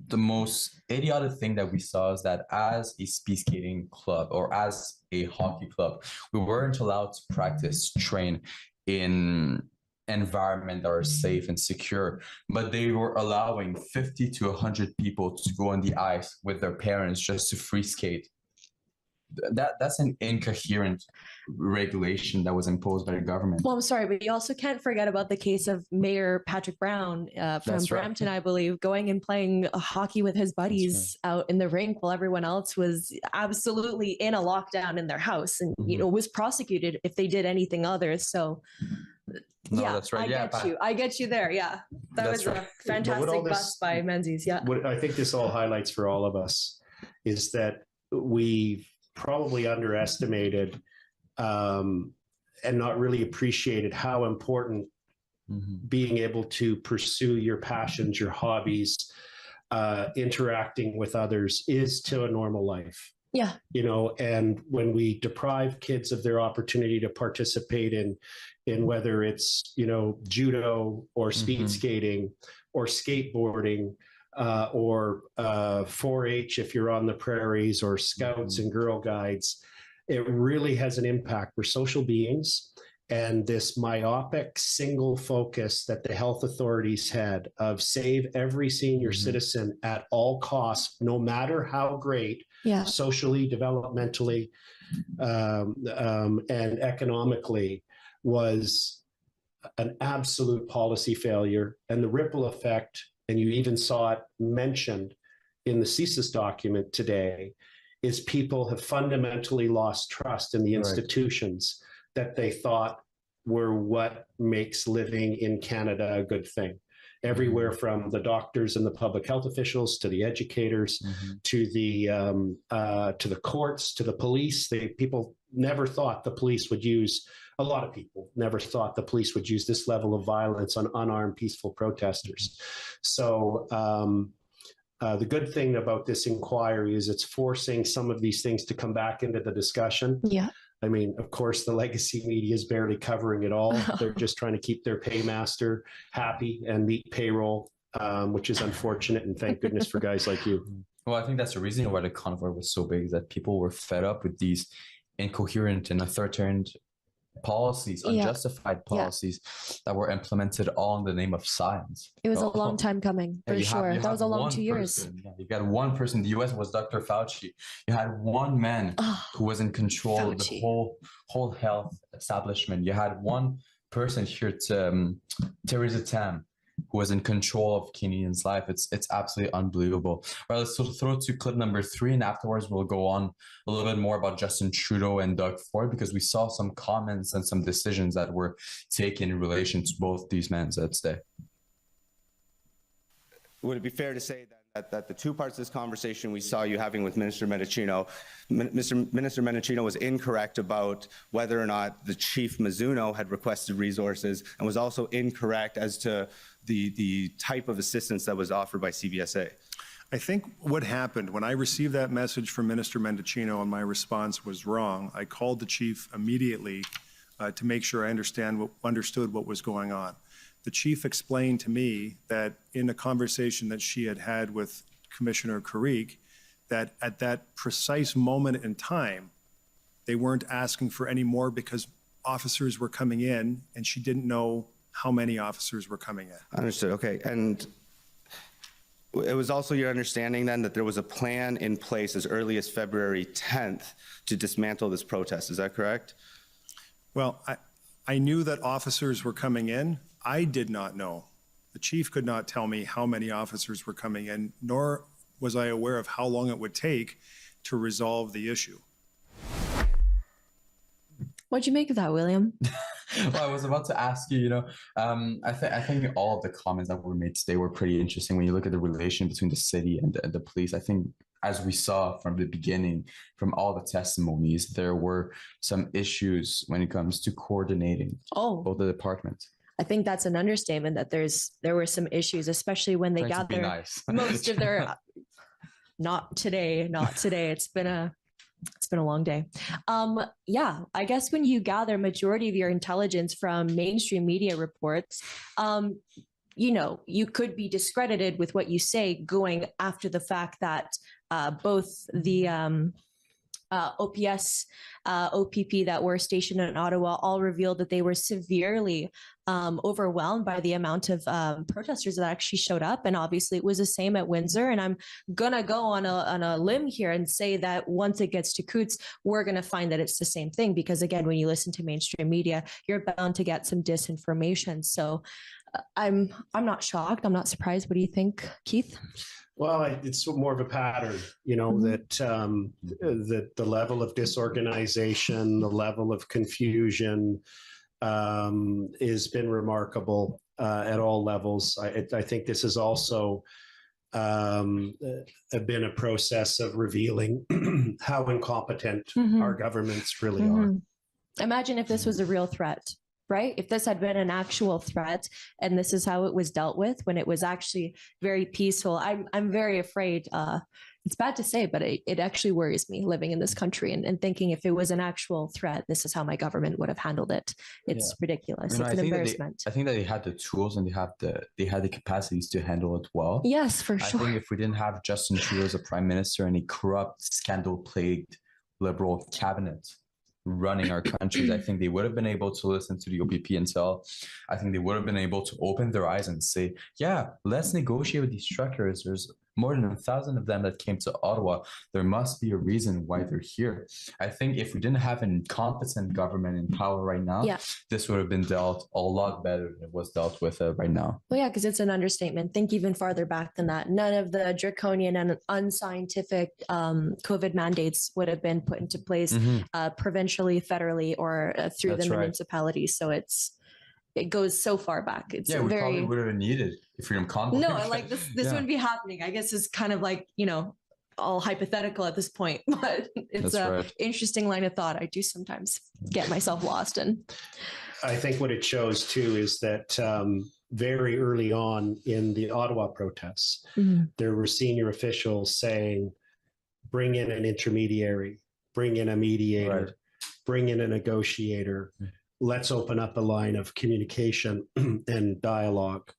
the most idiotic thing that we saw is that as a speed skating club or as a hockey club, we weren't allowed to train in environment that are safe and secure, but they were allowing 50 to 100 people to go on the ice with their parents just to free skate. That's an incoherent regulation that was imposed by the government. Well, I'm sorry, but you also can't forget about the case of Mayor Patrick Brown from Brampton, I believe, going and playing hockey with his buddies out in the rink while everyone else was absolutely in a lockdown in their house, and was prosecuted if they did anything other. So no, that's right. I get you there. Yeah, that was a fantastic bust by Menzies. Yeah, what I think this all highlights for all of us is that we've probably underestimated and not really appreciated how important being able to pursue your passions, your hobbies, interacting with others is to a normal life. Yeah. And when we deprive kids of their opportunity to participate in whether it's, judo or speed skating or skateboarding, or 4-H if you're on the prairies, or Scouts and Girl Guides, it really has an impact. We're social beings, and this myopic single focus that the health authorities had of save every senior citizen at all costs, no matter how great, socially, developmentally, and economically, was an absolute policy failure. And the ripple effect, and you even saw it mentioned in the CSIS document today, is people have fundamentally lost trust in the institutions that they thought were what makes living in Canada a good thing. Everywhere from the doctors and the public health officials to the educators to the courts to the police. People never thought the police would use, a lot of people never thought the police would use this level of violence on unarmed peaceful protesters. So the good thing about this inquiry is it's forcing some of these things to come back into the discussion. Yeah. I mean, of course, the legacy media is barely covering it all. They're just trying to keep their paymaster happy and meet payroll, which is unfortunate. And thank goodness for guys like you. Well, I think that's the reason why the convoy was so big, is that people were fed up with these incoherent and authoritarian policies, unjustified policies that were implemented all in the name of science. It was a long time coming, for sure. That was a long 2 years. You got one person. The U.S. was Dr. Fauci. You had one man who was in control of the whole health establishment. You had one person here, Theresa Tam, who was in control of Canadians' life. It's absolutely unbelievable. All right, let's throw to clip number 3, and afterwards we'll go on a little bit more about Justin Trudeau and Doug Ford, because we saw some comments and some decisions that were taken in relation to both these men today. Would it be fair to say that the two parts of this conversation we saw you having with Minister Mendicino, Minister Mendicino was incorrect about whether or not the Chief Mizuno had requested resources, and was also incorrect as to the type of assistance that was offered by CBSA? I think what happened when I received that message from Minister Mendicino and my response was wrong, I called the chief immediately to make sure I understood what was going on. The chief explained to me that in a conversation that she had had with Commissioner Carrick, that at that precise moment in time, they weren't asking for any more because officers were coming in, and she didn't know how many officers were coming in. Understood. Okay. And it was also your understanding then that there was a plan in place as early as February 10th to dismantle this protest. Is that correct? Well, I knew that officers were coming in. I did not know. The chief could not tell me how many officers were coming in, nor was I aware of how long it would take to resolve the issue. What'd you make of that, William? Well, I was about to ask you, I think all of the comments that were made today were pretty interesting when you look at the relation between the city and the police. I think, as we saw from the beginning, from all the testimonies, there were some issues when it comes to coordinating both the departments. I think that's an understatement, that there were some issues, especially when they gather most of their, not today. It's been a long day. Yeah, I guess when you gather majority of your intelligence from mainstream media reports, you could be discredited with what you say going after the fact that both the OPS, OPP that were stationed in Ottawa all revealed that they were severely overwhelmed by the amount of protesters that actually showed up. And obviously it was the same at Windsor. And I'm going to go on a limb here and say that once it gets to Coutts, we're going to find that it's the same thing. Because again, when you listen to mainstream media, you're bound to get some disinformation. So I'm not shocked. I'm not surprised. What do you think, Keith? Well, it's more of a pattern, that the level of disorganization, the level of confusion has been remarkable at all levels. I think this has also been a process of revealing how incompetent our governments really are. Imagine if this was a real threat. Right? If this had been an actual threat and this is how it was dealt with when it was actually very peaceful, I'm very afraid. It's bad to say, but it actually worries me living in this country and thinking if it was an actual threat, this is how my government would have handled it. It's ridiculous. It's an embarrassment. I think that they had the tools and they had the capacities to handle it well. Yes, for sure. I think if we didn't have Justin Trudeau as a prime minister and a corrupt, scandal-plagued Liberal cabinet running our countries, I think they would have been able to listen to the OPP and tell. I think they would have been able to open their eyes and say, yeah, let's negotiate with these truckers. There's more than 1,000 of them that came to Ottawa. There must be a reason why they're here. I think if we didn't have an incompetent government in power right now, this would have been dealt a lot better than it was dealt with right now. Well, yeah, because it's an understatement. Think even farther back than that. None of the draconian and unscientific COVID mandates would have been put into place provincially, federally, or through the municipalities. So it goes so far back. It's we probably would have needed the Freedom Convoy. No, like this wouldn't be happening. I guess it's kind of like, all hypothetical at this point, but it's an interesting line of thought. I do sometimes get myself lost in. I think what it shows too is that very early on in the Ottawa protests, there were senior officials saying, bring in an intermediary, bring in a mediator, bring in a negotiator. Let's open up a line of communication and dialogue.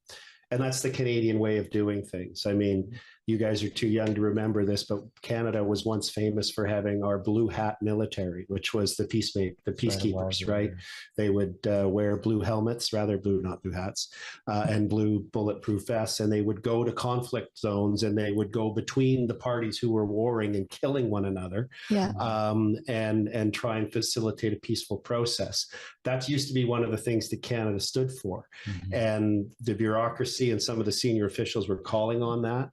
And that's the Canadian way of doing things. I mean, you guys are too young to remember this, but Canada was once famous for having our blue hat military, which was the peacekeepers, right? They would wear blue helmets, not blue hats, and blue bulletproof vests, and they would go to conflict zones and they would go between the parties who were warring and killing one another, and try and facilitate a peaceful process. That used to be one of the things that Canada stood for. And the bureaucracy and some of the senior officials were calling on that.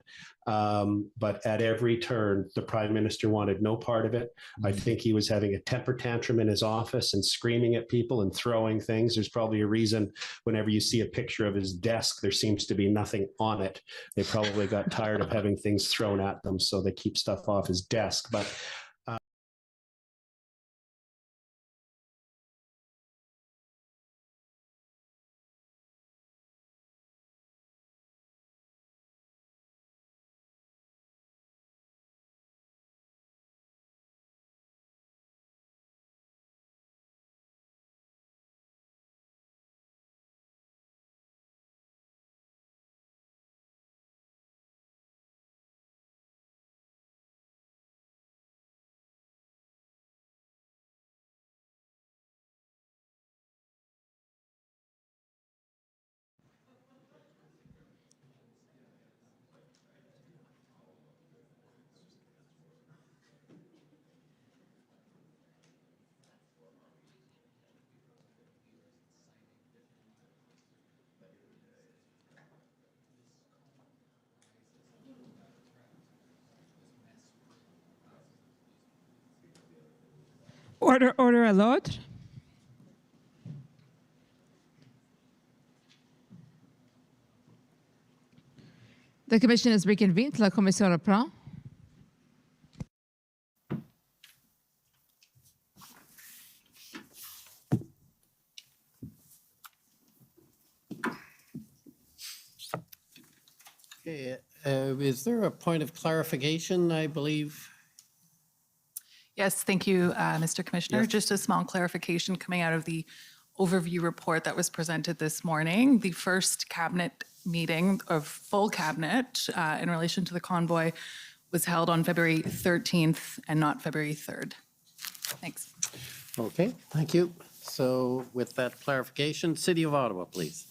But at every turn, the Prime Minister wanted no part of it. I think he was having a temper tantrum in his office and screaming at people and throwing things. There's probably a reason whenever you see a picture of his desk, there seems to be nothing on it. They probably got tired of having things thrown at them, so they keep stuff off his desk. But Order à l'ordre. The commission is reconvened. La commission reprend. Okay, is there a point of clarification, I believe? Yes, thank you, Mr. Commissioner. Yes. Just a small clarification coming out of the overview report that was presented this morning. The first cabinet meeting of full cabinet in relation to the convoy was held on February 13th and not February 3rd. Thanks. Okay, thank you. So with that clarification, City of Ottawa, please.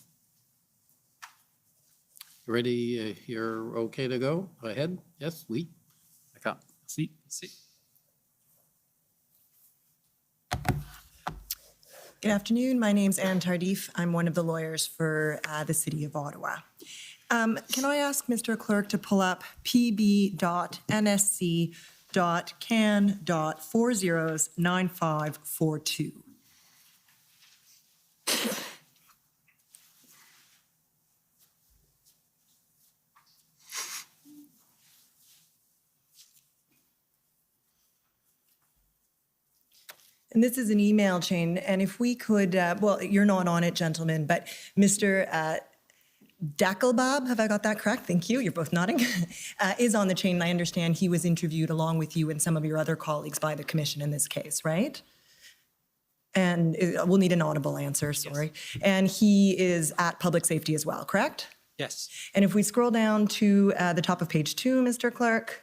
Ready, you're okay to go? Go ahead. Yes, oui. D'accord. Si. Good afternoon. My name's Anne Tardif. I'm one of the lawyers for the City of Ottawa. Can I ask Mr. Clerk to pull up pb.nsc.can.409542? And this is an email chain, and if we could, well, you're not on it, gentlemen, but Mr. Dackelbab, have I got that correct? Thank you, you're both nodding, is on the chain, and I understand he was interviewed along with you and some of your other colleagues by the commission in this case, right? And we'll need an audible answer, sorry. Yes. And he is at Public Safety as well, correct? Yes. And if we scroll down to the top of page 2, Mr. Clerk,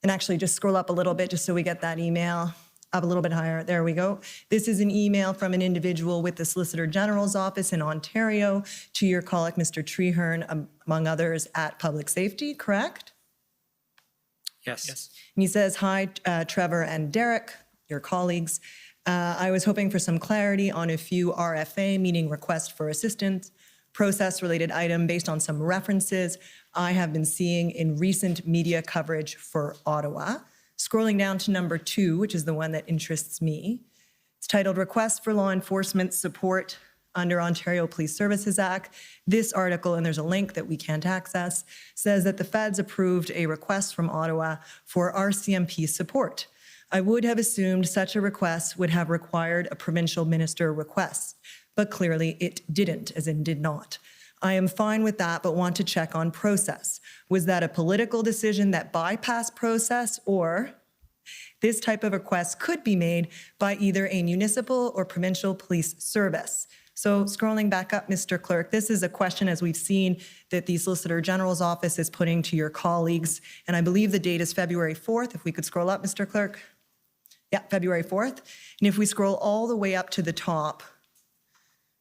and actually just scroll up a little bit just so we get that email. Up a little bit higher. There we go. This is an email from an individual with the Solicitor General's office in Ontario to your colleague, Mr. Treherne, among others, at Public Safety, correct? Yes. Yes. And he says, hi, Trevor and Derek, your colleagues. I was hoping for some clarity on a few RFA, meaning request for assistance, process-related item based on some references I have been seeing in recent media coverage for Ottawa. Scrolling down to number 2, which is the one that interests me. It's titled Request for Law Enforcement Support under Ontario Police Services Act. This article, and there's a link that we can't access, says that the feds approved a request from Ottawa for RCMP support. I would have assumed such a request would have required a provincial minister request, but clearly it didn't, as in did not. I am fine with that, but want to check on process. Was that a political decision that bypassed process, or this type of request could be made by either a municipal or provincial police service? So scrolling back up, Mr. Clerk, this is a question, as we've seen, that the Solicitor General's office is putting to your colleagues, and I believe the date is February 4th. If we could scroll up, Mr. Clerk. Yeah, February 4th. And if we scroll all the way up to the top,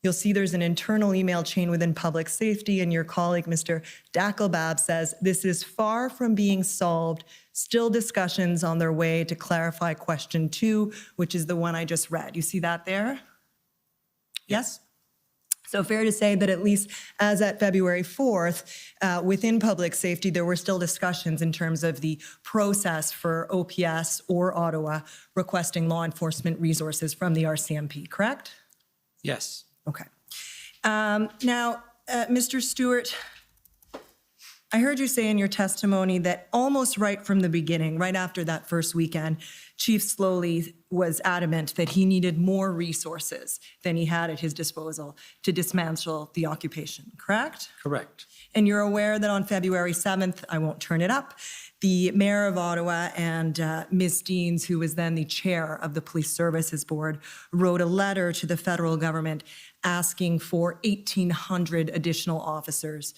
you'll see there's an internal email chain within public safety, and your colleague, Mr. Dackelbab, says, this is far from being solved. Still discussions on their way to clarify question 2, which is the one I just read. You see that there? Yes? So fair to say that at least as at February 4th, within public safety, there were still discussions in terms of the process for OPS or Ottawa requesting law enforcement resources from the RCMP, correct? Yes. Okay. Now, Mr. Stewart, I heard you say in your testimony that almost right from the beginning, right after that first weekend, Chief Slowly was adamant that he needed more resources than he had at his disposal to dismantle the occupation, correct? Correct. And you're aware that on February 7th, I won't turn it up, the Mayor of Ottawa and Ms. Deans, who was then the chair of the Police Services Board, wrote a letter to the federal government asking for 1,800 additional officers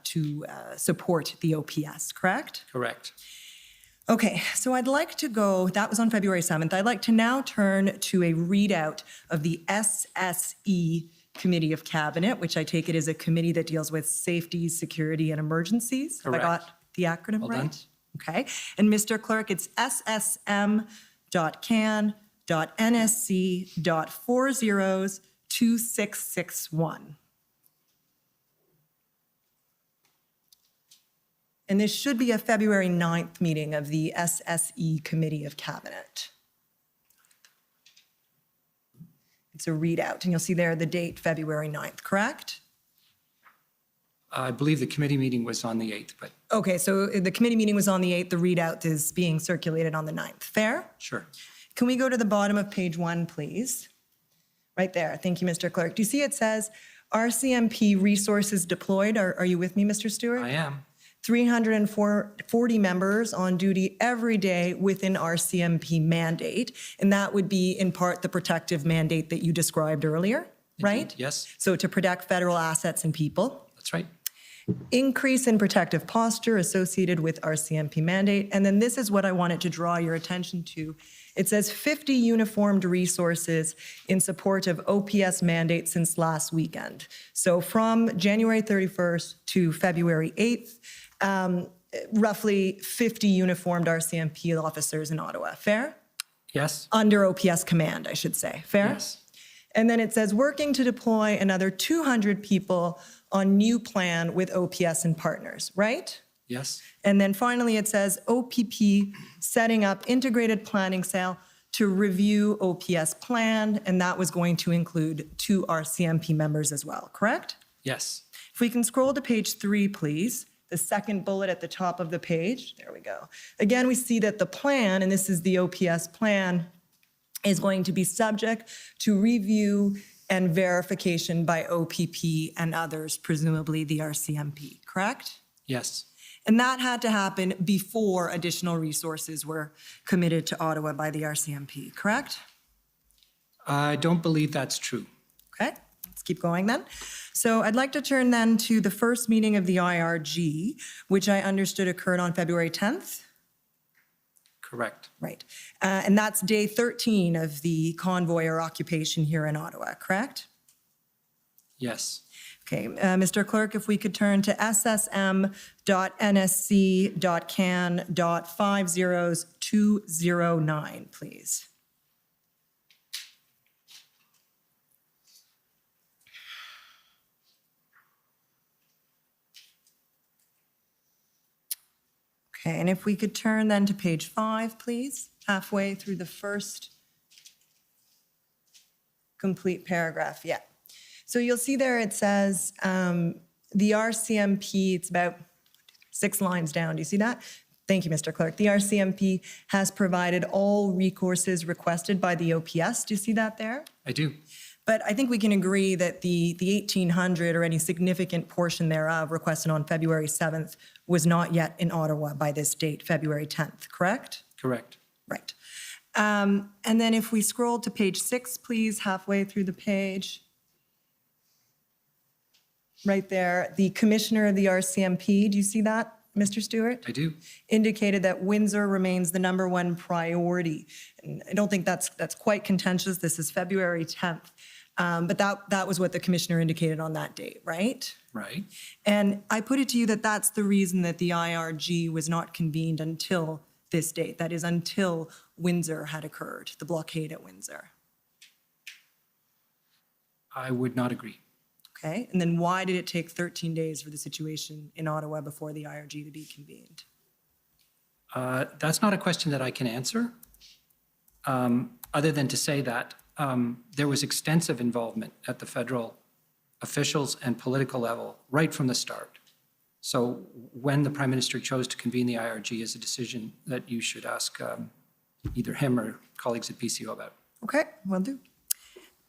to support the OPS, correct? Correct. Okay, so I'd like to go, that was on February 7th. I'd like to now turn to a readout of the SSE Committee of Cabinet, which I take it is a committee that deals with safety, security, and emergencies. Correct. Have I got the acronym Well right? done. Okay, and Mr. Clerk, it's ssm.can.nsc.402661. And this should be a February 9th meeting of the SSE Committee of Cabinet. It's a readout, and you'll see there the date, February 9th, correct? I believe the committee meeting was on the 8th, but Okay, so the committee meeting was on the 8th, the readout is being circulated on the 9th. Fair? sure. Can we go to the bottom of page 1, please? Right there. Thank you, Mr. Clerk. Do you see it says RCMP resources deployed? Are you with me, Mr. Stewart? I am. 340 members on duty every day within RCMP mandate, and that would be in part the protective mandate that you described earlier, right? Yes, So to protect federal assets and people. that's right. Increase in protective posture associated with RCMP mandate. And then this is what I wanted to draw your attention to. It says 50 uniformed resources in support of OPS mandate since last weekend. So from January 31st to February 8th, roughly 50 uniformed RCMP officers in Ottawa. Fair? Yes, Under OPS command, I should say. Fair? yes, And then it says working to deploy another 200 people on new plan with OPS and partners, right? yes, And then finally, it says OPP setting up integrated planning cell to review OPS plan, and that was going to include 2 RCMP members as well, correct? yes. If we can scroll to page 3, please, the second bullet at the top of the page, there we go. Again, we see that the plan, and this is the OPS plan, is going to be subject to review and verification by OPP and others, presumably the RCMP, correct? Yes, And that had to happen before additional resources were committed to Ottawa by the RCMP, correct? I don't believe that's true. Okay, let's keep going then. So I'd like to turn then to the first meeting of the IRG, which I understood occurred on February 10th. Correct. Right. And that's day 13 of the convoy or occupation here in Ottawa, correct? Yes, Okay, Mr. Clerk, if we could turn to ssm.nsc.can.50209, please. Okay, and if we could turn then to page 5, please, halfway through the first complete paragraph. Yeah. So you'll see there it says the RCMP, it's about 6 lines down. Do you see that? Thank you, Mr. Clerk. The RCMP has provided all recourses requested by the OPS. Do you see that there? I do. But I think we can agree that the 1,800 or any significant portion thereof requested on February 7th was not yet in Ottawa by this date, February 10th, correct? Correct. Right. And then if we scroll to page 6, please, halfway through the page. Right there, the commissioner of the RCMP, do you see that, Mr. Stewart? I do. Indicated that Windsor remains the #1 priority. And I don't think that's quite contentious. This is February 10th. But that was what the commissioner indicated on that date, right? Right. And I put it to you that that's the reason that the IRG was not convened until this date. That is, until Windsor had occurred, the blockade at Windsor. I would not agree. Okay, and then why did it take 13 days for the situation in Ottawa before the IRG to be convened? That's not a question that I can answer, other than to say that there was extensive involvement at the federal officials and political level right from the start. So when the Prime Minister chose to convene the IRG is a decision that you should ask either him or colleagues at PCO about. Okay, will do.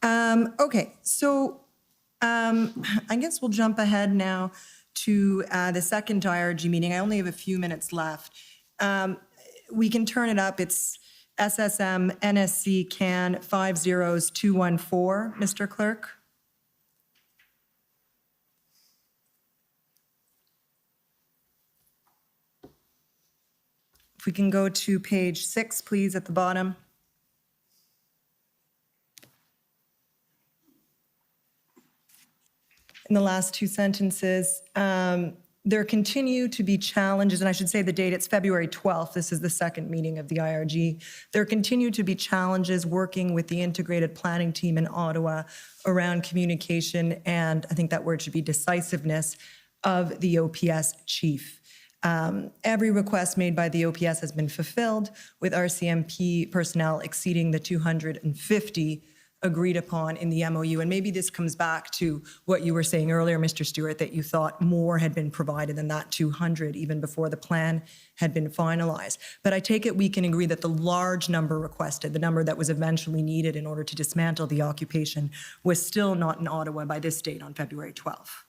Okay, so I guess we'll jump ahead now to the second IRG meeting. I only have a few minutes left. We can turn it up. It's SSM NSC CAN 50214, Mr. Clerk. If we can go to page 6, please, at the bottom. In the last 2 sentences, there continue to be challenges, and I should say the date, it's February 12th. This is the second meeting of the IRG. There continue to be challenges working with the integrated planning team in Ottawa around communication, and I think that word should be decisiveness of the OPS chief. Every request made by the OPS has been fulfilled, with RCMP personnel exceeding the 250 agreed upon in the MOU. And maybe this comes back to what you were saying earlier, Mr. Stewart, that you thought more had been provided than that 200 even before the plan had been finalized. But I take it we can agree that the large number requested, the number that was eventually needed in order to dismantle the occupation, was still not in Ottawa by this date on February 12th.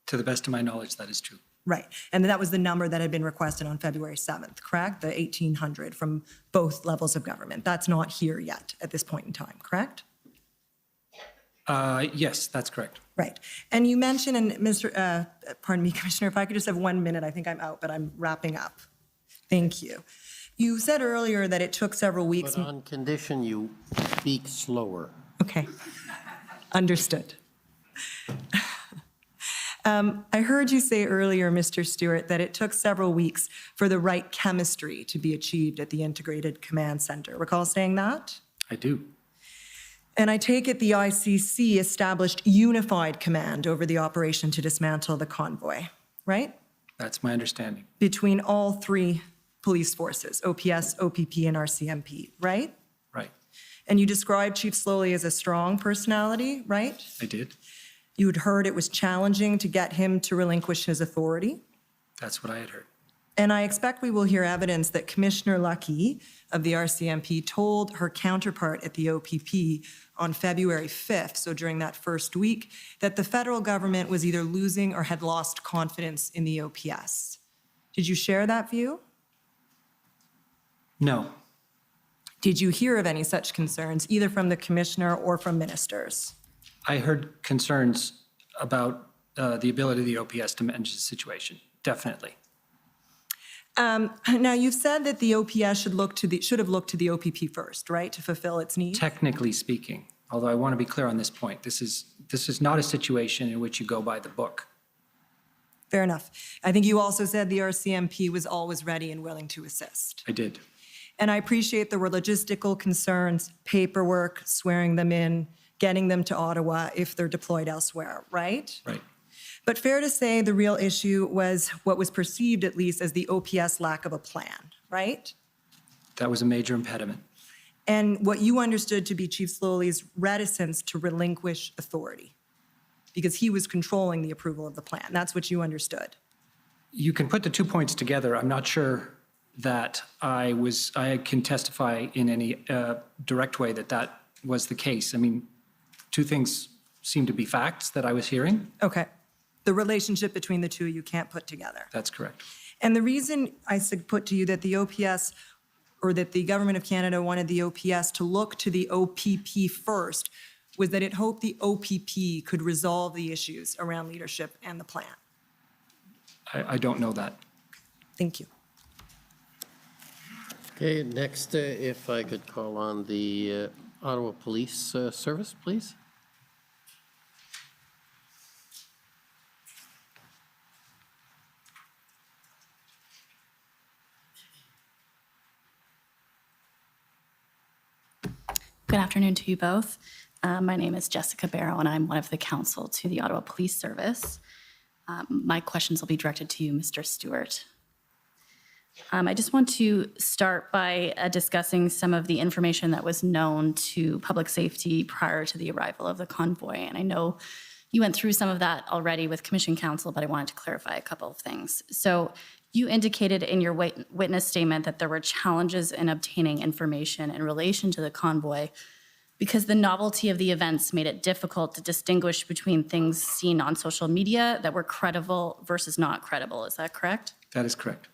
To the best of my knowledge, that is true. Right. And that was the number that had been requested on February 7th, correct? The 1,800 from both levels of government. That's not here yet at this point in time, correct? Yes, that's correct. Right. And you mentioned, and pardon me, Commissioner, if I could just have 1 minute, I think I'm out, but I'm wrapping up. Thank you. You said earlier that it took several weeks. But on condition you speak slower. Okay. Understood. I heard you say earlier, Mr. Stewart, that it took several weeks for the right chemistry to be achieved at the Integrated Command Center. Recall saying that? I do. And I take it the ICC established unified command over the operation to dismantle the convoy, right? That's my understanding. Between all 3 police forces, OPS, OPP, and RCMP, right? Right. And you described Chief Slowly as a strong personality, right? I did. You had heard it was challenging to get him to relinquish his authority. That's what I had heard. And I expect we will hear evidence that Commissioner Lucky of the RCMP told her counterpart at the OPP on February 5th, so during that first week, that the federal government was either losing or had lost confidence in the OPS. Did you share that view? No. Did you hear of any such concerns, either from the commissioner or from ministers? I heard concerns about the ability of the OPS to manage the situation, definitely. Now, you've said that the OPS should have looked to the OPP first, right, to fulfill its needs? Technically speaking, although I want to be clear on this point, this is not a situation in which you go by the book. Fair enough. I think you also said the RCMP was always ready and willing to assist. I did. And I appreciate there were logistical concerns, paperwork, swearing them in, getting them to Ottawa if they're deployed elsewhere, right? Right. But fair to say the real issue was what was perceived, at least, as the OPS lack of a plan, right? That was a major impediment. and what you understood to be Chief Slowly's reticence to relinquish authority because he was controlling the approval of the plan. That's what you understood. You can put the 2 points together. I'm not sure that I can testify in any direct way that that was the case. I mean, two things seem to be facts that I was hearing. Okay. The relationship between the two you can't put together. That's correct. And the reason I put to you that the OPS or that the Government of Canada wanted the OPS to look to the OPP first was that it hoped the OPP could resolve the issues around leadership and the plan. I don't know that. Thank you. Okay, next, if I could call on the Ottawa Police Service, please. Good afternoon to you both. My name is Jessica Barrow, and I'm one of the counsel to the Ottawa Police Service. My questions will be directed to you, Mr. Stewart. I just want to start by discussing some of the information that was known to public safety prior to the arrival of the convoy. And I know you went through some of that already with Commission Counsel, but I wanted to clarify a couple of things. So you indicated in your witness statement that there were challenges in obtaining information in relation to the convoy because the novelty of the events made it difficult to distinguish between things seen on social media that were credible versus not credible. Is that correct? That is correct.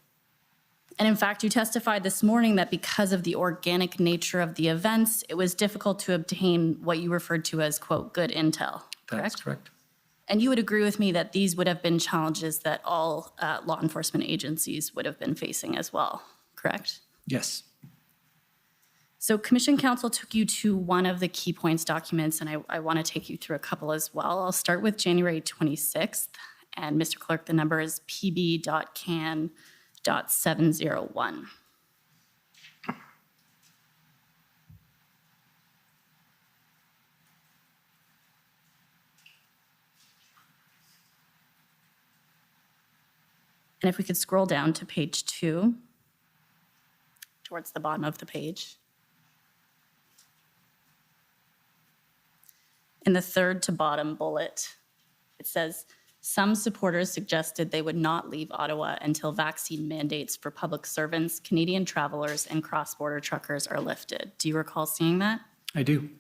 And in fact, you testified this morning that because of the organic nature of the events, it was difficult to obtain what you referred to as, quote, good intel, correct? That's correct. And you would agree with me that these would have been challenges that all law enforcement agencies would have been facing as well, correct? Yes. So Commission Counsel took you to one of the key points documents, and I want to take you through a couple as well. I'll start with January 26th, and Mr. Clerk, the number is pb.can.701. And if we could scroll down to page 2, towards the bottom of the page. In the third to bottom bullet, it says, some supporters suggested they would not leave Ottawa until vaccine mandates for public servants, Canadian travelers, and cross-border truckers are lifted. Do you recall seeing that? I do.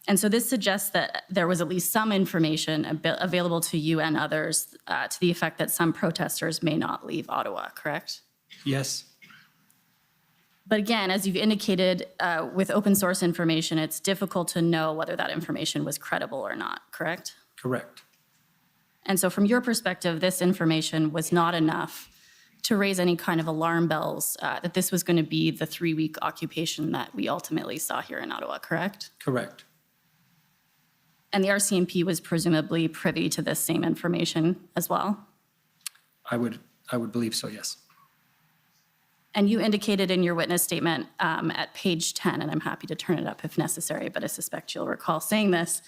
And so this suggests that there was at least some information available to you and others to the effect that some protesters may not leave Ottawa, correct? Yes. But again, as you've indicated, with open source information, it's difficult to know whether that information was credible or not, correct? Correct. And so from your perspective, this information was not enough to raise any kind of alarm bells that this was going to be the 3-week occupation that we ultimately saw here in Ottawa, correct? Correct. And the RCMP was presumably privy to this same information as well? I would believe so, yes. And you indicated in your witness statement at page 10, and I'm happy to turn it up if necessary, but I suspect you'll recall saying this,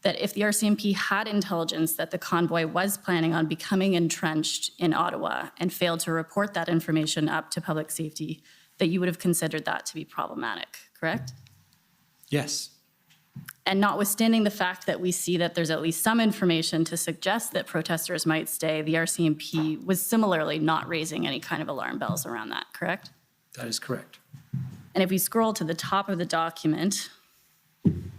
that if the RCMP had intelligence that the convoy was planning on becoming entrenched in Ottawa and failed to report that information up to public safety, that you would have considered that to be problematic, correct? Yes. And notwithstanding the fact that we see that there's at least some information to suggest that protesters might stay, the RCMP was similarly not raising any kind of alarm bells around that, correct? That is correct. And if we scroll to the top of the document, and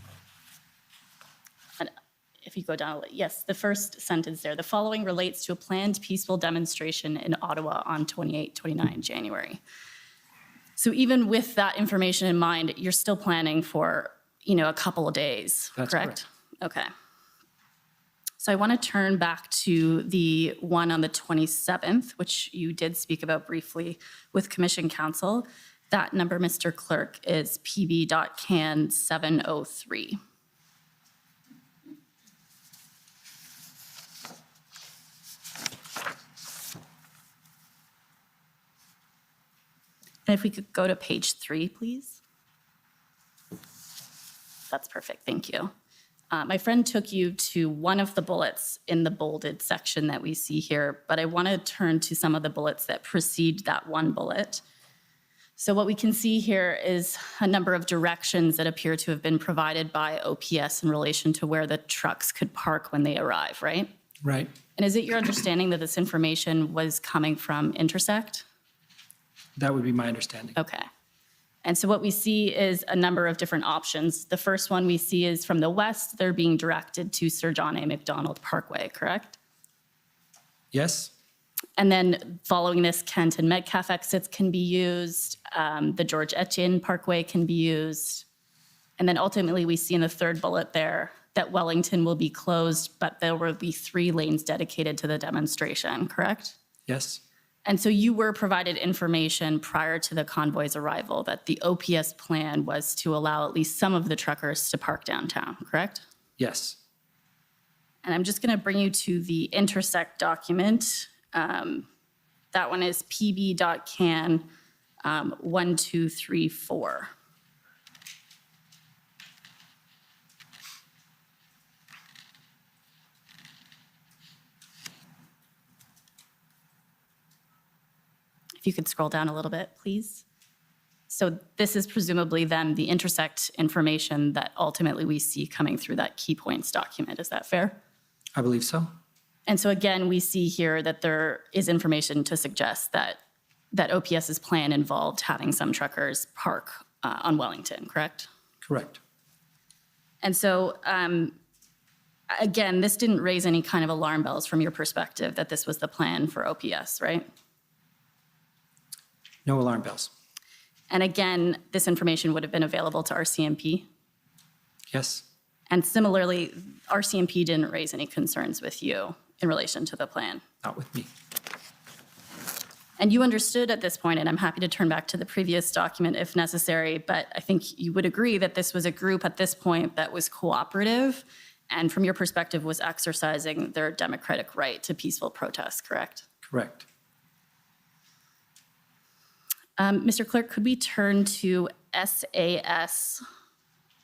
if you go down, yes, the first sentence there, the following relates to a planned peaceful demonstration in Ottawa on 28-29 January. So even with that information in mind, you're still planning for a couple of days, correct? Okay. So I want to turn back to the one on the 27th, which you did speak about briefly with Commission Counsel. That number, Mr. Clerk, is pb.can703. And if we could go to page 3, please. That's perfect, thank you. My friend took you to one of the bullets in the bolded section that we see here, but I want to turn to some of the bullets that precede that one bullet. So what we can see here is a number of directions that appear to have been provided by OPS in relation to where the trucks could park when they arrive, right? Right. And is it your understanding that this information was coming from Intersect? That would be my understanding. Okay. And so what we see is a number of different options. The first one we see is from the west, they're being directed to Sir John A. Macdonald Parkway, correct? Yes. And then following this, Kent and Metcalf exits can be used. The George Etienne Parkway can be used. And then ultimately we see in the third bullet there that Wellington will be closed, but there will be 3 lanes dedicated to the demonstration, correct? Yes. And so you were provided information prior to the convoy's arrival that the OPS plan was to allow at least some of the truckers to park downtown, correct? Yes. And I'm just going to bring you to the Intersect document. That one is pb.can 1234. If you could scroll down a little bit, please. So this is presumably then the Intersect information that ultimately we see coming through that key points document. Is that fair? I believe so. And so again, we see here that there is information to suggest that OPS's plan involved having some truckers park on Wellington, correct? Correct. And so again, this didn't raise any kind of alarm bells from your perspective that this was the plan for OPS, right? No alarm bells. And again, this information would have been available to RCMP. Yes. And similarly, RCMP didn't raise any concerns with you in relation to the plan. Not with me. And you understood at this point, and I'm happy to turn back to the previous document if necessary, but I think you would agree that this was a group at this point that was cooperative and from your perspective was exercising their democratic right to peaceful protest, correct? Correct. Mr. Clerk, could we turn to SAS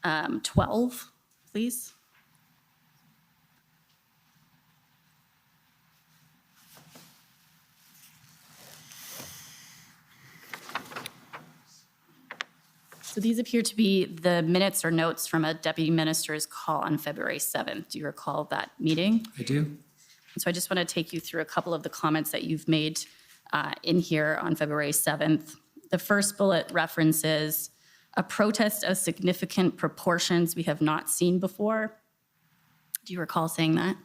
12, please? So these appear to be the minutes or notes from a deputy minister's call on February 7th. Do you recall that meeting? I do. And so I just want to take you through a couple of the comments that you've made in here on February 7th. The first bullet references a protest of significant proportions we have not seen before. Do you recall saying that?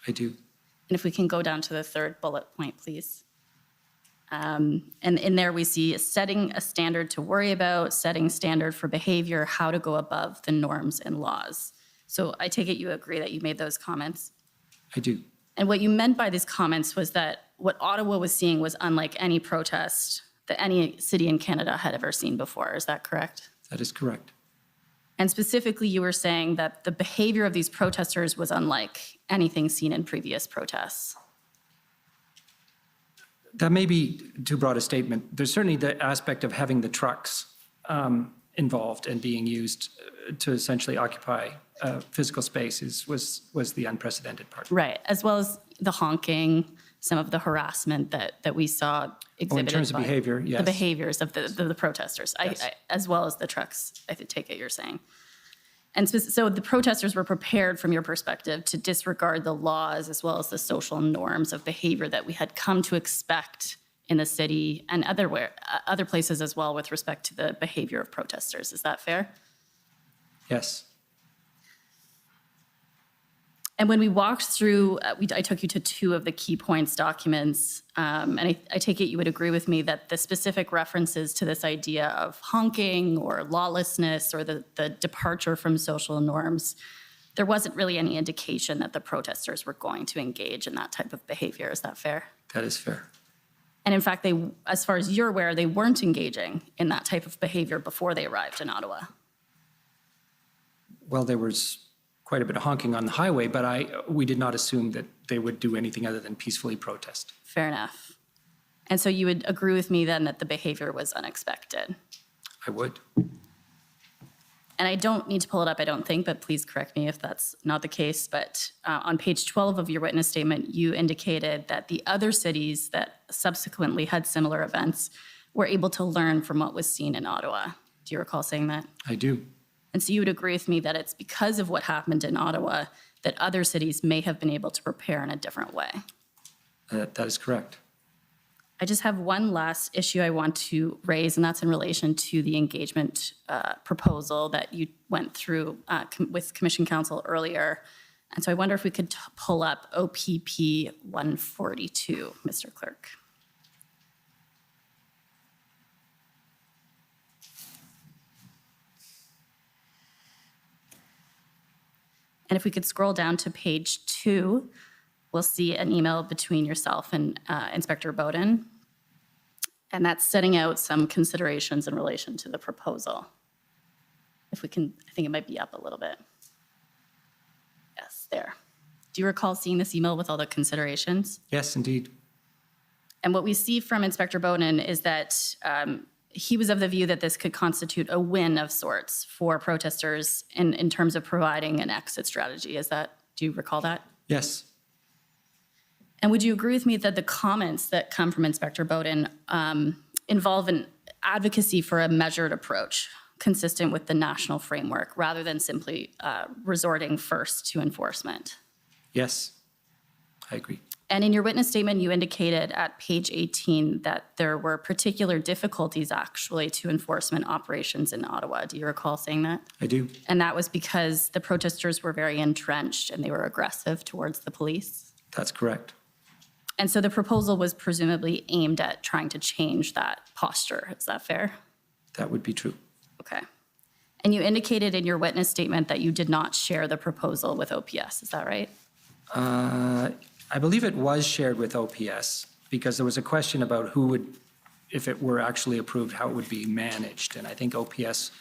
I do. And if we can go down to the third bullet point, please. And in there we see setting a standard to worry about, setting standard for behavior, how to go above the norms and laws. So I take it you agree that you made those comments? I do. And what you meant by these comments was that what Ottawa was seeing was unlike any protest that any city in Canada had ever seen before. Is that correct? That is correct. And specifically, you were saying that the behavior of these protesters was unlike anything seen in previous protests. That may be too broad a statement. There's certainly the aspect of having the trucks involved and being used to essentially occupy physical spaces was the unprecedented part. Right, as well as the honking, some of the harassment that we saw exhibited. In terms of behavior, yes. The behaviors of the protesters, Yes. as well as the trucks, I take it you're saying. And so the protesters were prepared, from your perspective, to disregard the laws as well as the social norms of behavior that we had come to expect in the city and other places as well with respect to the behavior of protesters. Is that fair? Yes. And when we walked through, I took you to 2 of the key points documents, and I take it you would agree with me that the specific references to this idea of honking or lawlessness or the departure from social norms, there wasn't really any indication that the protesters were going to engage in that type of behavior. Is that fair? That is fair. And in fact, as far as you're aware, they weren't engaging in that type of behavior before they arrived in Ottawa. Well, there was quite a bit of honking on the highway, but we did not assume that they would do anything other than peacefully protest. Fair enough. And so you would agree with me then that the behavior was unexpected? I would. And I don't need to pull it up, I don't think, but please correct me if that's not the case. But on page 12 of your witness statement, you indicated that the other cities that subsequently had similar events were able to learn from what was seen in Ottawa. Do you recall saying that? I do. And so you would agree with me that it's because of what happened in Ottawa that other cities may have been able to prepare in a different way. That is correct. I just have one last issue I want to raise, and that's in relation to the engagement proposal that you went through with Commission Council earlier. And so I wonder if we could pull up OPP 142, Mr. Clerk. And if we could scroll down to page 2, we'll see an email between yourself and Inspector Bowden. And that's setting out some considerations in relation to the proposal. If we can, I think it might be up a little bit. Yes, there. Do you recall seeing this email with all the considerations? Yes, indeed. And what we see from Inspector Bowden is that he was of the view that this could constitute a win of sorts for protesters in terms of providing an exit strategy. Do you recall that? Yes. And would you agree with me that the comments that come from Inspector Bowden involve an advocacy for a measured approach consistent with the national framework rather than simply resorting first to enforcement? Yes, I agree. And in your witness statement, you indicated at page 18 that there were particular difficulties actually to enforcement operations in Ottawa. Do you recall saying that? I do. And that was because the protesters were very entrenched and they were aggressive towards the police? That's correct. And so the proposal was presumably aimed at trying to change that posture. Is that fair? That would be true. Okay. And you indicated in your witness statement that you did not share the proposal with OPS. Is that right? I believe it was shared with OPS because there was a question about who would, if it were actually approved, how it would be managed. And I think OPS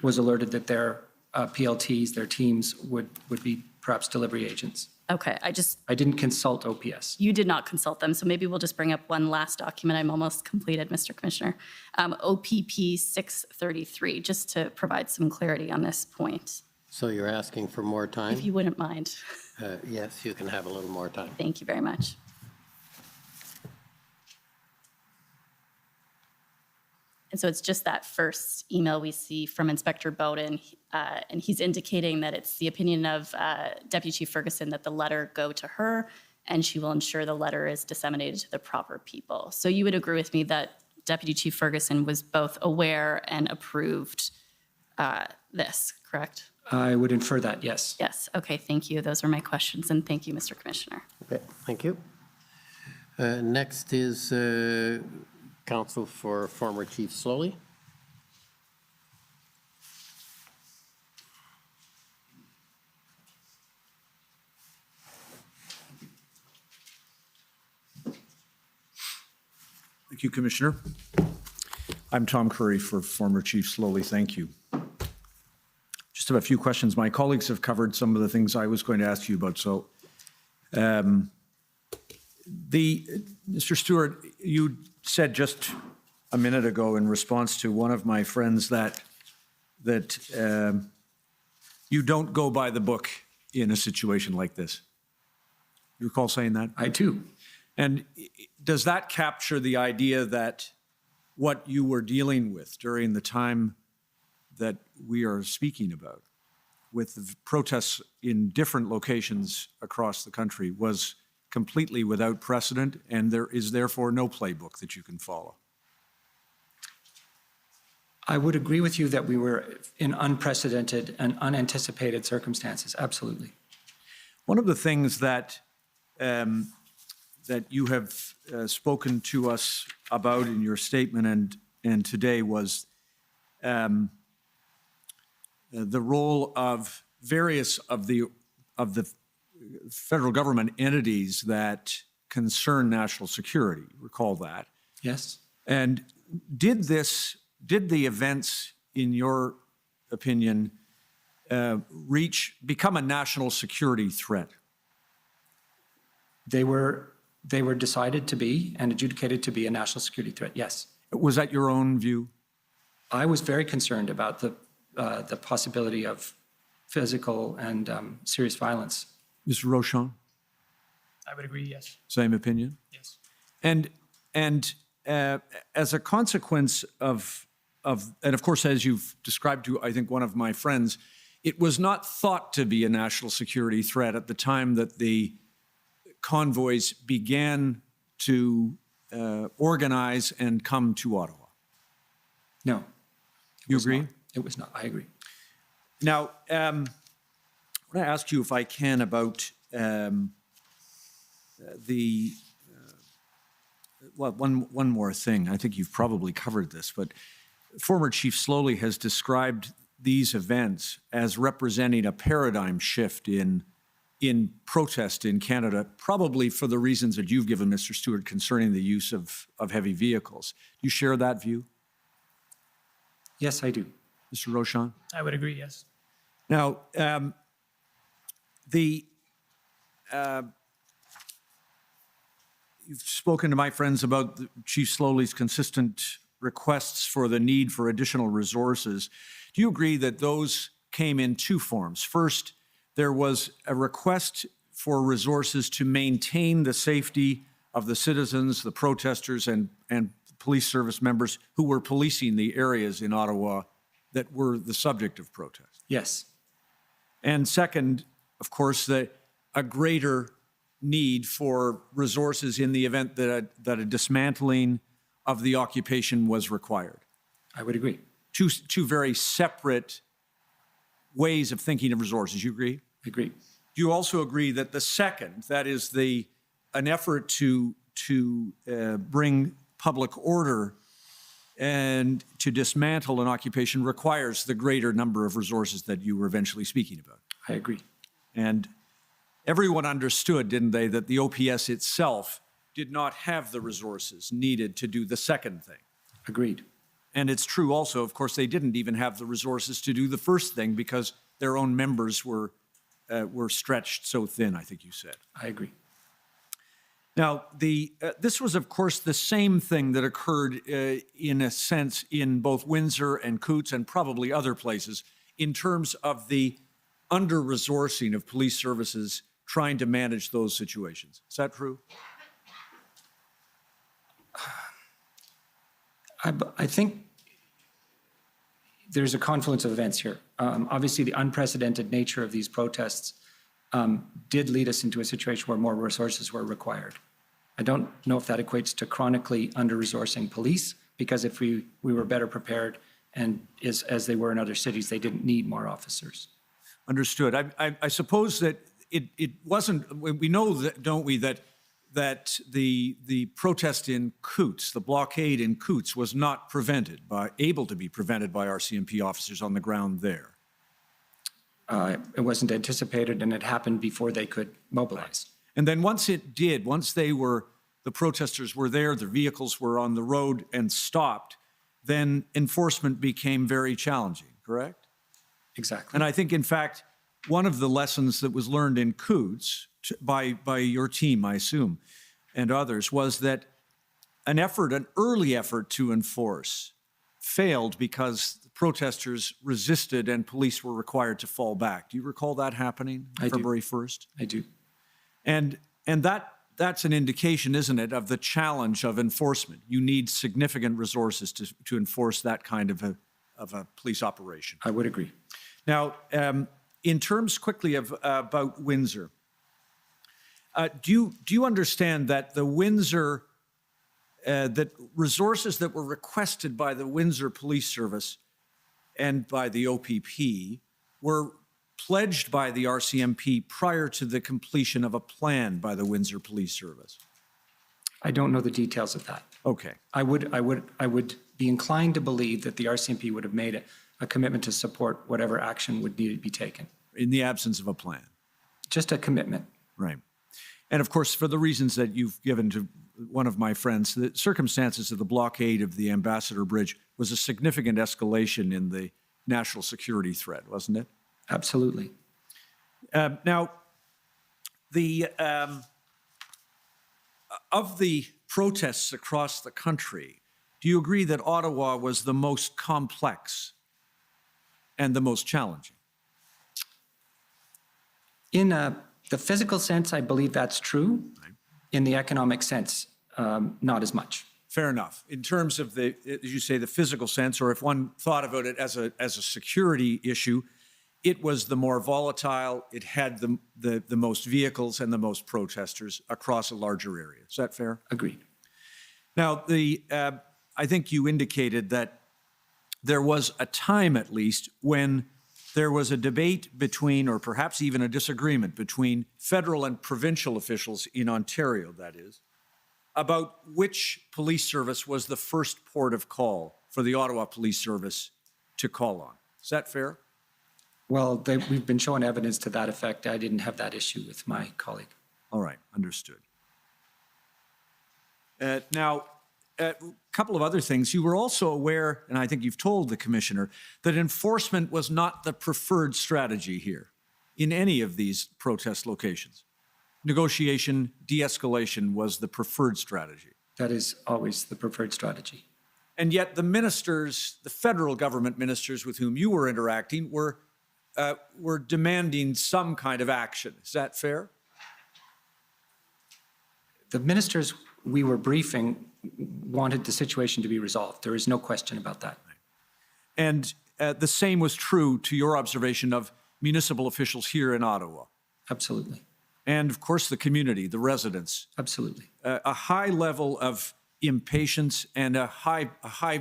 was alerted that their PLTs, their teams would be perhaps delivery agents. Okay, I didn't consult OPS. You did not consult them, so maybe we'll just bring up one last document. I'm almost completed, Mr. Commissioner. OPP 633, just to provide some clarity on this point. So you're asking for more time? If you wouldn't mind. Yes, you can have a little more time. Thank you very much. And so it's just that first email we see from Inspector Bowden, and he's indicating that it's the opinion of Deputy Chief Ferguson that the letter go to her, and she will ensure the letter is disseminated to the proper people. So you would agree with me that Deputy Chief Ferguson was both aware and approved this, correct? I would infer that, yes. Yes, okay, thank you. Those are my questions, and thank you, Mr. Commissioner. Okay, thank you. Next is counsel for former Chief Slowly. Thank you, Commissioner. I'm Tom Curry for former Chief Slowly. Thank you. Just have a few questions. My colleagues have covered some of the things I was going to ask you about. So, Mr. Stewart, you said just a minute ago in response to one of my friends that you don't go by the book in a situation like this. You recall saying that? I do. And does that capture the idea that what you were dealing with during the time that we are speaking about, with the protests in different locations across the country, was completely without precedent, and there is therefore no playbook that you can follow? I would agree with you that we were in unprecedented and unanticipated circumstances, absolutely. One of the things that that you have spoken to us about in your statement and today was the role of various of the federal government entities that concern national security. Recall that? Yes. And did the events, in your opinion, become a national security threat? They were decided to be and adjudicated to be a national security threat, yes. Was that your own view? I was very concerned about the possibility of physical and serious violence. Mr. Rochon? I would agree, yes. Same opinion? Yes. And as a consequence of, and of course, as you've described to, I think, one of my friends, it was not thought to be a national security threat at the time that the convoys began to organize and come to Ottawa. No. You agree? It was not. I agree. Now, I want to ask you, if I can, about well, one more thing. I think you've probably covered this, but former Chief Slowly has described these events as representing a paradigm shift in protest in Canada, probably for the reasons that you've given, Mr. Stewart, concerning the use of heavy vehicles. Do you share that view? Yes, I do. Mr. Rochon? I would agree, yes. Now, you've spoken to my friends about Chief Slowly's consistent requests for the need for additional resources. Do you agree that those came in two forms? First, there was a request for resources to maintain the safety of the citizens, the protesters, and police service members who were policing the areas in Ottawa that were the subject of protest. Yes. And second, of course, a greater need for resources in the event that a dismantling of the occupation was required. I would agree. Two very separate ways of thinking of resources. You agree? Agree. Do you also agree that the second, that is an effort to bring public order and to dismantle an occupation, requires the greater number of resources that you were eventually speaking about? I agree. And everyone understood, didn't they, that the OPS itself did not have the resources needed to do the second thing? Agreed. And it's true also, of course, they didn't even have the resources to do the first thing because their own members were stretched so thin, I think you said. I agree. Now, this was, of course, the same thing that occurred in a sense in both Windsor and Coutts and probably other places in terms of the under-resourcing of police services trying to manage those situations. Is that true? I think there's a confluence of events here. Obviously, the unprecedented nature of these protests did lead us into a situation where more resources were required. I don't know if that equates to chronically under-resourcing police, because if we were better prepared and as they were in other cities, they didn't need more officers. Understood. I suppose that it wasn't, we know that, don't we, that the protest in Coutts, the blockade in Coutts, was not able to be prevented by RCMP officers on the ground there. It wasn't anticipated, and it happened before they could mobilize. And then once it did, once the protesters were there, their vehicles were on the road and stopped, then enforcement became very challenging, correct? Exactly. And I think, in fact, one of the lessons that was learned in Coutts by your team, I assume, and others, was that an early effort to enforce failed because the protesters resisted and police were required to fall back. Do you recall that happening on February 1st? I do. And that's an indication, isn't it, of the challenge of enforcement. You need significant resources to enforce that kind of a police operation. I would agree. Now, in terms quickly about Windsor, do you understand that the Windsor, that resources that were requested by the Windsor Police Service and by the OPP were pledged by the RCMP prior to the completion of a plan by the Windsor Police Service? I don't know the details of that. Okay. I would be inclined to believe that the RCMP would have made a commitment to support whatever action would need to be taken. In the absence of a plan? Just a commitment. Right. And of course, for the reasons that you've given to one of my friends, the circumstances of the blockade of the Ambassador Bridge was a significant escalation in the national security threat, wasn't it? Absolutely. Now, of the protests across the country, do you agree that Ottawa was the most complex and the most challenging? In the physical sense, I believe that's true. Right. In the economic sense, not as much. Fair enough. In terms of the, as you say, the physical sense, or if one thought about it as a security issue, it was the more volatile. It had the most vehicles and the most protesters across a larger area. Is that fair? Agreed. Now, I think you indicated that there was a time, at least, when there was a debate between, or perhaps even a disagreement between federal and provincial officials in Ontario, that is, about which police service was the first port of call for the Ottawa Police Service to call on. Is that fair? Well, we've been shown evidence to that effect. I didn't have that issue with my colleague. All right, understood. Now, a couple of other things. You were also aware, and I think you've told the Commissioner, that enforcement was not the preferred strategy here in any of these protest locations. Negotiation, de-escalation was the preferred strategy. That is always the preferred strategy. And yet the ministers, the federal government ministers with whom you were interacting were demanding some kind of action. Is that fair? The ministers we were briefing wanted the situation to be resolved. There is no question about that. And the same was true to your observation of municipal officials here in Ottawa. Absolutely. And of course, the community, the residents. Absolutely. A high level of impatience and a highly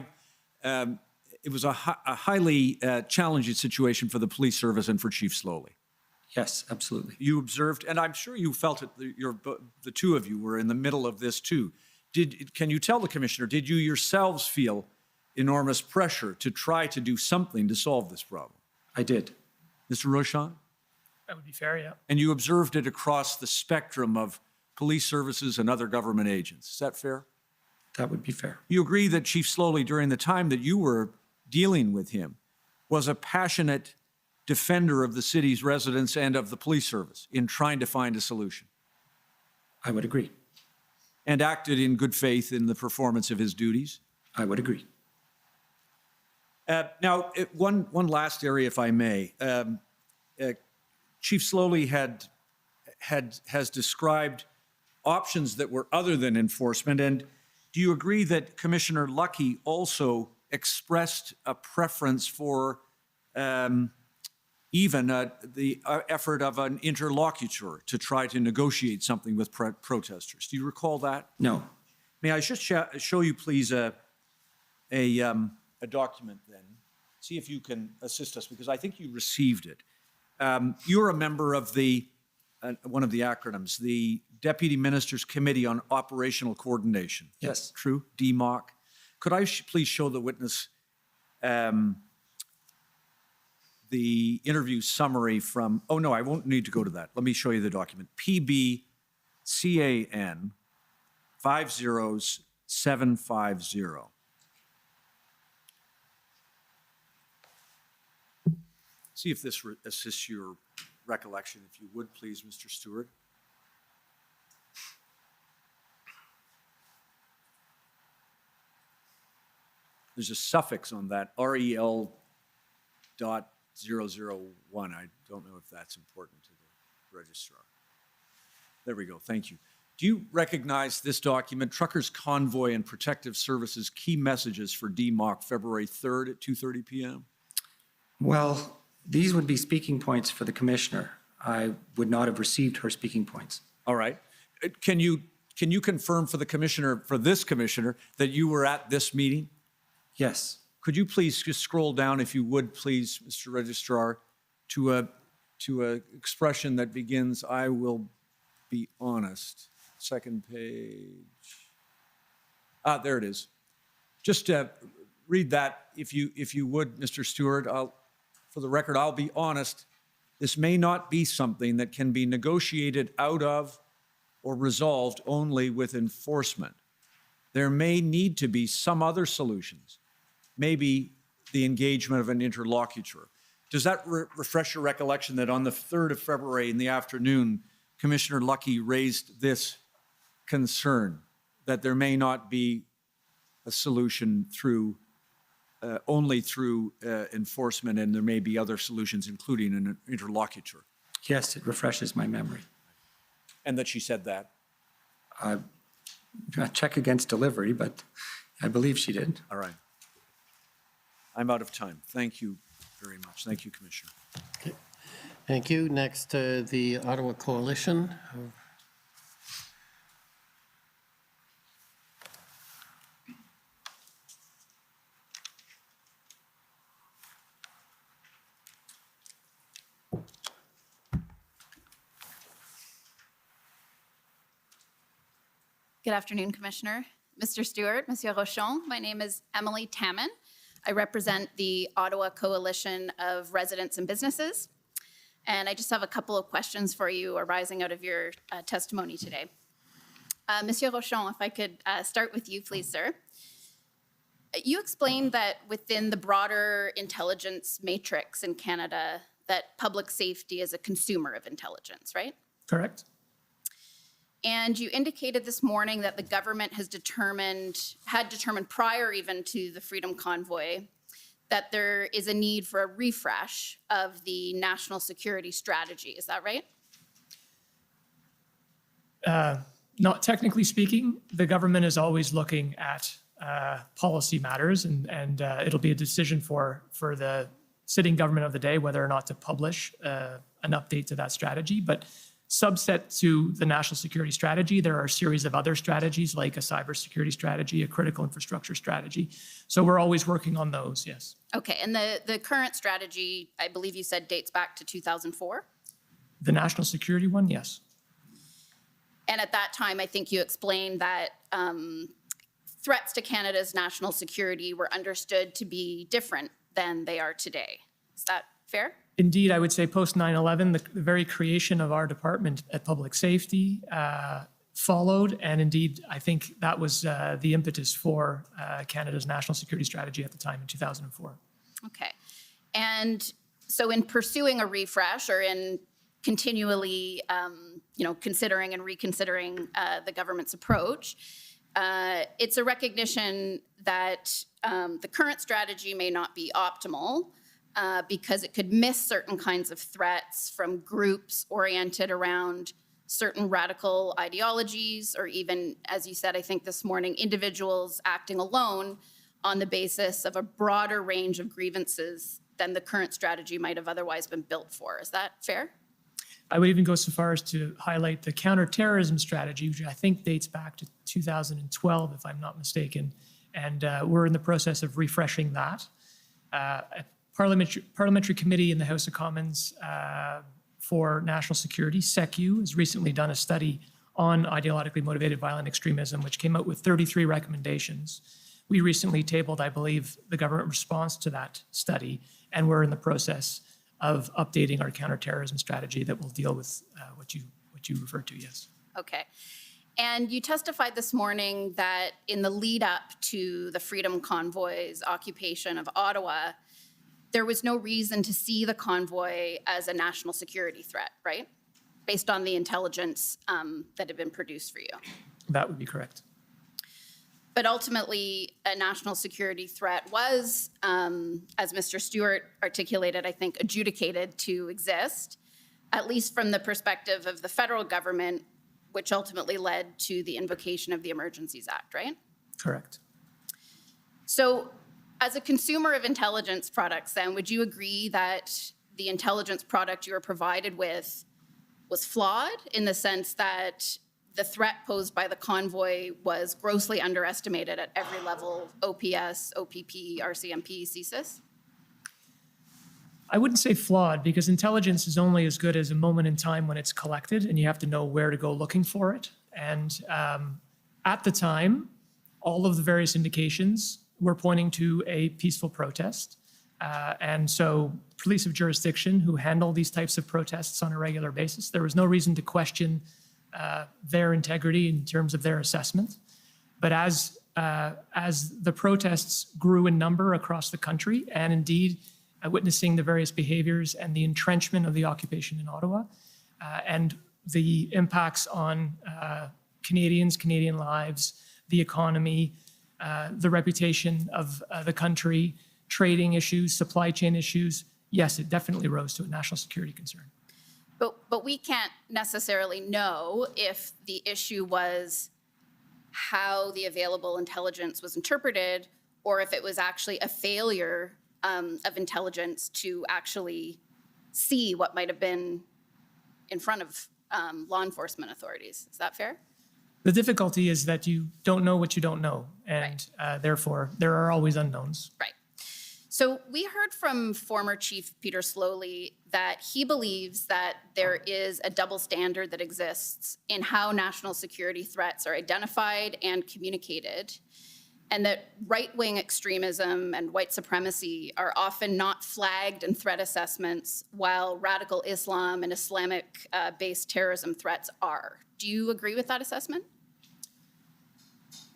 challenging situation for the police service and for Chief Slowly. Yes, absolutely. You observed, and I'm sure you felt it, the two of you were in the middle of this too. Can you tell the Commissioner, did you yourselves feel enormous pressure to try to do something to solve this problem? I did. Mr. Rochon? That would be fair, yeah. And you observed it across the spectrum of police services and other government agents. Is that fair? That would be fair. You agree that Chief Slowly, during the time that you were dealing with him, was a passionate defender of the city's residents and of the police service in trying to find a solution? I would agree. And acted in good faith in the performance of his duties? I would agree. Now, one last area, if I may. Chief Slowly has described options that were other than enforcement. And do you agree that Commissioner Lucky also expressed a preference for even the effort of an interlocutor to try to negotiate something with protesters? Do you recall that? No. May I just show you, please, a document then? See if you can assist us, because I think you received it. You're a member of the, one of the acronyms, the Deputy Minister's Committee on Operational Coordination. Yes. True? DMOC. Could I please show the witness the interview summary from, oh no, I won't need to go to that. Let me show you the document. PBCAN 50750. See if this assists your recollection, if you would, please, Mr. Stewart. There's a suffix on that, REL.001. I don't know if that's important to the registrar. There we go. Thank you. Do you recognize this document, Truckers Convoy and Protective Services Key Messages for DMOC, February 3rd at 2:30 p.m.? Well, these would be speaking points for the Commissioner. I would not have received her speaking points. All right. Can you confirm for the Commissioner, for this Commissioner, that you were at this meeting? Yes. Could you please just scroll down, if you would, please, Mr. Registrar, to a expression that begins, "I will be honest." Second page. There it is. Just read that, if you would, Mr. Stewart. For the record, I'll be honest. This may not be something that can be negotiated out of or resolved only with enforcement. There may need to be some other solutions, maybe the engagement of an interlocutor. Does that refresh your recollection that on the 3rd of February in the afternoon, Commissioner Lucky raised this concern that there may not be a solution through only through enforcement, and there may be other solutions, including an interlocutor? Yes, it refreshes my memory. And that she said that? check against delivery, but I believe she did. All right. I'm out of time. Thank you very much. Thank you, Commissioner. Okay. Thank you. Next, the Ottawa Coalition. Good afternoon, Commissioner. Mr. Stewart, Monsieur Rochon, my name is Emily Tamman. I represent the Ottawa Coalition of Residents and Businesses. And I just have a couple of questions for you arising out of your testimony today. Monsieur Rochon, if I could start with you, please, sir. You explained that within the broader intelligence matrix in Canada, that public safety is a consumer of intelligence, right? Correct. And you indicated this morning that the government had determined prior even to the Freedom Convoy that there is a need for a refresh of the national security strategy. Is that right? Not technically speaking, the government is always looking at policy matters, and it'll be a decision for the sitting government of the day whether or not to publish an update to that strategy. But subset to the national security strategy, there are a series of other strategies like a cybersecurity strategy, a critical infrastructure strategy. So we're always working on those, yes. Okay, and the current strategy, I believe you said, dates back to 2004? The national security one, yes. And at that time, I think you explained that threats to Canada's national security were understood to be different than they are today. Is that fair? Indeed, I would say post 9/11, the very creation of our department at public safety followed. And indeed, I think that was the impetus for Canada's national security strategy at the time in 2004. Okay. And so in pursuing a refresh or in continually, considering and reconsidering the government's approach, it's a recognition that the current strategy may not be optimal because it could miss certain kinds of threats from groups oriented around certain radical ideologies, or even, as you said, I think this morning, individuals acting alone on the basis of a broader range of grievances than the current strategy might have otherwise been built for. Is that fair? I would even go so far as to highlight the counterterrorism strategy, which I think dates back to 2012, if I'm not mistaken. And we're in the process of refreshing that. Parliamentary Committee in the House of Commons for National Security, SECU, has recently done a study on ideologically motivated violent extremism, which came out with 33 recommendations. We recently tabled, I believe, the government response to that study, and we're in the process of updating our counterterrorism strategy that will deal with what you referred to, yes. Okay. And you testified this morning that in the lead up to the Freedom Convoy's occupation of Ottawa, there was no reason to see the convoy as a national security threat, right? Based on the intelligence that had been produced for you. That would be correct. But ultimately, a national security threat was, as Mr. Stewart articulated, I think, adjudicated to exist, at least from the perspective of the federal government, which ultimately led to the Invocation of the Emergencies Act, right? Correct. So as a consumer of intelligence products, then, would you agree that the intelligence product you were provided with was flawed in the sense that the threat posed by the convoy was grossly underestimated at every level, OPS, OPP, RCMP, CSIS? I wouldn't say flawed, because intelligence is only as good as a moment in time when it's collected, and you have to know where to go looking for it. And at the time, all of the various indications were pointing to a peaceful protest. And so police of jurisdiction who handle these types of protests on a regular basis, there was no reason to question their integrity in terms of their assessment. But as the protests grew in number across the country, and indeed witnessing the various behaviors and the entrenchment of the occupation in Ottawa, and the impacts on Canadians, Canadian lives, the economy, the reputation of the country, trading issues, supply chain issues, yes, it definitely rose to a national security concern. But we can't necessarily know if the issue was how the available intelligence was interpreted, or if it was actually a failure of intelligence to actually see what might have been in front of law enforcement authorities. Is that fair? The difficulty is that you don't know what you don't know, and therefore there are always unknowns. Right. So we heard from former Chief Peter Slowly that he believes that there is a double standard that exists in how national security threats are identified and communicated, and that right-wing extremism and white supremacy are often not flagged in threat assessments, while radical Islam and Islamic-based terrorism threats are. Do you agree with that assessment?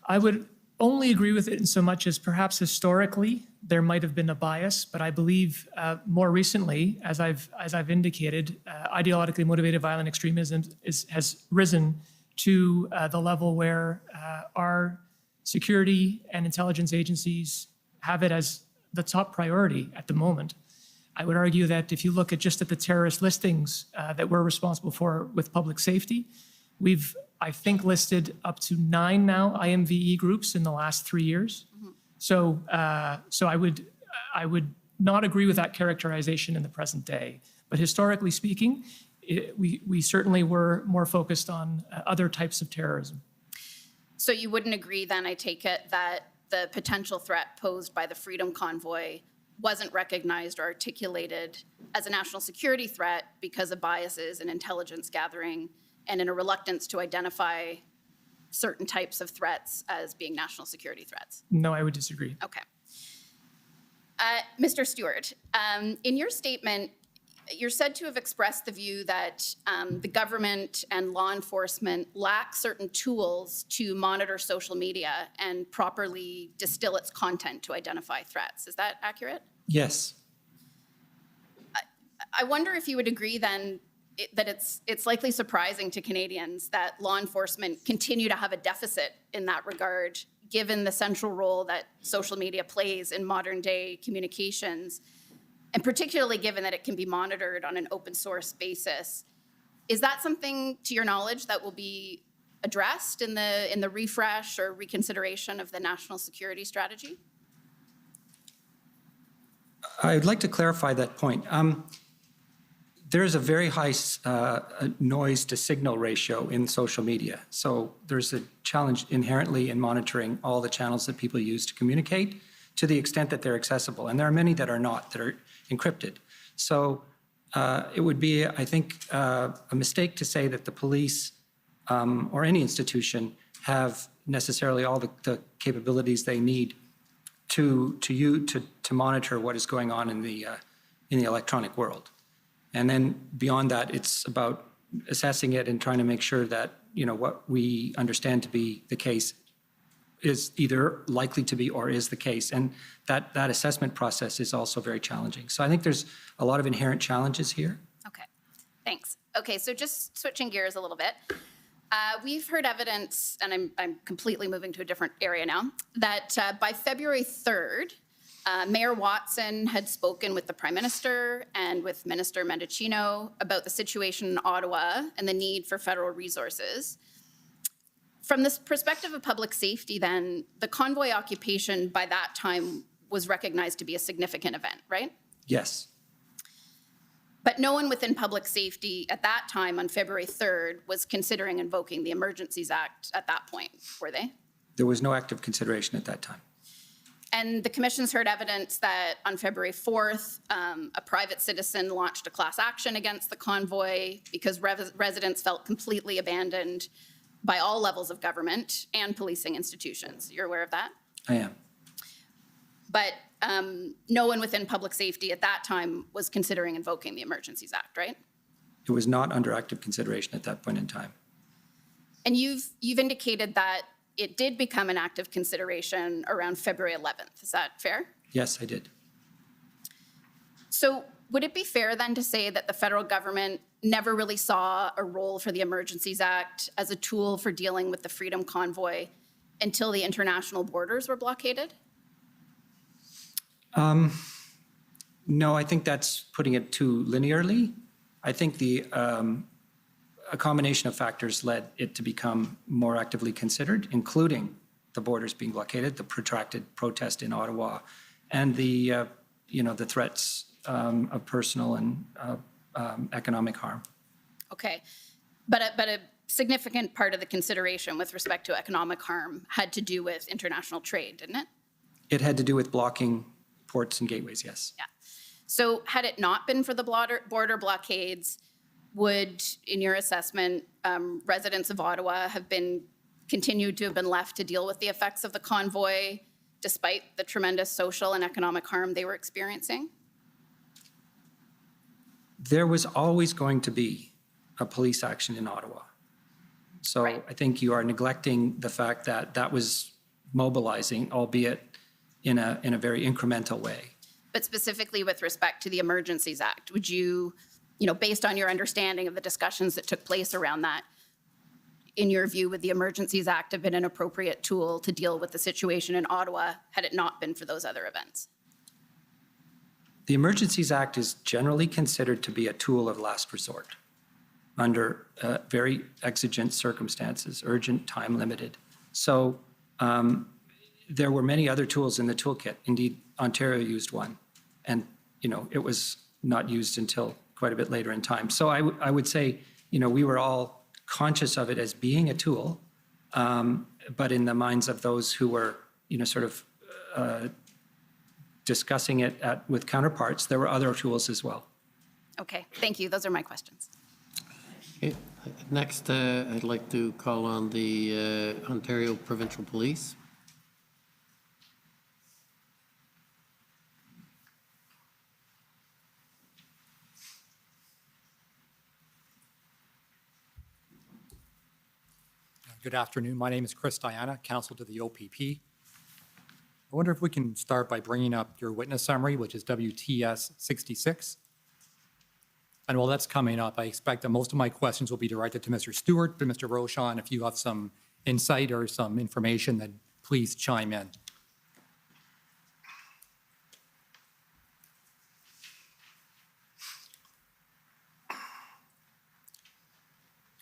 I would only agree with it in so much as perhaps historically there might have been a bias, but I believe more recently, as I've indicated, ideologically motivated violent extremism has risen to the level where our security and intelligence agencies have it as the top priority at the moment. I would argue that if you look at just at the terrorist listings that we're responsible for with public safety, we've, I think, listed up to 9 now IMVE groups in the last 3 years. So I would not agree with that characterization in the present day. But historically speaking, we certainly were more focused on other types of terrorism. So you wouldn't agree then, I take it, that the potential threat posed by the Freedom Convoy wasn't recognized or articulated as a national security threat because of biases in intelligence gathering and in a reluctance to identify certain types of threats as being national security threats? No, I would disagree. Okay. Mr. Stewart, in your statement, you're said to have expressed the view that the government and law enforcement lack certain tools to monitor social media and properly distill its content to identify threats. Is that accurate? Yes. I wonder if you would agree then that it's likely surprising to Canadians that law enforcement continue to have a deficit in that regard, given the central role that social media plays in modern day communications, and particularly given that it can be monitored on an open source basis. Is that something, to your knowledge, that will be addressed in the refresh or reconsideration of the national security strategy? I'd like to clarify that point. There's a very high noise to signal ratio in social media. So there's a challenge inherently in monitoring all the channels that people use to communicate to the extent that they're accessible. And there are many that are not, that are encrypted. So it would be, I think, a mistake to say that the police or any institution have necessarily all the capabilities they need to monitor what is going on in the electronic world. And then beyond that, it's about assessing it and trying to make sure that, you know, what we understand to be the case is either likely to be or is the case. And that assessment process is also very challenging. So I think there's a lot of inherent challenges here. Okay, thanks. Okay, so just switching gears a little bit. We've heard evidence, and I'm completely moving to a different area now, that by February 3rd, Mayor Watson had spoken with the Prime Minister and with Minister Mendicino about the situation in Ottawa and the need for federal resources. From this perspective of public safety, then, the convoy occupation by that time was recognized to be a significant event, right? Yes. But no one within public safety at that time on February 3rd was considering invoking the Emergencies Act at that point, were they? There was no active consideration at that time. And the commission's heard evidence that on February 4th, a private citizen launched a class action against the convoy because residents felt completely abandoned by all levels of government and policing institutions. You're aware of that? I am. But no one within public safety at that time was considering invoking the Emergencies Act, right? It was not under active consideration at that point in time. And you've indicated that it did become an active consideration around February 11th. Is that fair? Yes, I did. So would it be fair then to say that the federal government never really saw a role for the Emergencies Act as a tool for dealing with the Freedom Convoy until the international borders were blockaded? No, I think that's putting it too linearly. I think a combination of factors led it to become more actively considered, including the borders being blockaded, the protracted protest in Ottawa, and the threats of personal and economic harm. Okay, but a significant part of the consideration with respect to economic harm had to do with international trade, didn't it? It had to do with blocking ports and gateways, yes. Yeah. So had it not been for the border blockades, would, in your assessment, residents of Ottawa have continued to have been left to deal with the effects of the convoy despite the tremendous social and economic harm they were experiencing? There was always going to be a police action in Ottawa. So right. I think you are neglecting the fact that that was mobilizing, albeit in a very incremental way. But specifically with respect to the Emergencies Act, would you, based on your understanding of the discussions that took place around that, in your view, would the Emergencies Act have been an appropriate tool to deal with the situation in Ottawa had it not been for those other events? The Emergencies Act is generally considered to be a tool of last resort under very exigent circumstances, urgent, time limited. So there were many other tools in the toolkit. Indeed, Ontario used one, and it was not used until quite a bit later in time. So I would say, we were all conscious of it as being a tool, but in the minds of those who were, discussing it with counterparts, there were other tools as well. Okay, thank you. Those are my questions. Okay. Next, I'd like to call on the Ontario Provincial Police. Good afternoon. My name is Chris Diana, counsel to the OPP. I wonder if we can start by bringing up your witness summary, which is WTS 66. And while that's coming up, I expect that most of my questions will be directed to Mr. Stewart, but Mr. Rochon, if you have some insight or some information, then please chime in.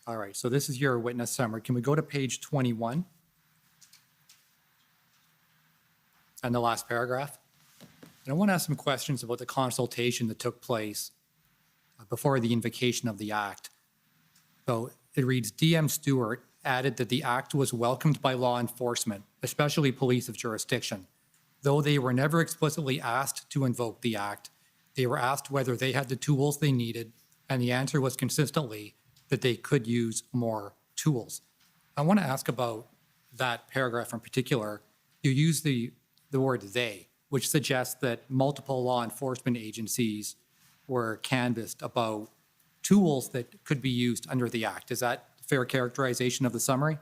All right, so this is your witness summary. Can we go to page 21? And the last paragraph. And I want to ask some questions about the consultation that took place before the invocation of the Act. So it reads, DM Stewart added that the Act was welcomed by law enforcement, especially police of jurisdiction. Though they were never explicitly asked to invoke the Act, they were asked whether they had the tools they needed, and the answer was consistently that they could use more tools. I want to ask about that paragraph in particular. You use the word they, which suggests that multiple law enforcement agencies were canvassed about tools that could be used under the Act. Is that a fair characterization of the summary?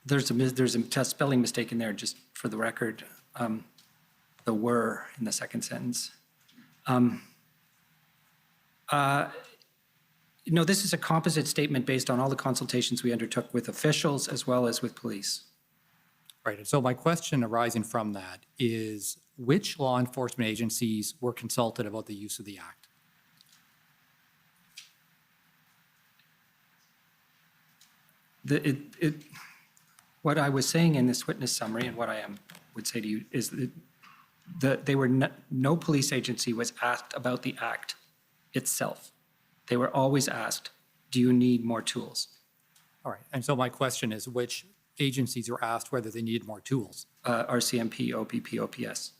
There's a spelling mistake in there, just for the record. The were in the second sentence. This is a composite statement based on all the consultations we undertook with officials as well as with police. Right, and so my question arising from that is, which law enforcement agencies were consulted about the use of the Act? What I was saying in this witness summary, and what I would say to you, is that no police agency was asked about the Act itself. They were always asked, do you need more tools? All right, and so my question is, which agencies were asked whether they needed more tools? RCMP, OPP, OPS.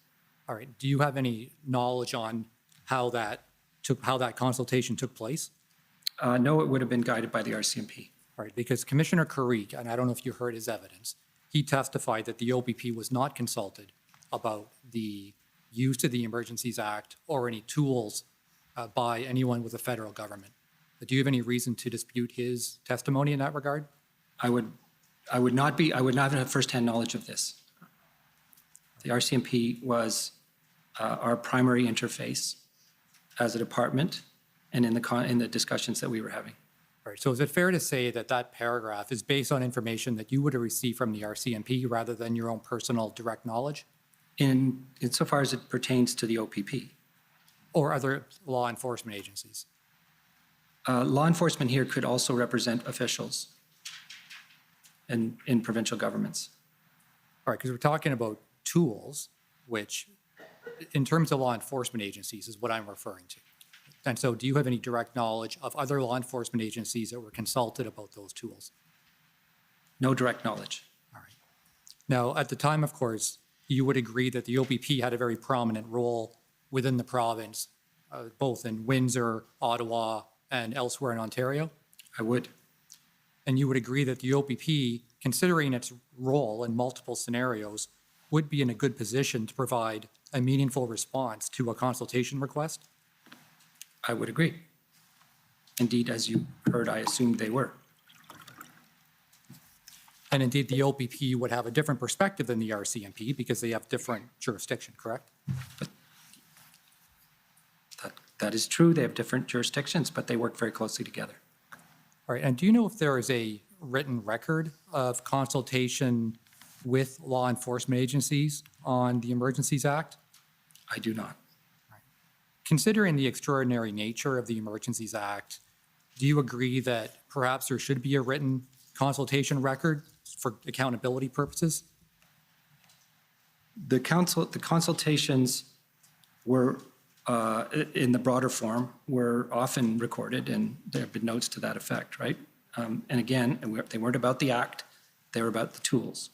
All right, do you have any knowledge on how that consultation took place? No, it would have been guided by the RCMP. All right, because Commissioner Carrique, and I don't know if you heard his evidence, he testified that the OPP was not consulted about the use of the Emergencies Act or any tools by anyone with the federal government. But do you have any reason to dispute his testimony in that regard? I would not have firsthand knowledge of this. The RCMP was our primary interface as a department and in the discussions that we were having. All right, so is it fair to say that that paragraph is based on information that you would have received from the RCMP rather than your own personal direct knowledge? Insofar as it pertains to the OPP. Or other law enforcement agencies? Law enforcement here could also represent officials in provincial governments. All right, because we're talking about tools, which in terms of law enforcement agencies is what I'm referring to. And so do you have any direct knowledge of other law enforcement agencies that were consulted about those tools? No direct knowledge. Now, at the time, of course, you would agree that the OPP had a very prominent role within the province, both in Windsor, Ottawa, and elsewhere in Ontario? I would. And you would agree that the OPP, considering its role in multiple scenarios, would be in a good position to provide a meaningful response to a consultation request? I would agree. Indeed, as you heard, I assumed they were. And indeed, the OPP would have a different perspective than the RCMP because they have different jurisdiction, correct? That is true. They have different jurisdictions, but they work very closely together. All right, and do you know if there is a written record of consultation with law enforcement agencies on the Emergencies Act? I do not. Considering the extraordinary nature of the Emergencies Act, do you agree that perhaps there should be a written consultation record for accountability purposes? The consultations were, in the broader form, were often recorded, and there have been notes to that effect, right? And again, they weren't about the act, they were about the tools.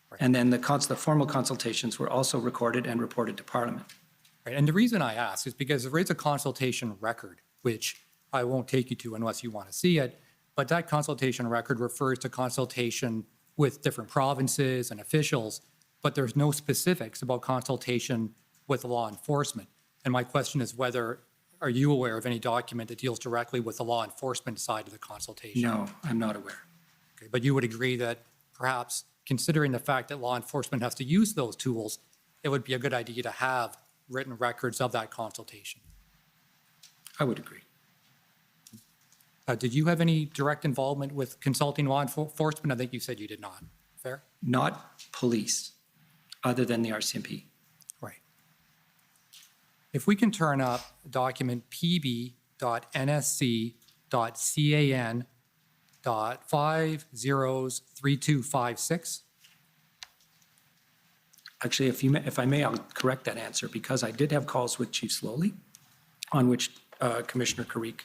Right. And then the formal consultations were also recorded and reported to Parliament. Right. And the reason I ask is because there is a consultation record, which I won't take you to unless you want to see it, but that consultation record refers to consultation with different provinces and officials, but there's no specifics about consultation with law enforcement. And my question is are you aware of any document that deals directly with the law enforcement side of the consultation? No, I'm not aware. Okay, but you would agree that perhaps considering the fact that law enforcement has to use those tools, it would be a good idea to have written records of that consultation? I would agree. Did you have any direct involvement with consulting law enforcement? I think you said you did not. Fair? Not police, other than the RCMP. Right. If we can turn up document pb.nsc.can.503256. Actually, if I may, I'll correct that answer because I did have calls with Chief Slowly, on which Commissioner Karik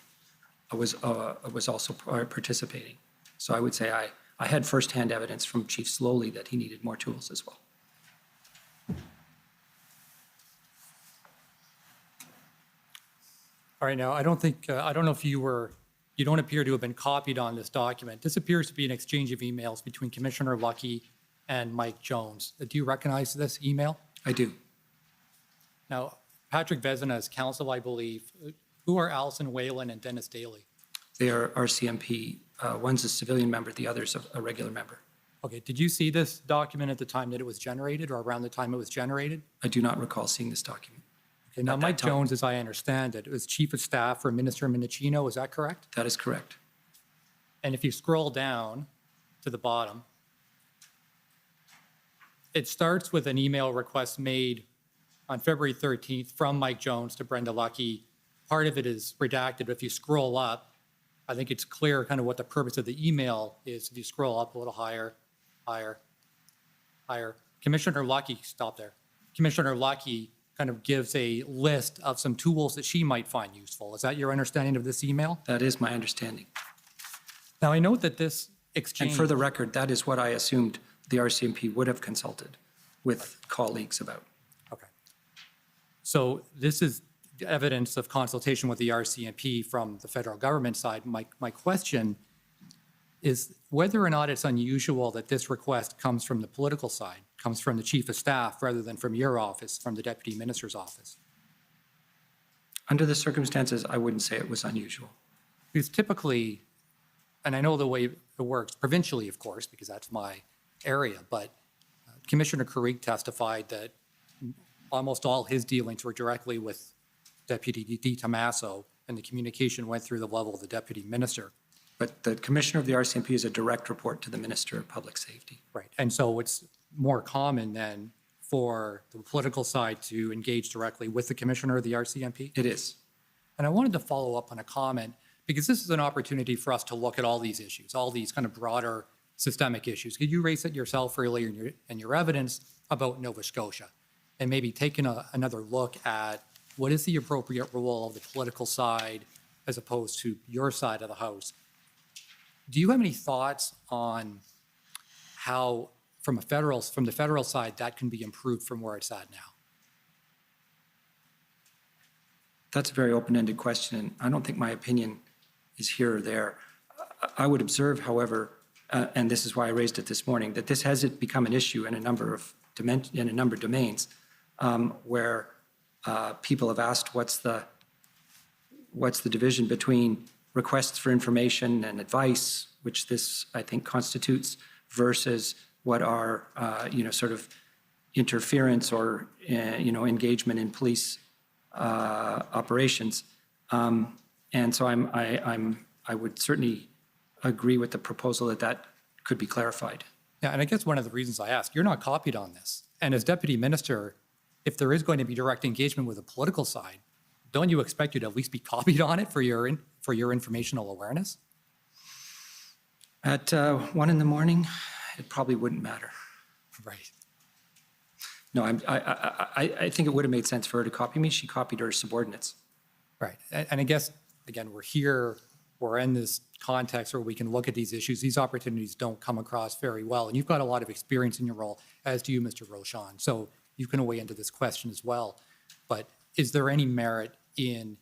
was also participating. So I would say I had firsthand evidence from Chief Slowly that he needed more tools as well. All right, now I don't know if you don't appear to have been copied on this document. This appears to be an exchange of emails between Commissioner Lucky and Mike Jones. Do you recognize this email? I do. Now, Patrick Vezina is counsel, I believe. Who are Alison Whalen and Dennis Daly? They are RCMP. One's a civilian member, the other's a regular member. Okay, did you see this document at the time that it was generated or around the time it was generated? I do not recall seeing this document. Okay, now Mike Jones, as I understand it, was Chief of Staff for Minister Mendicino, is that correct? That is correct. And if you scroll down to the bottom, it starts with an email request made on February 13th from Mike Jones to Brenda Lucky. Part of it is redacted, but if you scroll up, I think it's clear kind of what the purpose of the email is. If you scroll up a little higher. Commissioner Lucky, stop there. Commissioner Lucky kind of gives a list of some tools that she might find useful. Is that your understanding of this email? That is my understanding. Now, I note that this exchange... And for the record, that is what I assumed the RCMP would have consulted with colleagues about. Okay. So this is evidence of consultation with the RCMP from the federal government side. My question is whether or not it's unusual that this request comes from the political side, comes from the Chief of Staff rather than from your office, from the Deputy Minister's office. Under the circumstances, I wouldn't say it was unusual. Because typically, and I know the way it works, provincially, of course, because that's my area, but Commissioner Karik testified that almost all his dealings were directly with Deputy D. Tomaso, and the communication went through the level of the Deputy Minister. But the Commissioner of the RCMP is a direct report to the Minister of Public Safety. Right, and so it's more common then for the political side to engage directly with the Commissioner of the RCMP? It is. And I wanted to follow up on a comment because this is an opportunity for us to look at all these issues, all these kind of broader systemic issues. Could you raise it yourself earlier in your evidence about Nova Scotia and maybe taking another look at what is the appropriate role of the political side as opposed to your side of the House? Do you have any thoughts on how, from the federal side, that can be improved from where it's at now? That's a very open-ended question, and I don't think my opinion is here or there. I would observe, however, and this is why I raised it this morning, that this has become an issue in a number of domains where people have asked what's the division between requests for information and advice, which this I think constitutes, versus what are sort of interference or engagement in police operations, and so I would certainly agree with the proposal that could be clarified. Yeah, and I guess one of the reasons I ask, you're not copied on this, and as deputy minister, if there is going to be direct engagement with the political side, don't you expect you to at least be copied on it for your informational awareness? At 1 a.m, it probably wouldn't matter. Right. No, I think it would have made sense for her to copy me. She copied her subordinates. Right. And I guess, again, we're in this context where we can look at these issues. These opportunities don't come across very well. And you've got a lot of experience in your role, as do you, Mr. Rochon. So you can weigh into this question as well. But is there any merit in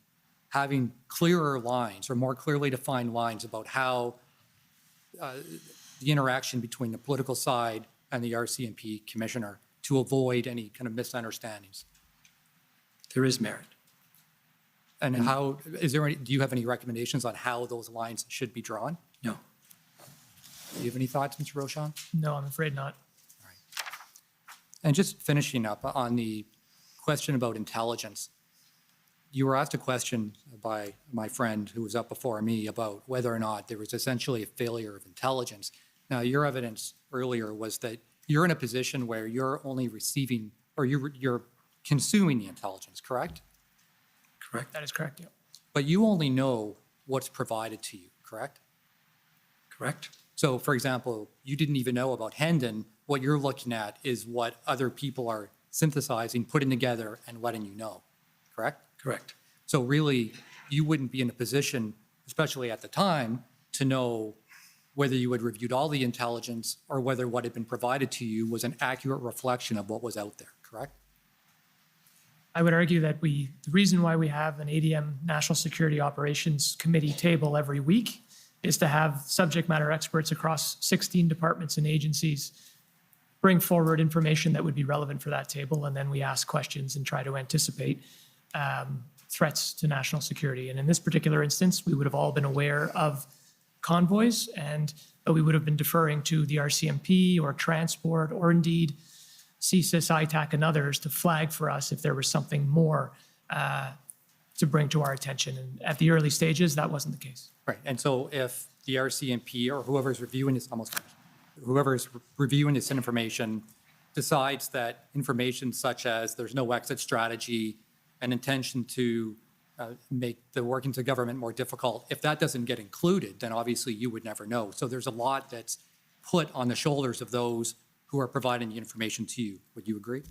having clearer lines or more clearly defined lines about how the interaction between the political side and the RCMP commissioner to avoid any kind of misunderstandings? There is merit. And do you have any recommendations on how those lines should be drawn? No. Do you have any thoughts, Mr. Rochon? No, I'm afraid not. All right. And just finishing up on the question about intelligence, you were asked a question by my friend who was up before me about whether or not there was essentially a failure of intelligence. Now, your evidence earlier was that you're in a position where you're only receiving or you're consuming the intelligence, correct? Correct. That is correct, yeah. But you only know what's provided to you, correct? Correct. So, for example, you didn't even know about Hendon. What you're looking at is what other people are synthesizing, putting together, and letting you know, correct? Correct. So really, you wouldn't be in a position, especially at the time, to know whether you had reviewed all the intelligence or whether what had been provided to you was an accurate reflection of what was out there, correct? I would argue that the reason why we have an ADM National Security Operations Committee table every week is to have subject matter experts across 16 departments and agencies bring forward information that would be relevant for that table, and then we ask questions and try to anticipate threats to national security. And in this particular instance, we would have all been aware of convoys, and we would have been deferring to the RCMP or transport or indeed CSIS, ITAC, and others to flag for us if there was something more to bring to our attention. And at the early stages, that wasn't the case. Right. And so if the RCMP or whoever's reviewing this information decides that information such as there's no exit strategy, an intention to make the workings of government more difficult, if that doesn't get included, then obviously you would never know. So there's a lot that's put on the shoulders of those who are providing the information to you. Would you agree?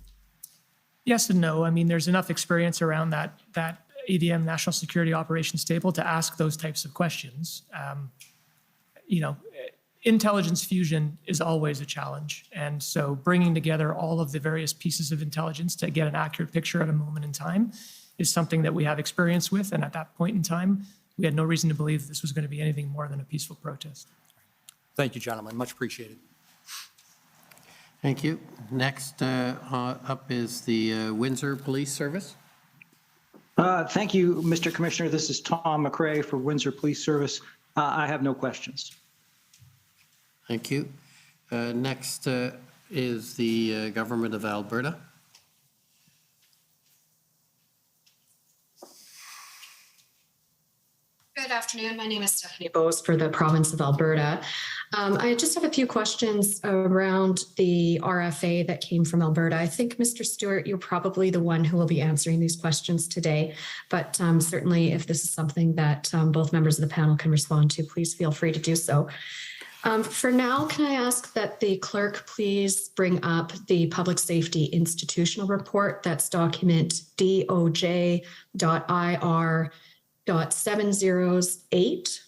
Yes and no. I mean, there's enough experience around that ADM National Security Operations table to ask those types of questions. Intelligence fusion is always a challenge. And so bringing together all of the various pieces of intelligence to get an accurate picture at a moment in time is something that we have experience with. And at that point in time, we had no reason to believe this was going to be anything more than a peaceful protest. Thank you, gentlemen. Much appreciated. Thank you. Next up is the Windsor Police Service. Thank you, Mr. Commissioner. This is Tom McRae for Windsor Police Service. I have no questions. Thank you. Next is the Government of Alberta. Good Good afternoon. My name is Stephanie Bose for the province of Alberta. I just have a few questions around the RFA that came from Alberta. I think, Mr. Stewart, you're probably the one who will be answering these questions today, but certainly if this is something that both members of the panel can respond to, please feel free to do so. For now, can I ask that the clerk please bring up the Public Safety Institutional Report? That's document DOJ.IR.708.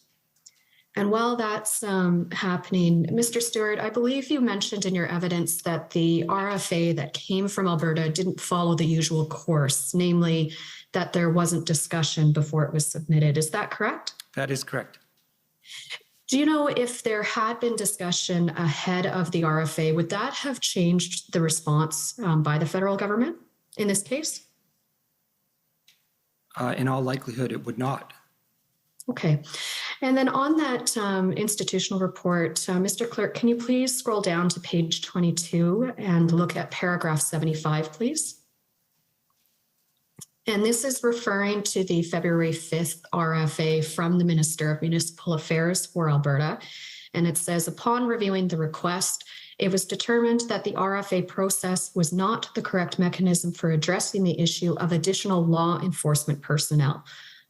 And while that's happening, Mr. Stewart, I believe you mentioned in your evidence that the RFA that came from Alberta didn't follow the usual course, namely that there wasn't discussion before it was submitted. Is that correct? That is correct. Do you know if there had been discussion ahead of the RFA, would that have changed the response by the federal government in this case? In all likelihood, it would not. Okay. And then on that institutional report, Mr. Clerk, can you please scroll down to page 22 and look at paragraph 75, please? And this is referring to the February 5th RFA from the Minister of Municipal Affairs for Alberta. And it says, upon reviewing the request, it was determined that the RFA process was not the correct mechanism for addressing the issue of additional law enforcement personnel.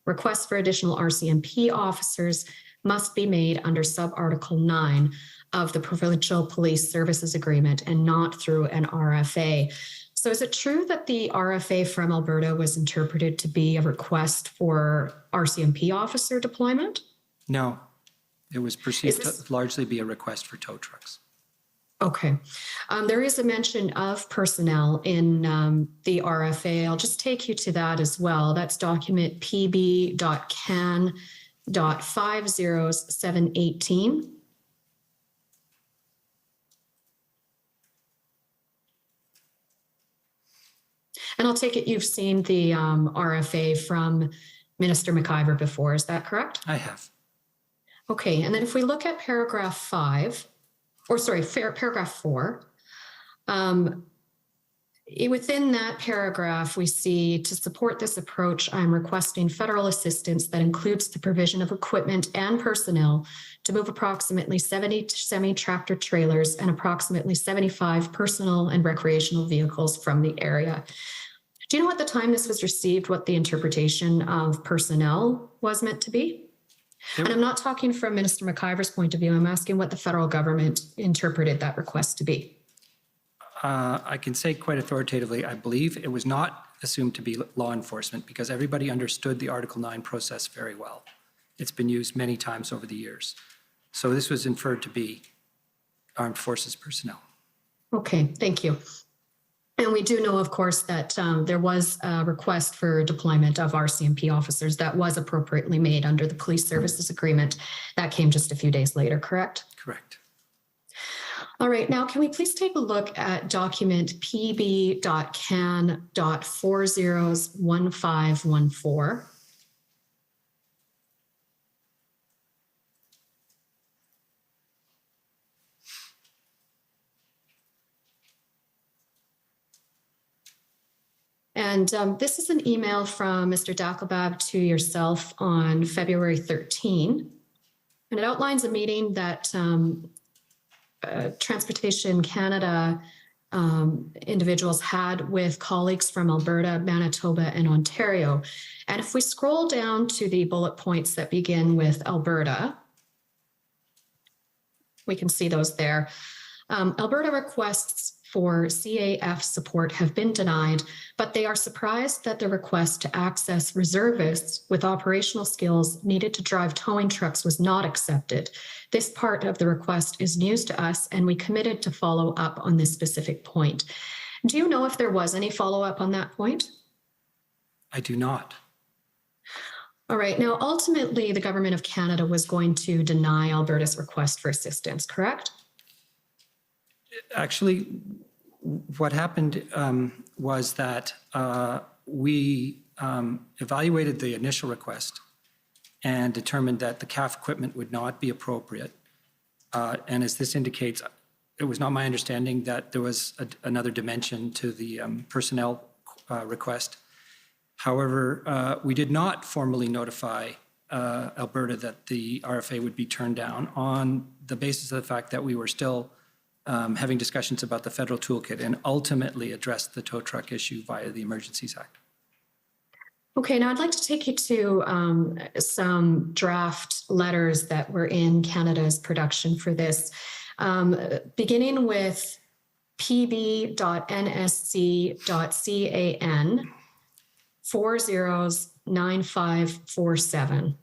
Requests for additional RCMP officers must be made under sub-article 9 of the Provincial Police Services Agreement and not through an RFA. So is it true that the RFA from Alberta was interpreted to be a request for RCMP officer deployment? No, it was perceived to largely be a request for tow trucks. Okay. There is a mention of personnel in the RFA. I'll just take you to that as well. That's document pb.can.50718. And I'll take it you've seen the RFA from Minister McIver before. Is that correct? I have. Okay. And then if we look at paragraph 5, or sorry, paragraph 4, within that paragraph, we see, to support this approach, I'm requesting federal assistance that includes the provision of equipment and personnel to move approximately 70 semi-tractor trailers and approximately 75 personal and recreational vehicles from the area. Do you know at the time this was received what the interpretation of personnel was meant to be? And I'm not talking from Minister McIver's point of view. I'm asking what the federal government interpreted that request to be. I can say quite authoritatively, I believe it was not assumed to be law enforcement because everybody understood the Article 9 process very well. It's been used many times over the years. So this was inferred to be armed forces personnel. Okay, thank you. And we do know, of course, that there was a request for deployment of RCMP officers that was appropriately made under the Police Services Agreement. That came just a few days later, correct? Correct. All right, now can we please take a look at document pb.can.401514? And this is an email from Mr. Dackelbab to yourself on February 13. And it outlines a meeting that Transportation Canada individuals had with colleagues from Alberta, Manitoba, and Ontario. And if we scroll down to the bullet points that begin with Alberta, we can see those there. Alberta requests for CAF support have been denied, but they are surprised that the request to access reservists with operational skills needed to drive towing trucks was not accepted. This part of the request is news to us, and we committed to follow up on this specific point. Do you know if there was any follow-up on that point? I do not. All right. Now, ultimately, the Government of Canada was going to deny Alberta's request for assistance, correct? Actually, what happened was that we evaluated the initial request and determined that the CAF equipment would not be appropriate. And as this indicates, it was not my understanding that there was another dimension to the personnel request. However, we did not formally notify Alberta that the RFA would be turned down on the basis of the fact that we were still having discussions about the federal toolkit and ultimately addressed the tow truck issue via the Emergencies Act. Okay, now I'd like to take you to some draft letters that were in Canada's production for this, beginning with pb.nsc.can 409547.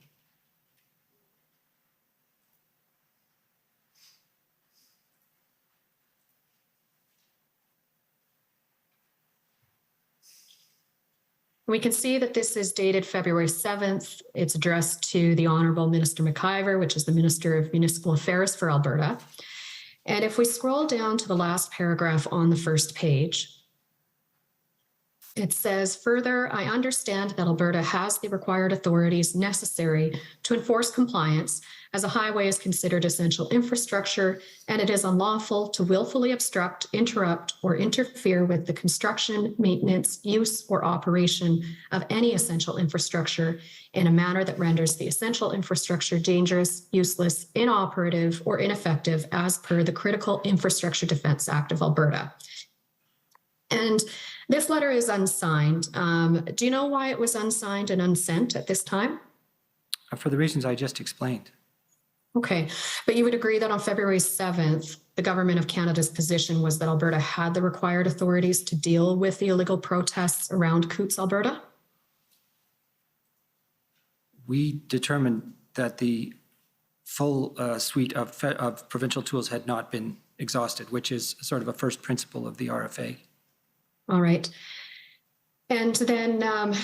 We can see that this is dated February 7th. It's addressed to the Honorable Minister McIver, which is the Minister of Municipal Affairs for Alberta. And if we scroll down to the last paragraph on the first page, it says, further, I understand that Alberta has the required authorities necessary to enforce compliance as a highway is considered essential infrastructure, and it is unlawful to willfully obstruct, interrupt, or interfere with the construction, maintenance, use, or operation of any essential infrastructure in a manner that renders the essential infrastructure dangerous, useless, inoperative, or ineffective as per the Critical Infrastructure Defence Act of Alberta. And this letter is unsigned. Do you know why it was unsigned and unsent at this time? For the reasons I just explained. Okay, but you would agree that on February 7th, the Government of Canada's position was that Alberta had the required authorities to deal with the illegal protests around Coops, Alberta? We determined that the full suite of provincial tools had not been exhausted, which is sort of a first principle of the RFA. All right. And then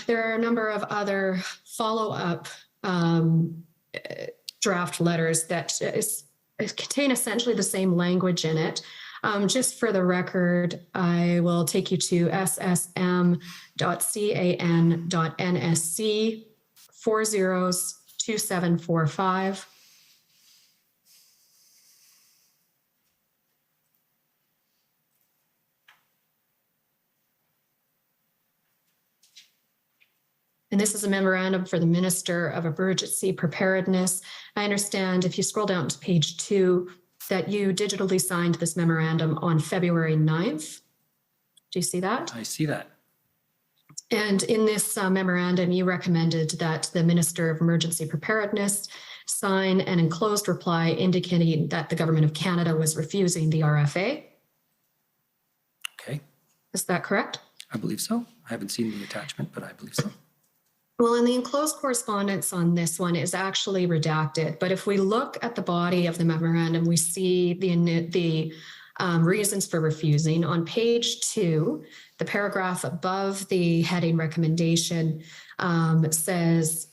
there are a number of other follow-up draft letters that contain essentially the same language in it. Just for the record, I will take you to ssm.can.nsc 402745. And this is a memorandum for the Minister of Emergency Preparedness. I understand if you scroll down to page 2 that you digitally signed this memorandum on February 9th. Do you see that? I see that. And in this memorandum, you recommended that the Minister of Emergency Preparedness sign an enclosed reply indicating that the Government of Canada was refusing the RFA. Okay. Is that correct? I believe so. I haven't seen the attachment, but I believe so. Well, and the enclosed correspondence on this one is actually redacted. But if we look at the body of the memorandum, we see the reasons for refusing. On page 2, the paragraph above the heading recommendation says,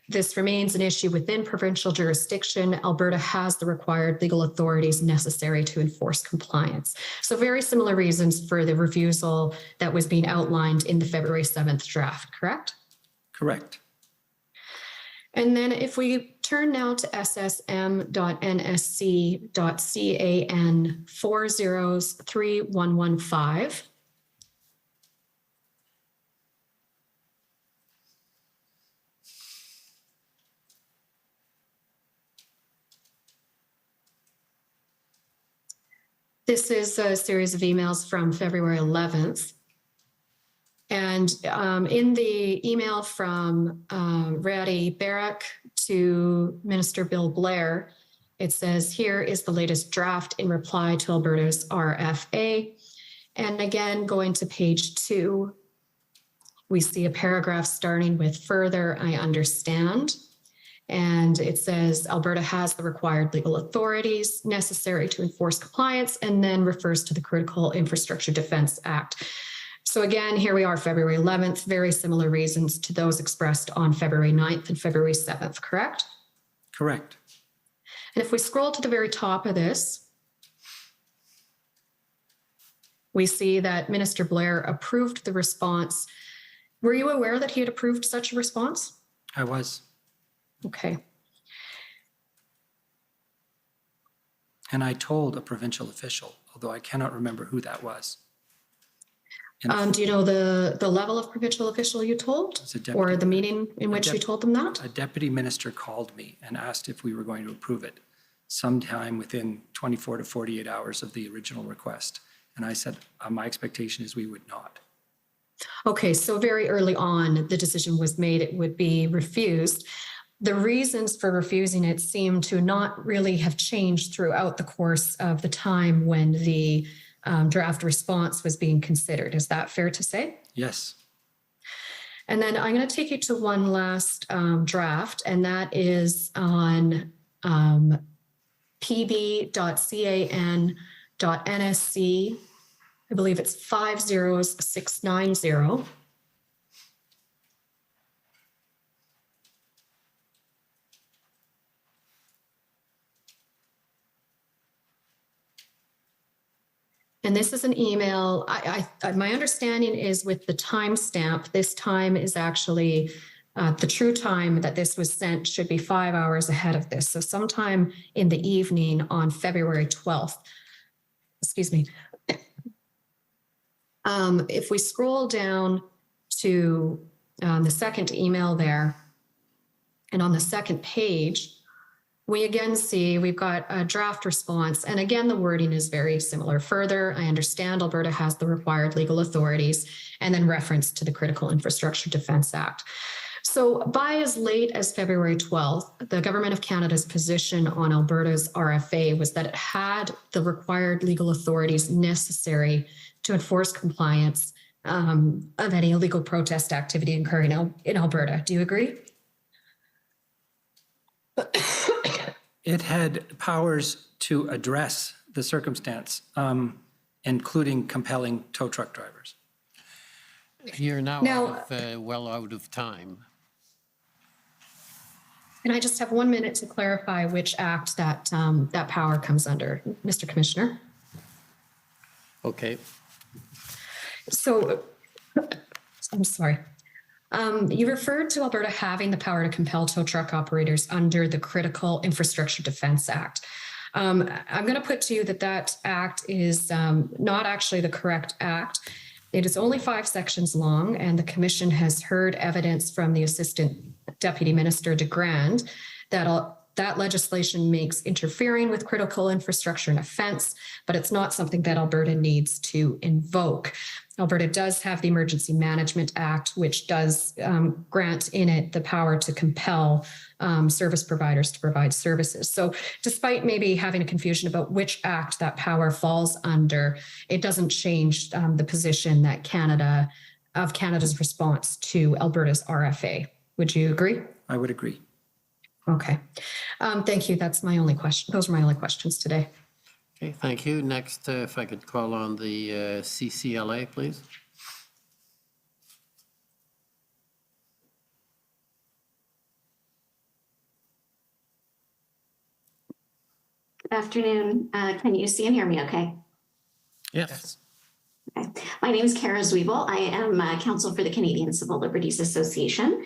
this remains an issue within provincial jurisdiction. Alberta has the required legal authorities necessary to enforce compliance. So very similar reasons for the refusal that was being outlined in the February 7th draft, correct? Correct. And then if we turn now to ssm.nsc.can 403115. This is a series of emails from February 11th. And in the email from Rowdy Barrack to Minister Bill Blair, it says, here is the latest draft in reply to Alberta's RFA. And again, going to page 2, we see a paragraph starting with further, I understand. And it says Alberta has the required legal authorities necessary to enforce compliance, and then refers to the Critical Infrastructure Defence Act. So again, here we are, February 11th, very similar reasons to those expressed on February 9th and February 7th, correct? Correct. And if we scroll to the very top of this, we see that Minister Blair approved the response. Were you aware that he had approved such a response? I was. Okay. And I told a provincial official, although I cannot remember who that was. Do you know the level of provincial official you told, or the meeting in which you told them that? A deputy minister called me and asked if we were going to approve it sometime within 24 to 48 hours of the original request. And I said, my expectation is we would not. Okay, so very early on, the decision was made it would be refused. The reasons for refusing it seem to not really have changed throughout the course of the time when the draft response was being considered. Is that fair to say? Yes. And then I'm going to take you to one last draft, and that is on pb.can.nsc. I believe it's 50690. And this is an email. My understanding is with the timestamp, this time is actually the true time that this was sent should be 5 hours ahead of this. So sometime in the evening on February 12th. Excuse me. If we scroll down to the second email there, and on the second page, we again see we've got a draft response. And again, the wording is very similar. Further, I understand Alberta has the required legal authorities, and then reference to the Critical Infrastructure Defence Act. So by as late as February 12th, the Government of Canada's position on Alberta's RFA was that it had the required legal authorities necessary to enforce compliance of any illegal protest activity occurring in Alberta. Do you agree? It had powers to address the circumstance, including compelling tow truck drivers. You're now well out of time. And I just have 1 minute to clarify which act that that power comes under, Mr. Commissioner. Okay. So, I'm sorry. You referred to Alberta having the power to compel tow truck operators under the Critical Infrastructure Defence Act. I'm going to put to you that that act is not actually the correct act. It is only 5 sections long, and the Commission has heard evidence from the Assistant Deputy Minister DeGrand that legislation makes interfering with critical infrastructure an offence, but it's not something that Alberta needs to invoke. Alberta does have the Emergency Management Act, which does grant in it the power to compel service providers to provide services. So despite maybe having a confusion about which act that power falls under, it doesn't change the position that Canada's response to Alberta's RFA. Would you agree? I would agree. Okay. Thank you. That's my only question. Those are my only questions today. Okay, thank you. Next, if I could call on the CCLA, please. Good afternoon. Can you see and hear me okay? Yes. Okay. My name is Kara Zwiebel. I am counsel for the Canadian Civil Liberties Association.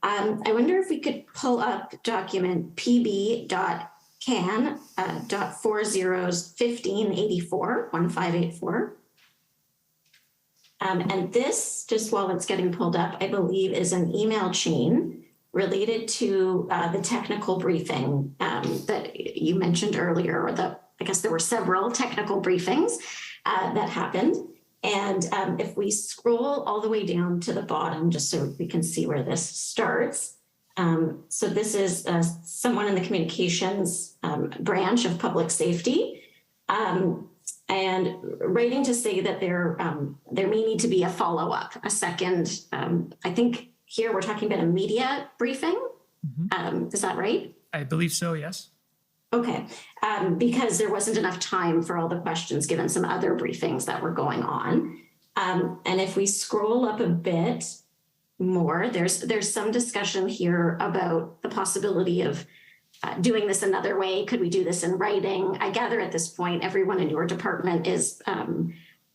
I wonder if we could pull up document pb.can.401584. And this, just while it's getting pulled up, I believe is an email chain related to the technical briefing that you mentioned earlier, or I guess there were several technical briefings that happened. And if we scroll all the way down to the bottom, just so we can see where this starts. So this is someone in the communications branch of public safety, and writing to say that there may need to be a follow-up, a second, I think here we're talking about a media briefing. Is that right? I believe so, yes. Okay, because there wasn't enough time for all the questions given some other briefings that were going on. And if we scroll up a bit more, there's some discussion here about the possibility of doing this another way. Could we do this in writing? I gather at this point, everyone in your department is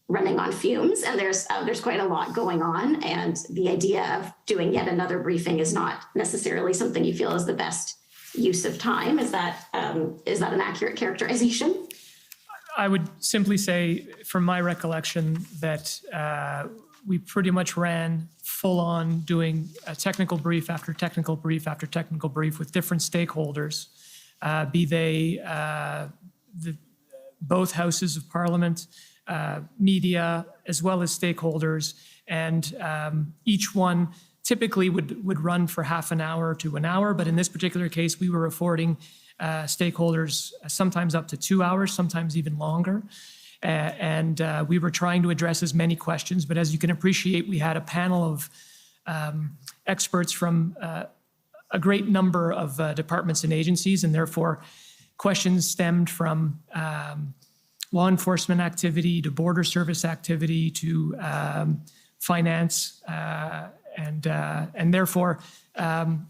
running on fumes, and there's quite a lot going on. And the idea of doing yet another briefing is not necessarily something you feel is the best use of time. Is that an accurate characterization? I would simply say, from my recollection, that we pretty much ran full on doing a technical brief after technical brief after technical brief with different stakeholders, be they both houses of parliament, media, as well as stakeholders. And each one typically would run for half an hour to an hour. But in this particular case, we were affording stakeholders sometimes up to 2 hours, sometimes even longer. And we were trying to address as many questions. But as you can appreciate, we had a panel of experts from a great number of departments and agencies, and therefore questions stemmed from law enforcement activity to border service activity to finance, and therefore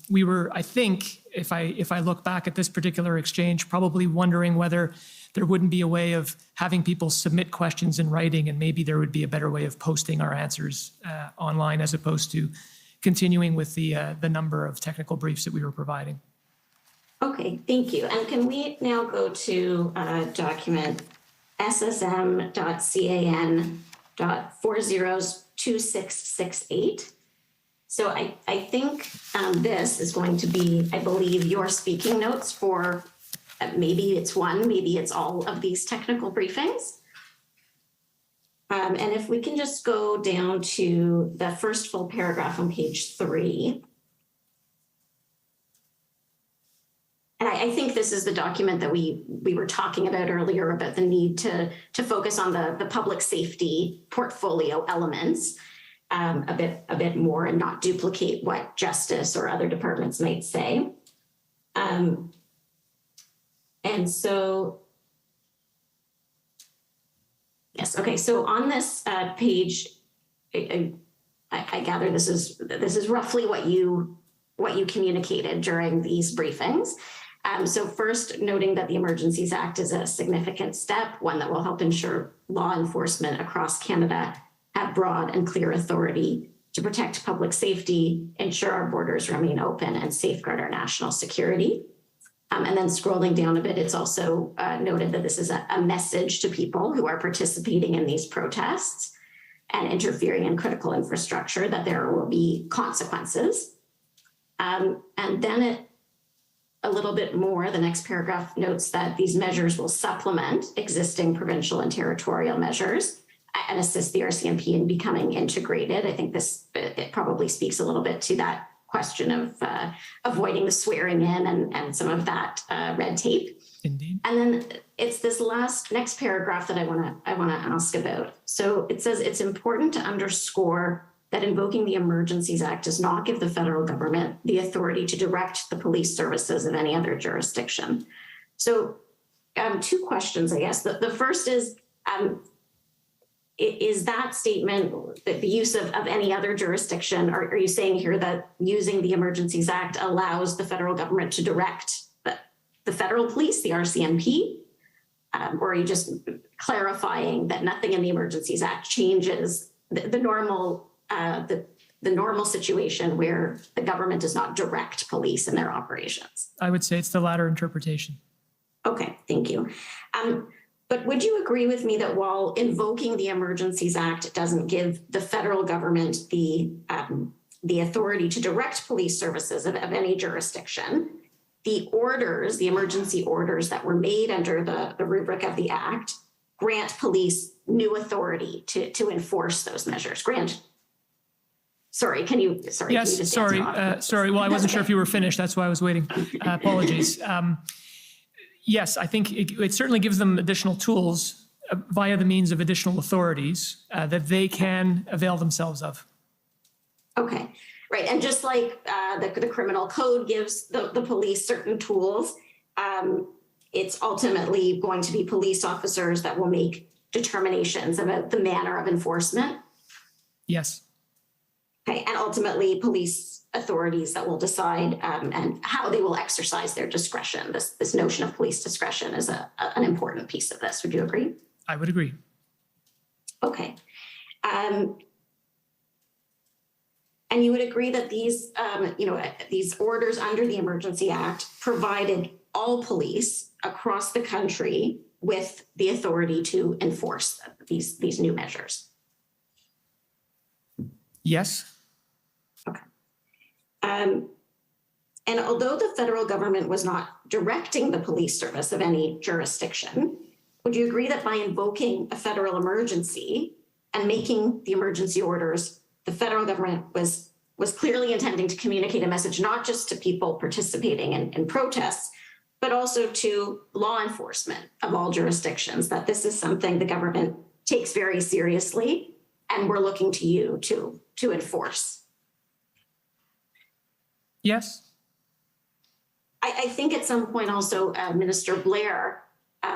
we were, I think, if I look back at this particular exchange, probably wondering whether there wouldn't be a way of having people submit questions in writing, and maybe there would be a better way of posting our answers online as opposed to continuing with the number of technical briefs that we were providing. Okay, thank you. And can we now go to document SSM.CAN.402668? So I think this is going to be, I believe, your speaking notes for maybe it's one, maybe it's all of these technical briefings. And if we can just go down to the first full paragraph on page 3. And I think this is the document that we were talking about earlier about the need to focus on the public safety portfolio elements a bit more and not duplicate what justice or other departments might say. And so, yes, okay. So on this page, I gather this is roughly what you communicated during these briefings. So first, noting that the Emergencies Act is a significant step, one that will help ensure law enforcement across Canada have broad and clear authority to protect public safety, ensure our borders remain open, and safeguard our national security. And then scrolling down a bit, it's also noted that this is a message to people who are participating in these protests and interfering in critical infrastructure that there will be consequences. And then a little bit more, the next paragraph notes that these measures will supplement existing provincial and territorial measures and assist the RCMP in becoming integrated. I think it probably speaks a little bit to that question of avoiding the swearing in and some of that red tape. Indeed. And then it's this next paragraph that I want to ask about. So it says it's important to underscore that invoking the Emergencies Act does not give the federal government the authority to direct the police services of any other jurisdiction. So 2 questions, I guess. The first is that statement, that the use of any other jurisdiction, are you saying here that using the Emergencies Act allows the federal government to direct the federal police, the RCMP? Or are you just clarifying that nothing in the Emergencies Act changes the normal situation where the government does not direct police in their operations? I would say it's the latter interpretation. Okay, thank you. But would you agree with me that while invoking the Emergencies Act doesn't give the federal government the authority to direct police services of any jurisdiction, the emergency orders that were made under the rubric of the Act grant police new authority to enforce those measures? Sorry, can you just sorry. Well, I wasn't sure if you were finished. That's why I was waiting. Apologies. Yes, I think it certainly gives them additional tools via the means of additional authorities that they can avail themselves of. Okay, right. And just like the criminal code gives the police certain tools, it's ultimately going to be police officers that will make determinations about the manner of enforcement. Yes. Okay, and ultimately police authorities that will decide and how they will exercise their discretion. This notion of police discretion is an important piece of this. Would you agree? I would agree. Okay. And you would agree that these orders under the Emergency Act provided all police across the country with the authority to enforce these new measures? Yes. And although the federal government was not directing the police service of any jurisdiction, would you agree that by invoking a federal emergency and making the emergency orders, the federal government was clearly intending to communicate a message not just to people participating in protests, but also to law enforcement of all jurisdictions, that this is something the government takes very seriously and we're looking to you to enforce? Yes. I think at some point also Minister Blair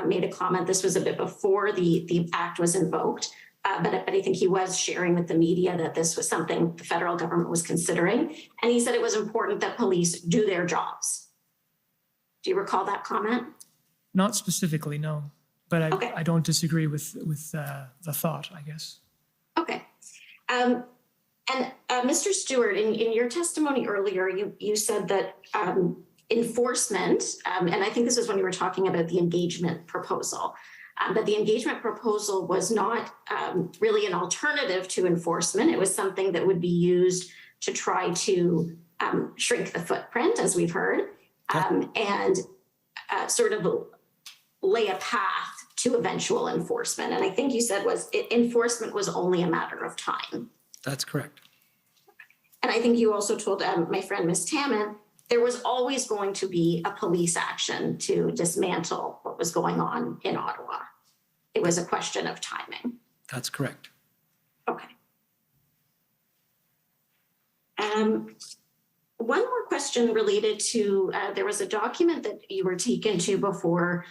made a comment. This was a bit before the act was invoked, but I think he was sharing with the media that this was something the federal government was considering. And he said it was important that police do their jobs. Do you recall that comment? Not specifically, no. But Okay. I don't disagree with the thought, I guess. Okay. And Mr. Stewart, in your testimony earlier, you said that enforcement, and I think this is when you were talking about the engagement proposal, that the engagement proposal was not really an alternative to enforcement. It was something that would be used to try to shrink the footprint, as we've heard, and sort of lay a path to eventual enforcement. And I think you said enforcement was only a matter of time. That's correct. And I think you also told my friend, Ms. Tamman, there was always going to be a police action to dismantle what was going on in Ottawa. It was a question of timing. That's correct. Okay. One more question related to, there was a document that you were taken to before,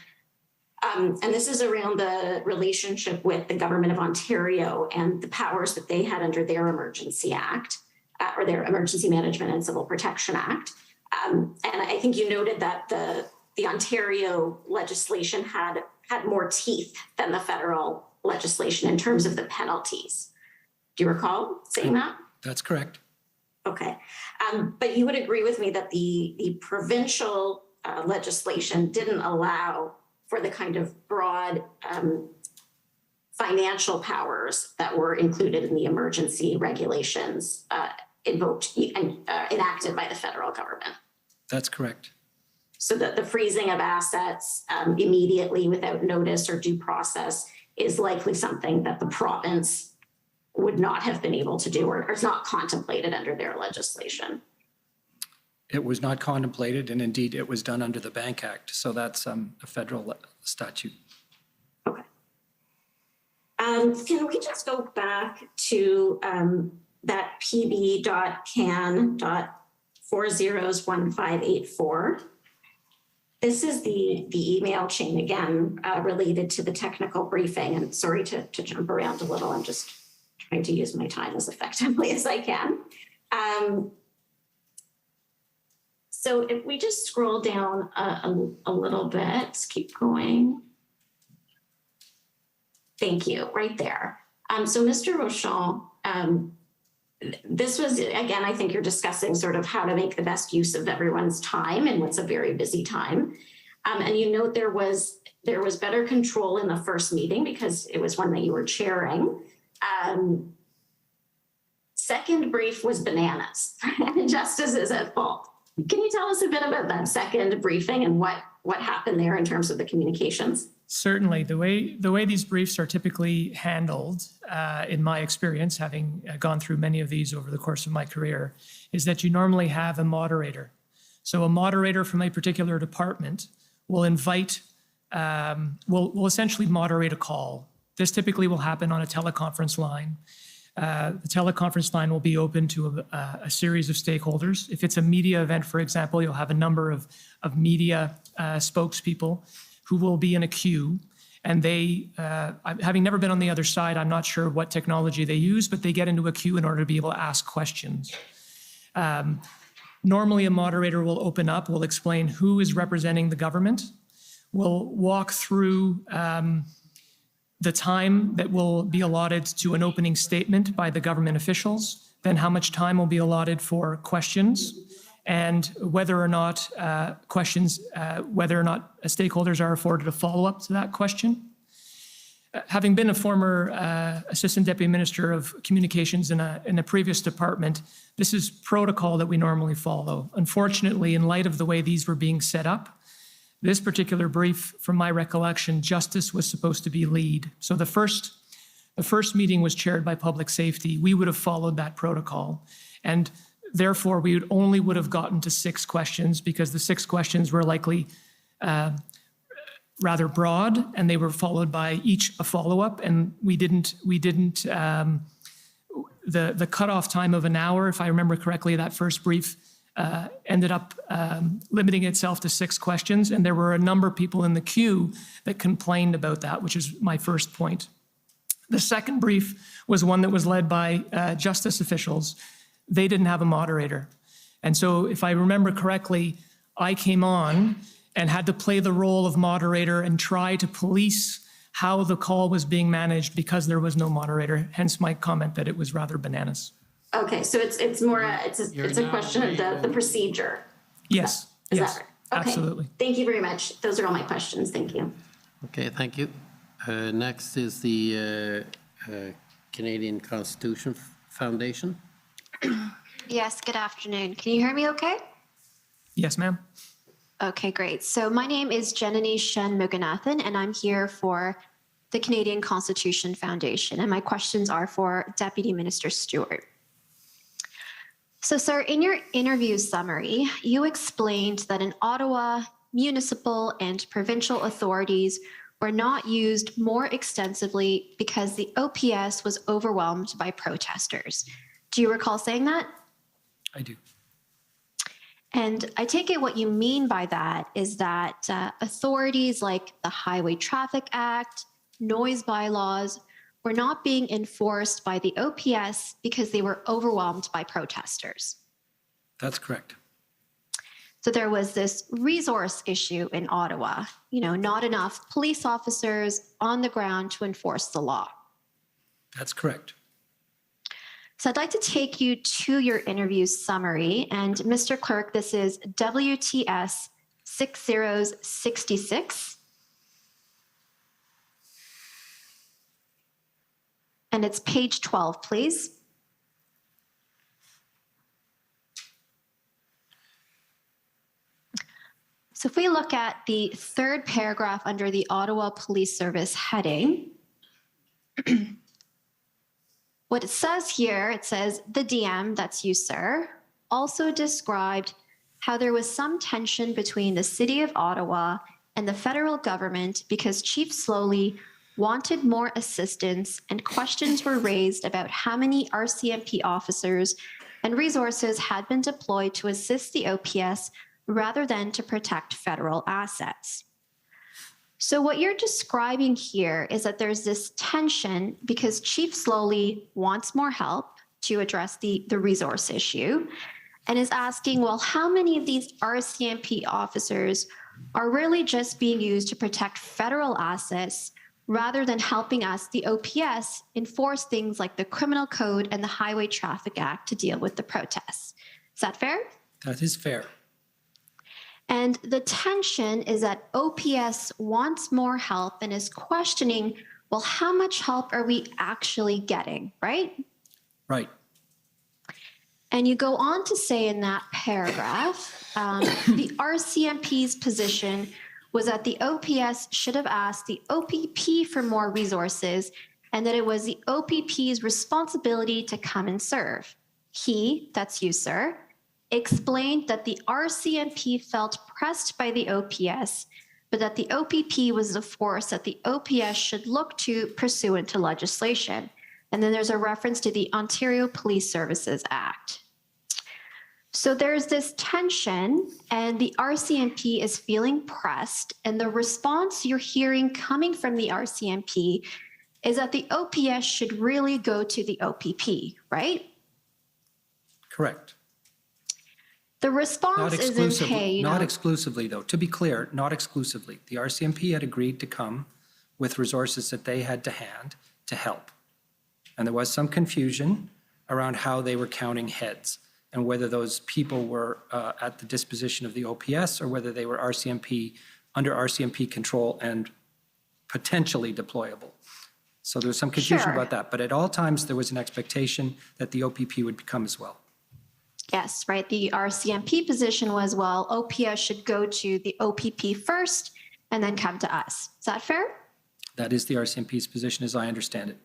and this is around the relationship with the Government of Ontario and the powers that they had under their Emergency Act, or their Emergency Management and Civil Protection Act. And I think you noted that the Ontario legislation had more teeth than the federal legislation in terms of the penalties. Do you recall saying that? That's correct. Okay. But you would agree with me that the provincial legislation didn't allow for the kind of broad financial powers that were included in the emergency regulations invoked and enacted by the federal government. That's correct. So that the freezing of assets immediately without notice or due process is likely something that the province would not have been able to do, or is not contemplated under their legislation. It was not contemplated, and indeed it was done under the Bank Act. So that's a federal statute. Okay. Can we just go back to that pb.can.401584? This is the email chain again related to the technical briefing. And sorry to jump around a little. I'm just trying to use my time as effectively as I can. So if we just scroll down a little bit, let's keep going. Thank you, right there. So Mr. Rochon, this was, again, I think you're discussing sort of how to make the best use of everyone's time in what's a very busy time. And you note there was better control in the first meeting because it was one that you were chairing. Second brief was bananas and justice is at fault. Can you tell us a bit about that second briefing and what happened there in terms of the communications? Certainly. The way these briefs are typically handled, in my experience, having gone through many of these over the course of my career, is that you normally have a moderator. So a moderator from a particular department will invite, will essentially moderate a call. This typically will happen on a teleconference line. The teleconference line will be open to a series of stakeholders. If it's a media event, for example, you'll have a number of media spokespeople who will be in a queue. And they, having never been on the other side, I'm not sure what technology they use, but they get into a queue in order to be able to ask questions. Normally, a moderator will open up, will explain who is representing the government, will walk through the time that will be allotted to an opening statement by the government officials, then how much time will be allotted for questions, and whether or not whether or not stakeholders are afforded a follow-up to that question. Having been a former Assistant Deputy Minister of Communications in a previous department, this is protocol that we normally follow. Unfortunately, in light of the way these were being set up, this particular brief, from my recollection, Justice was supposed to be lead. So the first meeting was chaired by Public Safety. We would have followed that protocol. And therefore, we would have gotten to 6 questions because the 6 questions were likely rather broad, and they were followed by each a follow-up, and the cutoff time of an hour, if I remember correctly, that first brief ended up limiting itself to 6 questions, and there were a number of people in the queue that complained about that, which is my first point. The second brief was one that was led by justice officials. They didn't have a moderator. And so if I remember correctly, I came on and had to play the role of moderator and try to police how the call was being managed because there was no moderator, hence my comment that it was rather bananas. Okay, so it's more, it's a question of the procedure. Yes, Is yes, that right? Okay. absolutely. Thank you very much. Those are all my questions. Thank you. Okay, thank you. Next is the Canadian Constitution Foundation. Yes, good afternoon. Can you hear me okay? Yes, ma'am. Okay, great. So my name is Janani Shen Muganathan, and I'm here for the Canadian Constitution Foundation. And my questions are for Deputy Minister Stewart. So, sir, in your interview summary, you explained that in Ottawa, municipal and provincial authorities were not used more extensively because the OPS was overwhelmed by protesters. Do you recall saying that? I do. And I take it what you mean by that is that authorities like the Highway Traffic Act, noise bylaws were not being enforced by the OPS because they were overwhelmed by protesters. That's correct. So there was this resource issue in Ottawa, not enough police officers on the ground to enforce the law. That's correct. So I'd like to take you to your interview summary. And Mr. Clerk, this is WTS 6066. And it's page 12, please. So if we look at the third paragraph under the Ottawa Police Service heading, what it says here, it says, the DM, that's you, sir, also described how there was some tension between the City of Ottawa and the federal government because Chief Slowly wanted more assistance and questions were raised about how many RCMP officers and resources had been deployed to assist the OPS rather than to protect federal assets. So what you're describing here is that there's this tension because Chief Slowly wants more help to address the resource issue and is asking, well, how many of these RCMP officers are really just being used to protect federal assets rather than helping us, the OPS, enforce things like the Criminal Code and the Highway Traffic Act to deal with the protests. Is that fair? That is fair. And the tension is that OPS wants more help and is questioning, well, how much help are we actually getting, right? Right. And you go on to say in that paragraph, the RCMP's position was that the OPS should have asked the OPP for more resources and that it was the OPP's responsibility to come and serve. He, that's you, sir, explained that the RCMP felt pressed by the OPS, but that the OPP was the force that the OPS should look to pursuant to legislation. And then there's a reference to the Ontario Police Services Act. So there's this tension, and the RCMP is feeling pressed, and the response you're hearing coming from the RCMP is that the OPS should really go to the OPP, right? Correct. The response isn't, hey, not exclusively, though. To be clear, not exclusively. The RCMP had agreed to come with resources that they had to hand to help. And there was some confusion around how they were counting heads. and whether those people were at the disposition of the OPS or whether they were under RCMP control and potentially deployable. So there was some confusion about that, but at all times there was an expectation that the OPP would come as well. Yes, right. The RCMP position was, well, OPS should go to the OPP first and then come to us. Is that fair? That is the RCMP's position as I understand it.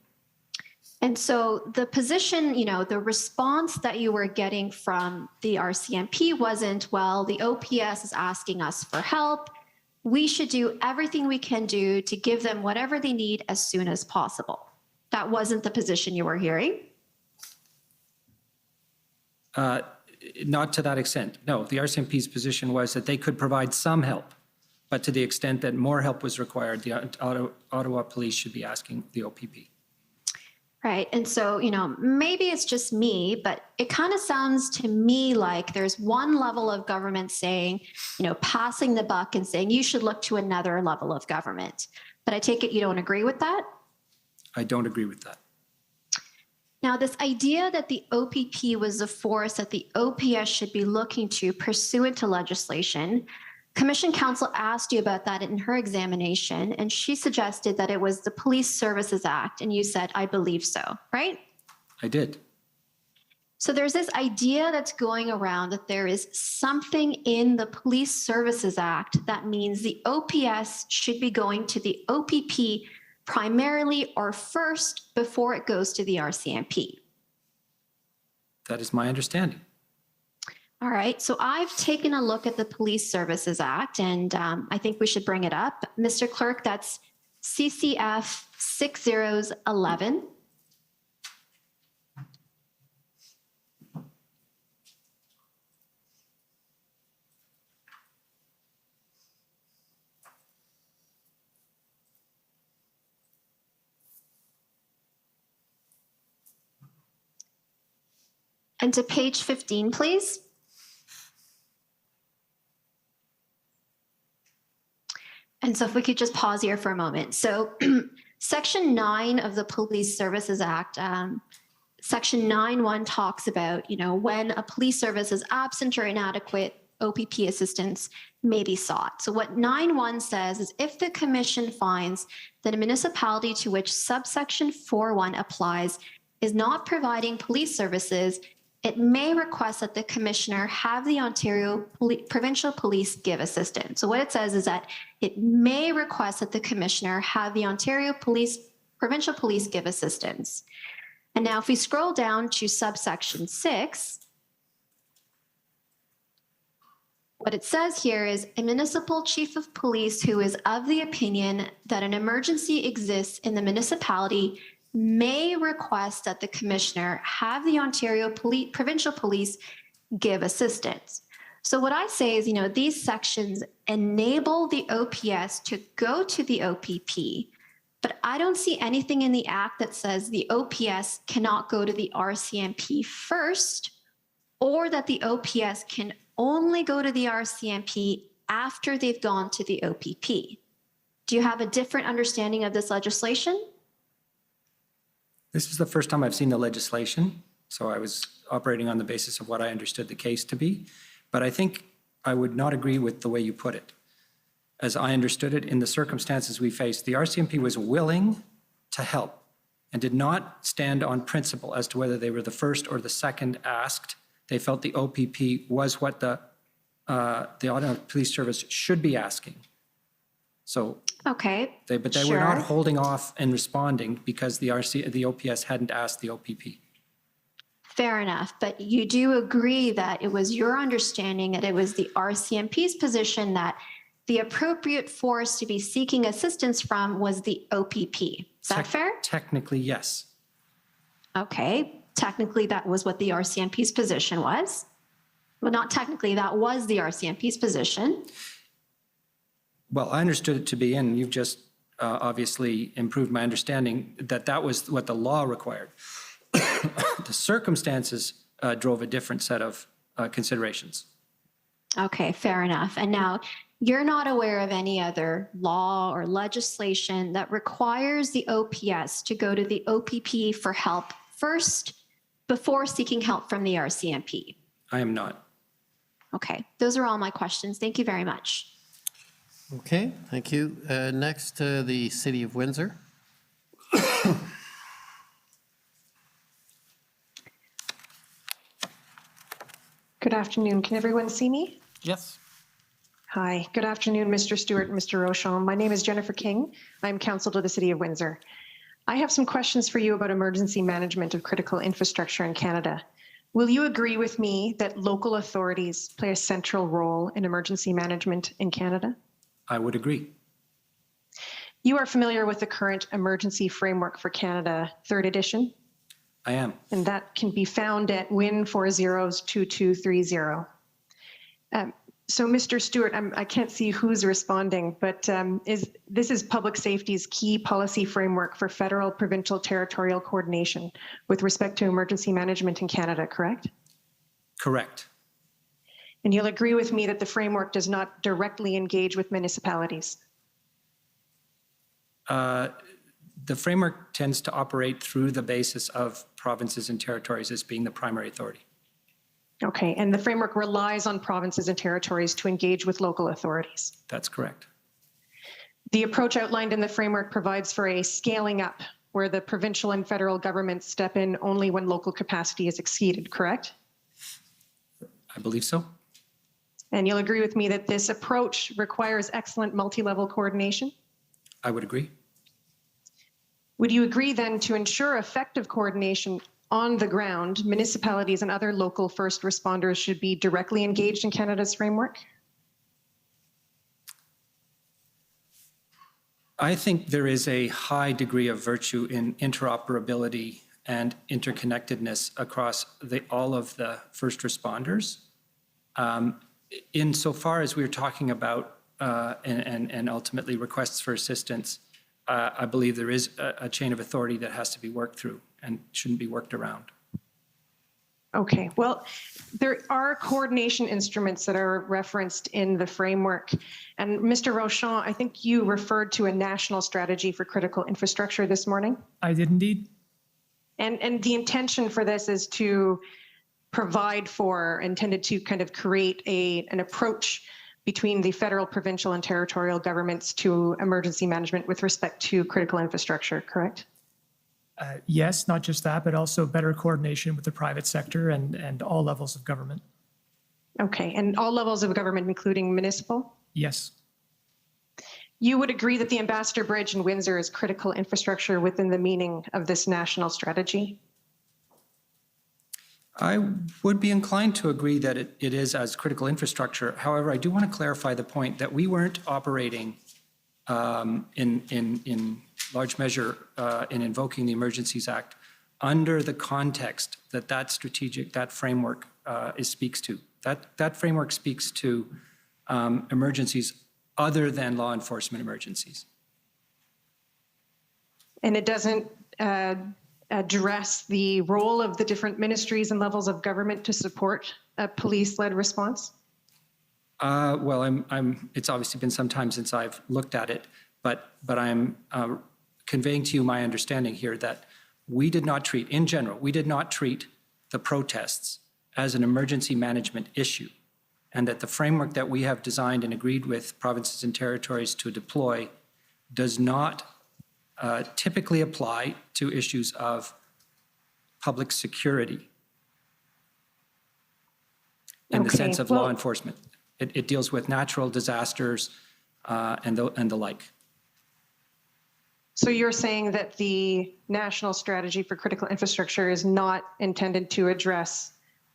And so the position, the response that you were getting from the RCMP wasn't, well, the OPS is asking us for help. We should do everything we can do to give them whatever they need as soon as possible. That wasn't the position you were hearing? Not to that extent. No, the RCMP's position was that they could provide some help, but to the extent that more help was required, the Ottawa Police should be asking the OPP. Right. And so, maybe it's just me, but it kind of sounds to me like there's one level of government saying, passing the buck and saying you should look to another level of government. But I take it you don't agree with that? I don't agree with that. Now, this idea that the OPP was the force that the OPS should be looking to pursuant to legislation, Commission Counsel asked you about that in her examination, and she suggested that it was the Police Services Act, and you said, I believe so, right? I did. So there's this idea that's going around that there is something in the Police Services Act that means the OPS should be going to the OPP primarily or first before it goes to the RCMP. That is my understanding. All right, so I've taken a look at the Police Services Act, and I think we should bring it up. Mr. Clerk, that's CCF 6011. And to page 15, please. And so if we could just pause here for a moment. So Section 9 of the Police Services Act, Section 9.1 talks about, when a police service is absent or inadequate, OPP assistance may be sought. So what 9.1 says is if the commission finds that a municipality to which subsection 4.1 applies is not providing police services, it may request that the commissioner have the Ontario Provincial Police give assistance. So what it says is that it may request that the commissioner have the Ontario Provincial Police give assistance. And now if we scroll down to subsection 6, what it says here is a municipal chief of police who is of the opinion that an emergency exists in the municipality may request that the commissioner have the Ontario Provincial Police give assistance. So what I say is, these sections enable the OPS to go to the OPP, but I don't see anything in the Act that says the OPS cannot go to the RCMP first, or that the OPS can only go to the RCMP after they've gone to the OPP. Do you have a different understanding of this legislation? This is the first time I've seen the legislation, so I was operating on the basis of what I understood the case to be. But I think I would not agree with the way you put it. As I understood it, in the circumstances we faced, the RCMP was willing to help and did not stand on principle as to whether they were the first or the second asked. They felt the OPP was what the Ottawa Police Service should be asking. So okay, but they were not holding off and responding because the OPS hadn't asked the OPP. Fair enough, but you do agree that it was your understanding that it was the RCMP's position that the appropriate force to be seeking assistance from was the OPP. Is that fair? Technically, yes. Okay, technically that was what the RCMP's position was. Well, not technically, that was the RCMP's position. Well, I understood it to be, and you've just obviously improved my understanding, that that was what the law required. The circumstances drove a different set of considerations. Okay, fair enough. And now you're not aware of any other law or legislation that requires the OPS to go to the OPP for help first before seeking help from the RCMP? I am not. Okay, those are all my questions. Thank you very much. Okay, thank you. Next, the City of Windsor. Good afternoon. Can everyone see me? Yes. Hi. Good afternoon, Mr. Stewart and Mr. Rochon. My name is Jennifer King. I'm counsel to the City of Windsor. I have some questions for you about emergency management of critical infrastructure in Canada. Will you agree with me that local authorities play a central role in emergency management in Canada? I would agree. You are familiar with the current Emergency Framework for Canada, 3rd edition, I am. and that can be found at WIN402230. So, Mr. Stewart, I can't see who's responding, but this is public safety's key policy framework for federal, provincial, territorial coordination with respect to emergency management in Canada, correct? Correct. And you'll agree with me that the framework does not directly engage with municipalities? The framework tends to operate through the basis of provinces and territories as being the primary authority. Okay, and the framework relies on provinces and territories to engage with local authorities? That's correct. The approach outlined in the framework provides for a scaling up where the provincial and federal governments step in only when local capacity is exceeded, correct? I believe so. And you'll agree with me that this approach requires excellent multi-level coordination? I would agree. Would you agree then to ensure effective coordination on the ground, municipalities and other local first responders should be directly engaged in Canada's framework? I think there is a high degree of virtue in interoperability and interconnectedness across all of the first responders. Insofar as we're talking about and ultimately requests for assistance, I believe there is a chain of authority that has to be worked through and shouldn't be worked around. Okay, well, there are coordination instruments that are referenced in the framework. And Mr. Rochon, I think you referred to a national strategy for critical infrastructure this morning. I did indeed. And the intention for this is to provide for, intended to kind of create an approach between the federal, provincial, and territorial governments to emergency management with respect to critical infrastructure, correct? Yes, not just that, but also better coordination with the private sector and all levels of government. Okay, and all levels of government, including municipal? Yes. You would agree that the Ambassador Bridge in Windsor is critical infrastructure within the meaning of this national strategy? I would be inclined to agree that it is as critical infrastructure. However, I do want to clarify the point that we weren't operating in large measure in invoking the Emergencies Act under the context that framework speaks to. That framework speaks to emergencies other than law enforcement emergencies. And it doesn't address the role of the different ministries and levels of government to support a police-led response? Well, it's obviously been some time since I've looked at it, but I'm conveying to you my understanding here that we did not treat the protests as an emergency management issue, and that the framework that we have designed and agreed with provinces and territories to deploy does not typically apply to issues of public security in the sense of law enforcement. It deals with natural disasters and the like. So you're saying that the national strategy for critical infrastructure is not intended to address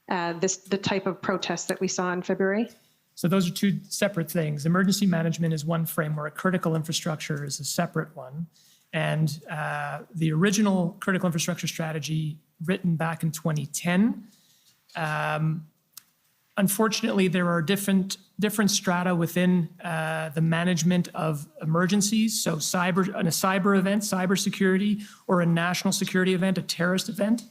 the type of protest that we saw in February? So those are two separate things. Emergency management is one framework. Critical infrastructure is a separate one. And the original critical infrastructure strategy written back in 2010, unfortunately, there are different strata within the management of emergencies. So a cyber event, cybersecurity, or a national security event, a terrorist event,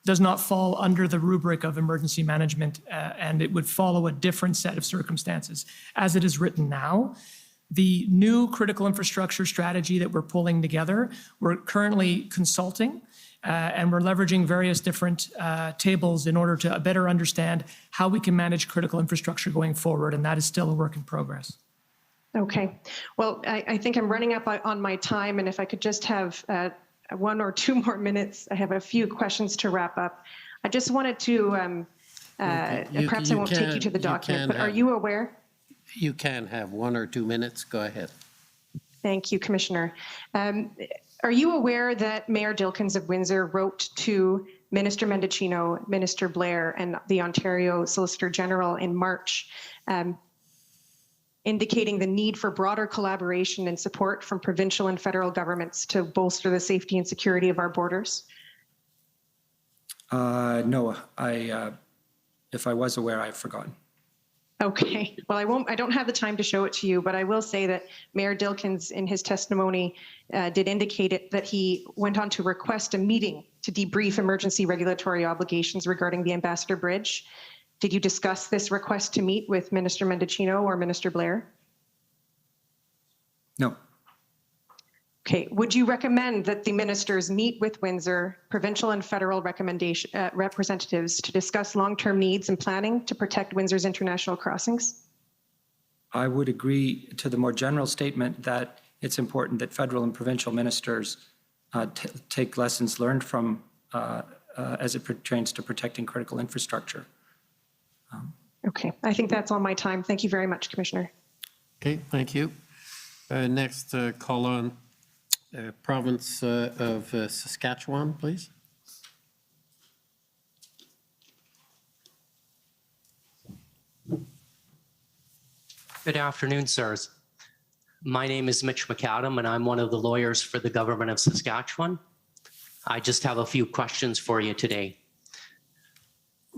does not fall under the rubric of emergency management, and it would follow a different set of circumstances. As it is written now, the new critical infrastructure strategy that we're pulling together, we're currently consulting, and we're leveraging various different tables in order to better understand how we can manage critical infrastructure going forward, and that is still a work in progress. Okay. Well, I think I'm running up on my time, and if I could just have 1 or 2 more minutes, I have a few questions to wrap up. I just wanted to, perhaps I won't take you to the document, but are you aware? You can have 1 or 2 minutes. Go ahead. Thank you, Commissioner. Are you aware that Mayor Dilkens of Windsor wrote to Minister Mendicino, Minister Blair, and the Ontario Solicitor General in March, indicating the need for broader collaboration and support from provincial and federal governments to bolster the safety and security of our borders? No, if I was aware, I've forgotten. Okay, well, I don't have the time to show it to you, but I will say that Mayor Dilkens in his testimony did indicate that he went on to request a meeting to debrief emergency regulatory obligations regarding the Ambassador Bridge. Did you discuss this request to meet with Minister Mendicino or Minister Blair? No. Okay, would you recommend that the ministers meet with Windsor, provincial and federal representatives to discuss long-term needs and planning to protect Windsor's international crossings? I would agree to the more general statement that it's important that federal and provincial ministers take lessons learned from as it pertains to protecting critical infrastructure. Okay, I think that's all my time. Thank you very much, Commissioner. Okay, thank you. Next, call on province of Saskatchewan, please. Good afternoon, sirs. My name is Mitch McAdam, and I'm one of the lawyers for the government of Saskatchewan. I just have a few questions for you today.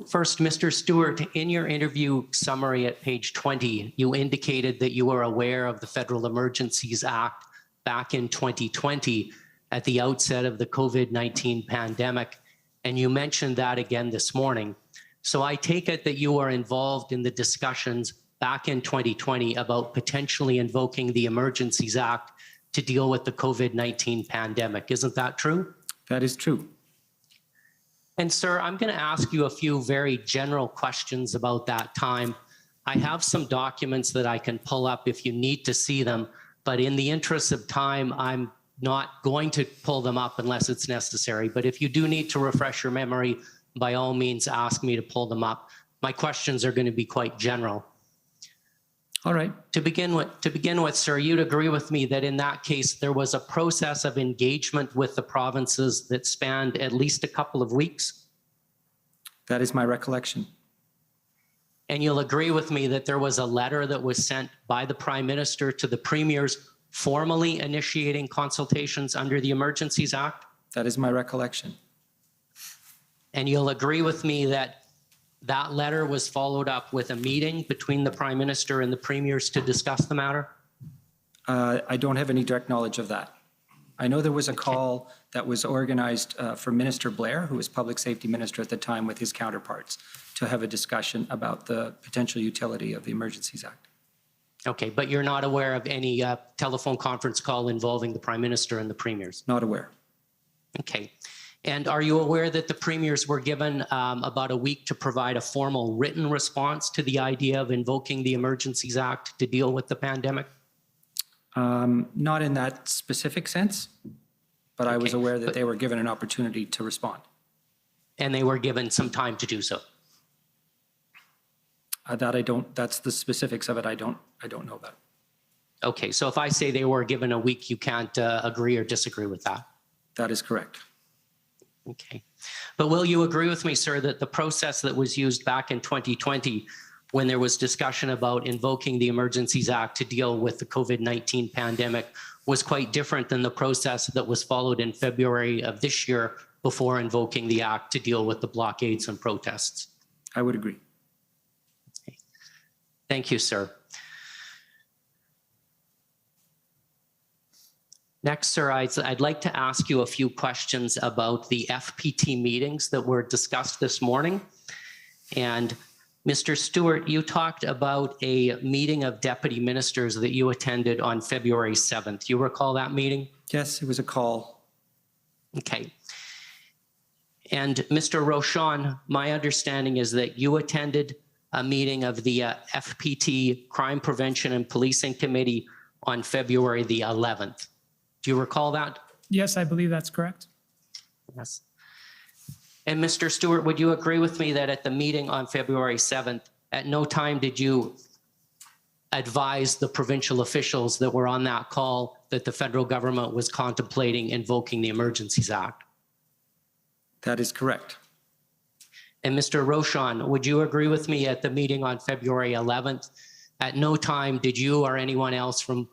First, Mr. Stewart, in your interview summary at page 20, you indicated that you were aware of the Federal Emergencies Act back in 2020 at the outset of the COVID-19 pandemic, and you mentioned that again this morning. So I take it that you were involved in the discussions back in 2020 about potentially invoking the Emergencies Act to deal with the COVID-19 pandemic. Isn't that true? That is true. And sir, I'm going to ask you a few very general questions about that time. I have some documents that I can pull up if you need to see them, but in the interest of time, I'm not going to pull them up unless it's necessary. But if you do need to refresh your memory, by all means, ask me to pull them up. My questions are going to be quite general. All right. To begin with, sir, you'd agree with me that in that case, there was a process of engagement with the provinces that spanned at least a couple of weeks? That is my recollection. And you'll agree with me that there was a letter that was sent by the Prime Minister to the premiers formally initiating consultations under the Emergencies Act? That is my recollection. And you'll agree with me that that letter was followed up with a meeting between the Prime Minister and the premiers to discuss the matter? I don't have any direct knowledge of that. I know there was a call that was organized for Minister Blair, who was Public Safety Minister at the time, with his counterparts to have a discussion about the potential utility of the Emergencies Act. Okay, but you're not aware of any telephone conference call involving the Prime Minister and the premiers? Not aware. Okay. And are you aware that the premiers were given about a week to provide a formal written response to the idea of invoking the Emergencies Act to deal with the pandemic? Not in that specific sense, but I was aware that they were given an opportunity to respond. And they were given some time to do so? That's the specifics of it. I don't know about. Okay, so if I say they were given a week, you can't agree or disagree with that? That is correct. Okay. But will you agree with me, sir, that the process that was used back in 2020, when there was discussion about invoking the Emergencies Act to deal with the COVID-19 pandemic, was quite different than the process that was followed in February of this year before invoking the act to deal with the blockades and protests? I would agree. Okay. Thank you, sir. Next, sir, I'd like to ask you a few questions about the FPT meetings that were discussed this morning. And Mr. Stewart, you talked about a meeting of deputy ministers that you attended on February 7th. You recall that meeting? Yes, it was a call. Okay. And Mr. Rochon, my understanding is that you attended a meeting of the FPT Crime Prevention and Policing Committee on February the 11th. Do you recall that? Yes, I believe that's correct. Yes. And Mr. Stewart, would you agree with me that at the meeting on February 7th, at no time did you advise the provincial officials that were on that call that the federal government was contemplating invoking the Emergencies Act? That is correct. And Mr. Rochon, would you agree with me at the meeting on February 11th, at no time did you or anyone else from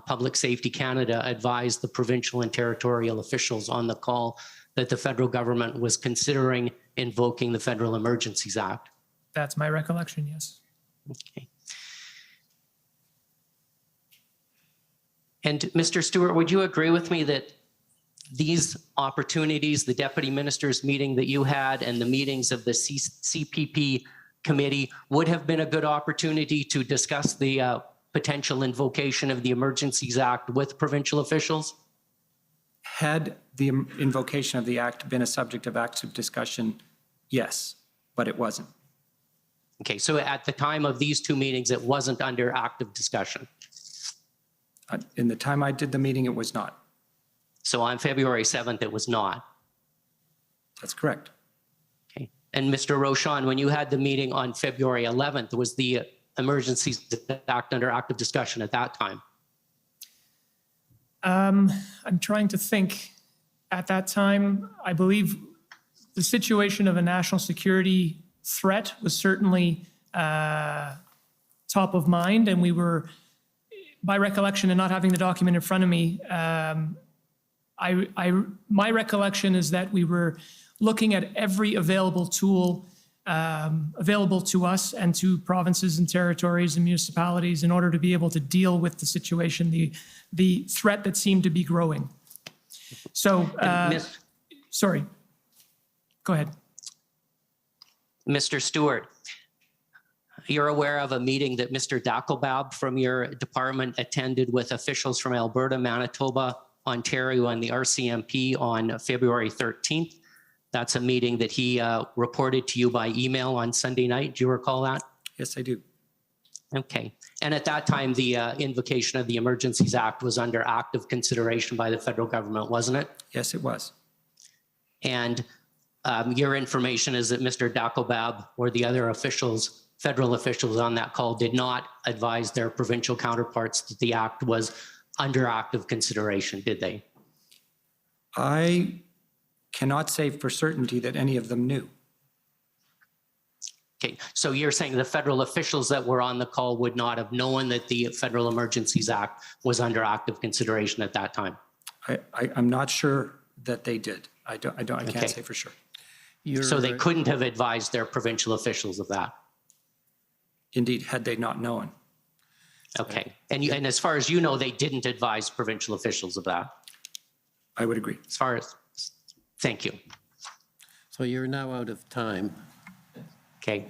Public Safety Canada advise the provincial and territorial officials on the call that the federal government was considering invoking the Federal Emergencies Act? That's my recollection, yes. Okay. And Mr. Stewart, would you agree with me that these opportunities, the deputy minister's meeting that you had and the meetings of the CPP committee would have been a good opportunity to discuss the potential invocation of the Emergencies Act with provincial officials? Had the invocation of the act been a subject of active discussion? Yes, but it wasn't. Okay, so at the time of these two meetings, it wasn't under active discussion. In the time I did the meeting, it was not. So on February 7th, it was not. That's correct. Okay. And Mr. Rochon, when you had the meeting on February 11th, was the Emergencies Act under active discussion at that time? I'm trying to think. At that time, I believe the situation of a national security threat was certainly top of mind, and we were, by recollection and not having the document in front of me, my recollection is that we were looking at every available tool available to us and to provinces and territories and municipalities in order to be able to deal with the situation, the threat that seemed to be growing. So, sorry, go ahead. Mr. Stewart, you're aware of a meeting that Mr. Dackelbaum from your department attended with officials from Alberta, Manitoba, Ontario, and the RCMP on February 13th. That's a meeting that he reported to you by email on Sunday night. Do you recall that? Yes, I do. Okay. And at that time, the invocation of the Emergencies Act was under active consideration by the federal government, wasn't it? Yes, it was. And your information is that Mr. Dackelbaum or the other officials, federal officials on that call, did not advise their provincial counterparts that the act was under active consideration, did they? I cannot say for certainty that any of them knew. Okay, so you're saying the federal officials that were on the call would not have known that the Federal Emergencies Act was under active consideration at that time? I'm not sure that they did. I can't say for sure. So they couldn't have advised their provincial officials of that? Indeed, had they not known. Okay, and as far as you know, they didn't advise provincial officials of that? I would agree. As far as, thank you. So you're now out of time. Okay.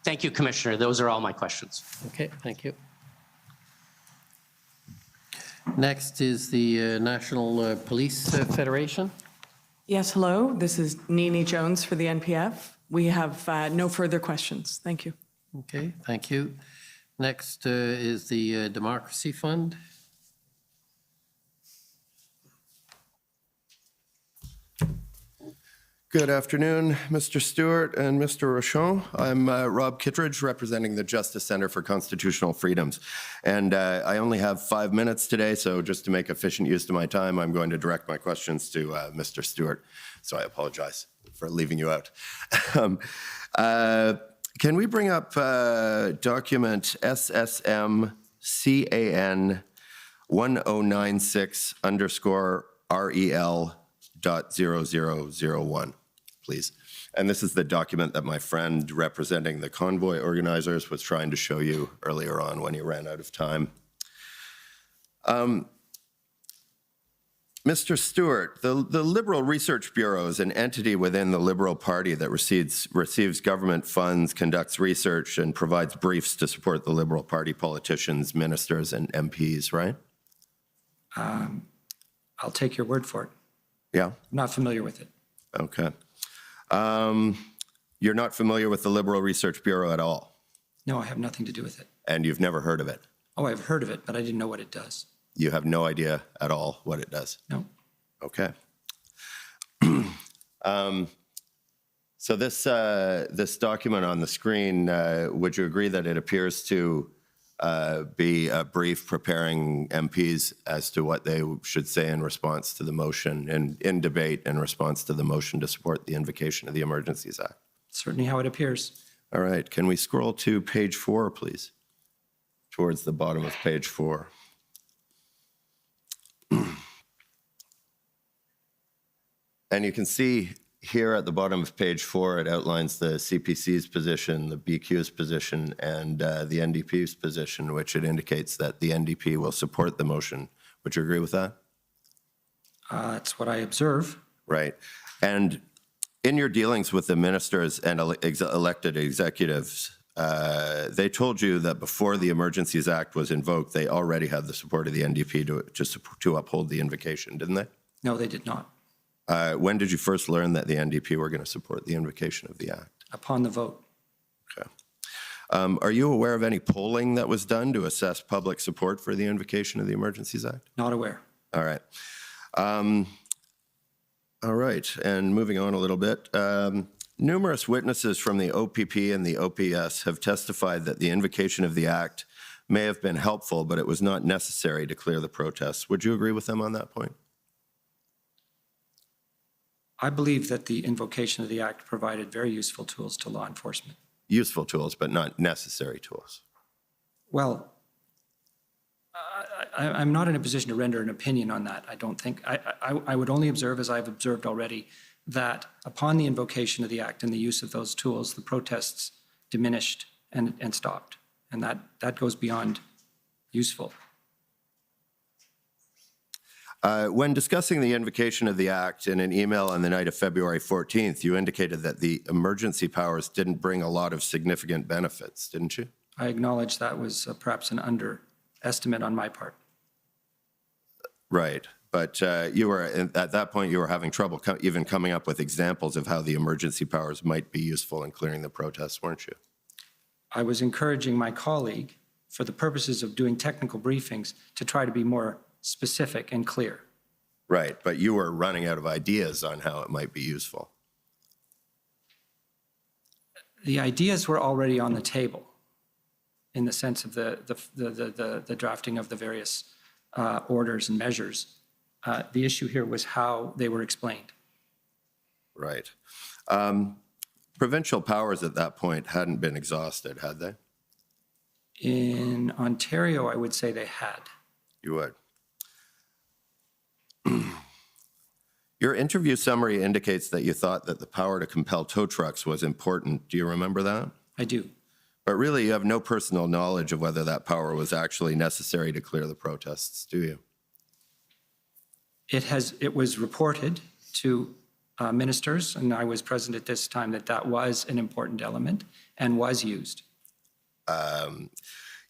Thank you, Commissioner. Those are all my questions. Okay, thank you. Next is the National Police Federation. Yes, hello. This is Nini Jones for the NPF. We have no further questions. Thank you. Okay, thank you. Next is the Democracy Fund. Good afternoon, Mr. Stewart and Mr. Rochon. I'm Rob Kittredge, representing the Justice Center for Constitutional Freedoms. And I only have 5 minutes today, so just to make efficient use of my time, I'm going to direct my questions to Mr. Stewart. So I apologize for leaving you out. Can we bring up document SSM CAN 1096_REL.0001, please? And this is the document that my friend representing the Convoy organizers was trying to show you earlier on when he ran out of time. Mr. Stewart, the Liberal Research Bureau is an entity within the Liberal Party that receives government funds, conducts research, and provides briefs to support the Liberal Party politicians, ministers, and MPs, right? I'll take your word for it. Yeah? I'm not familiar with it. Okay. You're not familiar with the Liberal Research Bureau at all, No, I have nothing to do with it. and you've never heard of it. Oh, I've heard of it, but I didn't know what it does. You have no idea at all what it does. No. Okay. So this document on the screen, would you agree that it appears to be a brief preparing MPs as to what they should say in response to the motion and in debate in response to the motion to support the invocation of the Emergencies Act? Certainly how it appears. All right. Can we scroll to page 4, please? Towards the bottom of page 4. And you can see here at the bottom of page 4, it outlines the CPC's position, the BQ's position, and the NDP's position, which it indicates that the NDP will support the motion. Would you agree with that? That's what I observe. Right. And in your dealings with the ministers and elected executives, they told you that before the Emergencies Act was invoked, they already had the support of the NDP to uphold the invocation, didn't they? No, they did not. When did you first learn that the NDP were going to support the invocation of the Act? Upon the vote. Okay. Are you aware of any polling that was done to assess public support for the invocation of the Emergencies Act? Not aware. All right. All right, and moving on a little bit. Numerous witnesses from the OPP and the OPS have testified that the invocation of the Act may have been helpful, but it was not necessary to clear the protests. Would you agree with them on that point? I believe that the invocation of the Act provided very useful tools to law enforcement. Useful tools, but not necessary tools. Well, I'm not in a position to render an opinion on that. I don't think. I would only observe, as I've observed already, that upon the invocation of the Act and the use of those tools, the protests diminished and stopped. And that goes beyond useful. When discussing the invocation of the Act in an email on the night of February 14th, you indicated that the emergency powers didn't bring a lot of significant benefits, didn't you? I acknowledge that was perhaps an underestimate on my part. Right. But you were, at that point, you were having trouble even coming up with examples of how the emergency powers might be useful in clearing the protests, weren't you? I was encouraging my colleague, for the purposes of doing technical briefings, to try to be more specific and clear. Right, but you were running out of ideas on how it might be useful. The ideas were already on the table in the sense of the drafting of the various orders and measures. The issue here was how they were explained. Right. Provincial powers at that point hadn't been exhausted, had they? In Ontario, I would say they had. You would. Your interview summary indicates that you thought that the power to compel tow trucks was important. Do you remember that? I do. But really, you have no personal knowledge of whether that power was actually necessary to clear the protests, do you? It was reported to ministers, and I was present at this time, that was an important element and was used.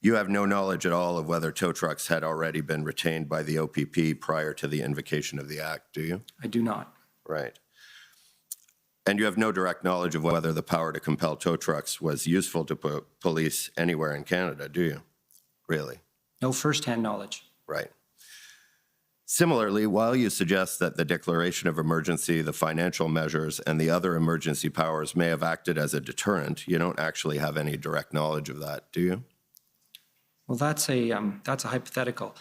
You have no knowledge at all of whether tow trucks had already been retained by the OPP prior to the invocation of the Act, do you? I do not. Right. And you have no direct knowledge of whether the power to compel tow trucks was useful to police anywhere in Canada, do you? Really? No firsthand knowledge. Right. Similarly, while you suggest that the declaration of emergency, the financial measures, and the other emergency powers may have acted as a deterrent, you don't actually have any direct knowledge of that, do you? Well, that's a hypothetical.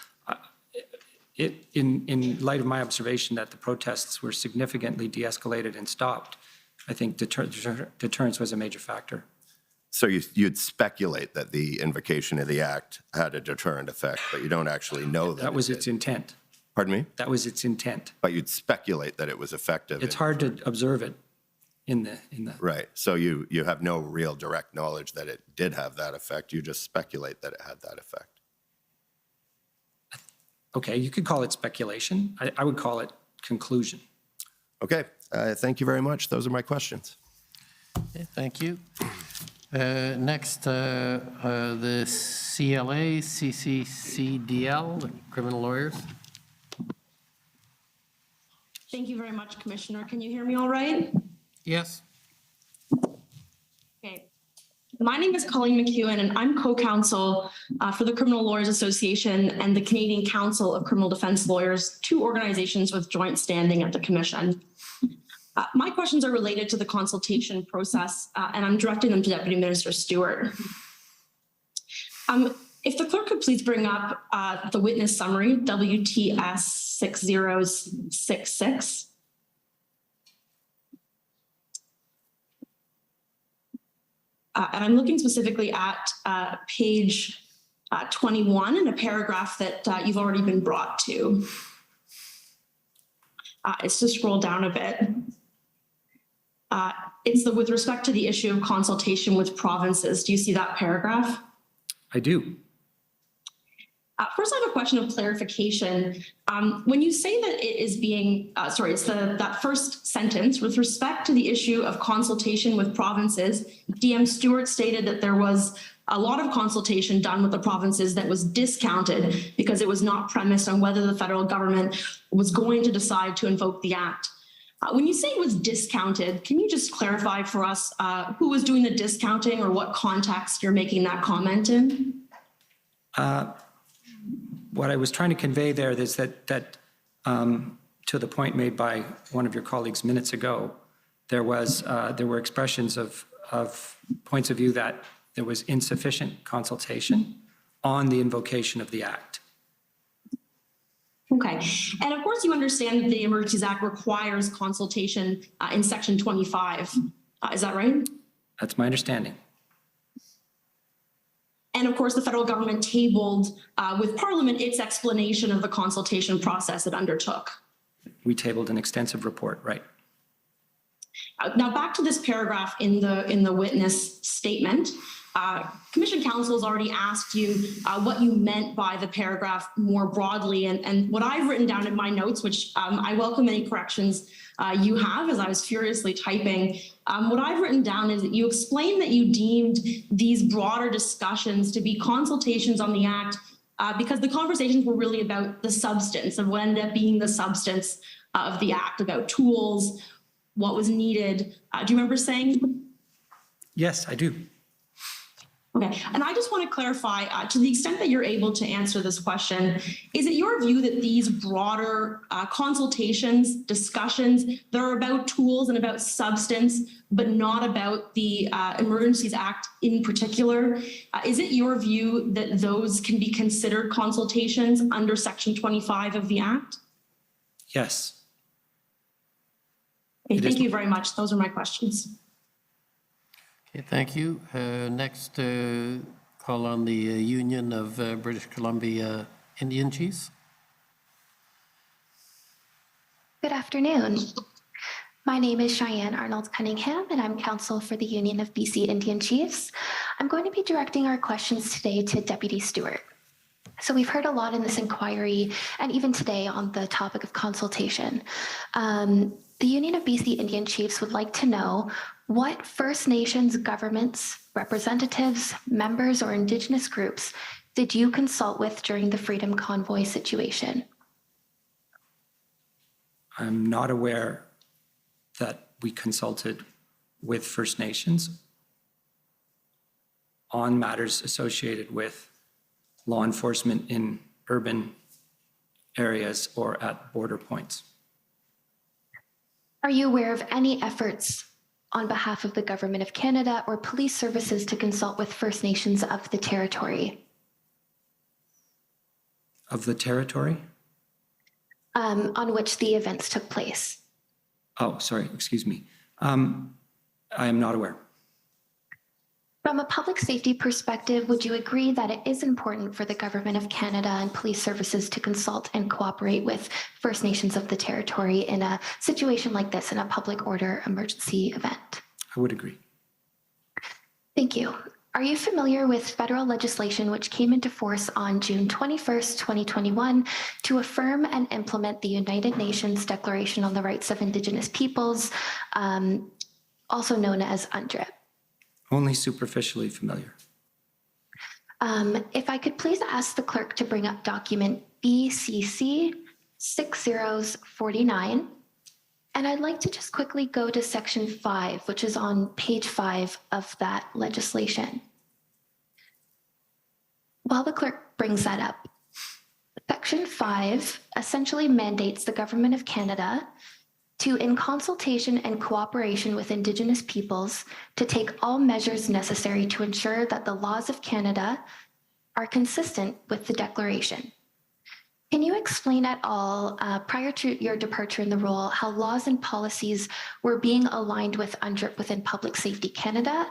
In light of my observation that the protests were significantly de-escalated and stopped, I think deterrence was a major factor. So you'd speculate that the invocation of the Act had a deterrent effect, but you don't actually know that. That was its intent. Pardon me? That was its intent. But you'd speculate that it was effective. It's hard to observe it in the. Right. So you have no real direct knowledge that it did have that effect. You just speculate that it had that effect. Okay, you could call it speculation. I would call it conclusion. Okay. Thank you very much. Those are my questions. Okay, thank you. Next, the CLA, CCCDL, the criminal lawyers. Thank you very much, Commissioner. Can you hear me all right? Yes. Okay. My name is Colleen McEwen, and I'm co-counsel for the Criminal Lawyers Association and the Canadian Council of Criminal Defense Lawyers, two organizations with joint standing at the Commission. My questions are related to the consultation process, and I'm directing them to Deputy Minister Stewart. If the clerk could please bring up the witness summary, WTS 6066. And I'm looking specifically at page 21 in a paragraph that you've already been brought to. It's to scroll down a bit. It's with respect to the issue of consultation with provinces. Do you see that paragraph? I do. First, I have a question of clarification. When you say that it is being, it's that first sentence with respect to the issue of consultation with provinces, DM Stewart stated that there was a lot of consultation done with the provinces that was discounted because it was not premised on whether the federal government was going to decide to invoke the act. When you say it was discounted, can you just clarify for us who was doing the discounting or what context you're making that comment in? What I was trying to convey there is that to the point made by one of your colleagues minutes ago, there were expressions of points of view that there was insufficient consultation on the invocation of the act. Okay, and of course you understand that the Emergencies Act requires consultation in Section 25. Is that right? That's my understanding. And of course, the federal government tabled with Parliament its explanation of the consultation process it undertook. We tabled an extensive report, right? Now back to this paragraph in the witness statement. Commission counsel has already asked you what you meant by the paragraph more broadly, and what I've written down in my notes, which I welcome any corrections you have as I was furiously typing. What I've written down is that you explained that you deemed these broader discussions to be consultations on the act because the conversations were really about the substance of what ended up being the substance of the act, about tools, what was needed. Do you remember saying? Yes, I do. Okay, and I just want to clarify, to the extent that you're able to answer this question, is it your view that these broader consultations, discussions, they're about tools and about substance, but not about the Emergencies Act in particular? Is it your view that those can be considered consultations under Section 25 of the Act? Yes. Okay, thank you very much. Those are my questions. Okay, thank you. Next, call on the Union of British Columbia Indian Chiefs. Good afternoon. My name is Cheyenne Arnold Cunningham, and I'm counsel for the Union of BC Indian Chiefs. I'm going to be directing our questions today to Deputy Stewart. So we've heard a lot in this inquiry, and even today on the topic of consultation. The Union of BC Indian Chiefs would like to know what First Nations governments, representatives, members, or Indigenous groups did you consult with during the Freedom Convoy situation? I'm not aware that we consulted with First Nations on matters associated with law enforcement in urban areas or at border points. Are you aware of any efforts on behalf of the Government of Canada or police services to consult with First Nations of the territory? Of the territory? On which the events took place? Oh, sorry, excuse me. I am not aware. From a public safety perspective, would you agree that it is important for the Government of Canada and police services to consult and cooperate with First Nations of the territory in a situation like this, in a public order emergency event? I would agree. Thank you. Are you familiar with federal legislation which came into force on June 21st, 2021 to affirm and implement the United Nations Declaration on the Rights of Indigenous Peoples, also known as UNDRIP? Only superficially familiar. If I could please ask the clerk to bring up document BCC 6049. And I'd like to just quickly go to section 5, which is on page 5 of that legislation. While the clerk brings that up, section 5 essentially mandates the Government of Canada to, in consultation and cooperation with Indigenous peoples, to take all measures necessary to ensure that the laws of Canada are consistent with the Declaration. Can you explain at all, prior to your departure in the role, how laws and policies were being aligned with UNDRIP within Public Safety Canada,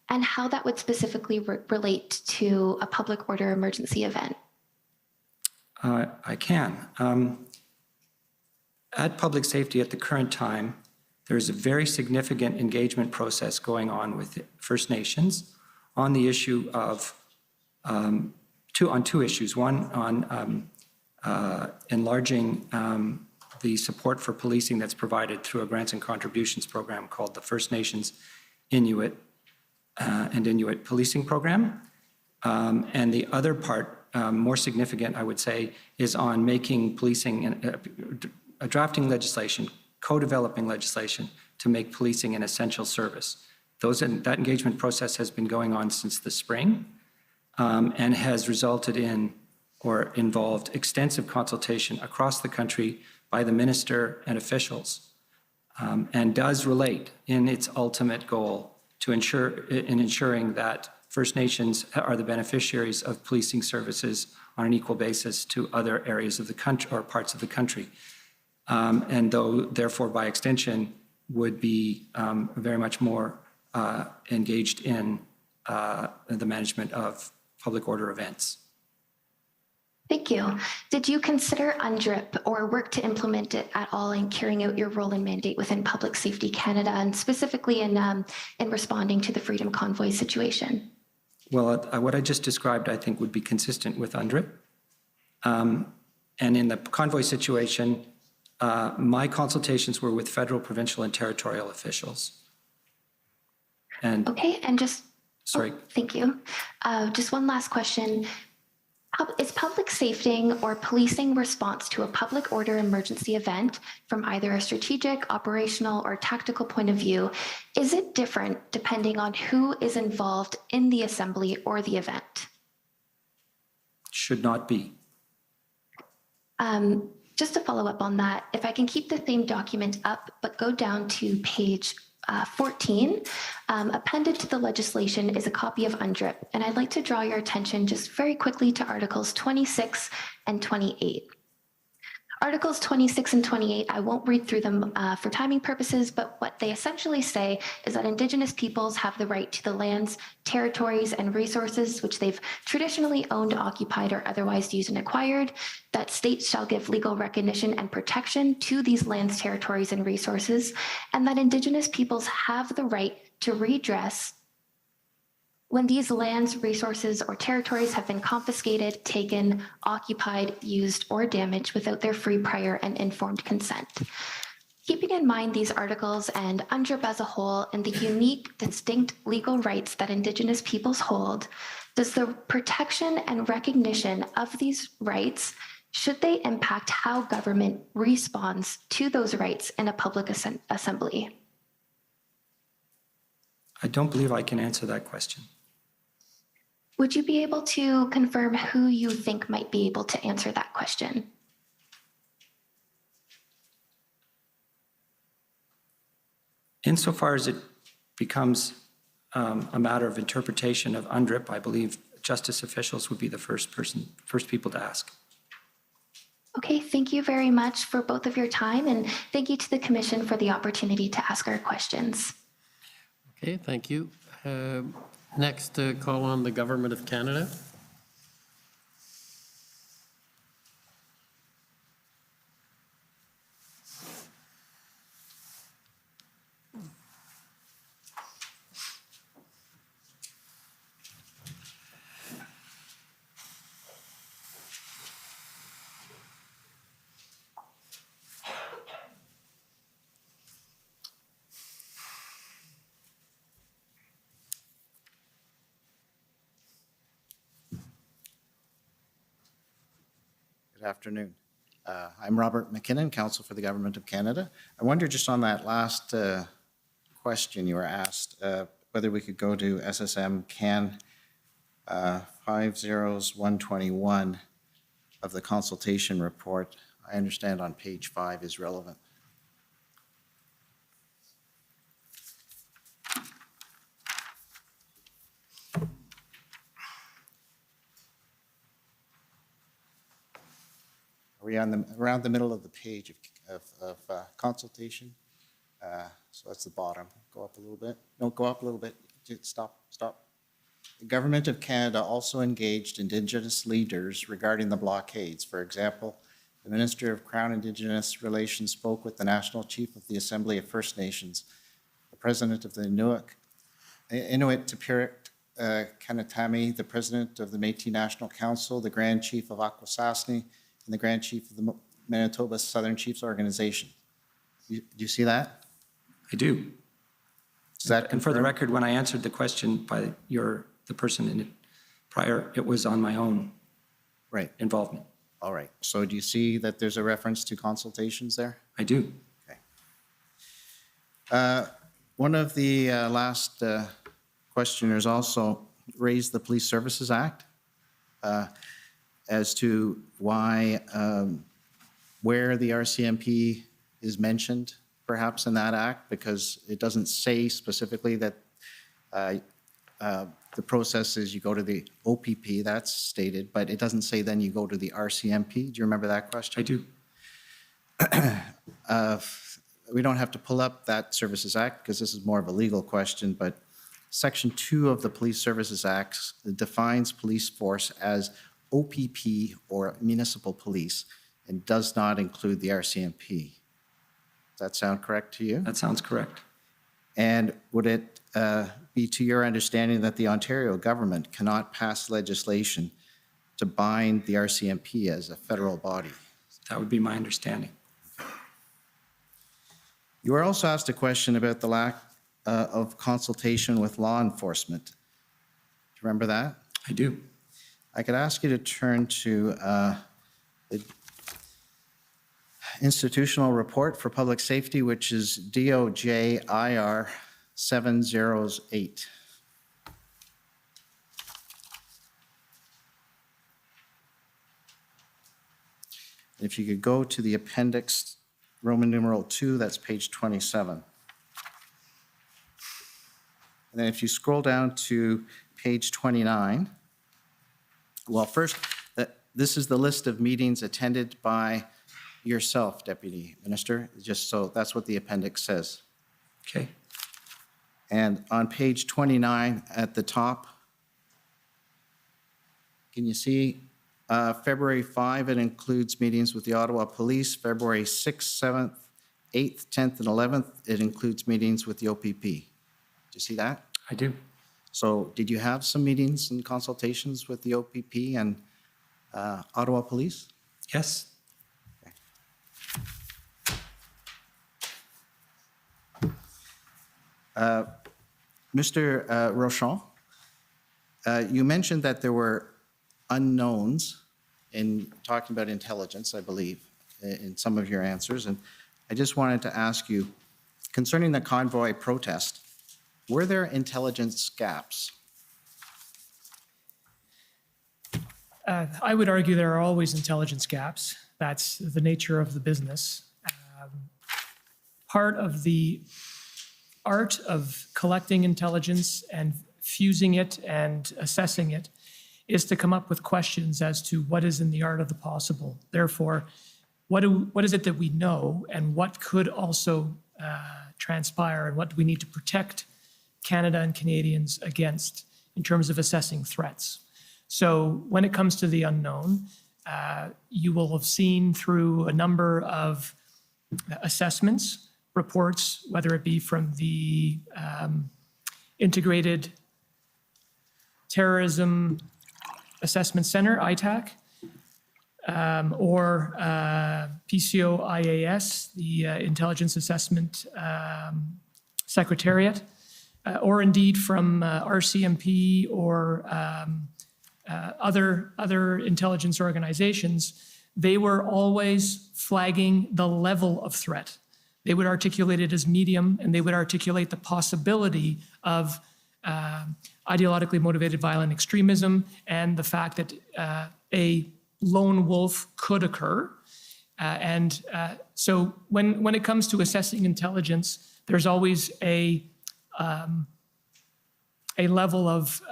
and how that would specifically relate to a public order emergency event? I can. At Public Safety at the current time, there's a very significant engagement process going on with First Nations on the issue of, on two issues. One on enlarging the support for policing that's provided through a grants and contributions program called the First Nations Inuit and Inuit Policing Program. And the other part, more significant, I would say, is on making policing, drafting legislation, co-developing legislation to make policing an essential service. That engagement process has been going on since the spring and has resulted in or involved extensive consultation across the country by the minister and officials, and does relate in its ultimate goal to ensuring that First Nations are the beneficiaries of policing services on an equal basis to other areas of the country or parts of the country. And therefore, by extension, would be very much more engaged in the management of public order events. Thank you. Did you consider UNDRIP or work to implement it at all in carrying out your role and mandate within Public Safety Canada, and specifically in responding to the Freedom Convoy situation? Well, what I just described, I think, would be consistent with UNDRIP. And in the Convoy situation, my consultations were with federal, provincial, and territorial officials. And okay, and just sorry. Thank you. Just one last question. Is public safety or policing response to a public order emergency event from either a strategic, operational, or tactical point of view, is it different depending on who is involved in the assembly or the event? Should not be. Just to follow up on that, if I can keep the same document up, but go down to page 14, appended to the legislation is a copy of UNDRIP, and I'd like to draw your attention just very quickly to Articles 26 and 28. Articles 26 and 28, I won't read through them for timing purposes, but what they essentially say is that Indigenous peoples have the right to the lands, territories, and resources which they've traditionally owned, occupied, or otherwise used and acquired, that states shall give legal recognition and protection to these lands, territories, and resources, and that Indigenous peoples have the right to redress when these lands, resources, or territories have been confiscated, taken, occupied, used, or damaged without their free, prior, and informed consent. Keeping in mind these articles and UNDRIP as a whole and the unique, distinct legal rights that Indigenous peoples hold, does the protection and recognition of these rights, should they impact how government responds to those rights in a public assembly? I don't believe I can answer that question. Would you be able to confirm who you think might be able to answer that question? Insofar as it becomes a matter of interpretation of UNDRIP, I believe justice officials would be the first people to ask. Okay, thank you very much for both of your time, and thank you to the Commission for the opportunity to ask our questions. Okay, thank you. Next, call on the Government of Canada. Good afternoon. I'm Robert McKinnon, Counsel for the Government of Canada. I wonder, just on that last question you were asked, whether we could go to SSM CAN 50121 of the consultation report. I understand on page 5 is relevant. Are we on around the middle of the page of consultation? So that's the bottom. Go up a little bit. No, go up a little bit. Stop. The Government of Canada also engaged Indigenous leaders regarding the blockades. For example, the Minister of Crown Indigenous Relations spoke with the National Chief of the Assembly of First Nations, the President of the Inuit Tapiriq Kanatami, the President of the Métis National Council, the Grand Chief of Akwesasne, and the Grand Chief of the Manitoba Southern Chiefs Organization. Do you see that? I do. Is that and for the record, when I answered the question by the person in it prior, it was on my own involvement. All right. So do you see that there's a reference to consultations there? I do. Okay. One of the last questioners also raised the Police Services Act as to why, where the RCMP is mentioned perhaps in that act, because it doesn't say specifically that the process is you go to the OPP, that's stated, but it doesn't say then you go to the RCMP. Do you remember that question? I do. We don't have to pull up that Services Act because this is more of a legal question, but Section 2 of the Police Services Act defines police force as OPP or municipal police and does not include the RCMP. Does that sound correct to you? That sounds correct. And would it be to your understanding that the Ontario government cannot pass legislation to bind the RCMP as a federal body? That would be my understanding. You were also asked a question about the lack of consultation with law enforcement. Do you remember that? I do. I could ask you to turn to the Institutional Report for Public Safety, which is DOJ-IR 708. If you could go to the appendix, Roman numeral 2, that's page 27. And then if you scroll down to page 29, well, first, this is the list of meetings attended by yourself, Deputy Minister, just so that's what the appendix says. Okay. And on page 29 at the top, can you see February 5, it includes meetings with the Ottawa Police. February 6th, 7th, 8th, 10th, and 11th, it includes meetings with the OPP. Do you see that? I do. So did you have some meetings and consultations with the OPP and Ottawa Police? Yes. Mr. Rochon, you mentioned that there were unknowns in talking about intelligence, I believe, in some of your answers. And I just wanted to ask you, concerning the Convoy protest, were there intelligence gaps? I would argue there are always intelligence gaps. That's the nature of the business. Part of the art of collecting intelligence and fusing it and assessing it is to come up with questions as to what is in the art of the possible. Therefore, what is it that we know and what could also transpire, and what do we need to protect Canada and Canadians against in terms of assessing threats? So when it comes to the unknown, you will have seen through a number of assessments, reports, whether it be from the Integrated Terrorism Assessment Center, ITAC, or PCO-IAS, the Intelligence Assessment Secretariat, or indeed from RCMP or other intelligence organizations, they were always flagging the level of threat. They would articulate it as medium, and they would articulate the possibility of ideologically motivated violent extremism and the fact that a lone wolf could occur. So when it comes to assessing intelligence, there's always a level of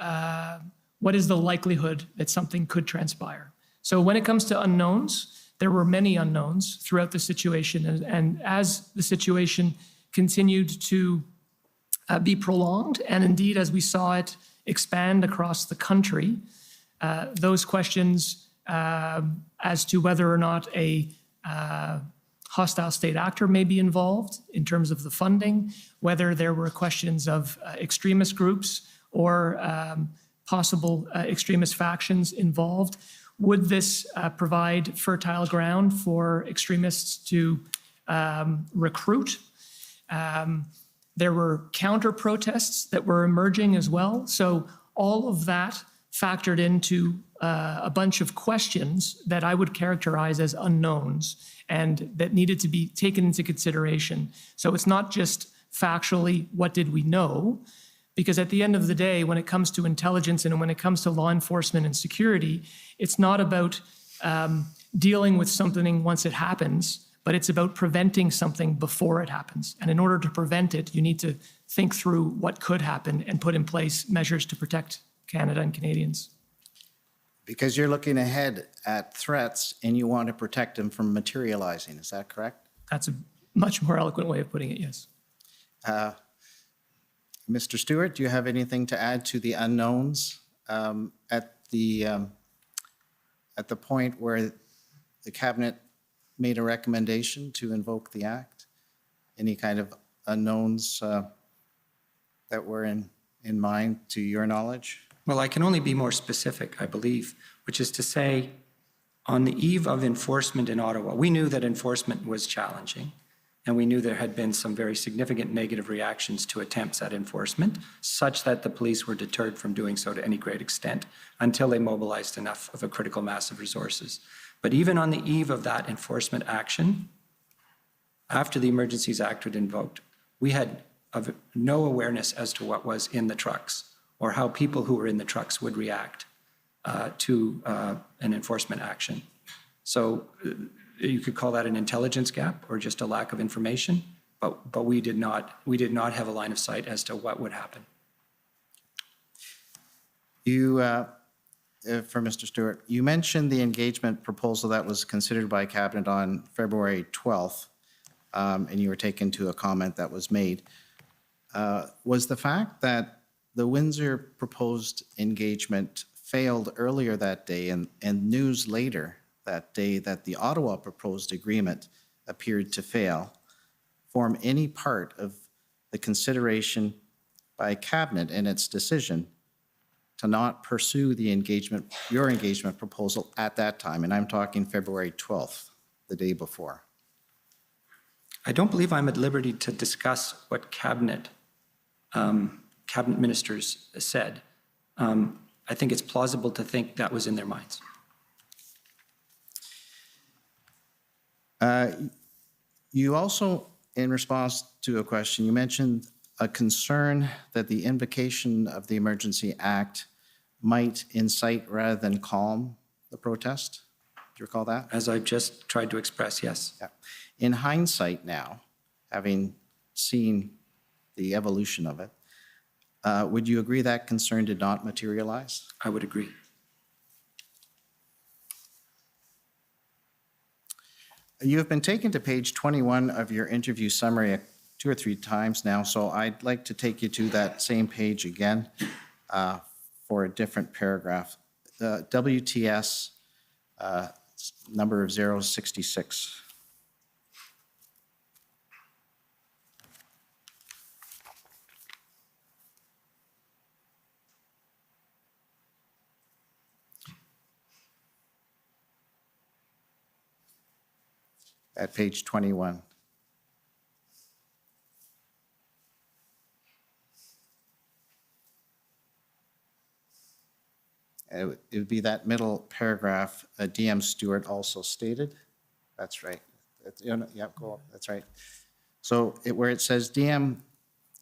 what is the likelihood that something could transpire. So when it comes to unknowns, there were many unknowns throughout the situation. And as the situation continued to be prolonged, and indeed as we saw it expand across the country, those questions as to whether or not a hostile state actor may be involved in terms of the funding, whether there were questions of extremist groups or possible extremist factions involved. Would this provide fertile ground for extremists to recruit? There were counter protests that were emerging as well. So all of that factored into a bunch of questions that I would characterize as unknowns and that needed to be taken into consideration. So it's not just factually, what did we know? Because at the end of the day, when it comes to intelligence and when it comes to law enforcement and security, it's not about dealing with something once it happens, but it's about preventing something before it happens. And in order to prevent it, you need to think through what could happen and put in place measures to protect Canada and Canadians. Because you're looking ahead at threats and you want to protect them from materializing, is that correct? That's a much more eloquent way of putting it, yes. Mr. Stewart, do you have anything to add to the unknowns at the point where the Cabinet made a recommendation to invoke the Act? Any kind of unknowns that were in mind to your knowledge? Well, I can only be more specific, I believe, which is to say, on the eve of enforcement in Ottawa, we knew that enforcement was challenging, and we knew there had been some very significant negative reactions to attempts at enforcement, such that the police were deterred from doing so to any great extent until they mobilized enough of a critical mass of resources. But even on the eve of that enforcement action, after the Emergencies Act was invoked, we had no awareness as to what was in the trucks or how people who were in the trucks would react to an enforcement action. So you could call that an intelligence gap or just a lack of information, but we did not have a line of sight as to what would happen. You, for Mr. Stewart, you mentioned the engagement proposal that was considered by Cabinet on February 12th, and you were taken to a comment that was made. Was the fact that the Windsor proposed engagement failed earlier that day and news later that day that the Ottawa proposed agreement appeared to fail form any part of the consideration by Cabinet in its decision to not pursue the engagement, your engagement proposal at that time? And I'm talking February 12th, the day before. I don't believe I'm at liberty to discuss what cabinet ministers said. I think it's plausible to think that was in their minds. You also, in response to a question, you mentioned a concern that the invocation of the Emergency Act might incite rather than calm the protest. Do you recall that? As I just tried to express, yes. Yeah. In hindsight now, having seen the evolution of it, would you agree that concern did not materialize? I would agree. You have been taken to page 21 of your interview summary 2 or 3 times now, so I'd like to take you to that same page again for a different paragraph. WTS number of 066. At page 21. It would be that middle paragraph, DM Stewart also stated. That's right. Yeah, go up, that's right. So where it says DM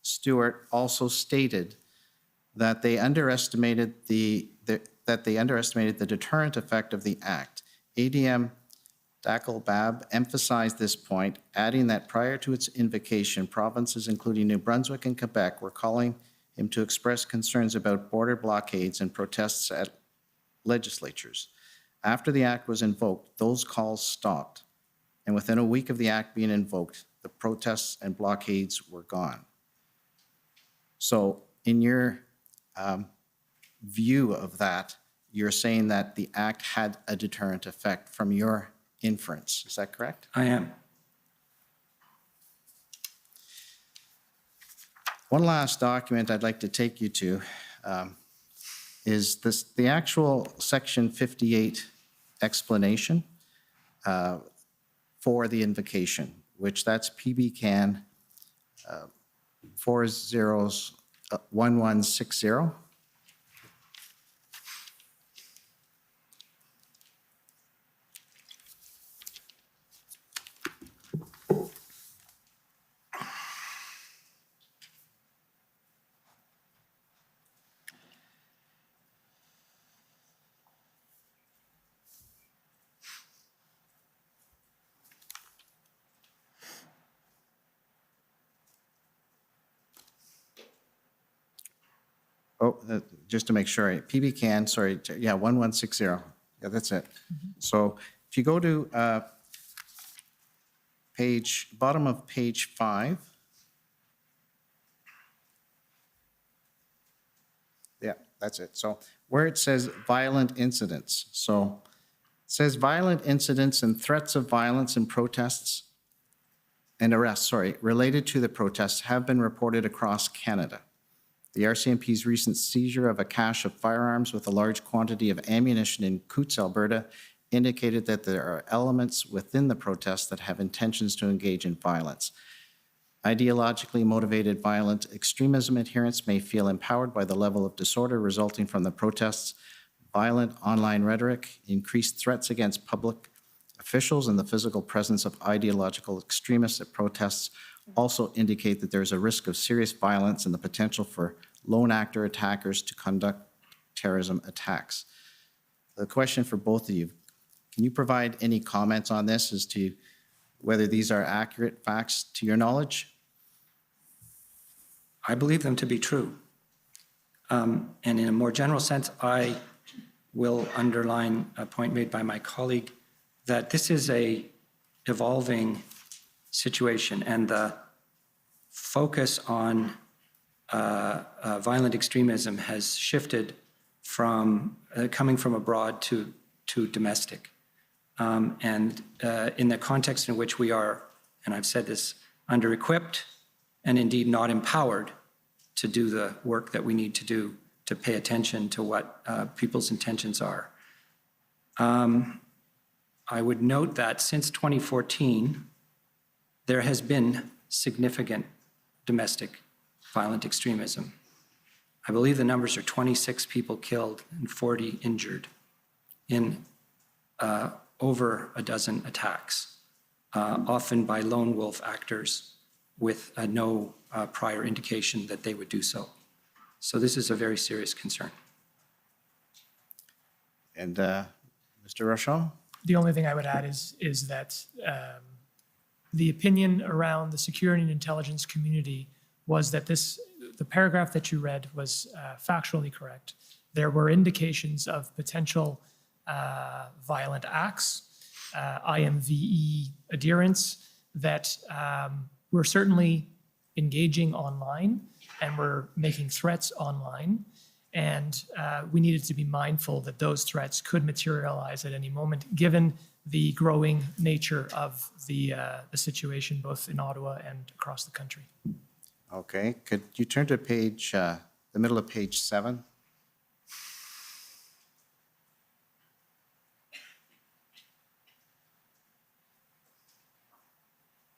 Stewart also stated that they underestimated the deterrent effect of the act. ADM Dackelbab emphasized this point, adding that prior to its invocation, provinces including New Brunswick and Quebec were calling him to express concerns about border blockades and protests at legislatures. After the act was invoked, those calls stopped, and within a week of the act being invoked, the protests and blockades were gone. So in your view of that, you're saying that the act had a deterrent effect from your inference. Is that correct? I am. One last document I'd like to take you to is the actual Section 58 explanation for the invocation, which that's PB Can 401160. Oh, just to make sure, PB Can, sorry, yeah, 1160. Yeah, that's it. So if you go to bottom of page 5. Yeah, that's it. So where it says violent incidents. So it says violent incidents and threats of violence and protests and arrests, related to the protests have been reported across Canada. The RCMP's recent seizure of a cache of firearms with a large quantity of ammunition in Coutts, Alberta, indicated that there are elements within the protests that have intentions to engage in violence. Ideologically motivated violent extremism adherents may feel empowered by the level of disorder resulting from the protests. Violent online rhetoric, increased threats against public officials, and the physical presence of ideological extremists at protests also indicate that there is a risk of serious violence and the potential for lone actor attackers to conduct terrorism attacks. The question for both of you, can you provide any comments on this as to whether these are accurate facts to your knowledge? I believe them to be true. And in a more general sense, I will underline a point made by my colleague that this is a evolving situation, and the focus on violent extremism has shifted from coming from abroad to domestic. And in the context in which we are, and I've said this, under-equipped and indeed not empowered to do the work that we need to do to pay attention to what people's intentions are. I would note that since 2014, there has been significant domestic violent extremism. I believe the numbers are 26 people killed and 40 injured in over a dozen attacks, often by lone wolf actors with no prior indication that they would do so. So this is a very serious concern. And Mr. Rochon? The only thing I would add is that the opinion around the security and intelligence community was that the paragraph that you read was factually correct. There were indications of potential violent acts, IMVE adherents that were certainly engaging online and were making threats online. And we needed to be mindful that those threats could materialize at any moment, given the growing nature of the situation, both in Ottawa and across the country. Okay, could you turn to page, the middle of page 7?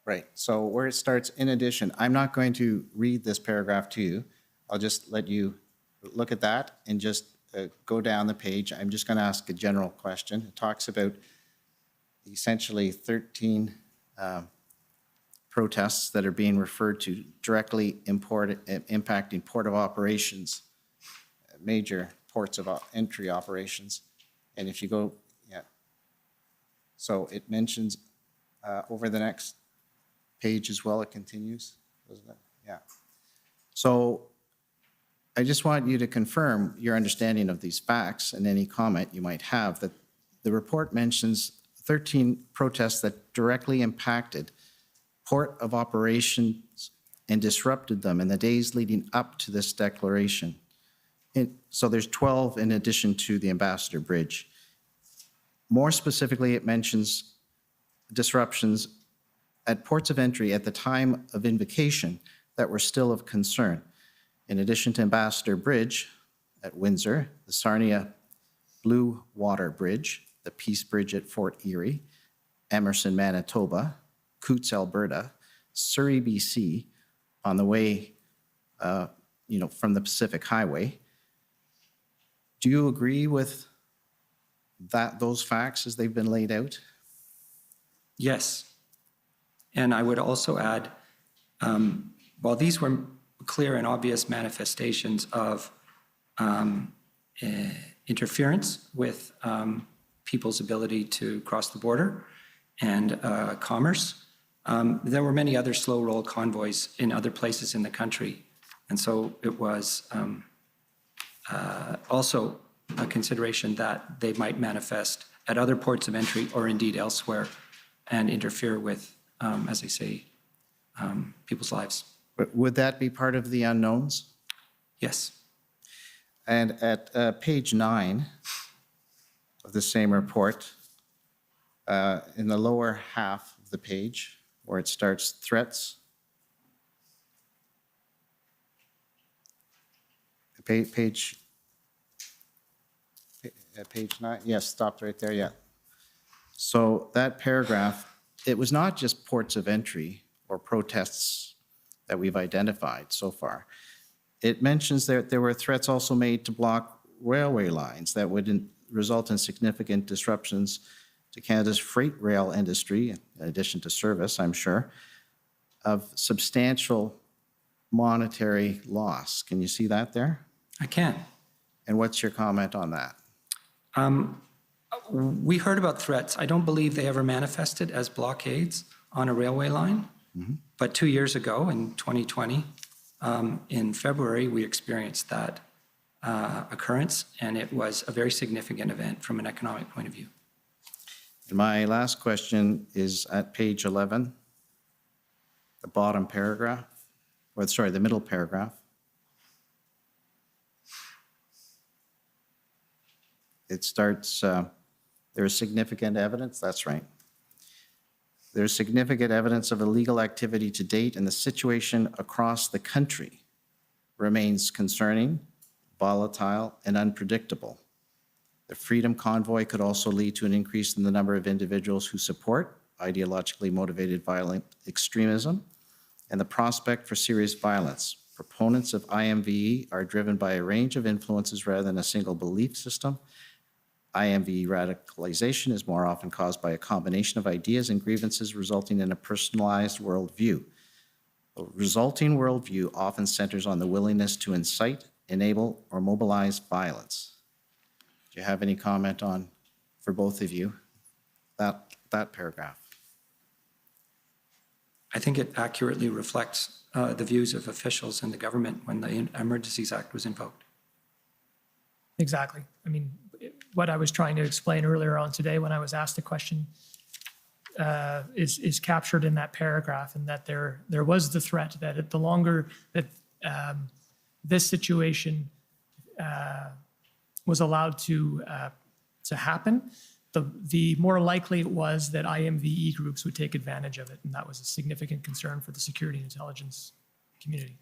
Right, so where it starts, in addition, I'm not going to read this paragraph to you. I'll just let you look at that and just go down the page, I'm just going to ask a general question. It talks about essentially 13 protests that are being referred to directly impacting port of operations, major ports of entry operations. And if you go, yeah. So it mentions over the next page as well, it continues, doesn't it? Yeah. So I just want you to confirm your understanding of these facts and any comment you might have, that the report mentions 13 protests that directly impacted port of operations and disrupted them in the days leading up to this declaration. So there's 12 in addition to the Ambassador Bridge. More specifically, it mentions disruptions at ports of entry at the time of invocation that were still of concern. In addition to Ambassador Bridge at Windsor, the Sarnia Blue Water Bridge, the Peace Bridge at Fort Erie, Emerson, Manitoba, Coutts, Alberta, Surrey, BC, on the way, from the Pacific Highway. Do you agree with those facts as they've been laid out? Yes. And I would also add, while these were clear and obvious manifestations of interference with people's ability to cross the border and commerce, there were many other slow roll convoys in other places in the country. And so it was also a consideration that they might manifest at other ports of entry or indeed elsewhere and interfere with, as I say, people's lives. Would that be part of the unknowns? Yes. And at page 9 of the same report, in the lower half of the page, where it starts threats, page 9, yes, stopped right there, yeah. So that paragraph, it was not just ports of entry or protests that we've identified so far. It mentions that there were threats also made to block railway lines that would result in significant disruptions to Canada's freight rail industry, in addition to service, I'm sure, of substantial monetary loss. Can you see that there? I can. And what's your comment on that? We heard about threats. I don't believe they ever manifested as blockades on a railway line. But 2 years ago, in 2020, in February, we experienced that occurrence, and it was a very significant event from an economic point of view. And my last question is at page 11, the bottom paragraph, or sorry, the middle paragraph. It starts, there is significant evidence, that's right. There's significant evidence of illegal activity to date, and the situation across the country remains concerning, volatile, and unpredictable. The Freedom Convoy could also lead to an increase in the number of individuals who support ideologically motivated violent extremism and the prospect for serious violence. Proponents of IMVE are driven by a range of influences rather than a single belief system. IMVE radicalization is more often caused by a combination of ideas and grievances resulting in a personalized worldview. The resulting worldview often centers on the willingness to incite, enable, or mobilize violence. Do you have any comment on, for both of you, that paragraph? I think it accurately reflects the views of officials in the government when the Emergencies Act was invoked. Exactly. I mean, what I was trying to explain earlier on today when I was asked a question is captured in that paragraph, and that there was the threat that the longer that this situation was allowed to happen, the more likely it was that IMVE groups would take advantage of it, and that was a significant concern for the security and intelligence community.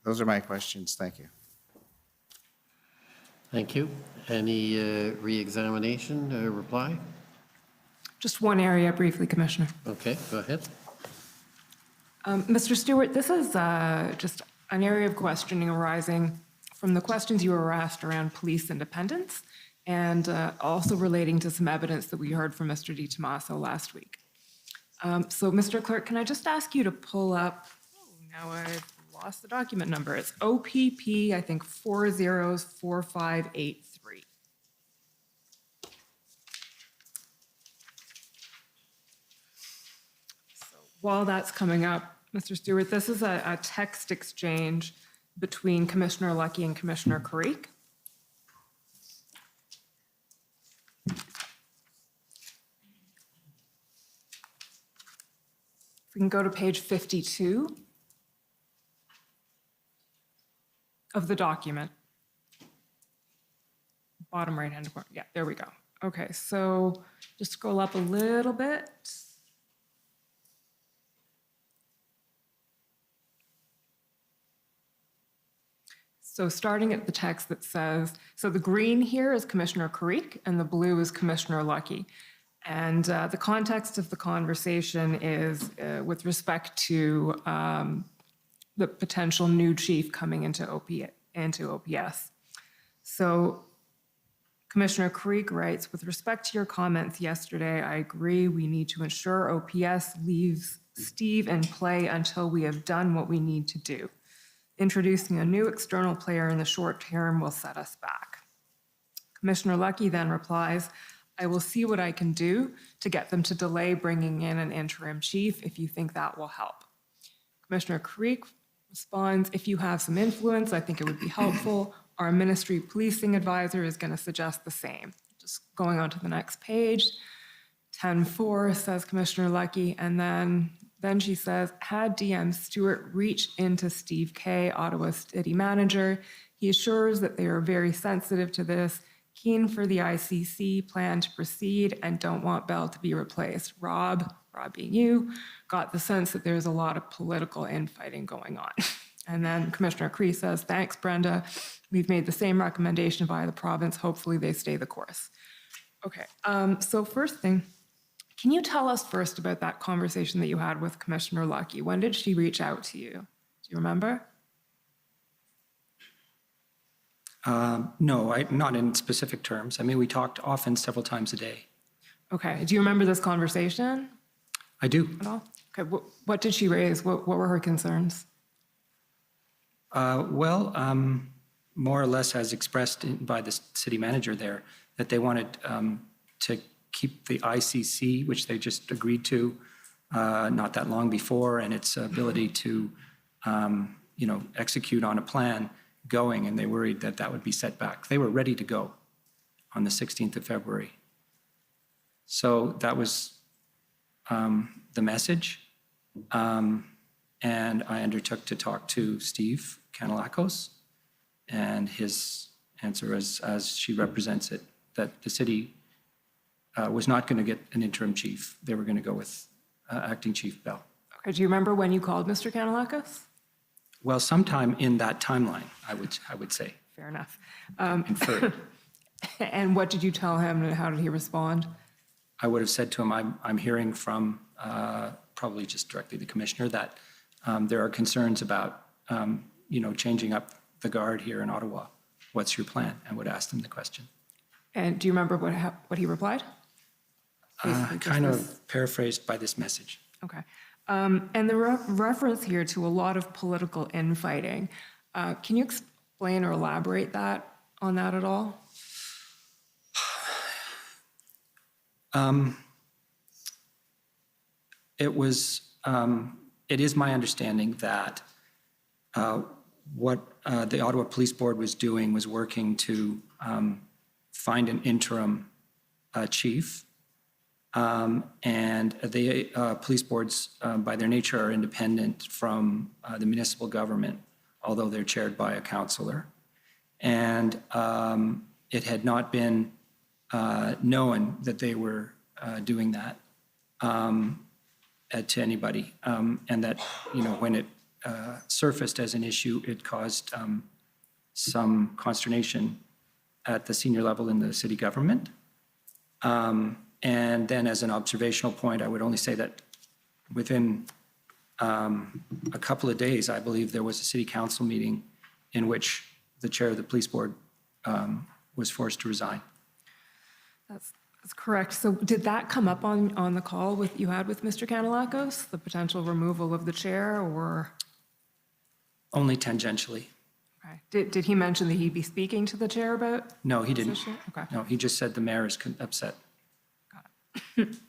Those are my questions. Thank you. Thank you. Any re-examination or reply? Just one area briefly, Commissioner. Okay, go ahead. Mr. Stewart, this is just an area of questioning arising from the questions you were asked around police independence and also relating to some evidence that we heard from Mr. Di Tommaso last week. So, Mr. Clerk, can I just ask you to pull up, now I've lost the document number. It's OPP, I think 404583. So while that's coming up, Mr. Stewart, this is a text exchange between Commissioner Lucky and Commissioner Carrique. If we can go to page 52 of the document. Bottom right-hand corner. Yeah, there we go. Okay, so just scroll up a little bit. So starting at the text that says, so the green here is Commissioner Carrique and the blue is Commissioner Lucky. And the context of the conversation is with respect to the potential new chief coming into OPS. So Commissioner Carrique writes, with respect to your comments yesterday, I agree we need to ensure OPS leaves Steve in play until we have done what we need to do. Introducing a new external player in the short term will set us back. Commissioner Lucky then replies, I will see what I can do to get them to delay bringing in an interim chief if you think that will help. Commissioner Carrique responds, if you have some influence, I think it would be helpful. Our ministry policing advisor is going to suggest the same. Just going on to the next page, 10-4 says Commissioner Lucky, and then she says, had DM Stewart reach into Steve Kay, Ottawa City Manager, he assures that they are very sensitive to this, keen for the ICC plan to proceed, and don't want Bell to be replaced. Rob being you, got the sense that there's a lot of political infighting going on. And then Commissioner Cree says, thanks, Brenda. We've made the same recommendation via the province. Hopefully they stay the course. Okay, so first thing, can you tell us first about that conversation that you had with Commissioner Lucky? When did she reach out to you? Do you remember? No, not in specific terms. I mean, we talked often, several times a day. Okay, do you remember this conversation I do. at all? Okay, what did she raise? What were her concerns? More or less as expressed by the city manager there, that they wanted to keep the ICC, which they just agreed to not that long before, and its ability to, execute on a plan going, and they worried that that would be set back. They were ready to go on the 16th of February. So that was the message. And I undertook to talk to Steve Kanalakos, and his answer as she represents it, that the city was not going to get an interim chief. They were going to go with Acting Chief Bell. Okay, do you remember when you called Mr. Kanalakis? Well, sometime in that timeline, I would say. Fair enough. Inferred. And what did you tell him, and how did he respond? I would have said to him, I'm hearing from probably just directly the commissioner that there are concerns about, changing up the guard here in Ottawa. What's your plan? And would ask them the question. And do you remember what he replied? Kind of paraphrased by this message. Okay. And the reference here to a lot of political infighting, can you explain or elaborate on that at all? It is my understanding that what the Ottawa Police Board was doing was working to find an interim chief. And the police boards, by their nature, are independent from the municipal government, although they're chaired by a councillor. And it had not been known that they were doing that to anybody. And that, when it surfaced as an issue, it caused some consternation at the senior level in the city government. And then as an observational point, I would only say that within a couple of days, I believe there was a city council meeting in which the chair of the police board was forced to resign. That's correct. So did that come up on the call you had with Mr. Kanellakos, the potential removal of the chair, or? Only tangentially. Okay. Did he mention that he'd be speaking to the chair about? No, he didn't. Position? Okay. No, he just said the mayor is upset. Thank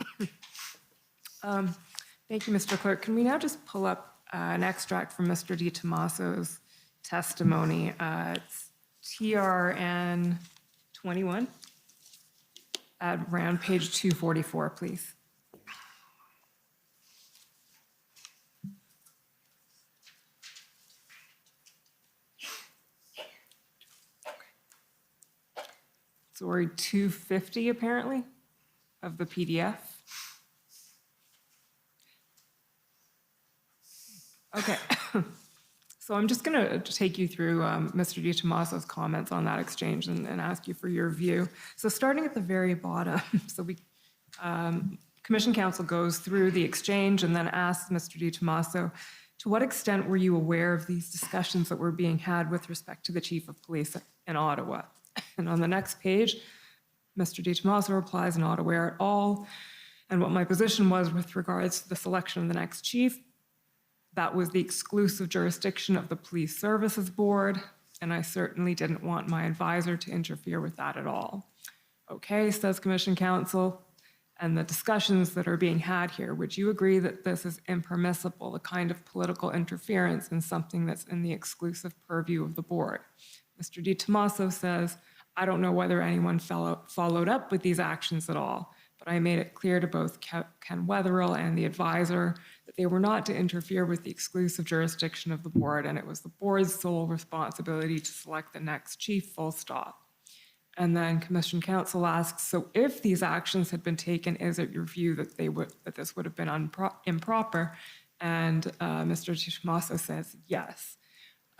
you, Mr. Clerk. Can we now just pull up an extract from Mr. Di Tommaso's testimony? It's TRN 21 at around page 244, please. Sorry, 250 apparently of the PDF. Okay, so I'm just going to take you through Mr. Di Tommaso's comments on that exchange and ask you for your view. So starting at the very bottom, so Commission Counsel goes through the exchange and then asks Mr. Di Tommaso, to what extent were you aware of these discussions that were being had with respect to the Chief of Police in Ottawa? And on the next page, Mr. Di Tommaso replies, not aware at all. And what my position was with regards to the selection of the next chief, that was the exclusive jurisdiction of the Police Services Board, and I certainly didn't want my advisor to interfere with that at all. Okay, says Commission Counsel, and the discussions that are being had here, would you agree that this is impermissible, the kind of political interference in something that's in the exclusive purview of the board? Mr. Di Tommaso says, I don't know whether anyone followed up with these actions at all, but I made it clear to both Ken Wetherill and the advisor that they were not to interfere with the exclusive jurisdiction of the board, and it was the board's sole responsibility to select the next chief, full stop. And then Commission Counsel asks, so if these actions had been taken, is it your view that this would have been improper? And Mr. Di Tommaso says yes.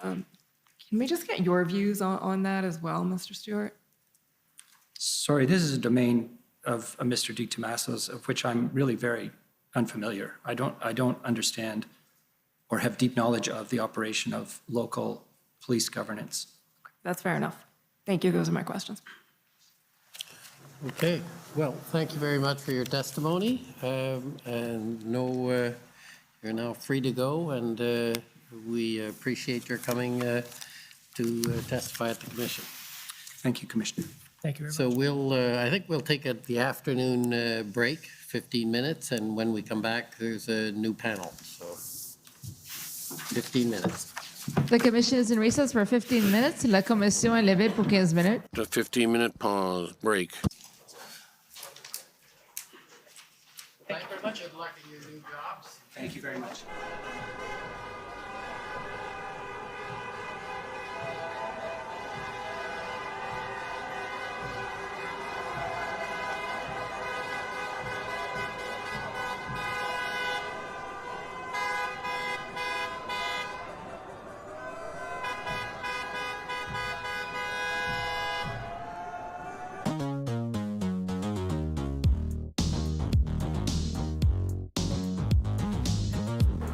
Can we just get your views on that as well, Mr. Stewart? Sorry, this is a domain of Mr. Di Tommaso's, of which I'm really very unfamiliar. I don't understand or have deep knowledge of the operation of local police governance. That's fair enough. Thank you. Those are my questions. Okay, well, thank you very much for your testimony. And no, you're now free to go, and we appreciate your coming to testify at the commission. Thank you, Commissioner. Thank you very much. So we'll, I think we'll take the afternoon break, 15 minutes, and when we come back, there's a new panel, so 15 minutes. The commission is in recess for 15 minutes. La commission est levée pour 15 minutes. A 15-minute pause, break. Thank you very much. Good luck in your new jobs. Thank you very much.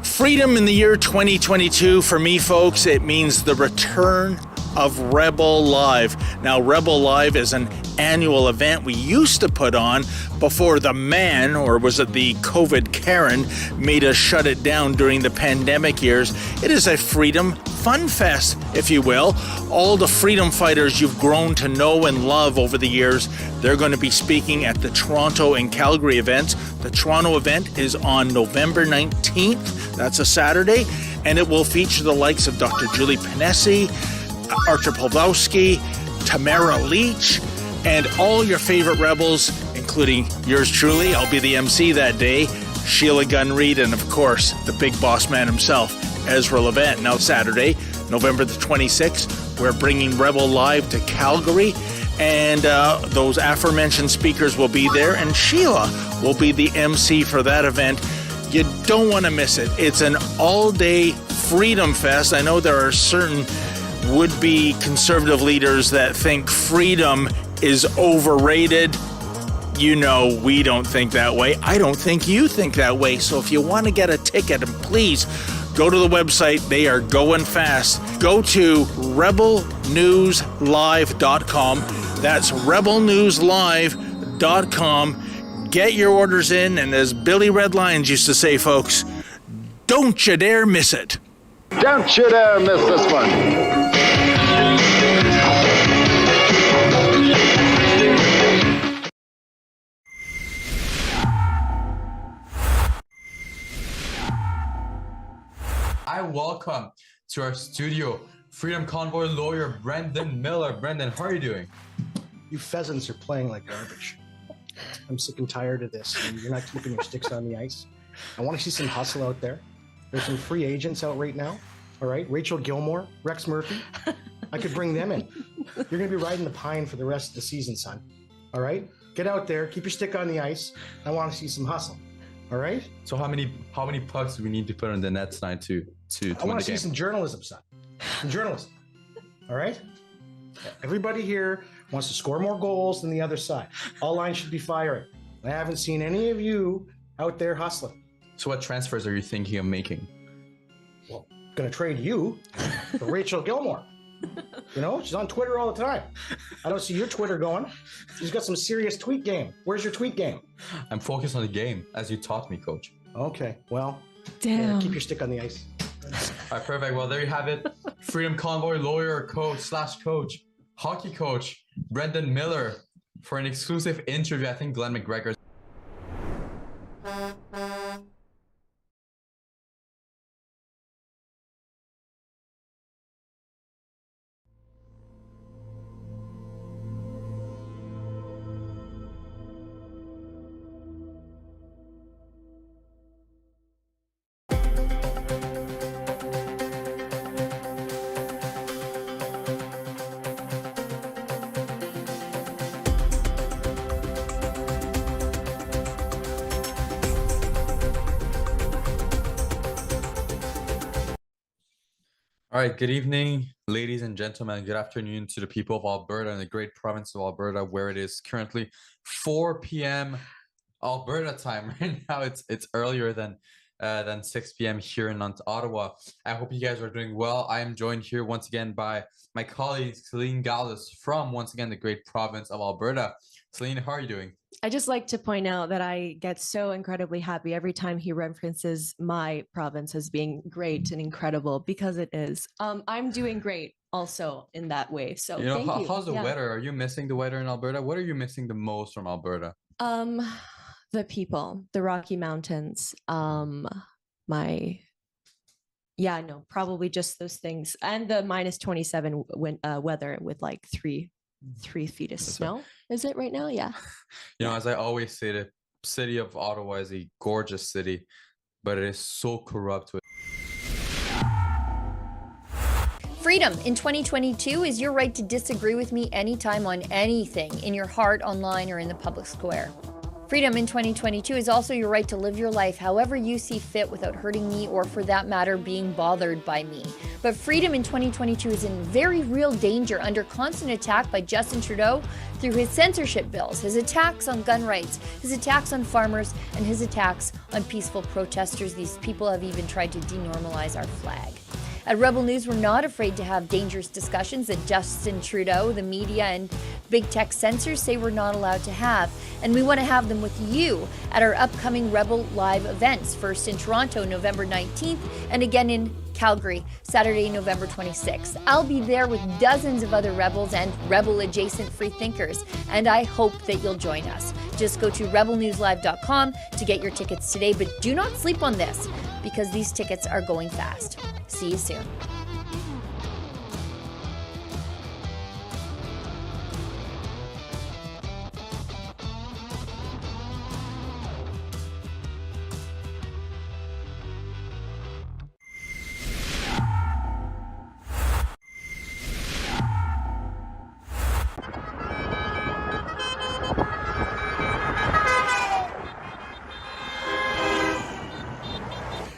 Freedom in the year 2022, for me, folks, it means the return of Rebel Live. Now, Rebel Live is an annual event we used to put on before the man, or was it the COVID Karen, made us shut it down during the pandemic years. It is a freedom fun fest, if you will. All the freedom fighters you've grown to know and love over the years, they're going to be speaking at the Toronto and Calgary events. The Toronto event is on November 19th. That's a Saturday. And it will feature the likes of Dr. Julie Ponesse, Archer Pawlowski, Tamara Leach, and all your favorite rebels, including yours truly. I'll be the MC that day, Sheila Gunn Reid, and of course, the big boss man himself, Ezra Levant. Now Saturday, November the 26th, we're bringing Rebel Live to Calgary, and those aforementioned speakers will be there, and Sheila will be the MC for that event. You don't want to miss it. It's an all-day freedom fest. I know there are certain would-be conservative leaders that think freedom is overrated. You know we don't think that way. I don't think you think that way. So if you want to get a ticket, and please go to the website. They are going fast. Go to rebellive.ca rebelnewslive.com. That's rebelnewslive.com. Get your orders in, and as Billy Red Lions used to say, folks, don't you dare miss it. Don't you dare miss this one. I welcome to our studio Freedom Convoy lawyer Brendan Miller. Brendan, how are you doing? You pheasants are playing like garbage. I'm sick and tired of this. And you're not keeping your sticks on the ice. I want to see some hustle out there. There's some free agents out right now. All right, Rachel Gilmore, Rex Murphy. I could bring them in. You're going to be riding the pine for the rest of the season, son. All right, get out there, keep your stick on the ice. I want to see some hustle. All right. So how many pucks do we need to put on the net tonight to I win want the to see game? some journalism, son. Some journalism. All right. Everybody here wants to score more goals than the other side. All lines should be firing. I haven't seen any of you out there hustling. So what transfers are you thinking of making? Well, gonna trade you for Rachel Gilmore. You know, she's on Twitter all the time. I don't see your Twitter going. She's got some serious tweet game. Where's your tweet game? I'm focused on the game, as you taught me, Coach. Okay, well, Damn. keep your stick on the ice. All right, perfect. Well, there you have it. Freedom Convoy lawyer, coach, hockey coach, Brendan Miller, for an exclusive interview. I think Glenn McGregor. All right, good evening, ladies and gentlemen. Good afternoon to the people of Alberta and the great province of Alberta, where it is currently 4 p.m. Alberta time. Right now, it's earlier than 6 p.m. here in Ottawa. I hope you guys are doing well. I am joined here once again by my colleague Celine Gallus from, once again, the great province of Alberta. Celine, how are you doing? I just like to point out that I get so incredibly happy every time he references my province as being great and incredible, because it is. I'm doing great also in that way. So You know, thank you. how's the Yeah. weather? Are you missing the weather in Alberta? What are you missing the most from Alberta? The people, the Rocky Mountains, probably just those things, and the minus 27 weather with like three feet of snow. Is it right now? Yeah. You know, as I always say, the city of Ottawa is a gorgeous city, but it is so corrupt. Freedom in 2022 is your right to disagree with me anytime on anything, in your heart, online, or in the public square. Freedom in 2022 is also your right to live your life however you see fit without hurting me or, for that matter, being bothered by me. But freedom in 2022 is in very real danger under constant attack by Justin Trudeau through his censorship bills, his attacks on gun rights, his attacks on farmers, and his attacks on peaceful protesters. These people have even tried to denormalize our flag. At Rebel News, we're not afraid to have dangerous discussions that Justin Trudeau, the media, and big tech censors say we're not allowed to have. And we want to have them with you at our upcoming Rebel Live events, first in Toronto, November 19th, and again in Calgary, Saturday, November 26th. I'll be there with dozens of other Rebels and Rebel-adjacent free thinkers, and I hope that you'll join us. Just go to rebelnewslive.com to get your tickets today, but do not sleep on this, because these tickets are going fast. See you soon.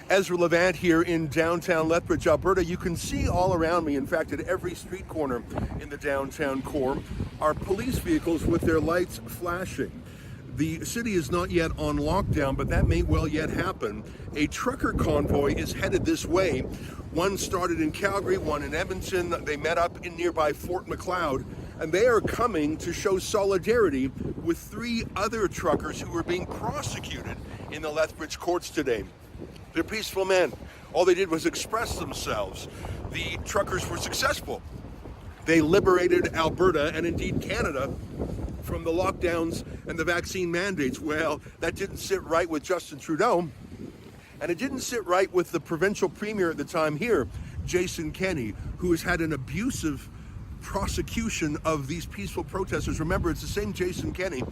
Ezra Levant here in downtown Lethbridge, Alberta. You can see all around me, in fact, at every street corner in the downtown core, are police vehicles with their lights flashing. The city is not yet on lockdown, but that may well yet happen. A trucker convoy is headed this way. One started in Calgary, one in Edmonton. They met up in nearby Fort McLeod, and they are coming to show solidarity with 3 other truckers who are being prosecuted in the Lethbridge courts today. They're peaceful men. All they did was express themselves. The truckers were successful. They liberated Alberta and indeed Canada from the lockdowns and the vaccine mandates. Well, that didn't sit right with Justin Trudeau, and it didn't sit right with the provincial premier at the time here, Jason Kenney, who has had an abusive prosecution of these peaceful protesters. Remember, it's the same Jason Kenney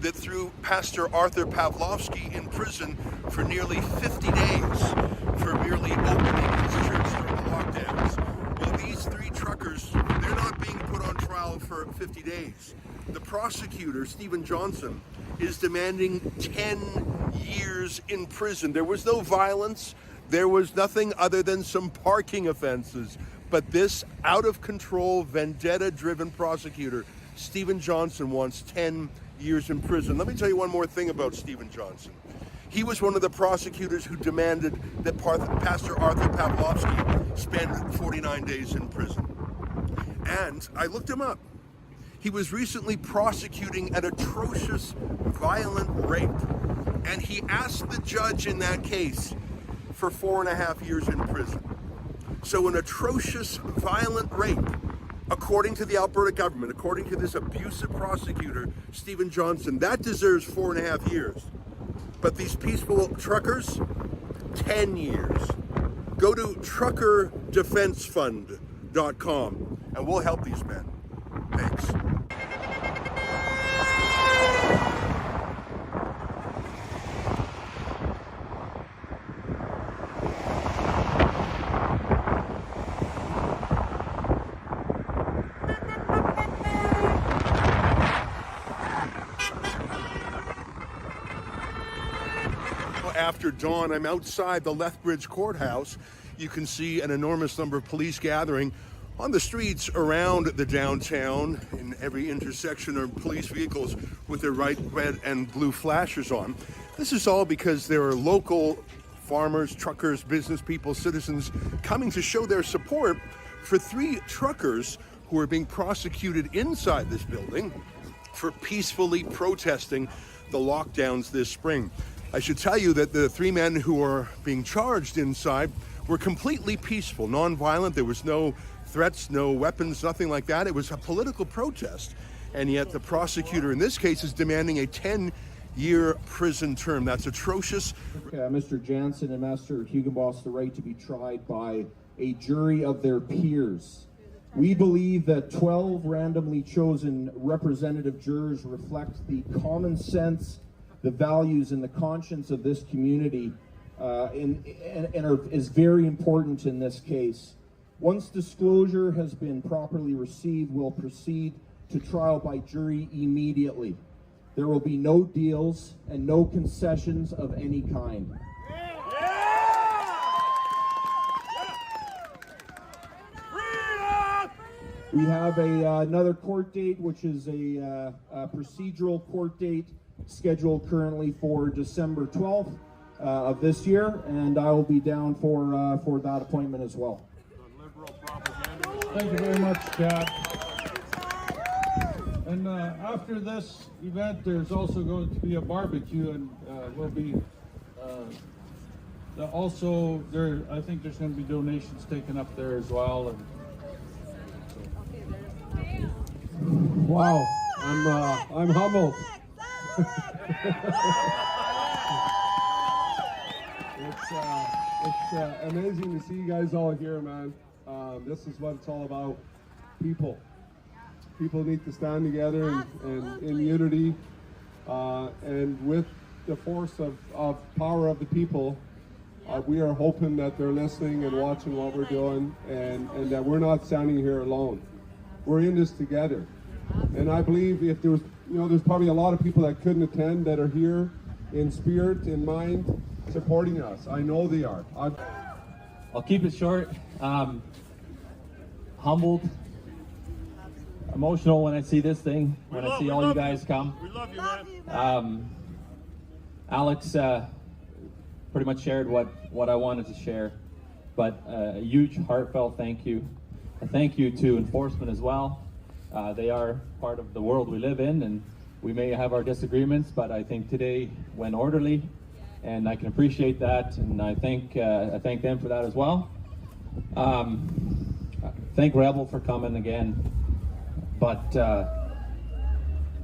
that threw Pastor Arthur Pavlovsky in prison for nearly 50 days for merely opening his church during the lockdowns. Well, these 3 truckers, they're not being put on trial for 50 days. The prosecutor, Stephen Johnson, is demanding 10 years in prison. There was no violence. There was nothing other than some parking offenses. But this out-of-control, vendetta-driven prosecutor, Stephen Johnson, wants 10 years in prison. Let me tell you one more thing about Stephen Johnson. He was one of the prosecutors who demanded that Pastor Arthur Pavlovsky spend 49 days in prison. And I looked him up. He was recently prosecuting an atrocious, violent rape. And he asked the judge in that case for 4.5 years in prison. So an atrocious, violent rape, according to the Alberta government, according to this abusive prosecutor, Stephen Johnson, that deserves 4.5 years. But these peaceful truckers, 10 years. Go to truckerdefensefund.com and we'll help these men. Thanks. After dawn, I'm outside the Lethbridge courthouse. You can see an enormous number of police gathering on the streets around the downtown. In every intersection are police vehicles with their red and blue flashers on. This is all because there are local farmers, truckers, business people, citizens coming to show their support for 3 truckers who are being prosecuted inside this building for peacefully protesting the lockdowns this spring. I should tell you that the 3 men who are being charged inside were completely peaceful, non-violent. There was no threats, no weapons, nothing like that. It was a political protest. And yet the prosecutor in this case is demanding a 10-year prison term. That's atrocious. Mr. Jansen and Master Hugenboss the right to be tried by a jury of their peers. We believe that 12 randomly chosen representative jurors reflect the common sense, the values, and the conscience of this community is very important in this case. Once disclosure has been properly received, we'll proceed to trial by jury immediately. There will be no deals and no concessions of any kind. We have another court date, which is a procedural court date scheduled currently for December 12th of this year, and I will be down for that appointment as well. Thank you very much, Chad. And after this event, there's also going to be a barbecue, and we'll be also there. I think there's going to be donations taken up there as well. And wow, I'm humbled. It's amazing to see you guys all here, man. This is what it's all about. People need to stand together and in unity, and with the force of power of the people, we are hoping that they're listening and watching what we're doing, and that we're not standing here alone. We're in this together. And I believe if there was, there's probably a lot of people that couldn't attend that are here in spirit, in mind, supporting us. I know they are. I'll keep it short. Humbled. emotional when I see this thing, when I see all you guys come. We love you, man. Alex pretty much shared what I wanted to share, but a huge heartfelt thank you. A thank you to enforcement as well. They are part of the world we live in, and we may have our disagreements, but I think today went orderly, and I can appreciate that, and I thank them for that as well. Thank Rebel for coming again, but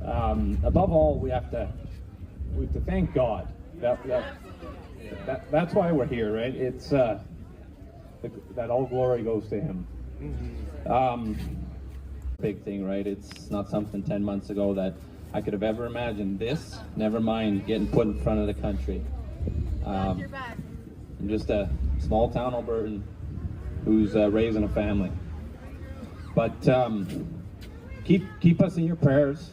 above all, we have to thank God. That's why we're here, right? It's that all glory goes to Him. Big thing, right? It's not something 10 months ago that I could have ever imagined this, never mind getting put in front of the country. I'm just a small town Albertan who's raising a family. But keep us in your prayers.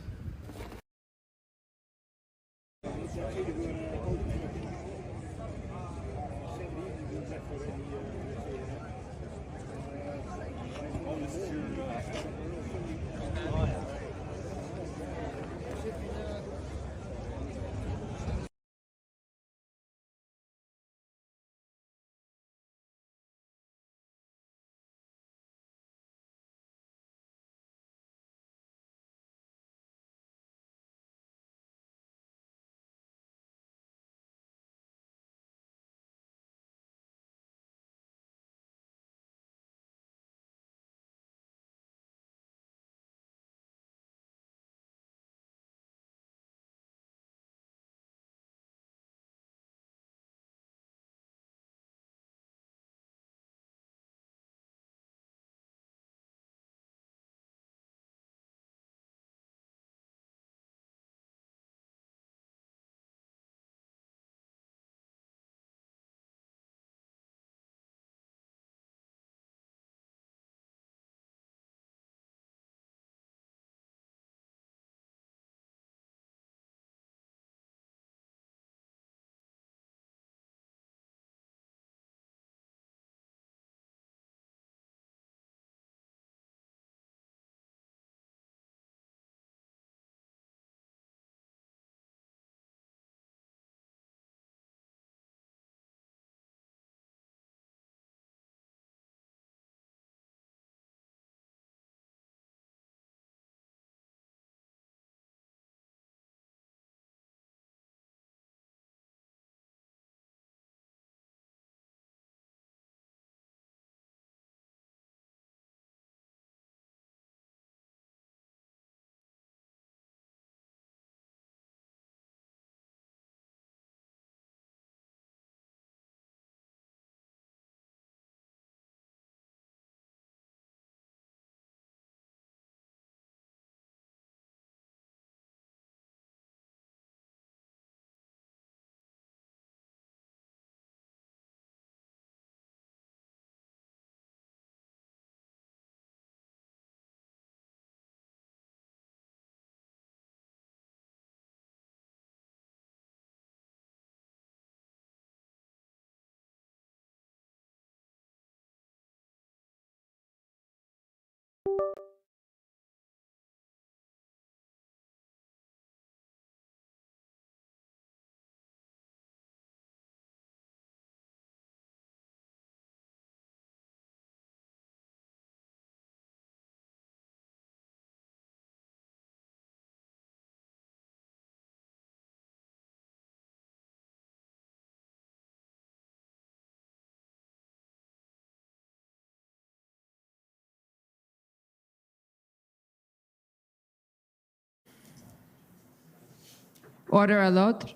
Order à l'autre.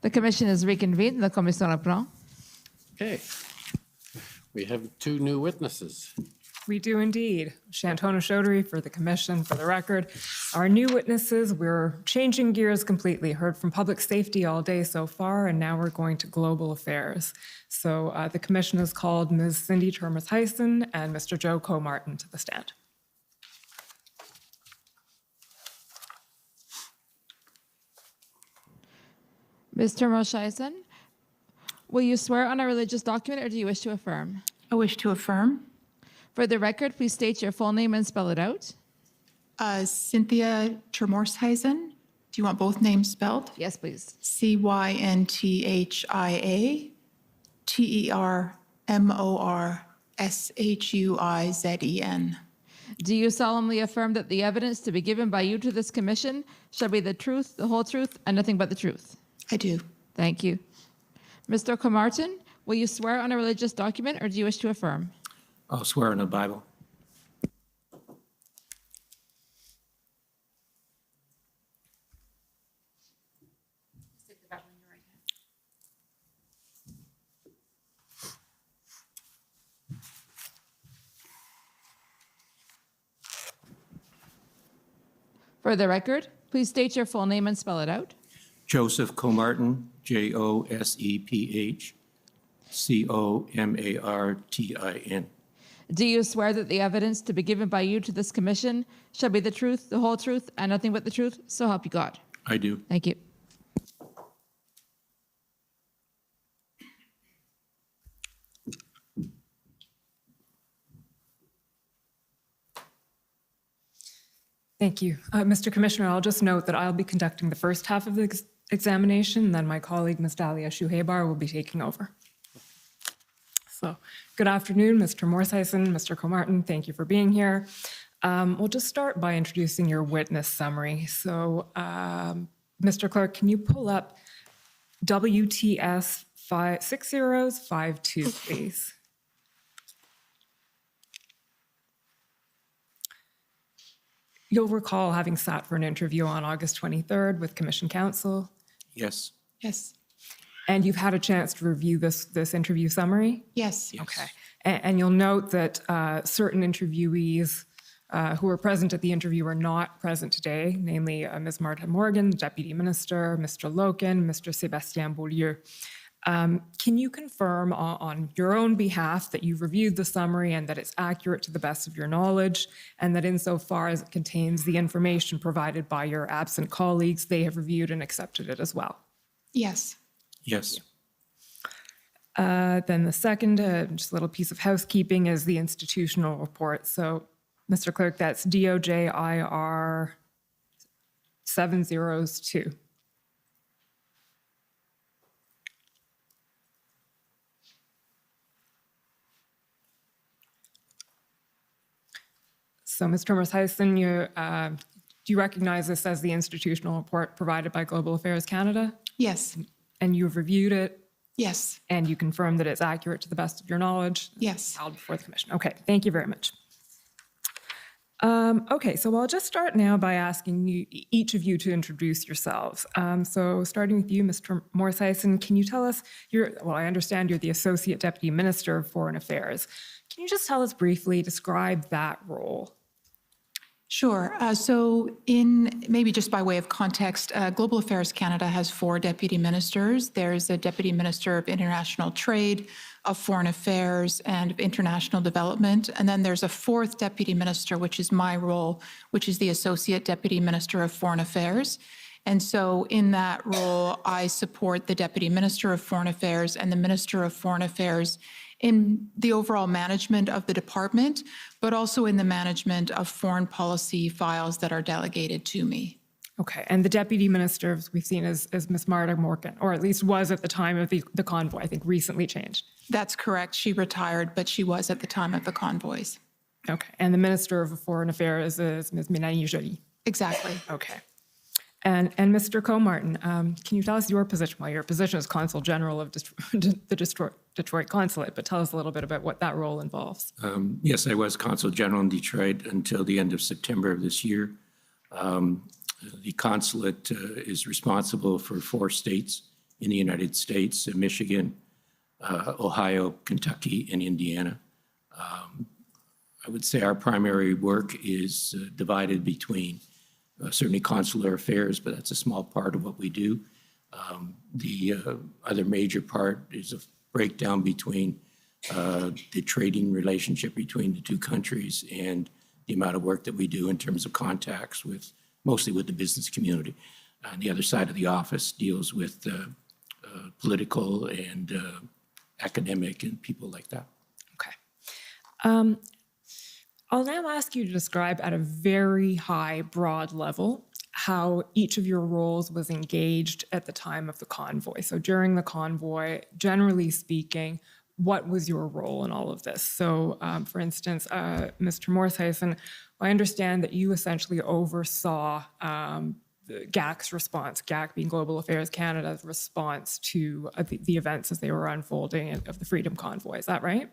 The commission is reconvened. La commission reprend. Okay. We have two new witnesses. We do indeed. Shantona Chaudhary for the commission. For the record, our new witnesses, we're changing gears completely. Heard from public safety all day so far, and now we're going to global affairs. So the commission has called Ms. Cindy Turmus-Hyson and Mr. Joe Comartin to the stand. Mr. Mosheisen, will you swear on a religious document or do you wish to affirm? I wish to affirm. For the record, please state your full name and spell it out. Cynthia Tremorshausen. Do you want both names spelled? Yes, please. CYNTHIA Do you solemnly affirm that the evidence to be given by you to this commission shall be the truth, the whole truth, and nothing but the truth? I do. Thank you. Mr. Comartin, will you swear on a religious document or do you wish to affirm? I'll swear on the Bible. For the record, please state your full name and spell it out. Joseph Comartin, Joseph Do you swear that the evidence to be given by you to this commission shall be the truth, the whole truth, and nothing but the truth? So help you God. I do. Thank you. Thank you. Mr. Commissioner, I'll just note that I'll be conducting the first half of the examination, and then my colleague, Ms. Dalia Shuhaybar, will be taking over. So, good afternoon, Mr. Morsheisen, Mr. Comartin, thank you for being here. We'll just start by introducing your witness summary. So, Mr. Clerk, can you pull up WTS 6052, please? You'll recall having sat for an interview on August 23rd with Commission Counsel. Yes. Yes. And you've had a chance to review this interview summary? Yes. Okay. And you'll note that certain interviewees who were present at the interview are not present today, namely Ms. Martha Morgan, Deputy Minister, Mr. Loken, Mr. Sébastien Beaulieu. Can you confirm on your own behalf that you've reviewed the summary and that it's accurate to the best of your knowledge, and that insofar as it contains the information provided by your absent colleagues, they have reviewed and accepted it as well? Yes. Yes. Then the second, just a little piece of housekeeping, is the institutional report. So, Mr. Clerk, that's DOJIR 702. So, Mr. Morsheisen, do you recognize this as the institutional report provided by Global Affairs Canada? Yes. And you've reviewed it? Yes. And you confirm that it's accurate to the best of your knowledge? Yes. Filed before the commission. Okay, thank you very much. Okay, so I'll just start now by asking each of you to introduce yourselves. So starting with you, Mr. Morsheisen, can you tell us, I understand you're the Associate Deputy Minister of Foreign Affairs. Can you just tell us briefly, describe that role? Sure. So maybe just by way of context, Global Affairs Canada has 4 deputy ministers. There's a Deputy Minister of International Trade, of Foreign Affairs, and of International Development. And then there's a 4th Deputy Minister, which is my role, which is the Associate Deputy Minister of Foreign Affairs. And so in that role, I support the Deputy Minister of Foreign Affairs and the Minister of Foreign Affairs in the overall management of the department, but also in the management of foreign policy files that are delegated to me. Okay, and the Deputy Minister, as we've seen, is Ms. Martha Morgan, or at least was at the time of the convoy, I think recently changed. That's correct. She retired, but she was at the time of the convoys. Okay, and the Minister of Foreign Affairs is Ms. Mélanie Joly. Exactly. Okay. And Mr. Comartin, can you tell us your position? Well, your position is Consul General of the Detroit Consulate, but tell us a little bit about what that role involves. Yes, I was Consul General in Detroit until the end of September of this year. The consulate is responsible for 4 states in the United States, Michigan, Ohio, Kentucky, and Indiana. I would say our primary work is divided between certainly consular affairs, but that's a small part of what we do. The other major part is a breakdown between the trading relationship between the 2 countries and the amount of work that we do in terms of contacts with, mostly with the business community. And the other side of the office deals with political and academic and people like that. Okay, I'll now ask you to describe at a very high, broad level how each of your roles was engaged at the time of the convoy. So during the convoy, generally speaking, what was your role in all of this? So, for instance, Mr. Morsheisen, I understand that you essentially oversaw the GAC's response, GAC being Global Affairs Canada's response to the events as they were unfolding of the Freedom Convoy. Is that right?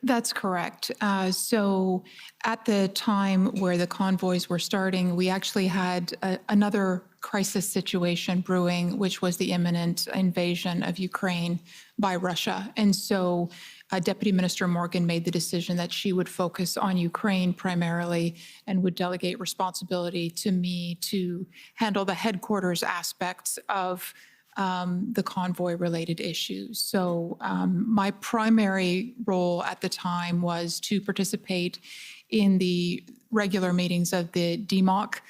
That's correct. So at the time where the convoys were starting, we actually had another crisis situation brewing, which was the imminent invasion of Ukraine by Russia. And so Deputy Minister Morgan made the decision that she would focus on Ukraine primarily and would delegate responsibility to me to handle the headquarters aspects of the convoy-related issues. So my primary role at the time was to participate in the regular meetings of the DMOC,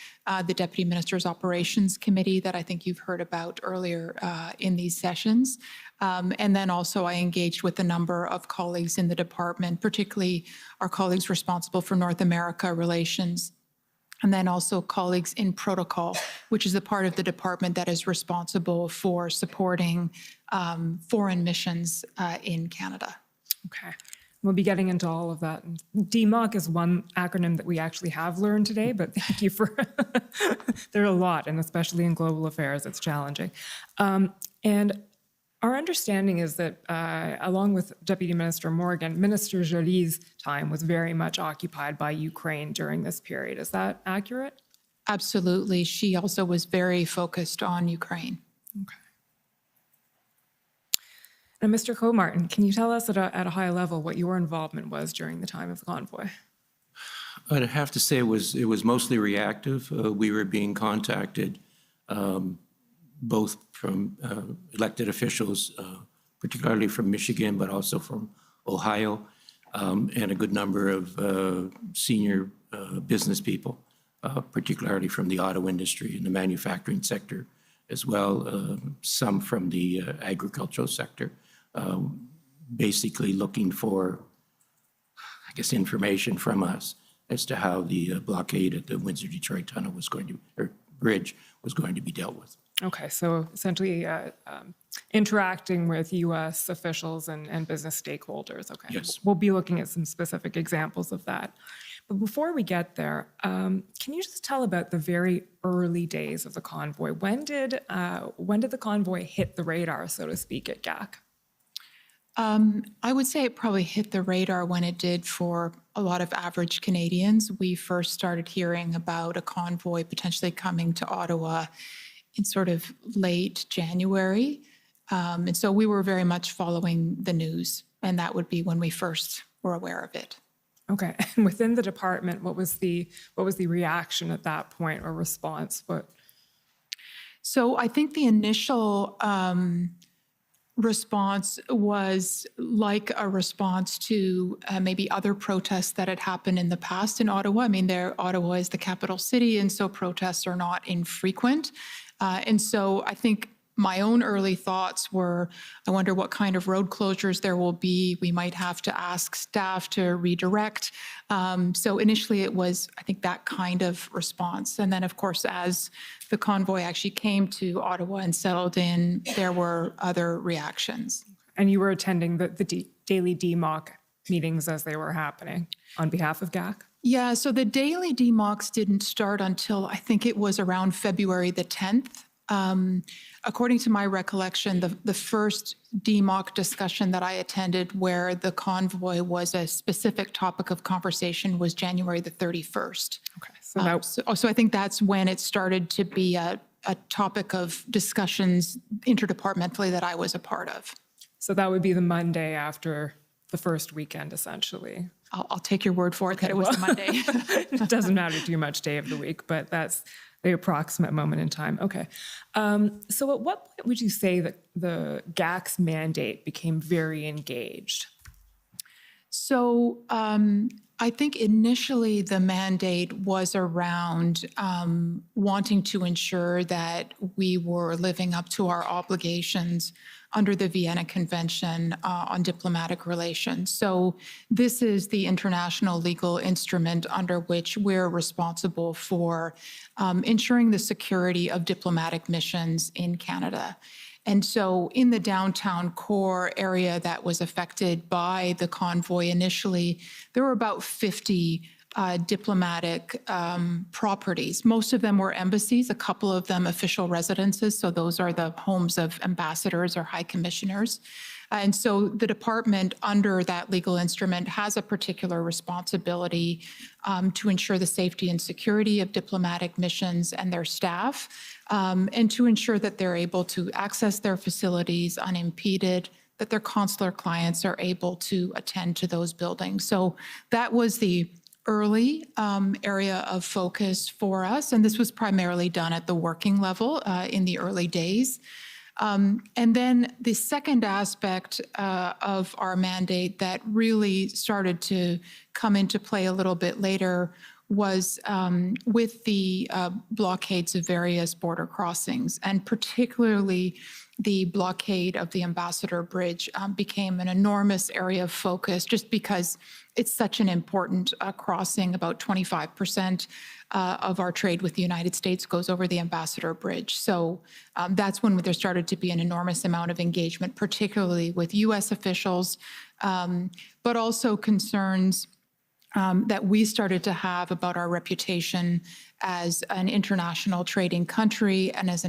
the Deputy Minister's Operations Committee that I think you've heard about earlier in these sessions. And then also I engaged with a number of colleagues in the department, particularly our colleagues responsible for North America relations, and then also colleagues in protocol, which is the part of the department that is responsible for supporting foreign missions in Canada. Okay. We'll be getting into all of that. DMOC is one acronym that we actually have learned today, but thank you for, there are a lot, and especially in global affairs, it's challenging. And our understanding is that, along with Deputy Minister Morgan, Minister Jolie's time was very much occupied by Ukraine during this period. Is that accurate? Absolutely. She also was very focused on Ukraine. Okay. Now, Mr. Comartin, can you tell us at a high level what your involvement was during the time of the convoy? I'd have to say it was mostly reactive. We were being contacted both from elected officials, particularly from Michigan, but also from Ohio, and a good number of senior business people, particularly from the auto industry and the manufacturing sector as well, some from the agricultural sector, basically looking for, I guess, information from us as to how the blockade at the Windsor-Detroit tunnel was going to, or bridge was going to be dealt with. Okay, so essentially interacting with U.S. officials and business stakeholders. Okay, yes. We'll be looking at some specific examples of that. But before we get there, can you just tell about the very early days of the convoy? When did the convoy hit the radar, so to speak, at GAC? I would say it probably hit the radar when it did for a lot of average Canadians. We first started hearing about a convoy potentially coming to Ottawa in sort of late January. And so we were very much following the news, and that would be when we first were aware of it. Okay, and within the department, what was the reaction at that point or response? So I think the initial response was like a response to maybe other protests that had happened in the past in Ottawa. I mean, Ottawa is the capital city, and so protests are not infrequent. And so I think my own early thoughts were, I wonder what kind of road closures there will be. We might have to ask staff to redirect. So initially it was, I think, that kind of response. And then, of course, as the convoy actually came to Ottawa and settled in, there were other reactions. And you were attending the daily DMOC meetings as they were happening on behalf of GAC? Yeah, so the daily DMOCs didn't start until I think it was around February the 10th. According to my recollection, the first DMOC discussion that I attended where the convoy was a specific topic of conversation was January the 31st. Okay, so I think that's when it started to be a topic of discussions interdepartmentally that I was a part of. So that would be the Monday after the first weekend, essentially. I'll take your word for it that it was the Monday. It doesn't matter too much day of the week, but that's the approximate moment in time. Okay. So at what point would you say that the GAC's mandate became very engaged? So I think initially the mandate was around wanting to ensure that we were living up to our obligations under the Vienna Convention on Diplomatic Relations. So this is the international legal instrument under which we're responsible for ensuring the security of diplomatic missions in Canada. And so in the downtown core area that was affected by the convoy initially, there were about 50 diplomatic properties. Most of them were embassies, a couple of them official residences. So those are the homes of ambassadors or high commissioners. And so the department under that legal instrument has a particular responsibility to ensure the safety and security of diplomatic missions and their staff, and to ensure that they're able to access their facilities unimpeded, that their consular clients are able to attend to those buildings. So that was the early area of focus for us, and this was primarily done at the working level in the early days. And then the second aspect of our mandate that really started to come into play a little bit later was with the blockades of various border crossings, and particularly the blockade of the Ambassador Bridge became an enormous area of focus just because it's such an important crossing. About 25% of our trade with the United States goes over the Ambassador Bridge. So that's when there started to be an enormous amount of engagement, particularly with U.S. officials, but also concerns that we started to have about our reputation as an international trading country and as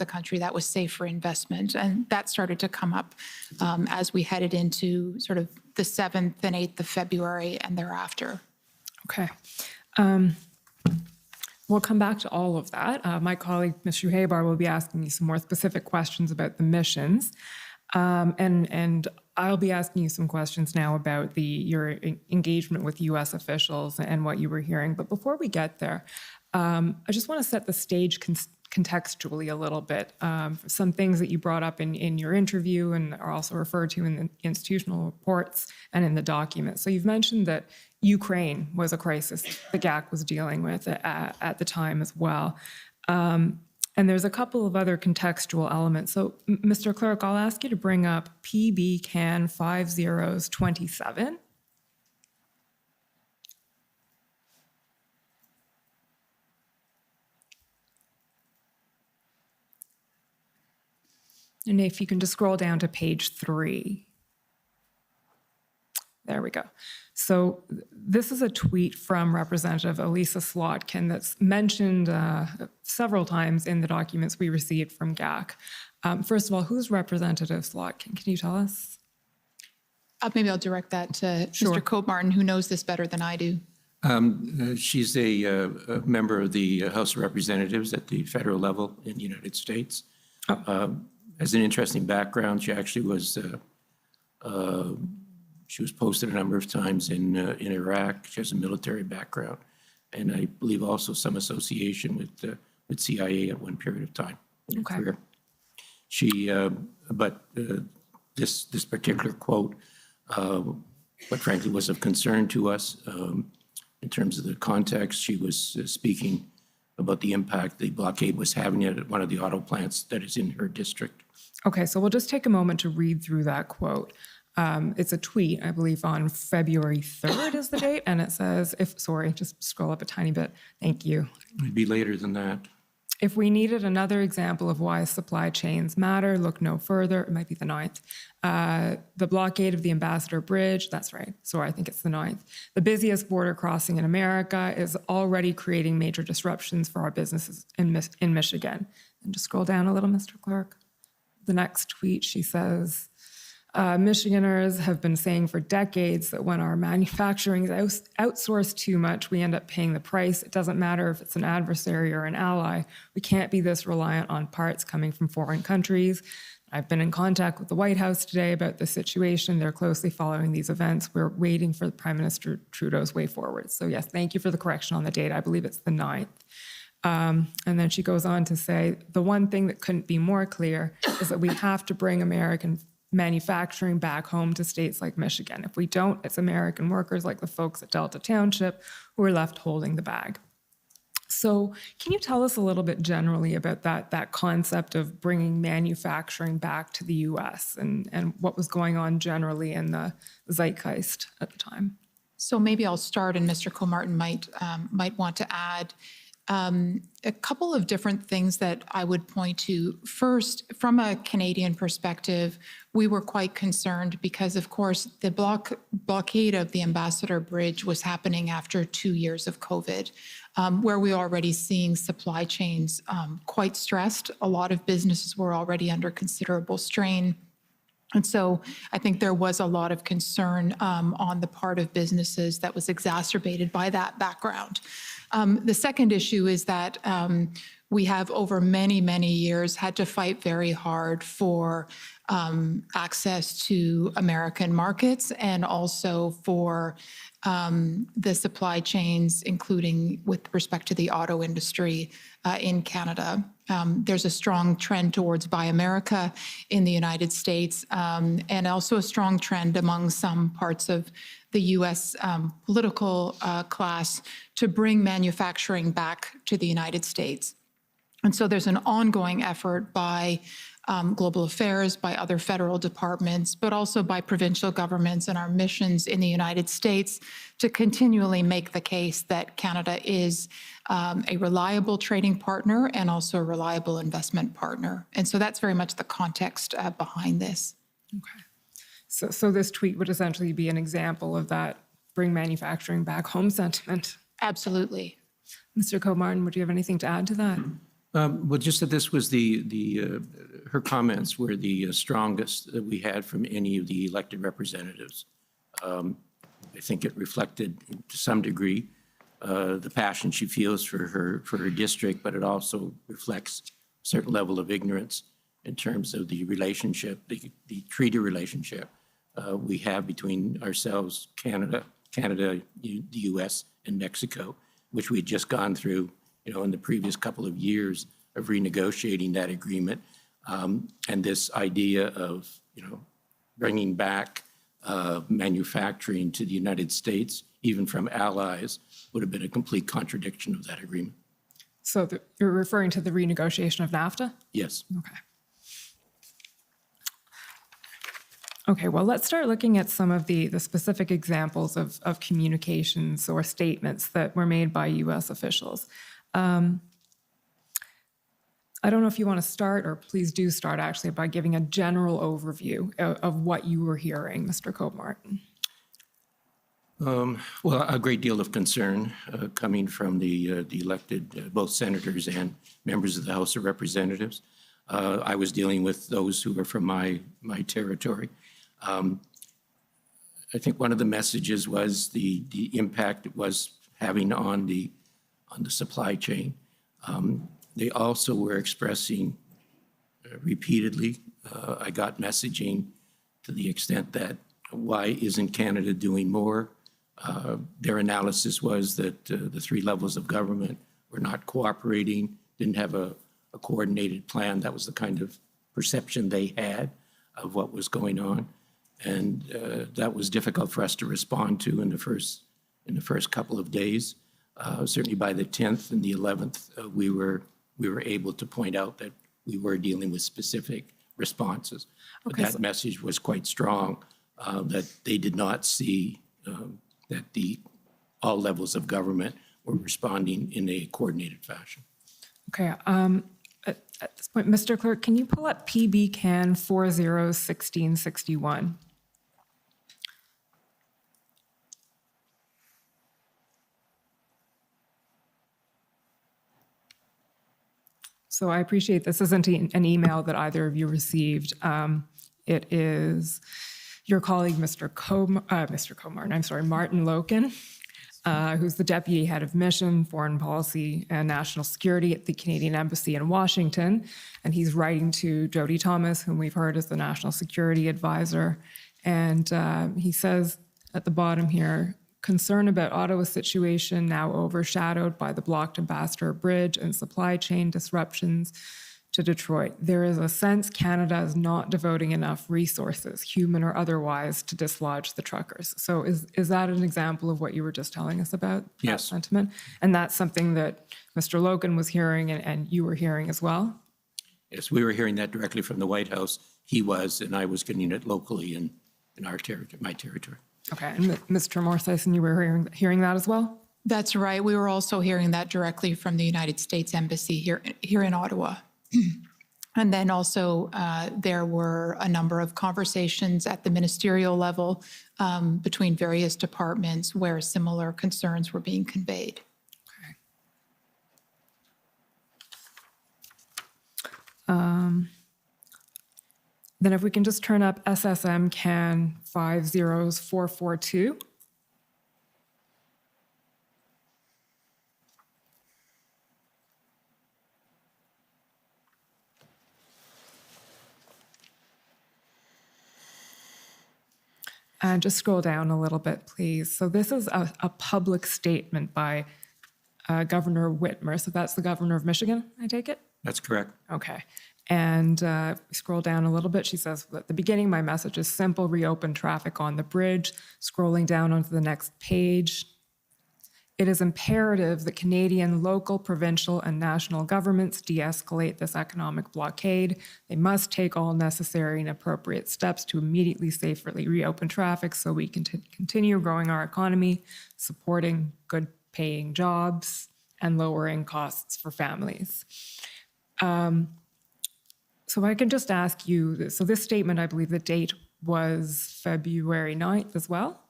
a country that was safe for investment. And that started to come up as we headed into sort of the 7th and 8th of February and thereafter. Okay. We'll come back to all of that. My colleague, Ms. Shuhaybar, will be asking you some more specific questions about the missions. And I'll be asking you some questions now about your engagement with U.S. officials and what you were hearing. But before we get there, I just want to set the stage contextually a little bit. Some things that you brought up in your interview and are also referred to in the institutional reports and in the document. So you've mentioned that Ukraine was a crisis the GAC was dealing with at the time as well. And there's a couple of other contextual elements. So, Mr. Clerk, I'll ask you to bring up PB Can 5027. And if you can just scroll down to page 3. There we go. So this is a tweet from Representative Elisa Slotkin that's mentioned several times in the documents we received from GAC. First of all, who's Representative Slotkin? Can you tell us? Maybe I'll direct that to Mr. Cope-Martin, who knows this better than I do. She's a member of the House of Representatives at the federal level in the United States. Has an interesting background. She actually was she was posted a number of times in Iraq. She has a military background, and I believe also some association with CIA at one period of time in her career. She, this particular quote, what frankly was of concern to us in terms of the context. She was speaking about the impact the blockade was having at one of the auto plants that is in her district. Okay, so we'll just take a moment to read through that quote. It's a tweet, I believe, on February 3rd is the date, and it says, just scroll up a tiny bit. Thank you. It'd be later than that. If we needed another example of why supply chains matter, look no further. It might be the 9th. The blockade of the Ambassador Bridge, that's right. Sorry, I think it's the 9th. The busiest border crossing in America is already creating major disruptions for our businesses in Michigan. And just scroll down a little, Mr. Clerk. The next tweet, she says, Michiganders have been saying for decades that when our manufacturing is outsourced too much, we end up paying the price. It doesn't matter if it's an adversary or an ally. We can't be this reliant on parts coming from foreign countries. I've been in contact with the White House today about the situation. They're closely following these events. We're waiting for Prime Minister Trudeau's way forward. So yes, thank you for the correction on the date. I believe it's the 9th. And then she goes on to say, the one thing that couldn't be more clear is that we have to bring American manufacturing back home to states like Michigan. If we don't, it's American workers like the folks at Delta Township who are left holding the bag. So can you tell us a little bit generally about that concept of bringing manufacturing back to the US and what was going on generally in the zeitgeist at the time? So maybe I'll start, and Mr. Comartin might want to add a couple of different things that I would point to. First, from a Canadian perspective, we were quite concerned because, of course, the blockade of the Ambassador Bridge was happening after 2 years of COVID, where we were already seeing supply chains quite stressed. A lot of businesses were already under considerable strain. And so I think there was a lot of concern on the part of businesses that was exacerbated by that background. The second issue is that we have over many, many years had to fight very hard for access to American markets and also for the supply chains, including with respect to the auto industry in Canada. There's a strong trend towards Buy America in the United States, and also a strong trend among some parts of the U.S. Political class to bring manufacturing back to the United States. And so there's an ongoing effort by global affairs, by other federal departments, but also by provincial governments and our missions in the United States to continually make the case that Canada is a reliable trading partner and also a reliable investment partner. And so that's very much the context behind this. Okay. So this tweet would essentially be an example of that bring manufacturing back home sentiment. Absolutely. Mr. Comartin, would you have anything to add to that? Well, just that this was her comments were the strongest that we had from any of the elected representatives. I think it reflected to some degree the passion she feels for her district, but it also reflects a certain level of ignorance in terms of the relationship, the treaty relationship we have between ourselves, Canada, the U.S., and Mexico, which we had just gone through, in the previous couple of years of renegotiating that agreement. And this idea of, bringing back manufacturing to the United States, even from allies, would have been a complete contradiction of that agreement. So you're referring to the renegotiation of NAFTA? Yes. Okay. Okay, well, let's start looking at some of the specific examples of communications or statements that were made by U.S. officials. I don't know if you want to start, or please do start actually by giving a general overview of what you were hearing, Mr. Comartin. Well, a great deal of concern coming from the elected, both senators and members of the House of Representatives. I was dealing with those who were from my territory. I think one of the messages was the impact it was having on the supply chain. They also were expressing repeatedly, I got messaging to the extent that why isn't Canada doing more? Their analysis was that the three levels of government were not cooperating, didn't have a coordinated plan. That was the kind of perception they had of what was going on. And that was difficult for us to respond to in the first couple of days. Certainly by the 10th and the 11th, we were able to point out that we were dealing with specific responses. But that message was quite strong, that they did not see that all levels of government were responding in a coordinated fashion. Okay. At this point, Mr. Clerk, can you pull up PB Can 401661? So I appreciate this isn't an email that either of you received. It is your colleague, Martin Loken, who's the Deputy Head of Mission, Foreign Policy and National Security at the Canadian Embassy in Washington. And he's writing to Jody Thomas, whom we've heard is the National Security Advisor. And he says at the bottom here, concern about Ottawa's situation now overshadowed by the blocked Ambassador Bridge and supply chain disruptions to Detroit, there is a sense Canada is not devoting enough resources, human or otherwise, to dislodge the truckers. So is that an example of what you were just telling us about? Yes. That sentiment? And that's something that Mr. Logan was hearing and you were hearing as well? Yes, we were hearing that directly from the White House. He was, and I was getting it locally in our territory, my territory. Okay, and Mr. Morseison, you were hearing that as well? That's right. We were also hearing that directly from the United States Embassy here in Ottawa. And then also there were a number of conversations at the ministerial level between various departments where similar concerns were being conveyed. Then if we can just turn up SSM CAN 50442. And just scroll down a little bit, please. So this is a public statement by Governor Whitmer. So that's the governor of Michigan, I take it? That's correct. Okay. And scroll down a little bit. She says, at the beginning, my message is simple, reopen traffic on the bridge. Scrolling down onto the next page. It is imperative that Canadian local, provincial, and national governments de-escalate this economic blockade. They must take all necessary and appropriate steps to immediately safely reopen traffic so we can continue growing our economy, supporting good-paying jobs, and lowering costs for families. So I can just ask you, so this statement, I believe the date was February 9th as well?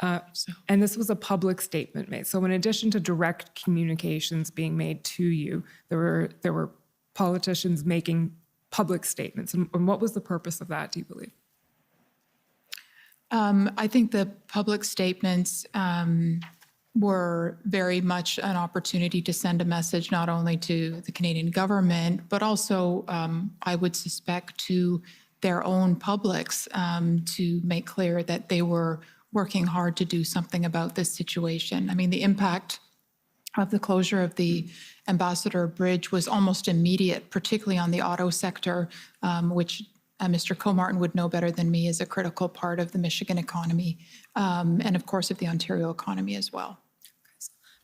And this was a public statement made. So in addition to direct communications being made to you, there were politicians making public statements. And what was the purpose of that, do you believe? I think the public statements were very much an opportunity to send a message not only to the Canadian government, but also, I would suspect, to their own publics to make clear that they were working hard to do something about this situation. I mean, the impact of the closure of the Ambassador Bridge was almost immediate, particularly on the auto sector, which Mr. Comartin would know better than me is a critical part of the Michigan economy, and of course of the Ontario economy as well.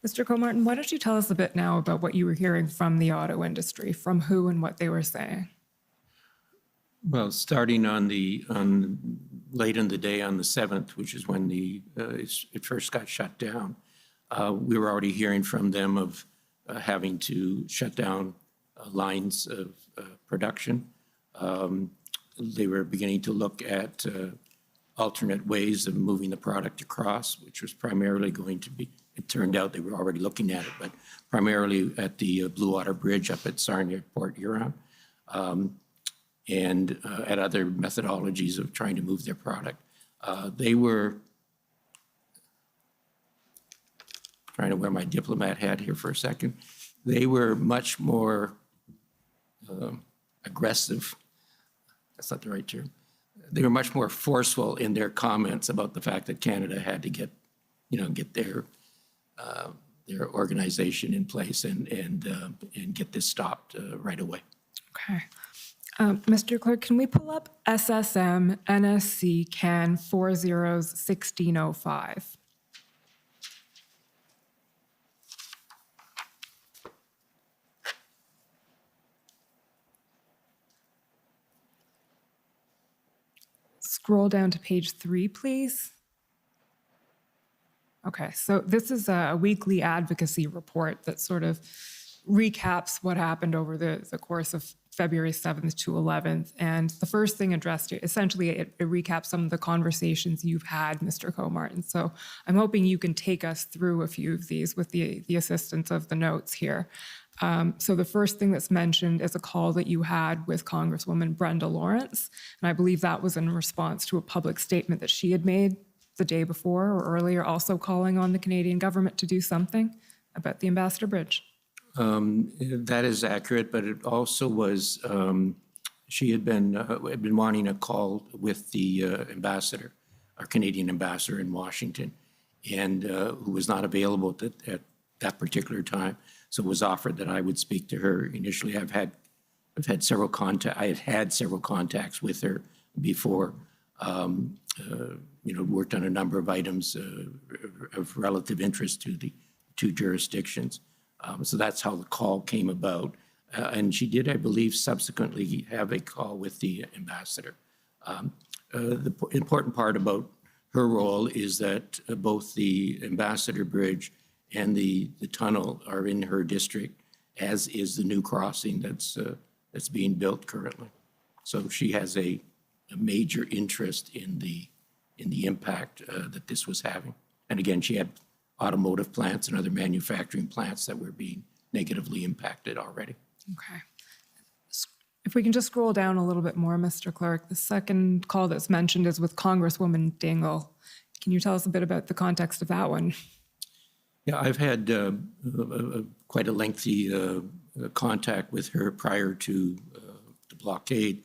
Mr. Comartin, why don't you tell us a bit now about what you were hearing from the auto industry, from who and what they were saying? Well, starting on late in the day on the 7th, which is when it first got shut down, we were already hearing from them of having to shut down lines of production. They were beginning to look at alternate ways of moving the product across, which was primarily going to be, it turned out they were already looking at it, but primarily at the Blue Water Bridge up at Sarnia, Port Huron. And at other methodologies of trying to move their product. They were, trying to wear my diplomat hat here for a second, they were much more aggressive, that's not the right term, they were much more forceful in their comments about the fact that Canada had to get their organization in place and get this stopped right away. Okay. Mr. Clerk, can we pull up SSM NSC CAN 401605? Scroll down to page 3, please. Okay, so this is a weekly advocacy report that sort of recaps what happened over the course of February 7th to 11th. And the first thing addressed, essentially, it recaps some of the conversations you've had, Mr. Comartin. So I'm hoping you can take us through a few of these with the assistance of the notes here. So the first thing that's mentioned is a call that you had with Congresswoman Brenda Lawrence. And I believe that was in response to a public statement that she had made the day before or earlier, also calling on the Canadian government to do something about the Ambassador Bridge. That is accurate, but it also was, she had been wanting a call with the ambassador, our Canadian ambassador in Washington, and who was not available at that particular time. So it was offered that I would speak to her. Initially, I've had I've had several I had had several contacts with her before. Worked on a number of items of relative interest to the two jurisdictions. So that's how the call came about. And she did, I believe, subsequently have a call with the ambassador. The important part about her role is that both the Ambassador Bridge and the tunnel are in her district, as is the new crossing that's being built currently. So she has a major interest in the impact that this was having. And again, she had automotive plants and other manufacturing plants that were being negatively impacted already. Okay. If we can just scroll down a little bit more, Mr. Clerk, the second call that's mentioned is with Congresswoman Dingle. Can you tell us a bit about the context of that one? Yeah, I've had quite a lengthy contact with her prior to the blockade.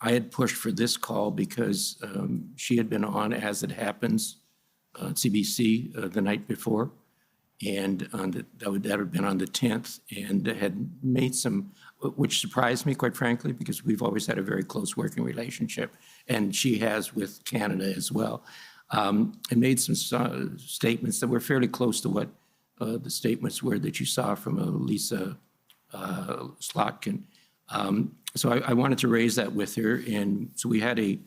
I had pushed for this call because she had been on As It Happens, CBC, the night before, and that had been on the 10th, and had made some, which surprised me, quite frankly, because we've always had a very close working relationship, and she has with Canada as well, and made some statements that were fairly close to what the statements were that you saw from Lisa Slotkin. So I wanted to raise that with her, and so we had a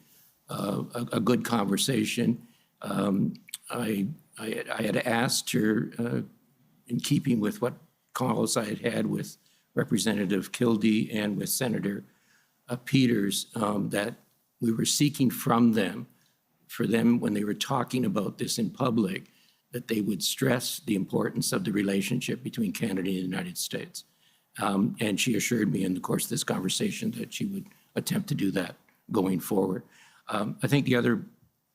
good conversation. I had asked her, in keeping with what calls I had had with Representative Kildee and with Senator Peters, that we were seeking from them, for them when they were talking about this in public, that they would stress the importance of the relationship between Canada and the United States. And she assured me in the course of this conversation that she would attempt to do that going forward. I think the other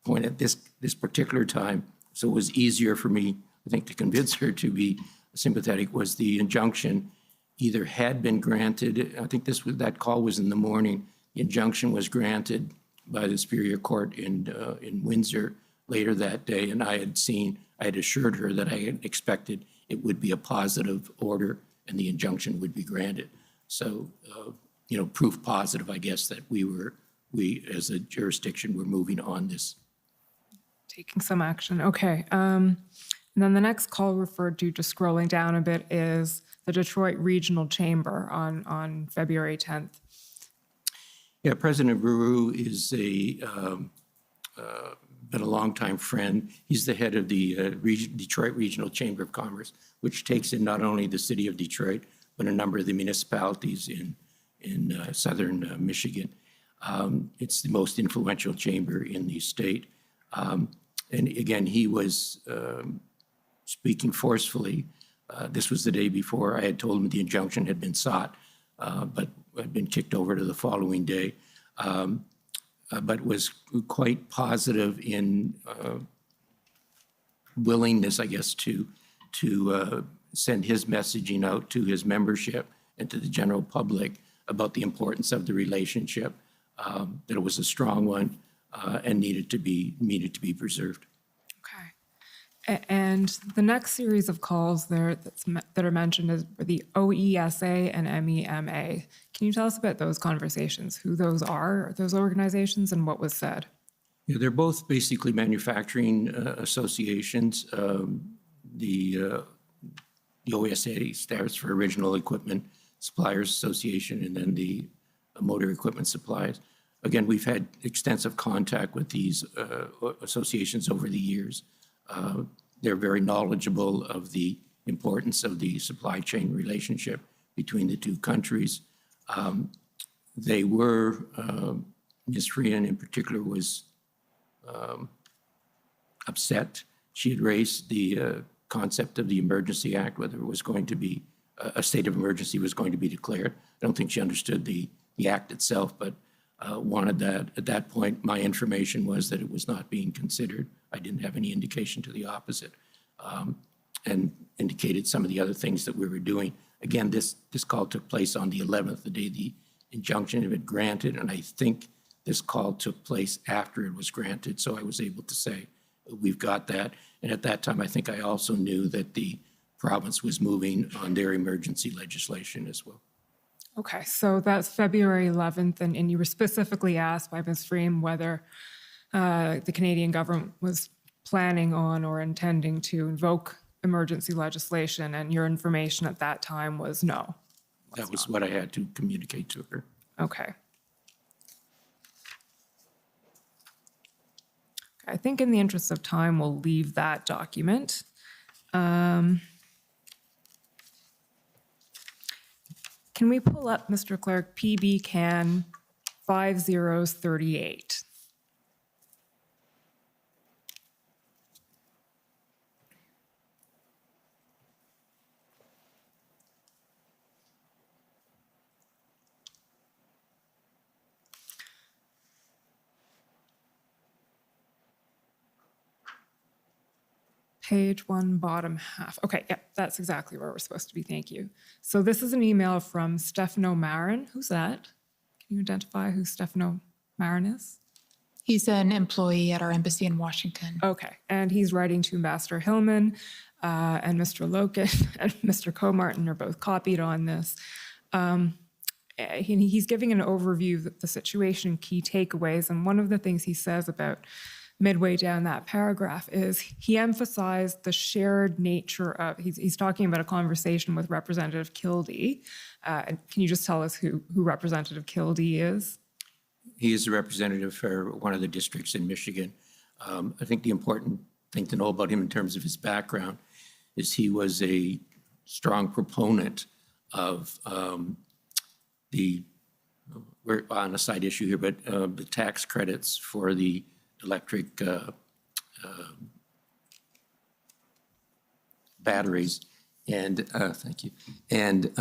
point at this particular time, so it was easier for me, I think, to convince her to be sympathetic, was the injunction either had been granted. I think that call was in the morning. The injunction was granted by the Superior Court in Windsor later that day, and I had assured her that I had expected it would be a positive order and the injunction would be granted. So, proof positive, I guess, that we as a jurisdiction were moving on this. Taking some action. Okay. And then the next call referred to, just scrolling down a bit, is the Detroit Regional Chamber on February 10th. Yeah, President Ruru is been a longtime friend. He's the head of the Detroit Regional Chamber of Commerce, which takes in not only the city of Detroit, but a number of the municipalities in southern Michigan. It's the most influential chamber in the state. And again, he was speaking forcefully. This was the day before I had told him the injunction had been sought, but had been kicked over to the following day. But was quite positive in willingness, I guess, to send his messaging out to his membership and to the general public about the importance of the relationship, that it was a strong one and needed to be preserved. Okay. And the next series of calls there that are mentioned is the OESA and MEMA. Can you tell us about those conversations, who those are, those organizations, and what was said? Yeah, they're both basically manufacturing associations. The OESA stands for Original Equipment Suppliers Association, and then the Motor Equipment Suppliers. Again, we've had extensive contact with these associations over the years. They're very knowledgeable of the importance of the supply chain relationship between the two countries. They were, Ms. Freehan in particular was upset. She had raised the concept of the Emergency Act, whether it was going to be a state of emergency was going to be declared. I don't think she understood the act itself, but wanted that. At that point, my information was that it was not being considered. I didn't have any indication to the opposite, and indicated some of the other things that we were doing. Again, this call took place on the 11th, the day the injunction had been granted, and I think this call took place after it was granted, so I was able to say, we've got that. And at that time, I think I also knew that the province was moving on their emergency legislation as well. Okay, so that's February 11th, and you were specifically asked by Ms. Freem whether the Canadian government was planning on or intending to invoke emergency legislation, and your information at that time was no. That was what I had to communicate to her. Okay. I think in the interest of time, we'll leave that document. Can we pull up, Mr. Clerk, PB Can 5038? Page 1, bottom half. Okay, yeah, that's exactly where we're supposed to be. Thank you. So this is an email from Stefano Marin. Who's that? Can you identify who Stefano Marin is? He's an employee at our embassy in Washington. Okay, and he's writing to Ambassador Hillman, and Mr. Loken and Mr. Comartin are both copied on this. He's giving an overview of the situation, key takeaways, and one of the things he says about midway down that paragraph is he emphasized the shared nature of, he's talking about a conversation with Representative Kildee. And can you just tell us who Representative Kildee is? He is a representative for one of the districts in Michigan. I think the important thing to know about him in terms of his background is he was a strong proponent of we're on a side issue here, but the tax credits for the electric batteries, and thank you. And it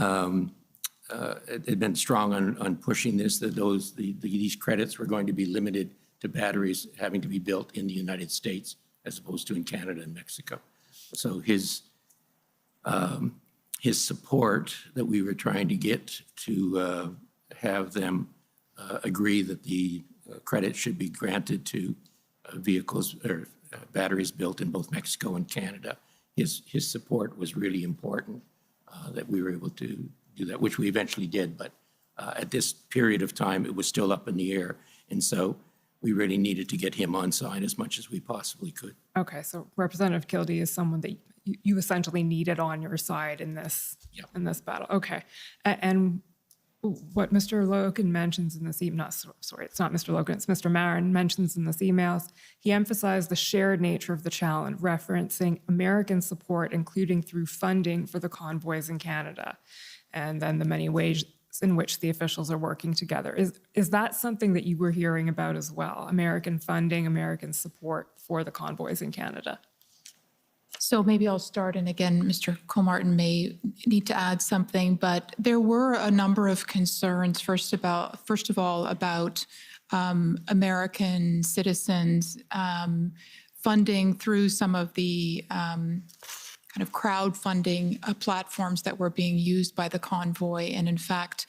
had been strong on pushing this, that these credits were going to be limited to batteries having to be built in the United States as opposed to in Canada and Mexico. So his support that we were trying to get to have them agree that the credit should be granted to vehicles or batteries built in both Mexico and Canada. His support was really important, that we were able to do that, which we eventually did. But at this period of time, it was still up in the air. And so we really needed to get him on side as much as we possibly could. Okay, so Representative Kildee is someone that you essentially needed on your side in this battle. Okay, and what Mr. Loken mentions in this email, sorry, it's not Mr. Loken, it's Mr. Marin mentions in this emails, he emphasized the shared nature of the challenge, referencing American support, including through funding for the convoys in Canada, and then the many ways in which the officials are working together. Is that something that you were hearing about as well? American funding, American support for the convoys in Canada? So maybe I'll start, and again, Mr. Comartin may need to add something, but there were a number of concerns, first of all, about American citizens funding through some of the kind of crowdfunding platforms that were being used by the convoy. And in fact,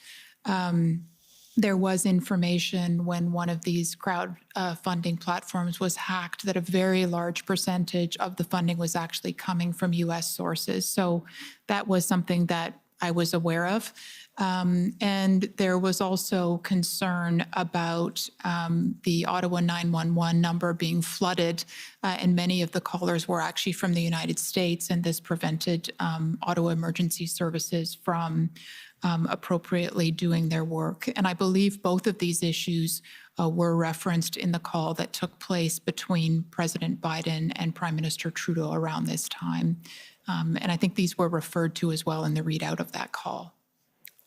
there was information when one of these crowdfunding platforms was hacked that a very large percentage of the funding was actually coming from U.S. sources. So that was something that I was aware of. And there was also concern about the Ottawa 911 number being flooded, and many of the callers were actually from the United States, and this prevented Ottawa Emergency Services from appropriately doing their work. And I believe both of these issues were referenced in the call that took place between President Biden and Prime Minister Trudeau around this time. And I think these were referred to as well in the readout of that call.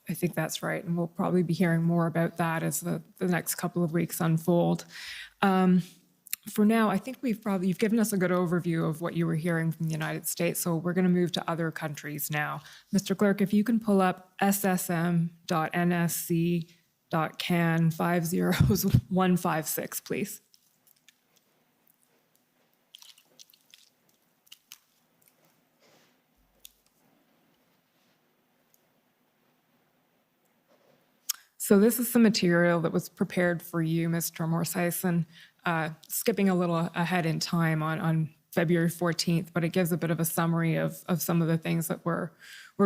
I think that's right, and we'll probably be hearing more about that as the next couple of weeks unfold. For now, I think you've given us a good overview of what you were hearing from the United States, so we're going to move to other countries now. Mr. Clerk, if you can pull up ssm.nsc.can 50156, please. So this is some material that was prepared for you, Mr. Morseisen, skipping a little ahead in time on February 14th, but it gives a bit of a summary of some of the things that were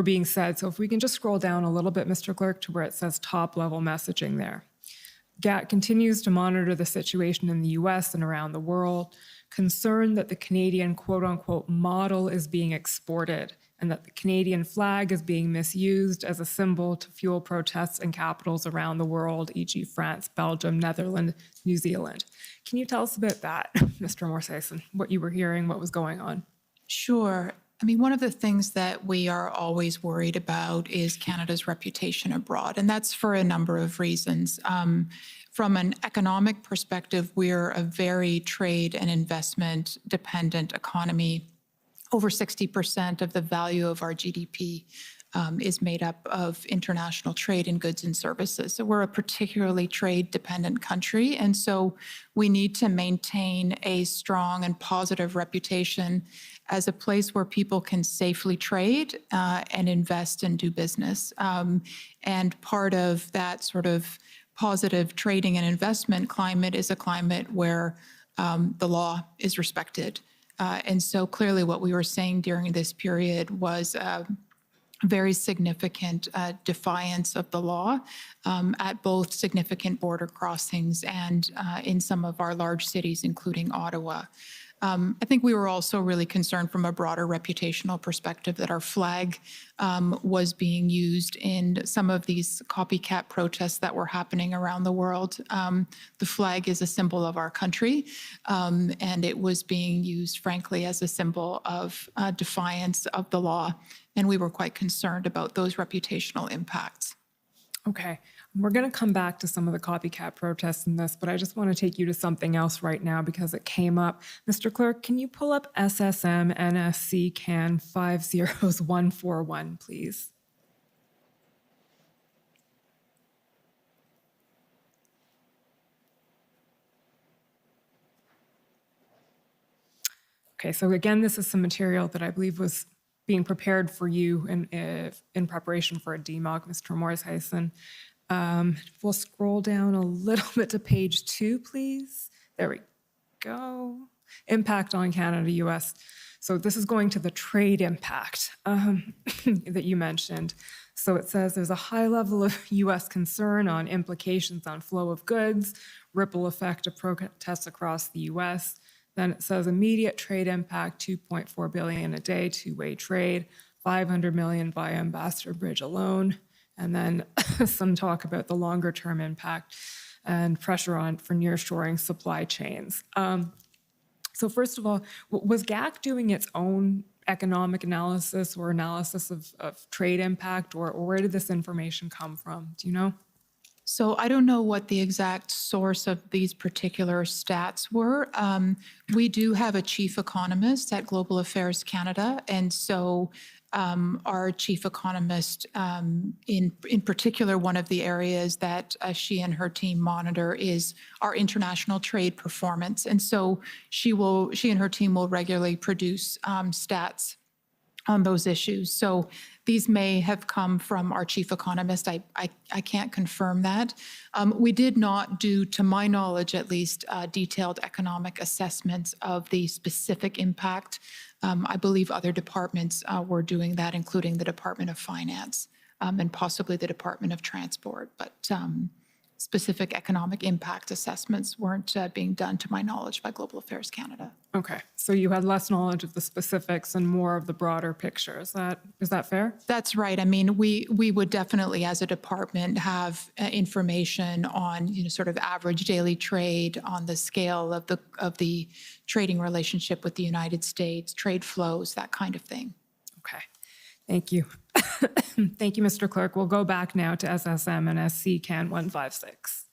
being said. So if we can just scroll down a little bit, Mr. Clerk, to where it says top-level messaging there. GAT continues to monitor the situation in the US and around the world, concerned that the Canadian quote-unquote model is being exported and that the Canadian flag is being misused as a symbol to fuel protests in capitals around the world, e.g. France, Belgium, Netherlands, New Zealand. Can you tell us a bit about that, Mr. Morseson, what you were hearing, what was going on? Sure. I mean, one of the things that we are always worried about is Canada's reputation abroad, and that's for a number of reasons. From an economic perspective, we're a very trade and investment dependent economy. Over 60% of the value of our GDP is made up of international trade in goods and services. So we're a particularly trade-dependent country, and so we need to maintain a strong and positive reputation as a place where people can safely trade and invest and do business. And part of that sort of positive trading and investment climate is a climate where the law is respected. And so clearly what we were saying during this period was very significant defiance of the law at both significant border crossings and in some of our large cities, including Ottawa. I think we were also really concerned from a broader reputational perspective that our flag was being used in some of these copycat protests that were happening around the world. The flag is a symbol of our country, and it was being used, frankly, as a symbol of defiance of the law. And we were quite concerned about those reputational impacts. Okay, we're going to come back to some of the copycat protests in this, but I just want to take you to something else right now because it came up. Mr. Clerk, can you pull up SSM NSC CAN 50141, please? Okay, so again, this is some material that I believe was being prepared for you in preparation for a DMOC, Mr. Morseson. We'll scroll down a little bit to page 2, please. There we go. Impact on Canada, US. So this is going to the trade impact that you mentioned. So it says there's a high level of US concern on implications on flow of goods, ripple effect of protests across the US. Then it says immediate trade impact, $2.4 billion a day, two-way trade, $500 million by Ambassador Bridge alone. And then some talk about the longer term impact and pressure on for nearshoring supply chains. So first of all, was GAC doing its own economic analysis or analysis of trade impact, or where did this information come from? Do you know? So I don't know what the exact source of these particular stats were. We do have a chief economist at Global Affairs Canada, and so our chief economist, in particular, one of the areas that she and her team monitor is our international trade performance, and so she and her team will regularly produce stats on those issues. So these may have come from our chief economist. I can't confirm that. We did not do, to my knowledge at least, detailed economic assessments of the specific impact. I believe other departments were doing that, including the Department of Finance and possibly the Department of Transport. But specific economic impact assessments weren't being done, to my knowledge, by Global Affairs Canada. Okay, so you had less knowledge of the specifics and more of the broader picture. Is that fair? That's right. I mean, we would definitely, as a department, have information on sort of average daily trade, on the scale of the trading relationship with the United States, trade flows, that kind of thing. Okay, thank you. Thank you, Mr. Clerk. We'll go back now to SSM and SC CAN 156.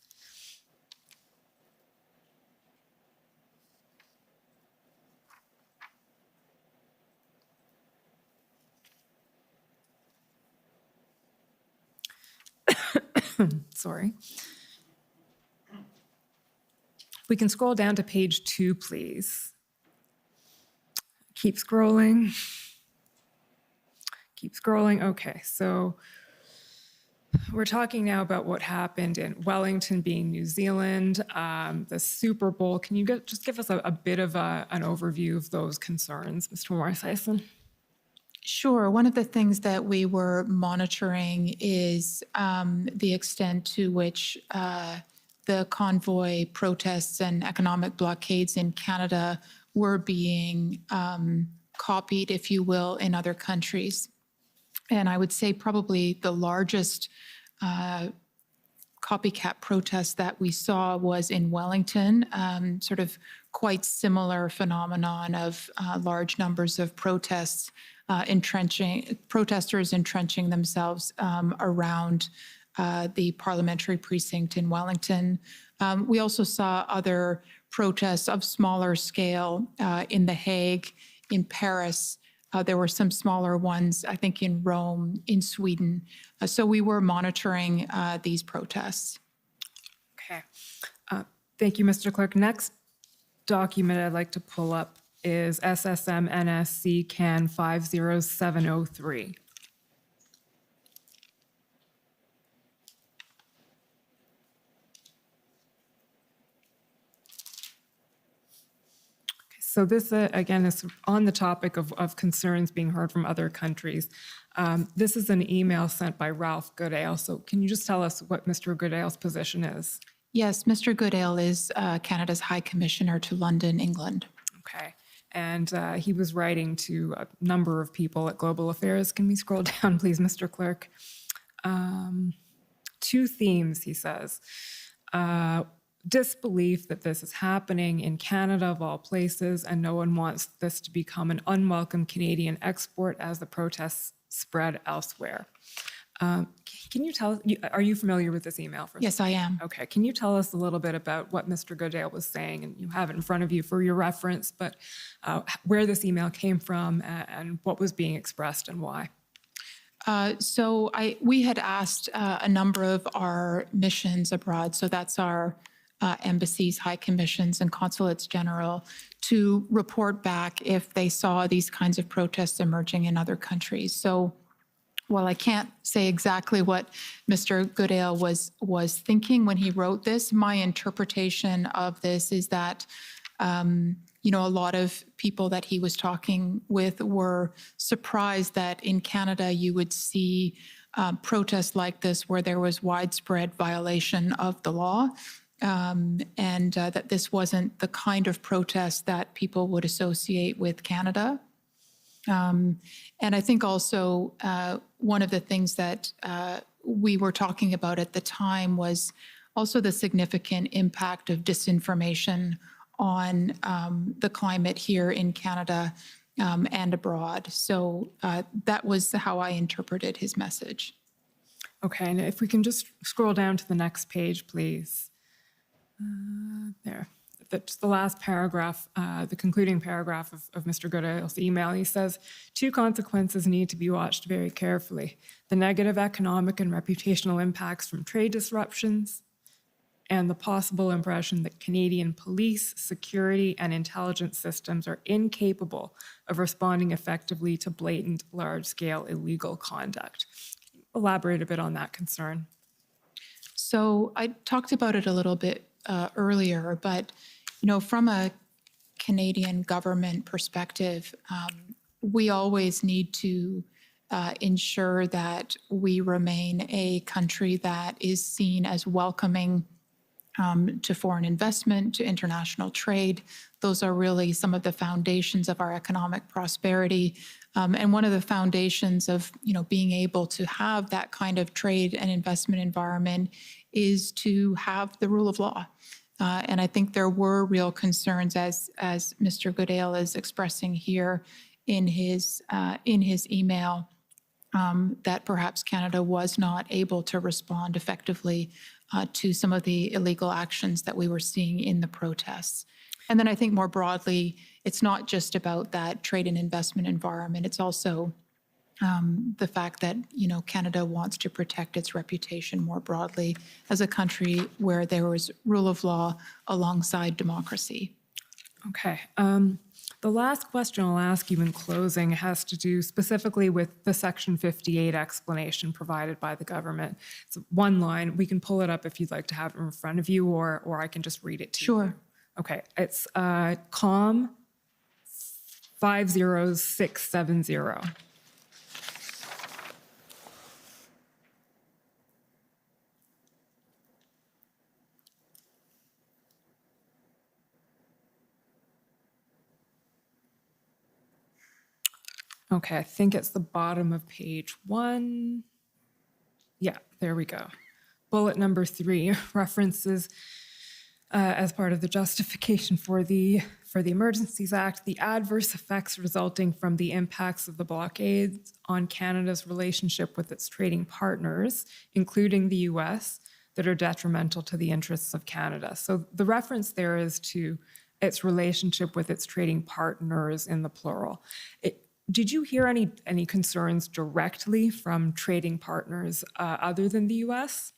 Sorry. We can scroll down to page 2, please. Keep scrolling. Keep scrolling. Okay, so We're talking now about what happened in Wellington, being New Zealand, the Super Bowl. Can you just give us a bit of an overview of those concerns, Mr. Morris-Eisen? Sure. One of the things that we were monitoring is the extent to which the convoy protests and economic blockades in Canada were being copied, if you will, in other countries. And I would say probably the largest copycat protest that we saw was in Wellington, sort of quite similar phenomenon of large numbers of protesters entrenching themselves around the parliamentary precinct in Wellington. We also saw other protests of smaller scale in The Hague, in Paris. There were some smaller ones, I think, in Rome, in Sweden. So we were monitoring these protests. Okay. Thank you, Mr. Clerk. Next document I'd like to pull up is SSM NSC CAN 50703. So this, again, is on the topic of concerns being heard from other countries. This is an email sent by Ralph Goodale. So can you just tell us what Mr. Goodale's position is? Yes, Mr. Goodale is Canada's High Commissioner to London, England. Okay. And he was writing to a number of people at Global Affairs. Can we scroll down, please, Mr. Clerk? Two themes, he says. Disbelief that this is happening in Canada, of all places, and no one wants this to become an unwelcome Canadian export as the protests spread elsewhere. Can you tell us, are you familiar with this email? Yes, I am. Okay. Can you tell us a little bit about what Mr. Goodale was saying? And you have it in front of you for your reference, but where this email came from and what was being expressed and why? We had asked a number of our missions abroad, so that's our embassies, high commissions, and consulates general, to report back if they saw these kinds of protests emerging in other countries. So while I can't say exactly what Mr. Goodale was thinking when he wrote this, my interpretation of this is that a lot of people that he was talking with were surprised that in Canada you would see protests like this where there was widespread violation of the law, and that this wasn't the kind of protest that people would associate with Canada. And I think also one of the things that we were talking about at the time was also the significant impact of disinformation on the climate here in Canada and abroad. So that was how I interpreted his message. Okay, and if we can just scroll down to the next page, please. There. That's the last paragraph, the concluding paragraph of Mr. Goodale's email. He says, two consequences need to be watched very carefully: the negative economic and reputational impacts from trade disruptions, and the possible impression that Canadian police, security, and intelligence systems are incapable of responding effectively to blatant, large-scale illegal conduct. Elaborate a bit on that concern. So I talked about it a little bit earlier, but from a Canadian government perspective, we always need to ensure that we remain a country that is seen as welcoming to foreign investment, to international trade. Those are really some of the foundations of our economic prosperity. And one of the foundations of being able to have that kind of trade and investment environment is to have the rule of law. And I think there were real concerns, as Mr. Goodale is expressing here in his email, that perhaps Canada was not able to respond effectively to some of the illegal actions that we were seeing in the protests. And then I think more broadly, it's not just about that trade and investment environment. It's also the fact that Canada wants to protect its reputation more broadly as a country where there was rule of law alongside democracy. Okay. The last question I'll ask you in closing has to do specifically with the Section 58 explanation provided by the government. It's one line. We can pull it up if you'd like to have it in front of you, or I can just read it to you. Sure. Okay, it's COM 50670. Okay, I think it's the bottom of page 1. Yeah, there we go. Bullet number 3 references as part of the justification for the Emergencies Act, the adverse effects resulting from the impacts of the blockade on Canada's relationship with its trading partners, including the US, that are detrimental to the interests of Canada. So the reference there is to its relationship with its trading partners in the plural. Did you hear any concerns directly from trading partners other than the US,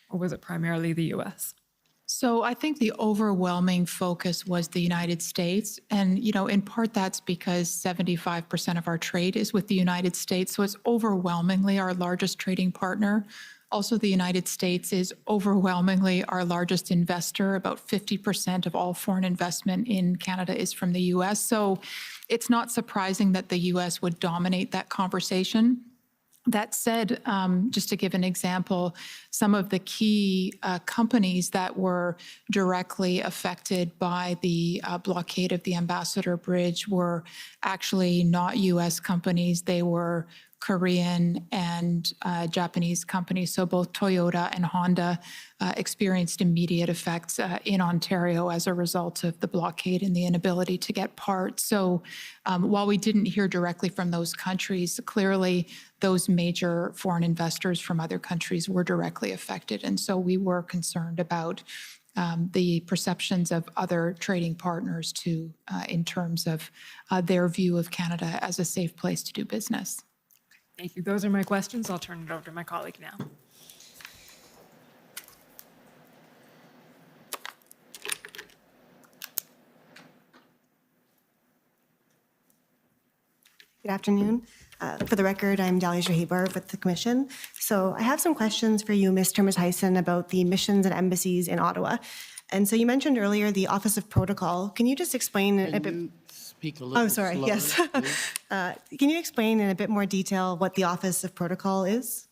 or was it primarily the US? So I think the overwhelming focus was the United States. And, in part that's because 75% of our trade is with the United States. So it's overwhelmingly our largest trading partner. Also, the United States is overwhelmingly our largest investor. About 50% of all foreign investment in Canada is from the US. So it's not surprising that the US would dominate that conversation. That said, just to give an example, some of the key companies that were directly affected by the blockade of the Ambassador Bridge were actually not US companies. They were Korean and Japanese companies. So both Toyota and Honda experienced immediate effects in Ontario as a result of the blockade and the inability to get parts. So while we didn't hear directly from those countries, clearly those major foreign investors from other countries were directly affected. And so we were concerned about the perceptions of other trading partners too, in terms of their view of Canada as a safe place to do business. Thank you. Those are my questions. I'll turn it over to my colleague now. Good afternoon. For the record, I'm Dalia Shahibar with the Commission. So I have some questions for you, Ms. Termes-Hyson, about the missions and embassies in Ottawa. And so you mentioned earlier the Office of Protocol. Can you just explain a bit? Speak a little slower, yes. Can you explain in a bit more detail what the Office of Protocol is?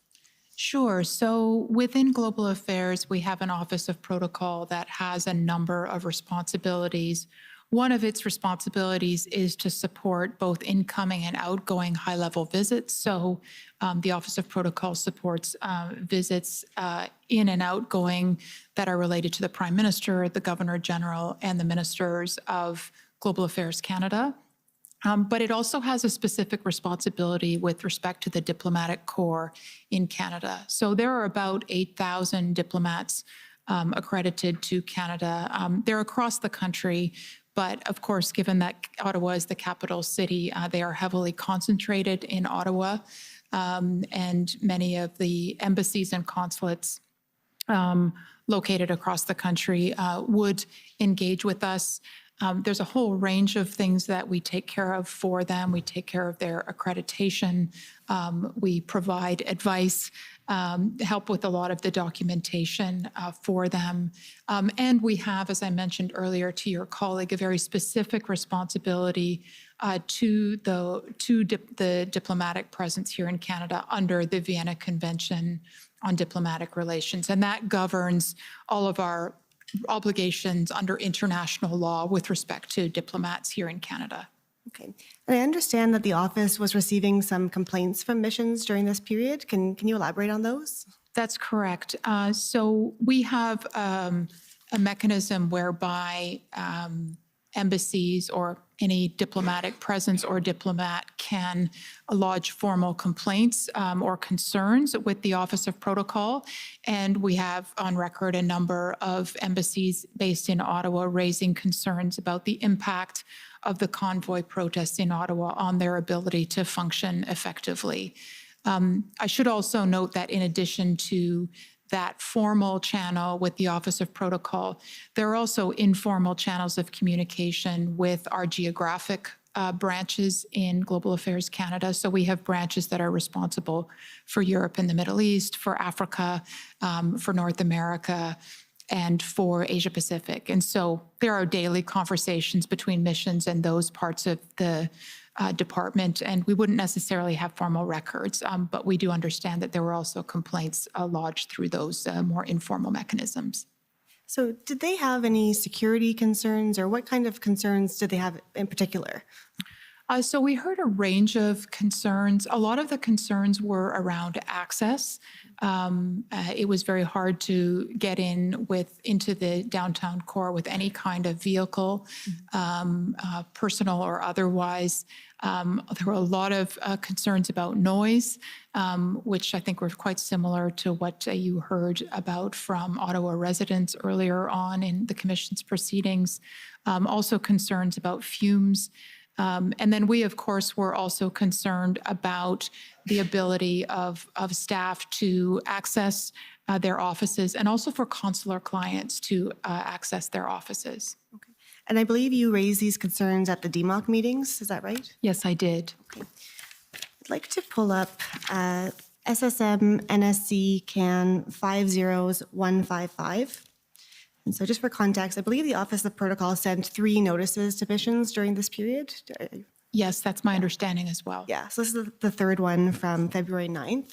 Sure. So within Global Affairs, we have an Office of Protocol that has a number of responsibilities. One of its responsibilities is to support both incoming and outgoing high-level visits. So the Office of Protocol supports visits in and outgoing that are related to the Prime Minister, the Governor General, and the Ministers of Global Affairs Canada. But it also has a specific responsibility with respect to the diplomatic corps in Canada. So there are about 8,000 diplomats accredited to Canada. They're across the country, but of course, given that Ottawa is the capital city, they are heavily concentrated in Ottawa, and many of the embassies and consulates located across the country would engage with us. There's a whole range of things that we take care of for them. We take care of their accreditation. We provide advice, help with a lot of the documentation for them. And we have, as I mentioned earlier to your colleague, a very specific responsibility to the diplomatic presence here in Canada under the Vienna Convention on Diplomatic Relations. And that governs all of our obligations under international law with respect to diplomats here in Canada. Okay. And I understand that the office was receiving some complaints from missions during this period. Can you elaborate on those? That's correct. So we have a mechanism whereby embassies or any diplomatic presence or diplomat can lodge formal complaints or concerns with the Office of Protocol. And we have on record a number of embassies based in Ottawa raising concerns about the impact of the Convoy protests in Ottawa on their ability to function effectively. I should also note that in addition to that formal channel with the Office of Protocol, there are also informal channels of communication with our geographic branches in Global Affairs Canada. So we have branches that are responsible for Europe and the Middle East, for Africa, for North America, and for Asia Pacific. And so there are daily conversations between missions and those parts of the department, and we wouldn't necessarily have formal records, but we do understand that there were also complaints lodged through those more informal mechanisms. So did they have any security concerns, or what kind of concerns did they have in particular? So we heard a range of concerns. A lot of the concerns were around access. It was very hard to get into the downtown core with any kind of vehicle, personal or otherwise. There were a lot of concerns about noise, which I think were quite similar to what you heard about from Ottawa residents earlier on in the Commission's proceedings. Also concerns about fumes. And then we, of course, were also concerned about the ability of staff to access their offices, and also for consular clients to access their offices. Okay. And I believe you raised these concerns at the DMOC meetings, is that right? Yes, I did. Okay. I'd like to pull up SSM NSC CAN 50155. And so just for context, I believe the Office of Protocol sent 3 notices to missions during this period. Yes, that's my understanding as well. Yeah, so this is the third one from February 9th.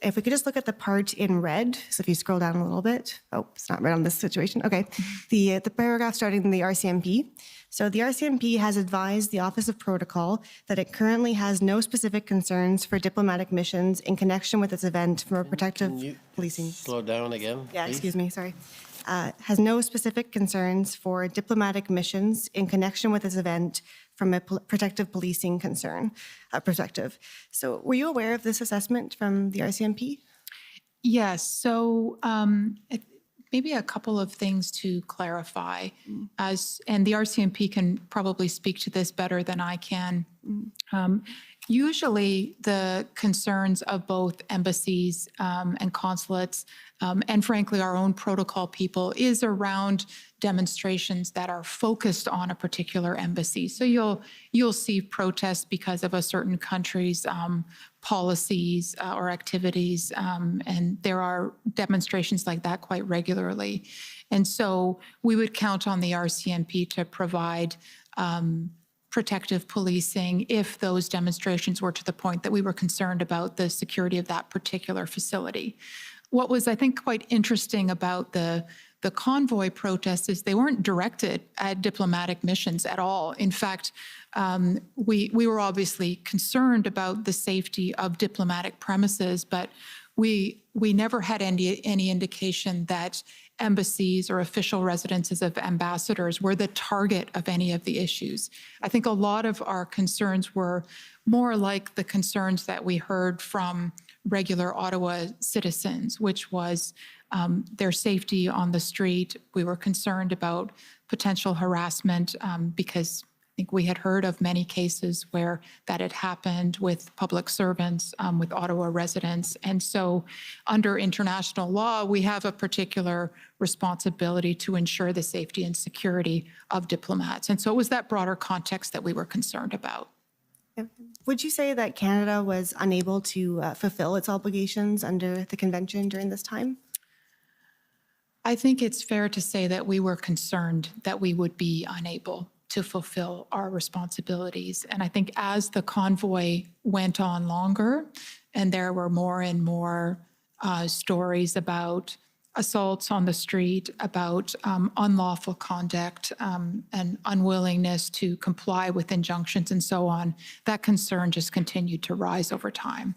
If we could just look at the part in red, so if you scroll down a little bit. Oh, it's not red on this situation. Okay, the paragraph starting in the RCMP. So the RCMP has advised the Office of Protocol that it currently has no specific concerns for diplomatic missions in connection with its event from a protective policing. Slow down again. Yeah, please? excuse me, sorry. Has no specific concerns for diplomatic missions in connection with this event from a protective policing perspective. So were you aware of this assessment from the RCMP? Yes, so maybe a couple of things to clarify, and the RCMP can probably speak to this better than I can. Usually the concerns of both embassies and consulates, and frankly our own protocol people, is around demonstrations that are focused on a particular embassy. So you'll see protests because of a certain country's policies or activities, and there are demonstrations like that quite regularly. And so we would count on the RCMP to provide protective policing if those demonstrations were to the point that we were concerned about the security of that particular facility. What was, I think, quite interesting about the convoy protests is they weren't directed at diplomatic missions at all. In fact, we were obviously concerned about the safety of diplomatic premises, but we never had any indication that embassies or official residences of ambassadors were the target of any of the issues. I think a lot of our concerns were more like the concerns that we heard from regular Ottawa citizens, which was their safety on the street. We were concerned about potential harassment because I think we had heard of many cases where that had happened with public servants, with Ottawa residents. And so under international law, we have a particular responsibility to ensure the safety and security of diplomats. And so it was that broader context that we were concerned about. Would you say that Canada was unable to fulfill its obligations under the convention during this time? I think it's fair to say that we were concerned that we would be unable to fulfill our responsibilities. And I think as the convoy went on longer, and there were more and more stories about assaults on the street, about unlawful conduct and unwillingness to comply with injunctions and so on, that concern just continued to rise over time.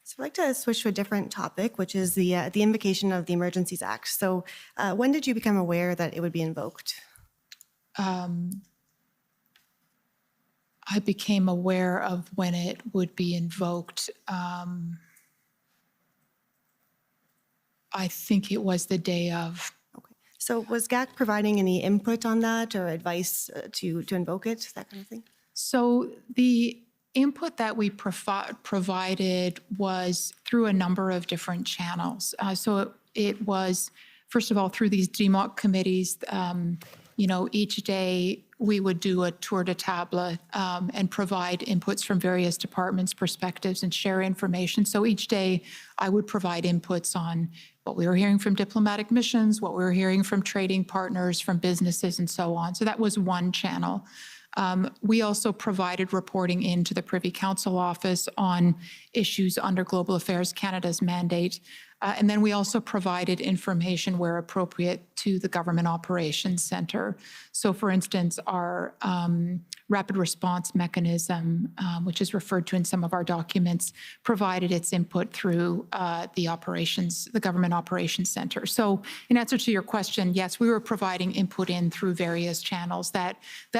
So I'd like to switch to a different topic, which is the Invocation of the Emergencies Act. So when did you become aware that it would be invoked? I became aware of when it would be invoked. I think it was the day of. Okay. So was GAC providing any input on that or advice to invoke it, that kind of thing? So the input that we provided was through a number of different channels. So it was, first of all, through these DMOC committees. Each day we would do a tour de table and provide inputs from various departments' perspectives and share information. So each day I would provide inputs on what we were hearing from diplomatic missions, what we were hearing from trading partners, from businesses, and so on. So that was one channel. We also provided reporting into the Privy Council office on issues under Global Affairs Canada's mandate. And then we also provided information where appropriate to the Government Operations Centre. So for instance, our rapid response mechanism, which is referred to in some of our documents, provided its input through the Government Operations Centre. So in answer to your question, yes, we were providing input in through various channels that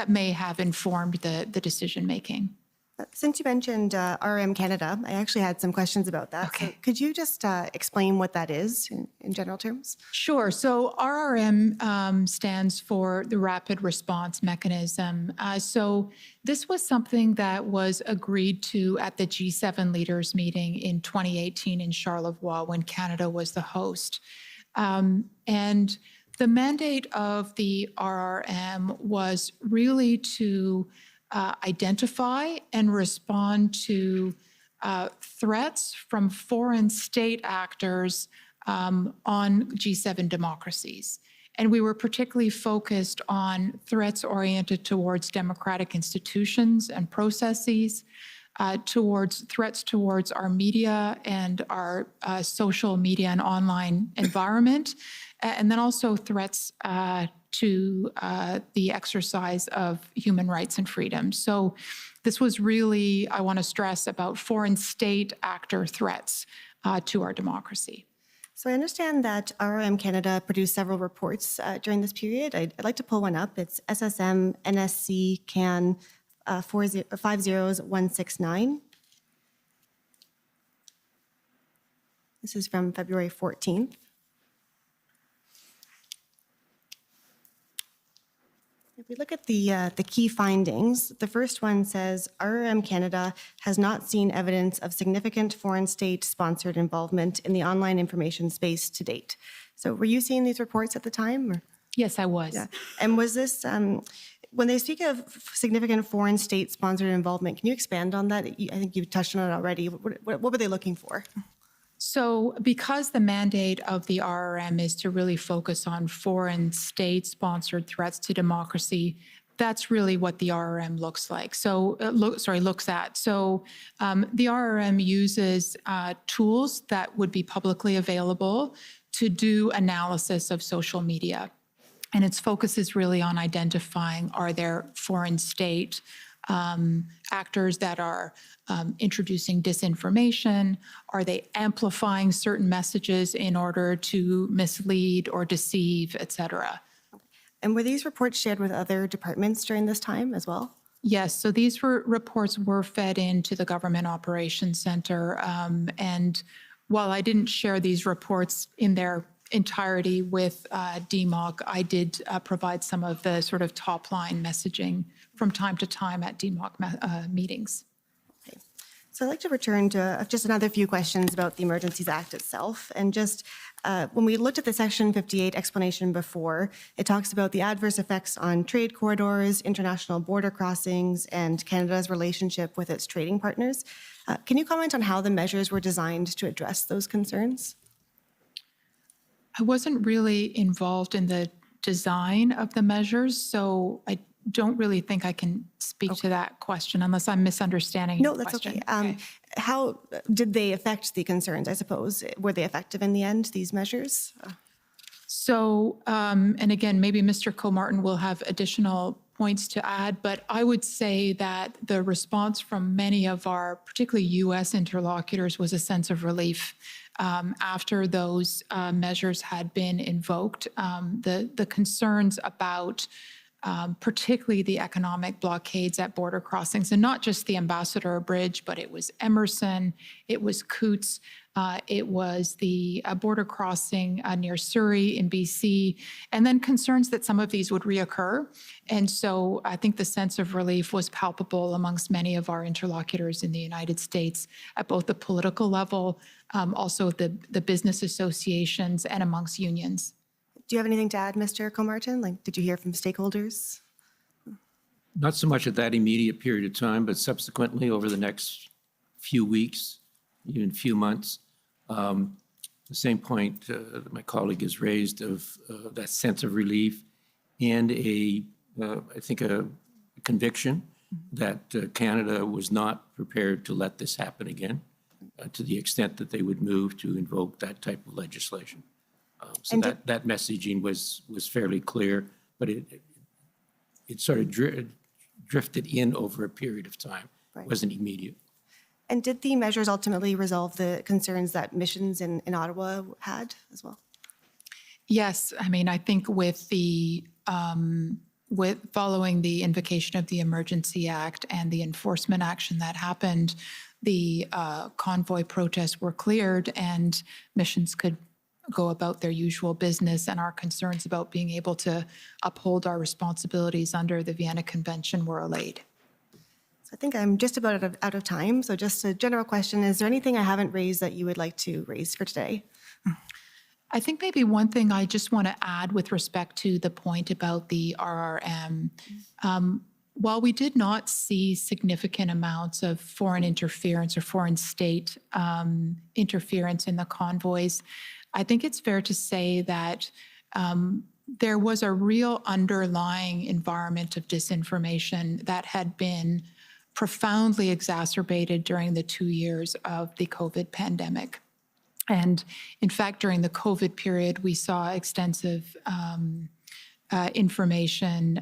may have informed the decision-making. Since you mentioned RRM Canada, I actually had some questions about that. Okay. So could you just explain what that is in general terms? Sure. So RRM stands for the Rapid Response Mechanism. So this was something that was agreed to at the G7 leaders meeting in 2018 in Charlevoix when Canada was the host. And the mandate of the RRM was really to identify and respond to threats from foreign state actors on G7 democracies. And we were particularly focused on threats oriented towards democratic institutions and processes, towards threats towards our media and our social media and online environment, and then also threats to the exercise of human rights and freedoms. So this was really, I want to stress, about foreign state actor threats to our democracy. So I understand that RRM Canada produced several reports during this period. I'd like to pull one up. It's SSM NSC CAN 50169. This is from February 14th. If we look at the key findings, the first one says RRM Canada has not seen evidence of significant foreign state-sponsored involvement in the online information space to date. So were you seeing these reports at the time? Or? Yes, I was. Yeah. And was this, when they speak of significant foreign state-sponsored involvement, can you expand on that? I think you touched on it already. What were they looking for? So because the mandate of the RRM is to really focus on foreign state-sponsored threats to democracy, that's really what the RRM looks like. So, looks at. So the RRM uses tools that would be publicly available to do analysis of social media. And its focus is really on identifying, are there foreign state actors that are introducing disinformation? Are they amplifying certain messages in order to mislead or deceive, et cetera? And were these reports shared with other departments during this time as well? Yes, so these reports were fed into the Government Operations Centre. And while I didn't share these reports in their entirety with DMOC, I did provide some of the sort of top-line messaging from time to time at DMOC meetings. Okay. So I'd like to return to just another few questions about the Emergencies Act itself. And just when we looked at the Section 58 explanation before, it talks about the adverse effects on trade corridors, international border crossings, and Canada's relationship with its trading partners. Can you comment on how the measures were designed to address those concerns? I wasn't really involved in the design of the measures, so I don't really think I can speak to that question unless I'm misunderstanding your question. No, that's okay. How did they affect the concerns, I suppose? Were they effective in the end, these measures? So, and again, maybe Mr. Comartin will have additional points to add, but I would say that the response from many of our, particularly U.S. interlocutors, was a sense of relief. After those measures had been invoked, the concerns about particularly the economic blockades at border crossings, and not just the Ambassador Bridge, but it was Emerson, it was Coots, it was the border crossing near Surrey in BC, and then concerns that some of these would reoccur. And so I think the sense of relief was palpable amongst many of our interlocutors in the United States at both the political level, also the business associations, and amongst unions. Do you have anything to add, Mr. Comartin? Like, did you hear from stakeholders? Not so much at that immediate period of time, but subsequently over the next few weeks, even few months. The same point that my colleague has raised of that sense of relief and I think a conviction that Canada was not prepared to let this happen again to the extent that they would move to invoke that type of legislation. So that messaging was fairly clear, but it sort of drifted in over a period of time. It wasn't immediate. And did the measures ultimately resolve the concerns that missions in Ottawa had as well? Yes, I mean, I think with following the invocation of the Emergency Act and the enforcement action that happened, the convoy protests were cleared and missions could go about their usual business, and our concerns about being able to uphold our responsibilities under the Vienna Convention were allayed. So I think I'm just about out of time. So just a general question, is there anything I haven't raised that you would like to raise for today? I think maybe one thing I just want to add with respect to the point about the RRM, while we did not see significant amounts of foreign interference or foreign state interference in the convoys, I think it's fair to say that there was a real underlying environment of disinformation that had been profoundly exacerbated during the 2 years of the COVID pandemic. And in fact, during the COVID period, we saw extensive information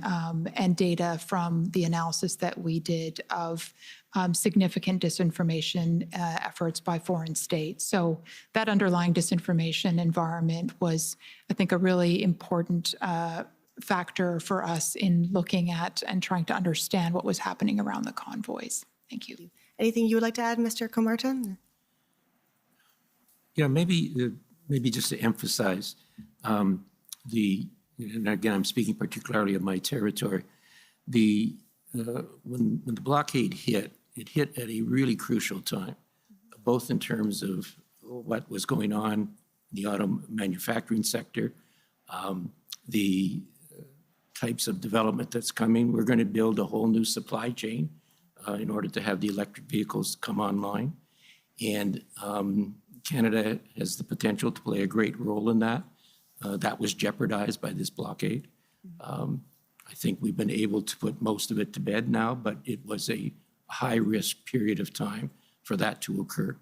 and data from the analysis that we did of significant disinformation efforts by foreign states. So that underlying disinformation environment was, I think, a really important factor for us in looking at and trying to understand what was happening around the convoys. Thank you. Anything you would like to add, Mr. Comartin? Yeah, maybe just to emphasize and again, I'm speaking particularly of my territory, when the blockade hit, it hit at a really crucial time, both in terms of what was going on in the auto manufacturing sector, the types of development that's coming. We're going to build a whole new supply chain in order to have the electric vehicles come online. And Canada has the potential to play a great role in that. That was jeopardized by this blockade. I think we've been able to put most of it to bed now, but it was a high-risk period of time for that to occur,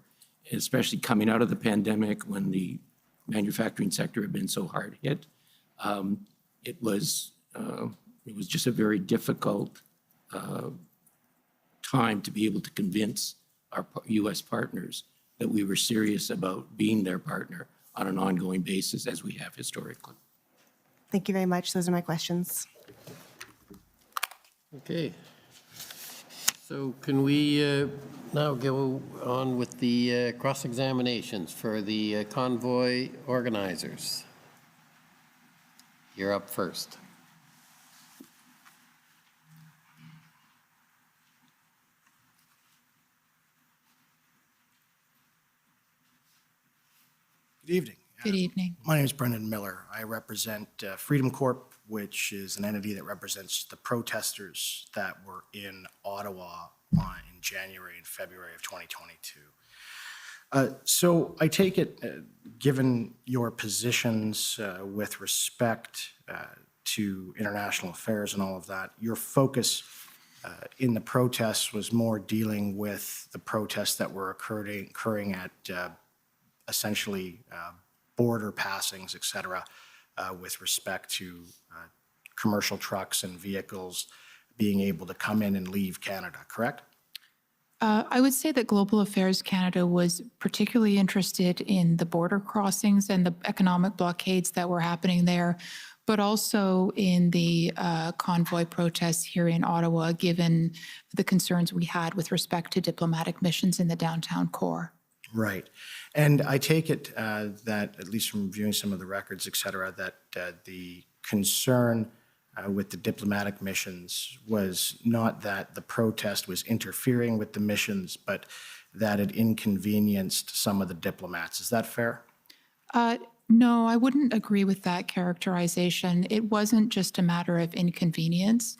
especially coming out of the pandemic when the manufacturing sector had been so hard hit. It was just a very difficult time to be able to convince our U.S. partners that we were serious about being their partner on an ongoing basis as we have historically. Thank you very much. Those are my questions. Okay. So can we now go on with the cross-examinations for the convoy organizers? You're up first. Good evening. Good evening. My name is Brendan Miller. I represent Freedom Corp, which is an entity that represents the protesters that were in Ottawa in January and February of 2022. So I take it, given your positions with respect to international affairs and all of that, your focus in the protests was more dealing with the protests that were occurring at essentially border passings, et cetera, with respect to commercial trucks and vehicles being able to come in and leave Canada, correct? I would say that Global Affairs Canada was particularly interested in the border crossings and the economic blockades that were happening there, but also in the convoy protests here in Ottawa, given the concerns we had with respect to diplomatic missions in the downtown core. Right. And I take it that, at least from viewing some of the records, et cetera, that the concern with the diplomatic missions was not that the protest was interfering with the missions, but that it inconvenienced some of the diplomats. Is that fair? No, I wouldn't agree with that characterization. It wasn't just a matter of inconvenience.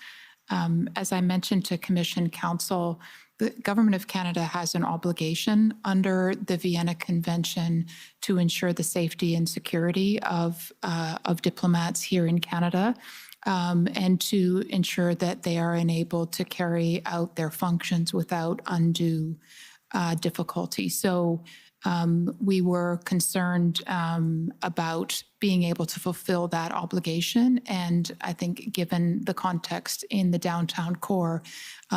As I mentioned to Commission Council, the Government of Canada has an obligation under the Vienna Convention to ensure the safety and security of diplomats here in Canada, and to ensure that they are enabled to carry out their functions without undue difficulty. So we were concerned about being able to fulfill that obligation. And I think given the context in the downtown core,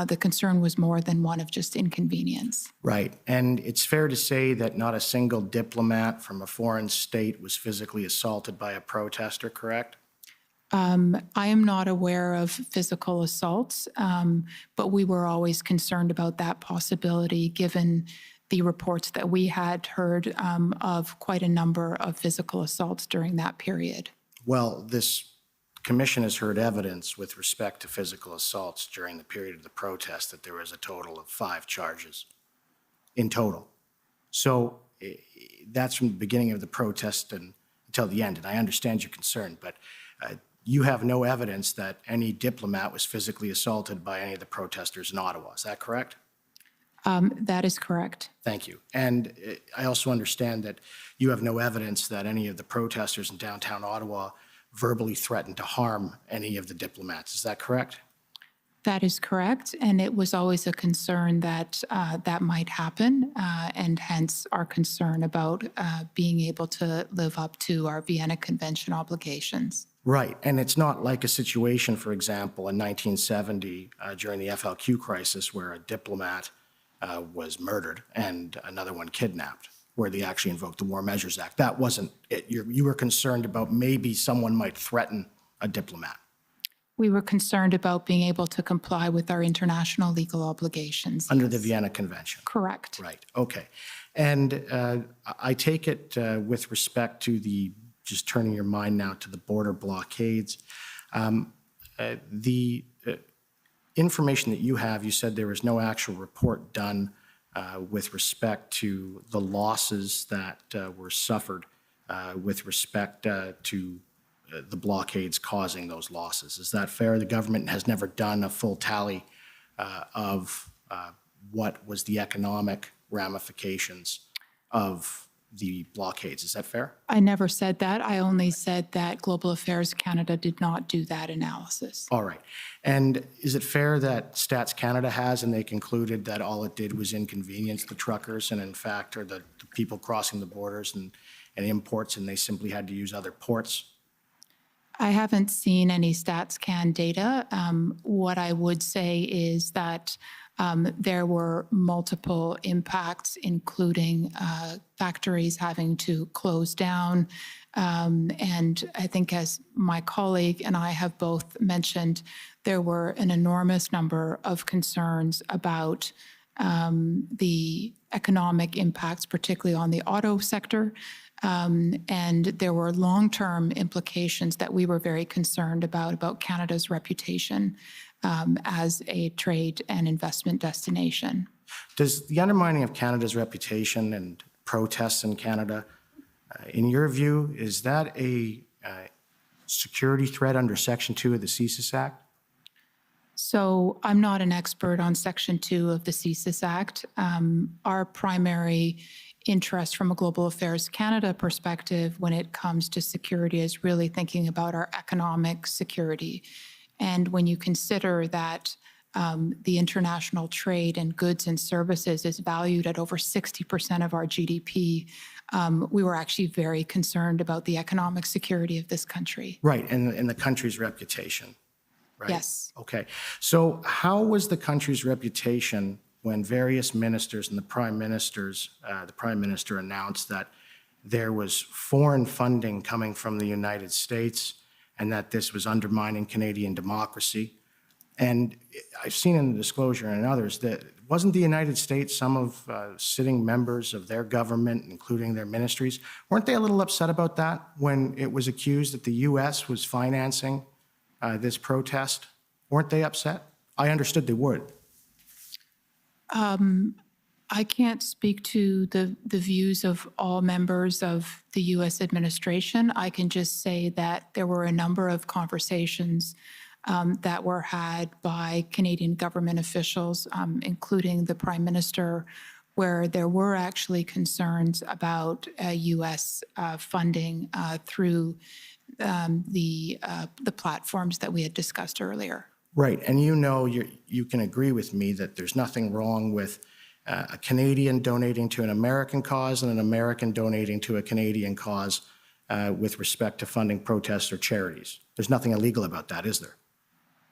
the concern was more than one of just inconvenience. Right. And it's fair to say that not a single diplomat from a foreign state was physically assaulted by a protester, correct? I am not aware of physical assaults, but we were always concerned about that possibility given the reports that we had heard of quite a number of physical assaults during that period. Well, this commission has heard evidence with respect to physical assaults during the period of the protest that there was a total of 5 charges in total. So that's from the beginning of the protest until the end. And I understand your concern, but you have no evidence that any diplomat was physically assaulted by any of the protesters in Ottawa. Is that correct? That is correct. Thank you. And I also understand that you have no evidence that any of the protesters in downtown Ottawa verbally threatened to harm any of the diplomats. Is that correct? That is correct. And it was always a concern that that might happen, and hence our concern about being able to live up to our Vienna Convention obligations. Right. And it's not like a situation, for example, in 1970 during the FLQ crisis where a diplomat was murdered and another one kidnapped, where they actually invoked the War Measures Act. That wasn't it. You were concerned about maybe someone might threaten a diplomat. We were concerned about being able to comply with our international legal obligations. Under the Vienna Convention. Correct. Right. Okay. And I take it with respect to just turning your mind now to the border blockades, the information that you have, you said there was no actual report done with respect to the losses that were suffered with respect to the blockades causing those losses. Is that fair? The government has never done a full tally of what was the economic ramifications of the blockades. Is that fair? I never said that. I only said that Global Affairs Canada did not do that analysis. All right. And is it fair that Stats Canada has, and they concluded that all it did was inconvenience the truckers and in fact, or the people crossing the borders and imports, and they simply had to use other ports? I haven't seen any StatsCan data. What I would say is that there were multiple impacts, including factories having to close down. And I think, as my colleague and I have both mentioned, there were an enormous number of concerns about the economic impacts, particularly on the auto sector. And there were long-term implications that we were very concerned about Canada's reputation as a trade and investment destination. Does the undermining of Canada's reputation and protests in Canada, in your view, is that a security threat under Section 2 of the CSIS Act? So I'm not an expert on Section 2 of the CSIS Act. Our primary interest from a Global Affairs Canada perspective when it comes to security is really thinking about our economic security. And when you consider that the international trade in goods and services is valued at over 60% of our GDP, we were actually very concerned about the economic security of this country. Right, and the country's reputation, right? Yes. Okay, so how was the country's reputation when various ministers and the prime minister announced that there was foreign funding coming from the United States and that this was undermining Canadian democracy. And I've seen in the disclosure and others that wasn't the United States, some of sitting members of their government, including their ministries, weren't they a little upset about that when it was accused that the US was financing this protest? Weren't they upset? I understood they would. I can't speak to the views of all members of the U.S. administration. I can just say that there were a number of conversations that were had by Canadian government officials, including the Prime Minister, where there were actually concerns about U.S. funding through the platforms that we had discussed earlier. Right, and you can agree with me that there's nothing wrong with a Canadian donating to an American cause and an American donating to a Canadian cause with respect to funding protests or charities. There's nothing illegal about that, is there?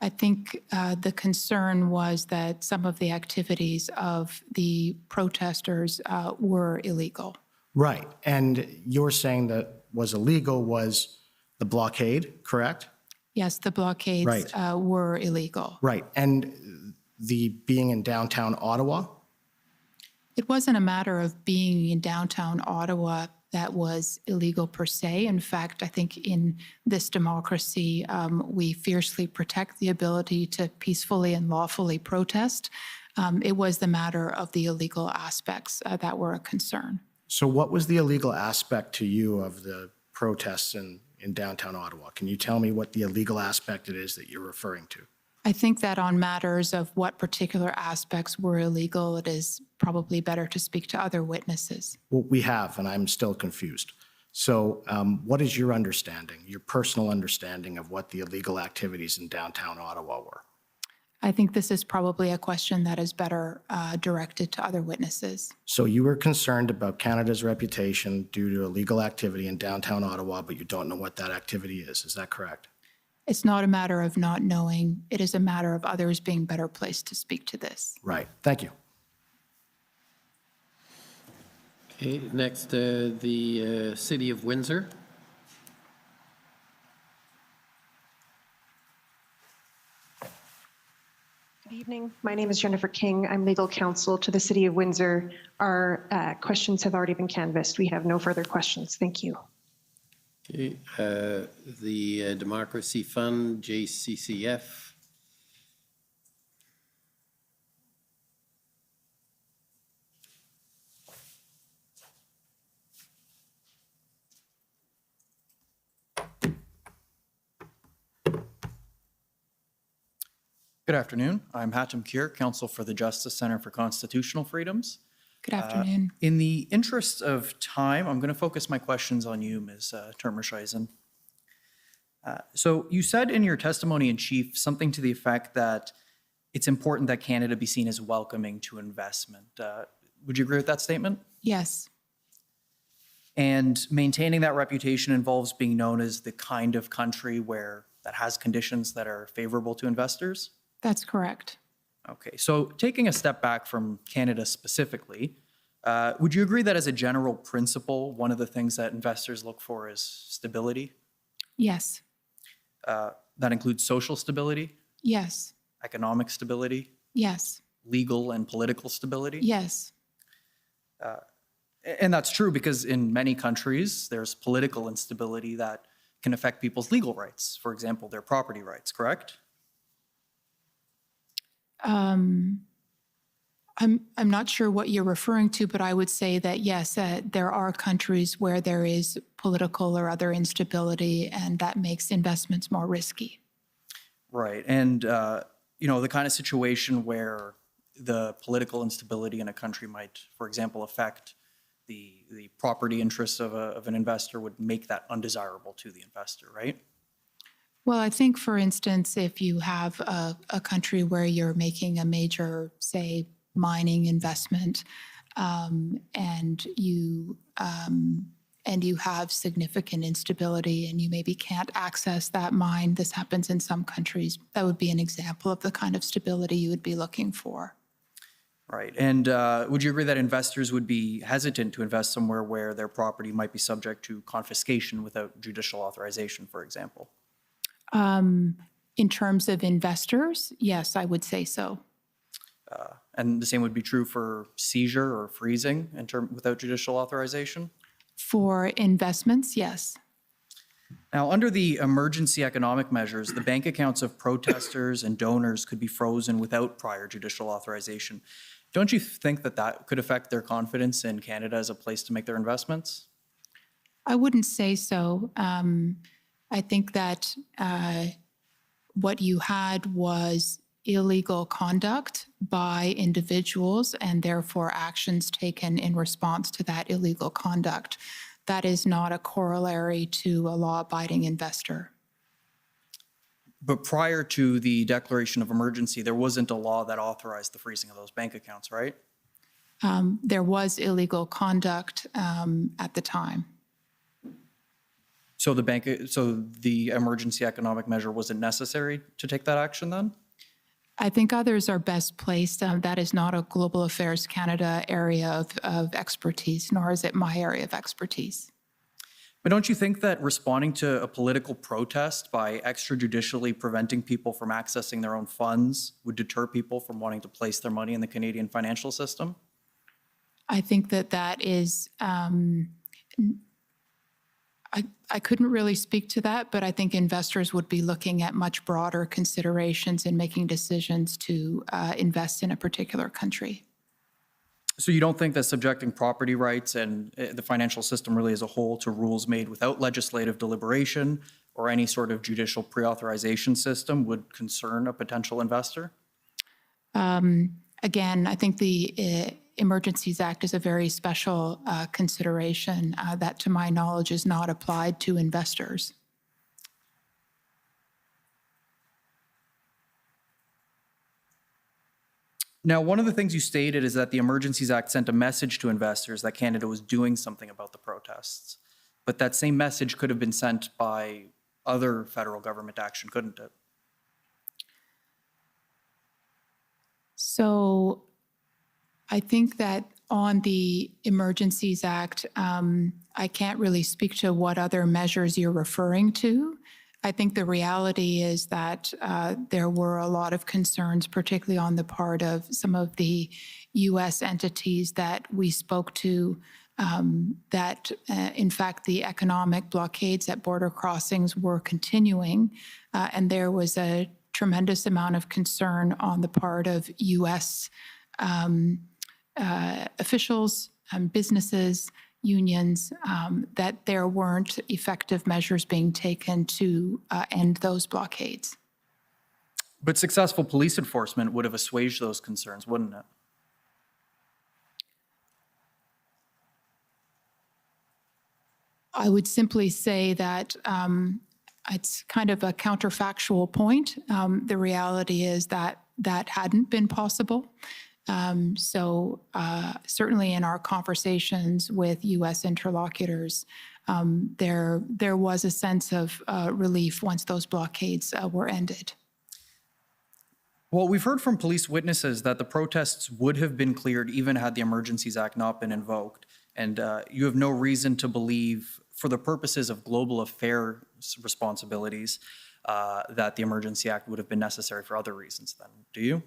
I think the concern was that some of the activities of the protesters were illegal. Right, and you're saying that was illegal was the blockade, correct? Yes, the blockades were illegal. Right, and the being in downtown Ottawa? It wasn't a matter of being in downtown Ottawa that was illegal per se. In fact, I think in this democracy, we fiercely protect the ability to peacefully and lawfully protest. It was the matter of the illegal aspects that were a concern. So what was the illegal aspect to you of the protests in downtown Ottawa? Can you tell me what the illegal aspect it is that you're referring to? I think that on matters of what particular aspects were illegal, it is probably better to speak to other witnesses. Well, we have, and I'm still confused. So what is your understanding, your personal understanding of what the illegal activities in downtown Ottawa were? I think this is probably a question that is better directed to other witnesses. So you were concerned about Canada's reputation due to illegal activity in downtown Ottawa, but you don't know what that activity is that correct? It's not a matter of not knowing. It is a matter of others being better placed to speak to this. Right. Thank you. Okay, next, the City of Windsor. Good evening. My name is Jennifer King. I'm legal counsel to the City of Windsor. Our questions have already been canvassed. We have no further questions. Thank you. Okay, the Democracy Fund, JCCF. Good afternoon. I'm Hatem Kier, counsel for the Justice Center for Constitutional Freedoms. Good afternoon. In the interest of time, I'm going to focus my questions on you, Ms. Termerscheisen. So you said in your testimony in chief something to the effect that it's important that Canada be seen as welcoming to investment. Would you agree with that statement? Yes. And maintaining that reputation involves being known as the kind of country that has conditions that are favorable to investors? That's correct. Okay, so taking a step back from Canada specifically, would you agree that as a general principle, one of the things that investors look for is stability? Yes. That includes social stability, Yes. economic stability, Yes. legal and political stability? Yes. And that's true because in many countries, there's political instability that can affect people's legal rights, for example, their property rights, correct? I'm not sure what you're referring to, but I would say that yes, there are countries where there is political or other instability, and that makes investments more risky. Right, and the kind of situation where the political instability in a country might, for example, affect the property interests of an investor would make that undesirable to the investor, right? Well, I think, for instance, if you have a country where you're making a major, say, mining investment, and you have significant instability and you maybe can't access that mine, this happens in some countries, that would be an example of the kind of stability you would be looking for. Right. And would you agree that investors would be hesitant to invest somewhere where their property might be subject to confiscation without judicial authorization, for example? In terms of investors, yes, I would say so. And the same would be true for seizure or freezing without judicial authorization? For investments, yes. Now, under the emergency economic measures, the bank accounts of protesters and donors could be frozen without prior judicial authorization. Don't you think that that could affect their confidence in Canada as a place to make their investments? I wouldn't say so. I think that what you had was illegal conduct by individuals and therefore actions taken in response to that illegal conduct. That is not a corollary to a law-abiding investor. But prior to the declaration of emergency, there wasn't a law that authorized the freezing of those bank accounts, right? There was illegal conduct at the time. So the emergency economic measure wasn't necessary to take that action then? I think others are best placed. That is not a Global Affairs Canada area of expertise, nor is it my area of expertise. But don't you think that responding to a political protest by extrajudicially preventing people from accessing their own funds would deter people from wanting to place their money in the Canadian financial system? I think that is, I couldn't really speak to that, but I think investors would be looking at much broader considerations in making decisions to invest in a particular country. So you don't think that subjecting property rights and the financial system really as a whole to rules made without legislative deliberation or any sort of judicial pre-authorization system would concern a potential investor? Again, I think the Emergencies Act is a very special consideration that, to my knowledge, is not applied to investors. Now, one of the things you stated is that the Emergencies Act sent a message to investors that Canada was doing something about the protests. But that same message could have been sent by other federal government action, couldn't it? So I think that on the Emergencies Act, I can't really speak to what other measures you're referring to. I think the reality is that there were a lot of concerns, particularly on the part of some of the U.S. entities that we spoke to, that in fact the economic blockades at border crossings were continuing, and there was a tremendous amount of concern on the part of U.S. Officials, businesses, unions, that there weren't effective measures being taken to end those blockades. But successful police enforcement would have assuaged those concerns, wouldn't it? I would simply say that it's kind of a counterfactual point. The reality is that that hadn't been possible. So certainly in our conversations with U.S. interlocutors, there was a sense of relief once those blockades were ended. Well, we've heard from police witnesses that the protests would have been cleared even had the Emergencies Act not been invoked. And you have no reason to believe, for the purposes of global affairs responsibilities, that the Emergency Act would have been necessary for other reasons then, do you?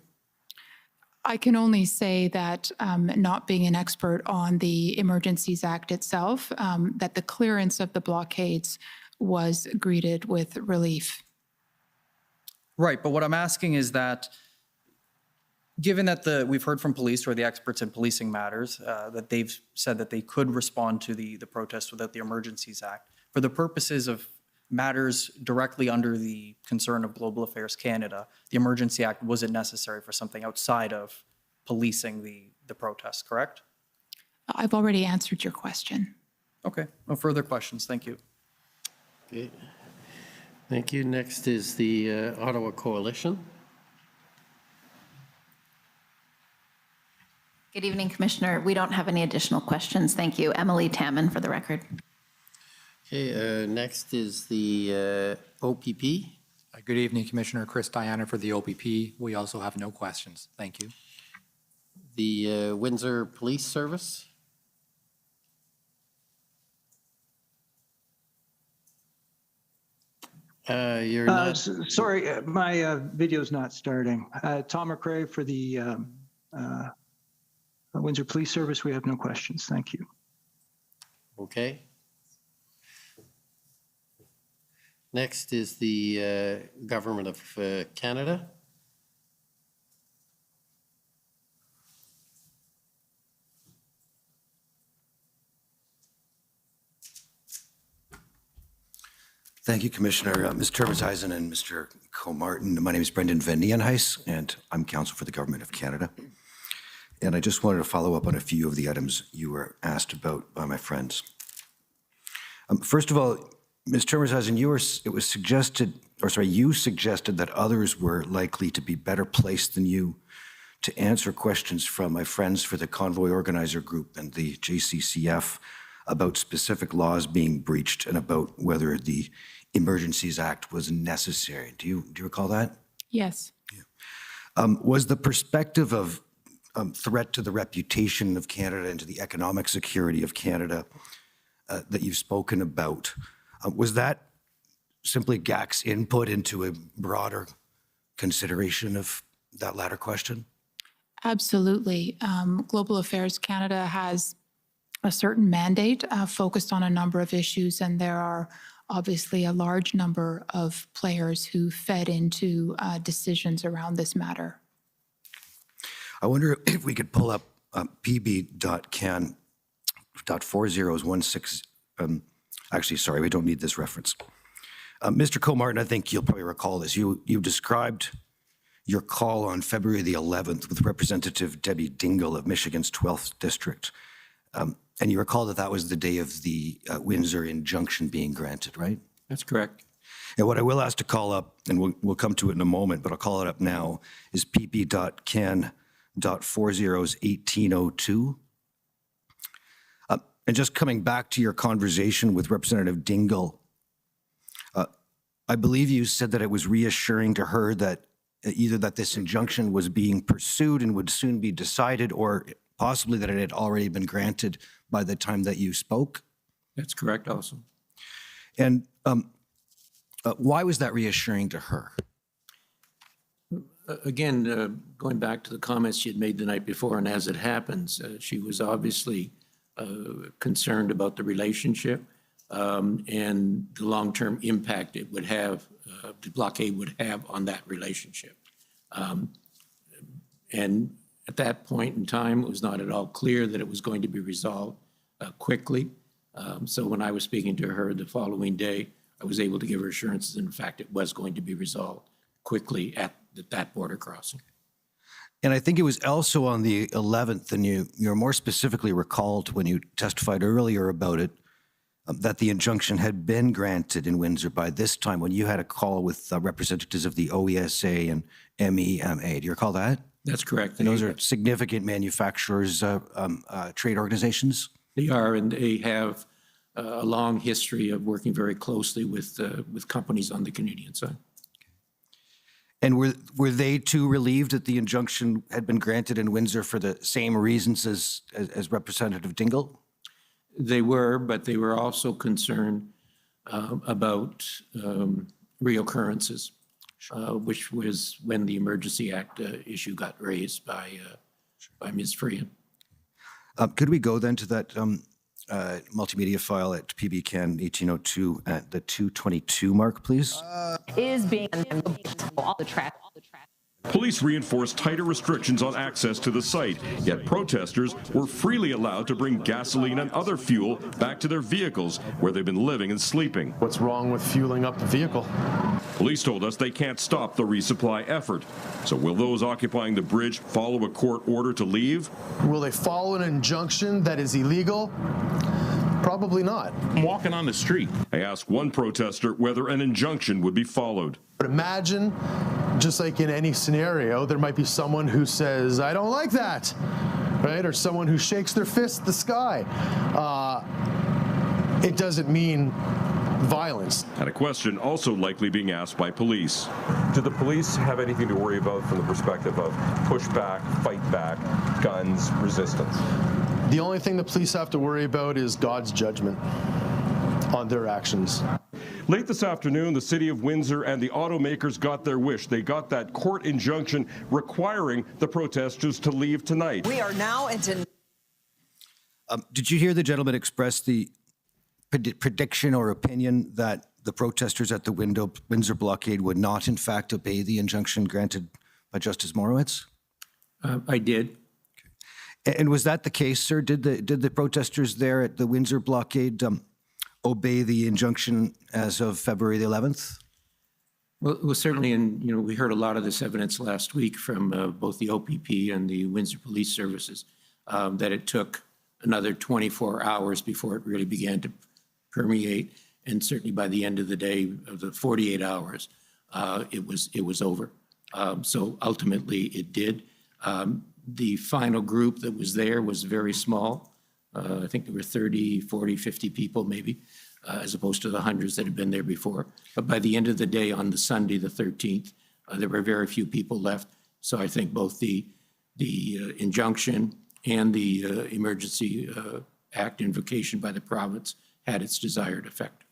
I can only say that, not being an expert on the Emergencies Act itself, that the clearance of the blockades was greeted with relief. Right, but what I'm asking is that, given that we've heard from police, who are the experts in policing matters, that they've said that they could respond to the protests without the Emergencies Act, for the purposes of matters directly under the concern of Global Affairs Canada, the Emergency Act wasn't necessary for something outside of policing the protests, correct? I've already answered your question. Okay, no further questions. Thank you. Okay. Thank you. Next is the Ottawa Coalition. Good evening, Commissioner. We don't have any additional questions. Thank you. Emily Tamman for the record. Okay, next is the OPP. Good evening, Commissioner. Chris Diana for the OPP. We also have no questions. Thank you. The Windsor Police Service. You're not. Sorry, my video's not starting. Tom McRae for the Windsor Police Service. We have no questions. Thank you. Okay. Next is the Government of Canada. Thank you, Commissioner. Mr. Termesheisen and Mr. Comartin. My name is Brendan Van Nieuwenhuis, and I'm counsel for the Government of Canada. And I just wanted to follow up on a few of the items you were asked about by my friends. First of all, Ms. Termesheisen, you suggested that others were likely to be better placed than you to answer questions from my friends for the Convoy Organizer Group and the JCCF about specific laws being breached and about whether the Emergencies Act was necessary. Do you recall that? Yes. Was the perspective of threat to the reputation of Canada and to the economic security of Canada that you've spoken about, was that simply GAC's input into a broader consideration of that latter question? Absolutely. Global Affairs Canada has a certain mandate focused on a number of issues, and there are obviously a large number of players who fed into decisions around this matter. I wonder if we could pull up pb.can.4016. Actually, sorry, we don't need this reference. Mr. Comartin, I think you'll probably recall this. You described your call on February the 11th with Representative Debbie Dingell of Michigan's 12th District. And you recall that that was the day of the Windsor injunction being granted, right? That's correct. And what I will ask to call up, and we'll come to it in a moment, but I'll call it up now, is pp.can.401802. And just coming back to your conversation with Representative Dingell, I believe you said that it was reassuring to her that either that this injunction was being pursued and would soon be decided, or possibly that it had already been granted by the time that you spoke? That's correct also. And why was that reassuring to her? Again, going back to the comments she had made the night before, and as it happens, she was obviously concerned about the relationship and the long-term impact it would have, the blockade would have on that relationship. And at that point in time, it was not at all clear that it was going to be resolved quickly. So when I was speaking to her the following day, I was able to give her assurances, in fact, it was going to be resolved quickly at that border crossing. And I think it was also on the 11th, and you're more specifically recalled when you testified earlier about it, that the injunction had been granted in Windsor by this time when you had a call with representatives of the OESA and MEMA. Do you recall that? That's correct. And those are significant manufacturers, trade organizations? They are, and they have a long history of working very closely with companies on the Canadian side. And were they too relieved that the injunction had been granted in Windsor for the same reasons as Representative Dingell? They were, but they were also concerned about reoccurrences, which was when the Emergency Act issue got raised by Ms. Freehan. Could we go then to that multimedia file at PBCAN 1802 at the 222 mark, please? Is being all the traffic. Police reinforced tighter restrictions on access to the site, yet protesters were freely allowed to bring gasoline and other fuel back to their vehicles where they've been living and sleeping. What's wrong with fueling up the vehicle? Police told us they can't stop the resupply effort. So will those occupying the bridge follow a court order to leave? Will they follow an injunction that is illegal? Probably not. I'm walking on the street. I asked one protester whether an injunction would be followed. But imagine, just like in any scenario, there might be someone who says, I don't like that, right? Or someone who shakes their fist at the sky. It doesn't mean violence. And a question also likely being asked by police. Do the police have anything to worry about from the perspective of pushback, fight back, guns, resistance? The only thing the police have to worry about is God's judgment on their actions. Late this afternoon, the City of Windsor and the automakers got their wish. They got that court injunction requiring the protesters to leave tonight. We are now into... Did you hear the gentleman express the prediction or opinion that the protesters at the Windsor blockade would not, in fact, obey the injunction granted by Justice Morowitz? I did. And was that the case, sir? Did the protesters there at the Windsor blockade obey the injunction as of February the 11th? Well, it was certainly, and we heard a lot of this evidence last week from both the OPP and the Windsor Police Services, that it took another 24 hours before it really began to permeate, and certainly by the end of the day, of the 48 hours, it was over. So ultimately, it did. The final group that was there was very small. I think there were 30, 40, 50 people maybe, as opposed to the hundreds that had been there before. But by the end of the day, on the Sunday, the 13th, there were very few people left. So I think both the injunction and the Emergency Act invocation by the province had its desired effect.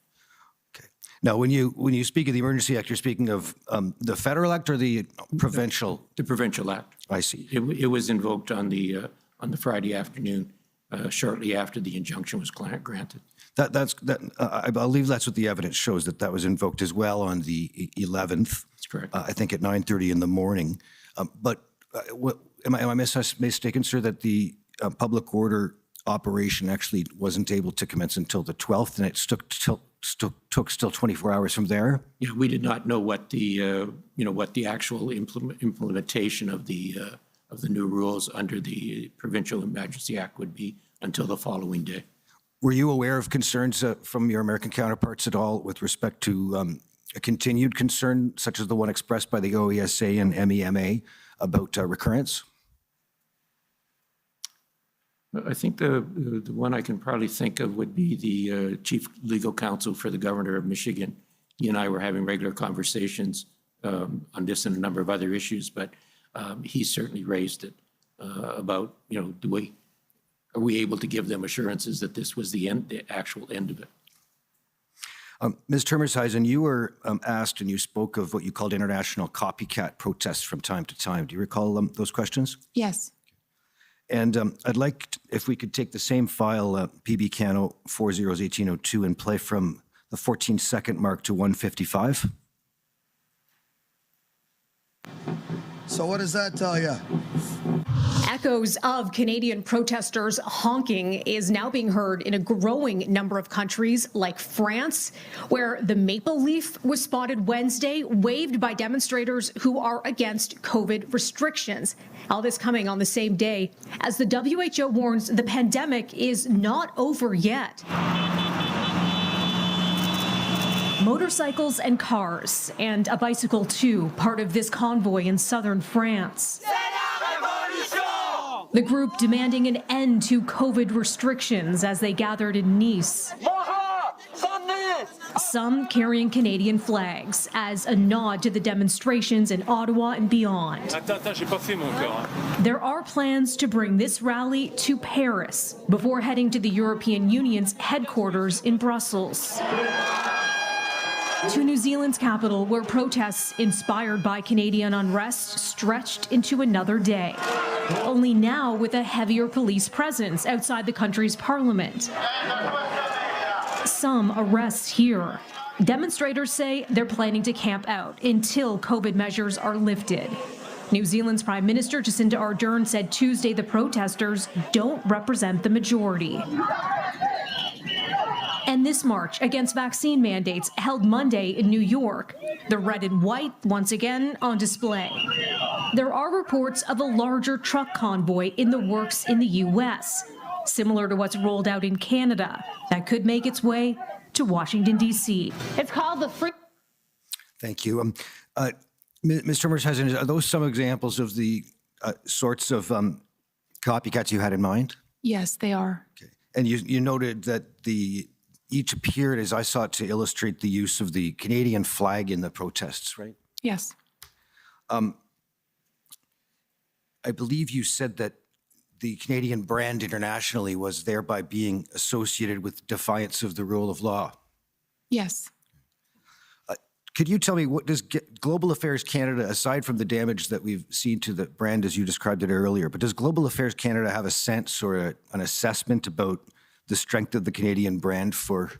Okay. Now, when you speak of the Emergency Act, you're speaking of the federal act or the provincial? The provincial act. I see. It was invoked on the Friday afternoon, shortly after the injunction was granted. I believe that's what the evidence shows, that was invoked as well on the 11th. That's correct. I think at 9:30 in the morning. But am I mistaken, sir, that the public order operation actually wasn't able to commence until the 12th, and it took still 24 hours from there? Yeah, we did not know what the actual implementation of the new rules under the Provincial Emergency Act would be until the following day. Were you aware of concerns from your American counterparts at all with respect to a continued concern, such as the one expressed by the OESA and MEMA about recurrence? I think the one I can probably think of would be the chief legal counsel for the governor of Michigan. He and I were having regular conversations on this and a number of other issues, but he certainly raised it about, are we able to give them assurances that this was the actual end of it? Ms. Termershuisen, you were asked and you spoke of what you called international copycat protests from time to time. Do you recall those questions? Yes. And I'd like, if we could take the same file, PB Cano 401802, and play from the 14-second mark to 155. So what does that tell you? Echoes of Canadian protesters honking is now being heard in a growing number of countries like France, where the maple leaf was spotted Wednesday, waved by demonstrators who are against COVID restrictions. All this coming on the same day as the WHO warns the pandemic is not over yet. Motorcycles and cars, and a bicycle too, part of this convoy in southern France. The group demanding an end to COVID restrictions as they gathered in Nice. Some carrying Canadian flags as a nod to the demonstrations in Ottawa and beyond. There are plans to bring this rally to Paris before heading to the European Union's headquarters in Brussels. To New Zealand's capital, where protests inspired by Canadian unrest stretched into another day. Only now with a heavier police presence outside the country's parliament. Some arrests here. Demonstrators say they're planning to camp out until COVID measures are lifted. New Zealand's Prime Minister Jacinda Ardern said Tuesday the protesters don't represent the majority. And this march against vaccine mandates held Monday in New York. The red and white once again on display. There are reports of a larger truck convoy in the works in the U.S., similar to what's rolled out in Canada, that could make its way to Washington, D.C. It's called the Free... Thank you. Ms. Termershuisen, are those some examples of the sorts of copycats you had in mind? Yes, they are. Okay. And you noted that the each appeared, as I saw it, to illustrate the use of the Canadian flag in the protests, right? Yes. I believe you said that the Canadian brand internationally was thereby being associated with defiance of the rule of law. Yes. Could you tell me, what does Global Affairs Canada, aside from the damage that we've seen to the brand as you described it earlier, but does Global Affairs Canada have a sense or an assessment about the strength of the Canadian brand for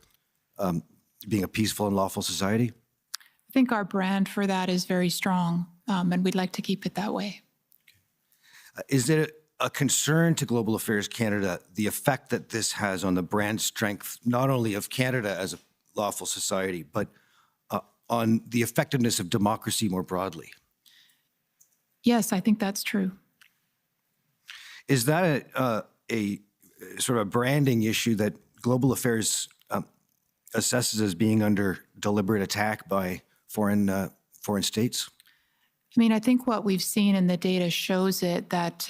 being a peaceful and lawful society? I think our brand for that is very strong, and we'd like to keep it that way. Is it a concern to Global Affairs Canada, the effect that this has on the brand strength, not only of Canada as a lawful society, but on the effectiveness of democracy more broadly? Yes, I think that's true. Is that a sort of a branding issue that Global Affairs assesses as being under deliberate attack by foreign states? I mean, I think what we've seen in the data shows it that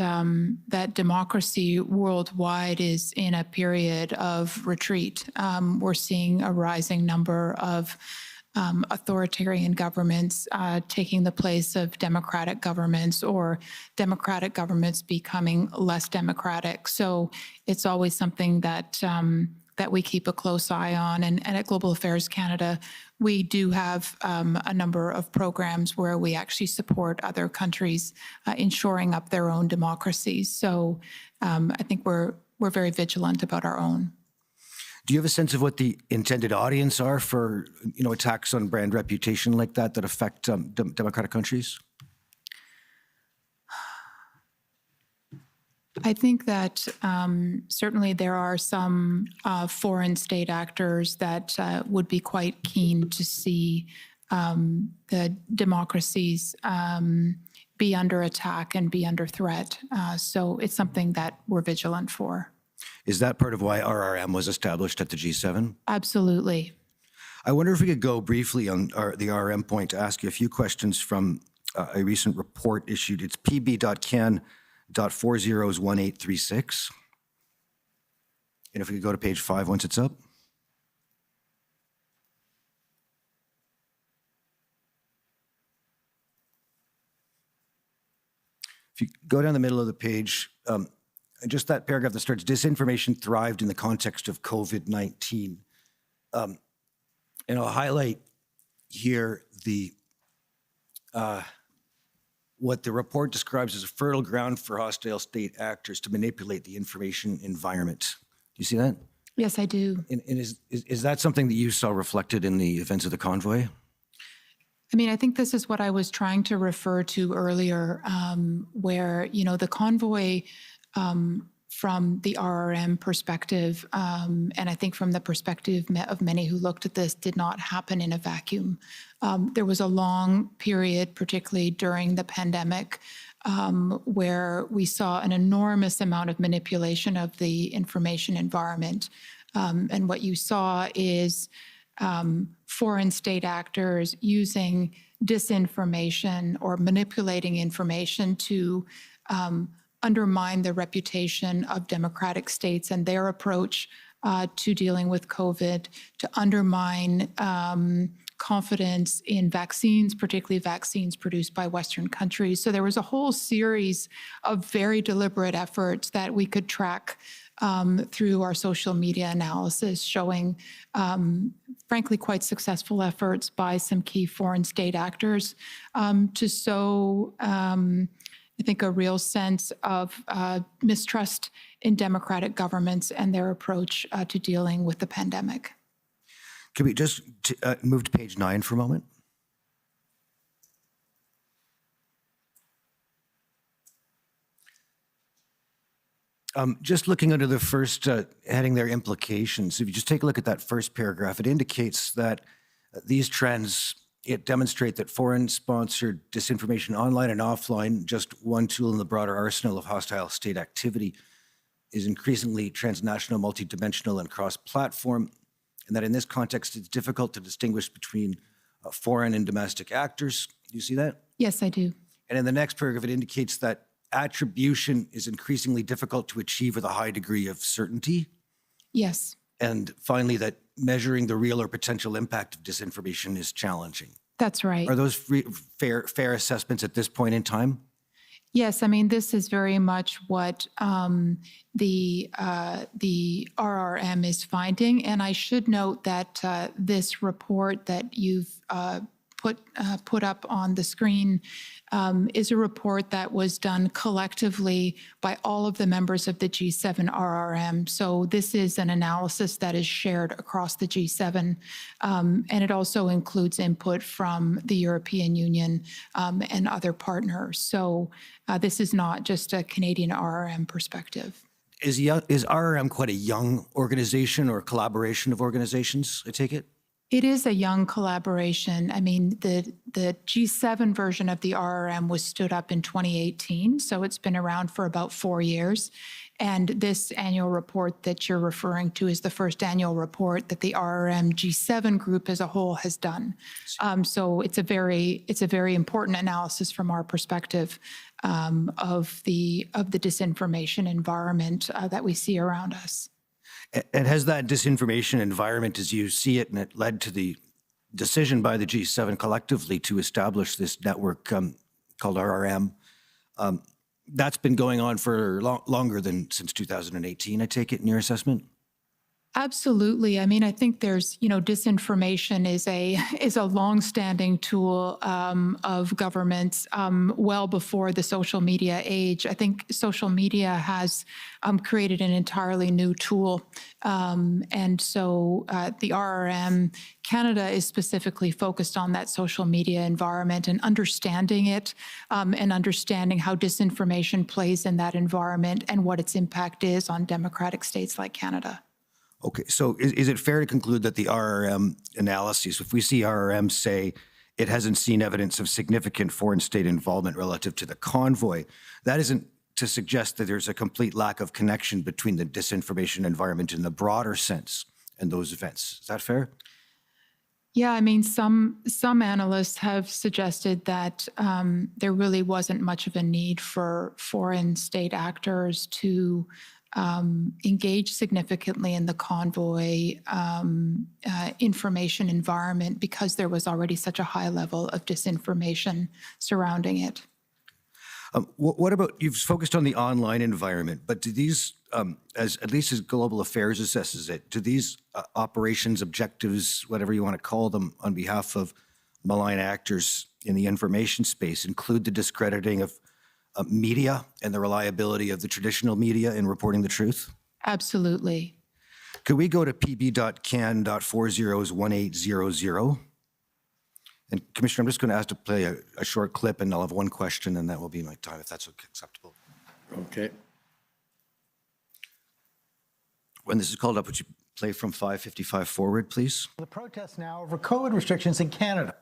that democracy worldwide is in a period of retreat. We're seeing a rising number of authoritarian governments taking the place of democratic governments, or democratic governments becoming less democratic. So it's always something that that we keep a close eye on. And at Global Affairs Canada, we do have a number of programs where we actually support other countries in shoring up their own democracies. So I think we're very vigilant about our own. Do you have a sense of what the intended audience are for, attacks on brand reputation like that affect democratic countries? I think that certainly there are some foreign state actors that would be quite keen to see the democracies be under attack and be under threat. So it's something that we're vigilant for. Is that part of why RRM was established at the G7? Absolutely. I wonder if we could go briefly on the RRM point to ask you a few questions from a recent report issued. It's pb.can.401836. And if we could go to page 5 once it's up. If you go down the middle of the page, just that paragraph that starts, disinformation thrived in the context of COVID-19. And I'll highlight here what the report describes as a fertile ground for hostile state actors to manipulate the information environment. Do you see that? Yes, I do. And is that something that you saw reflected in the events of the Convoy? I mean, I think this is what I was trying to refer to earlier, where, the Convoy, from the RRM perspective, and I think from the perspective of many who looked at this, did not happen in a vacuum. There was a long period, particularly during the pandemic, where we saw an enormous amount of manipulation of the information environment. And what you saw is foreign state actors using disinformation or manipulating information to undermine the reputation of democratic states and their approach to dealing with COVID, to undermine confidence in vaccines, particularly vaccines produced by Western countries. So there was a whole series of very deliberate efforts that we could track through our social media analysis, showing, frankly, quite successful efforts by some key foreign state actors to sow, I think, a real sense of mistrust in democratic governments and their approach to dealing with the pandemic. Could we just move to page 9 for a moment? Just looking under the first heading there, implications, if you just take a look at that first paragraph, it indicates that these trends, it demonstrate that foreign-sponsored disinformation online and offline, just one tool in the broader arsenal of hostile state activity, is increasingly transnational, multidimensional, and cross-platform, and that in this context, it's difficult to distinguish between foreign and domestic actors. Do you see that? Yes, I do. And in the next paragraph, it indicates that attribution is increasingly difficult to achieve with a high degree of certainty. Yes. And finally, that measuring the real or potential impact of disinformation is challenging. That's right. Are those fair assessments at this point in time? Yes, I mean, this is very much what the RRM is finding. And I should note that this report that you've put up on the screen is a report that was done collectively by all of the members of the G7 RRM. So this is an analysis that is shared across the G7, and it also includes input from the European Union and other partners. So this is not just a Canadian RRM perspective. Is RRM quite a young organization or collaboration of organizations, I take it? It is a young collaboration. I mean, the G7 version of the RRM was stood up in 2018, so it's been around for about 4 years. And this annual report that you're referring to is the first annual report that the RRM G7 group as a whole has done. So it's a very important analysis from our perspective of the disinformation environment that we see around us. And has that disinformation environment, as you see it, and it led to the decision by the G7 collectively to establish this network called RRM, that's been going on for longer than since 2018, I take it, in your assessment? Absolutely. I mean, I think there's, disinformation is a longstanding tool of governments well before the social media age. I think social media has created an entirely new tool. And so the RRM Canada is specifically focused on that social media environment and understanding it and understanding how disinformation plays in that environment and what its impact is on democratic states like Canada. Okay, so is it fair to conclude that the RRM analyses, if we see RRM say it hasn't seen evidence of significant foreign state involvement relative to the Convoy, that isn't to suggest that there's a complete lack of connection between the disinformation environment in the broader sense and those events. Is that fair? Yeah, I mean, some analysts have suggested that there really wasn't much of a need for foreign state actors to engage significantly in the Convoy information environment because there was already such a high level of disinformation surrounding it. What about, you've focused on the online environment, but do these, at least as Global Affairs assesses it, do these operations, objectives, whatever you want to call them, on behalf of malign actors in the information space include the discrediting of media and the reliability of the traditional media in reporting the truth? Absolutely. Could we go to pb.can.401800? And Commissioner, I'm just going to ask to play a short clip, and I'll have one question, and that will be my time, if that's acceptable. Okay. When this is called up, would you play from 5:55 forward, please? The protests now over COVID restrictions in Canada.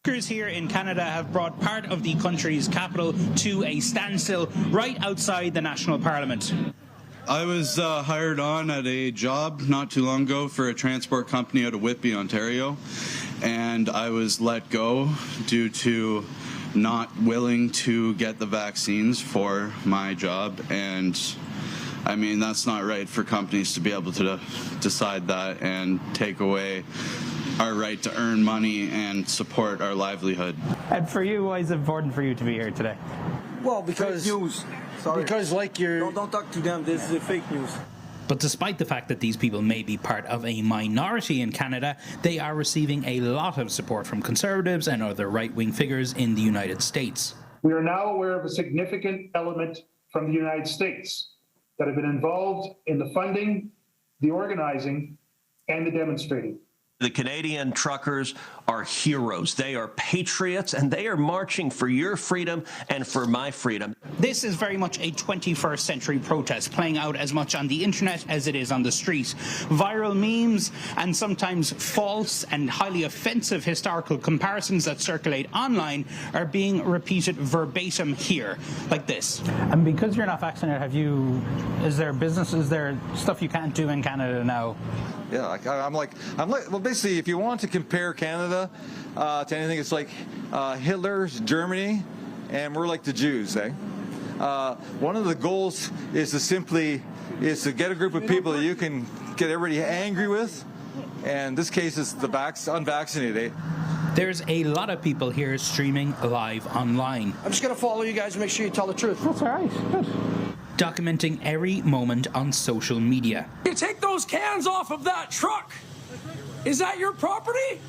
Workers here in Canada have brought part of the country's capital to a standstill right outside the National Parliament. I was hired on at a job not too long ago for a transport company out of Whitby, Ontario, and I was let go due to not willing to get the vaccines for my job. And I mean, that's not right for companies to be able to decide that and take away our right to earn money and support our livelihood. And for you, why is it important for you to be here today? Well, because fake news. Sorry. Because like you're don't talk to them. This is fake news. But despite the fact that these people may be part of a minority in Canada, they are receiving a lot of support from Conservatives and other right-wing figures in the United States. We are now aware of a significant element from the United States that have been involved in the funding, the organizing, and the demonstrating. The Canadian truckers are heroes. They are patriots, and they are marching for your freedom and for my freedom. This is very much a 21st century protest, playing out as much on the internet as it is on the street. Viral memes and sometimes false and highly offensive historical comparisons that circulate online are being repeated verbatim here, like this. And because you're not vaccinated, is there stuff you can't do in Canada now? Yeah, I'm like, well, basically, if you want to compare Canada to anything, it's like Hitler's Germany, and we're like the Jews, eh? One of the goals is to get a group of people that you can get everybody angry with, and in this case it's the unvaccinated. There's a lot of people here streaming live online. I'm just going to follow you guys and make sure you tell the truth. That's all right. Good. Documenting every moment on social media. You take those cans off of that truck. Is that your property?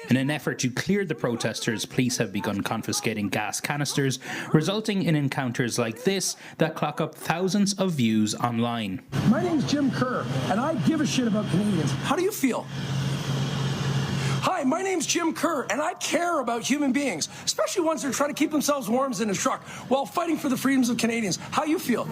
In an effort to clear the protesters, police have begun confiscating gas canisters, resulting in encounters like this that clock up thousands of views online. My name's Jim Kerr, and I give a shit about Canadians. How do you feel? Hi, my name's Jim Kerr, and I care about human beings, especially ones that are trying to keep themselves warm in a truck while fighting for the freedoms of Canadians. How you feel?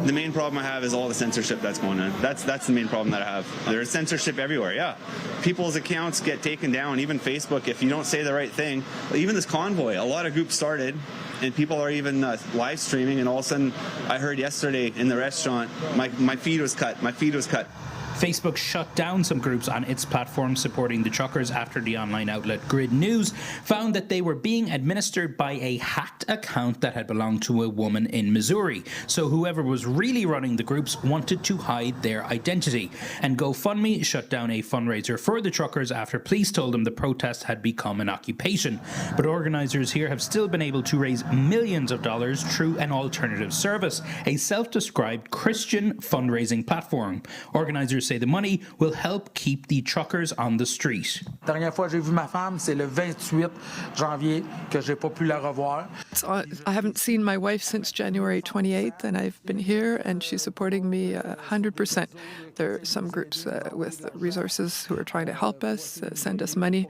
The main problem I have is all the censorship that's going on. That's the main problem that I have. There's censorship everywhere, yeah. People's accounts get taken down, even Facebook, if you don't say the right thing. Even this Convoy, a lot of groups started, and people are even live streaming, and all of a sudden, I heard yesterday in the restaurant, my feed was cut. My feed was cut. Facebook shut down some groups on its platform supporting the truckers after the online outlet Grid News found that they were being administered by a hacked account that had belonged to a woman in Missouri. So whoever was really running the groups wanted to hide their identity. And GoFundMe shut down a fundraiser for the truckers after police told them the protest had become an occupation. But organizers here have still been able to raise millions of dollars through an alternative service, a self-described Christian fundraising platform. Organizers say the money will help keep the truckers on the street. Dernière fois j'ai vu ma femme, c'est le 28 janvier que j'ai pas pu la revoir. I haven't seen my wife since January 28th, and I've been here, and she's supporting me 100%. There are some groups with resources who are trying to help us, send us money,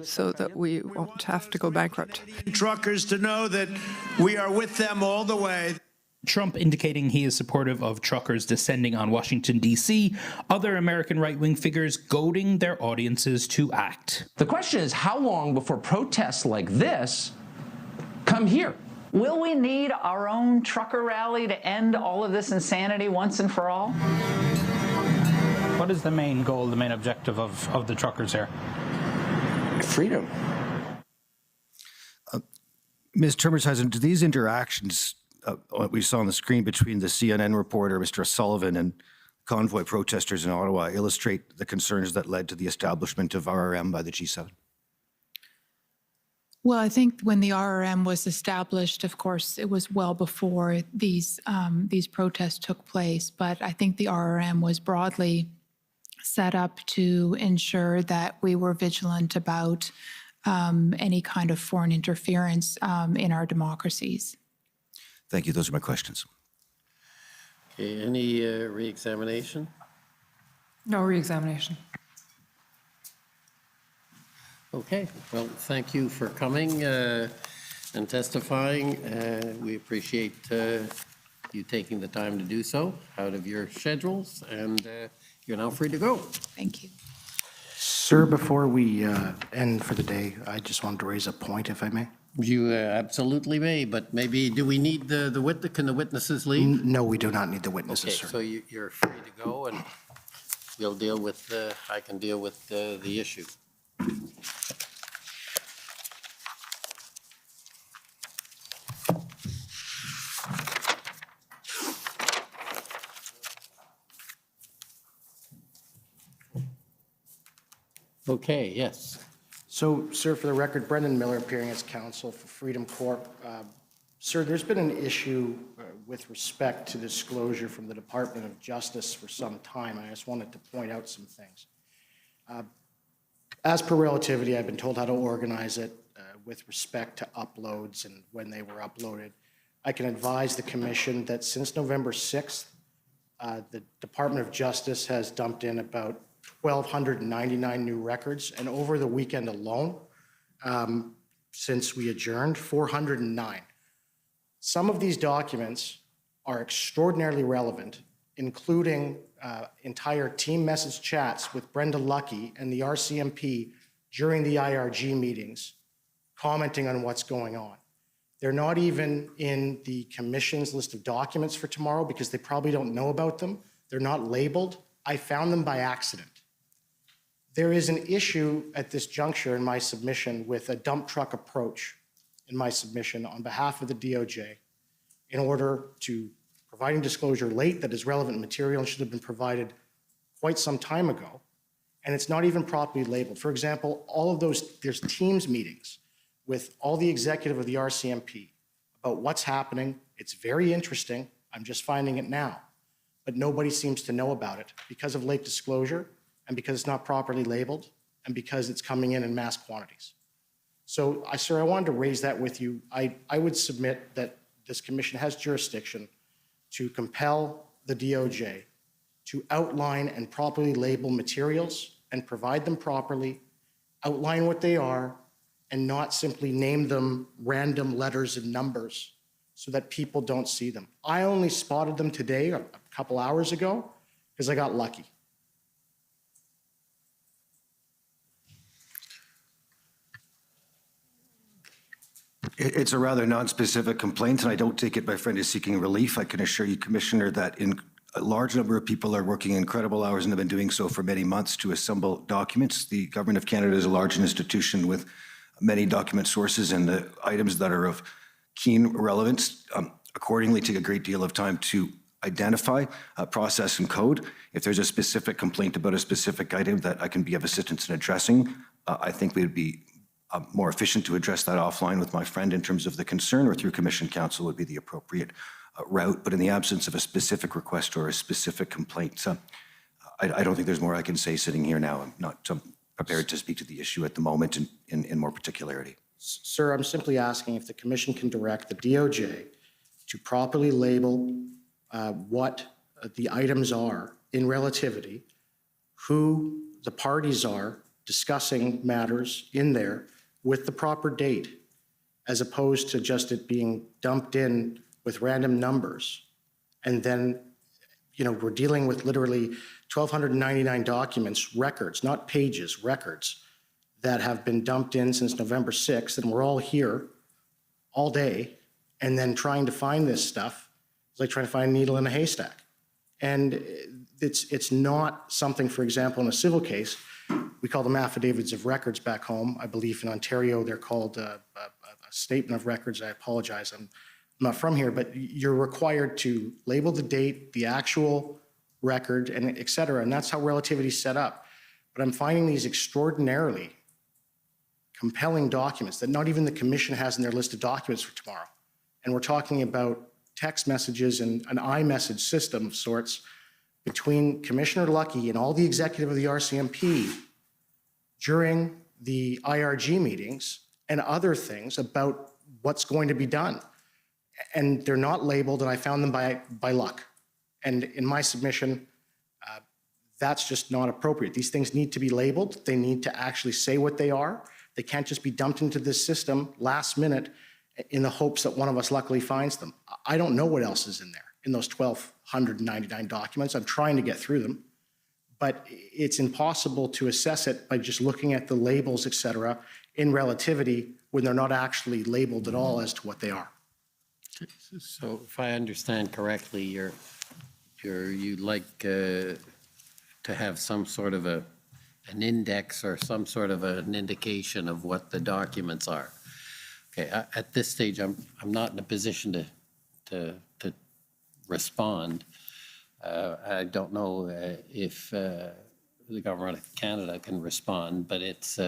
so that we won't have to go bankrupt. Truckers to know that we are with them all the way. Trump indicating he is supportive of truckers descending on Washington, D.C., other American right-wing figures goading their audiences to act. The question is, how long before protests like this come here? Will we need our own trucker rally to end all of this insanity once and for all? What is the main goal, the main objective of the truckers here? Freedom. Ms. Termershausen, do these interactions what we saw on the screen between the CNN reporter, Mr. Sullivan, and Convoy protesters in Ottawa illustrate the concerns that led to the establishment of RRM by the G7? Well, I think when the RRM was established, of course, it was well before these protests took place. But I think the RRM was broadly set up to ensure that we were vigilant about any kind of foreign interference in our democracies. Thank you. Those are my questions. Okay, any re-examination? No re-examination. Okay, well, thank you for coming and testifying. We appreciate you taking the time to do so out of your schedules, and you're now free to go. Thank you. Sir, before we end for the day, I just wanted to raise a point, if I may. You absolutely may, but maybe, do we need the witness? Can the witnesses leave? No, we do not need the witnesses, Okay, sir. so you're free to go, and you'll deal with, I can deal with the issue. Okay, yes. So, sir, for the record, Brendan Miller appearing as counsel for Freedom Corp. Sir, there's been an issue with respect to disclosure from the Department of Justice for some time. I just wanted to point out some things. As per Relativity, I've been told how to organize it with respect to uploads and when they were uploaded. I can advise the Commission that since November 6th, the Department of Justice has dumped in about 1,299 new records, and over the weekend alone, since we adjourned, 409. Some of these documents are extraordinarily relevant, including entire team message chats with Brenda Lucky and the RCMP during the IRG meetings, commenting on what's going on. They're not even in the Commission's list of documents for tomorrow because they probably don't know about them. They're not labeled. I found them by accident. There is an issue at this juncture in my submission with a dump truck approach. in my submission on behalf of the DOJ in order to providing disclosure late that is relevant material and should have been provided quite some time ago. And it's not even properly labeled. For example, all of those, there's Teams meetings with all the executive of the RCMP about what's happening. It's very interesting. I'm just finding it now. But nobody seems to know about it because of late disclosure and because it's not properly labeled and because it's coming in mass quantities. So, sir, I wanted to raise that with you. I would submit that this commission has jurisdiction to compel the DOJ to outline and properly label materials and provide them properly, outline what they are, and not simply name them random letters and numbers so that people don't see them. I only spotted them today, a couple hours ago, because I got lucky. It's a rather non-specific complaint, and I don't take it my friend is seeking relief. I can assure you, Commissioner, that a large number of people are working incredible hours and have been doing so for many months to assemble documents. The Government of Canada is a large institution with many document sources, and the items that are of keen relevance accordingly take a great deal of time to identify, process, and code. If there's a specific complaint about a specific item that I can be of assistance in addressing, I think we would be more efficient to address that offline with my friend in terms of the concern, or through Commission Counsel would be the appropriate route. But in the absence of a specific request or a specific complaint, I don't think there's more I can say sitting here now. I'm not prepared to speak to the issue at the moment in more particularity. Sir, I'm simply asking if the Commission can direct the DOJ to properly label what the items are in relativity, who the parties are discussing matters in there with the proper date, as opposed to just it being dumped in with random numbers. And then, we're dealing with literally 1,299 documents, records, not pages, records, that have been dumped in since November 6th, and we're all here all day, and then trying to find this stuff is like trying to find a needle in a haystack. And it's not something, for example, in a civil case, we call them affidavits of records back home. I believe in Ontario, they're called a statement of records. I apologize, I'm not from here, but you're required to label the date, the actual record, and et cetera, and that's how relativity is set up. But I'm finding these extraordinarily compelling documents that not even the Commission has in their list of documents for tomorrow. And we're talking about text messages and an iMessage system of sorts between Commissioner Lucky and all the executive of the RCMP during the IRG meetings and other things about what's going to be done. And they're not labeled, and I found them by luck. And in my submission, that's just not appropriate. These things need to be labeled. They need to actually say what they are. They can't just be dumped into this system last minute in the hopes that one of us luckily finds them. I don't know what else is in there, in those 1,299 documents. I'm trying to get through them, but it's impossible to assess it by just looking at the labels, et cetera, in relativity when they're not actually labeled at all as to what they are. So if I understand correctly, you'd like to have some sort of an index or some sort of an indication of what the documents are. Okay, at this stage, I'm not in a position to respond. I don't know if the Government of Canada can respond, but it's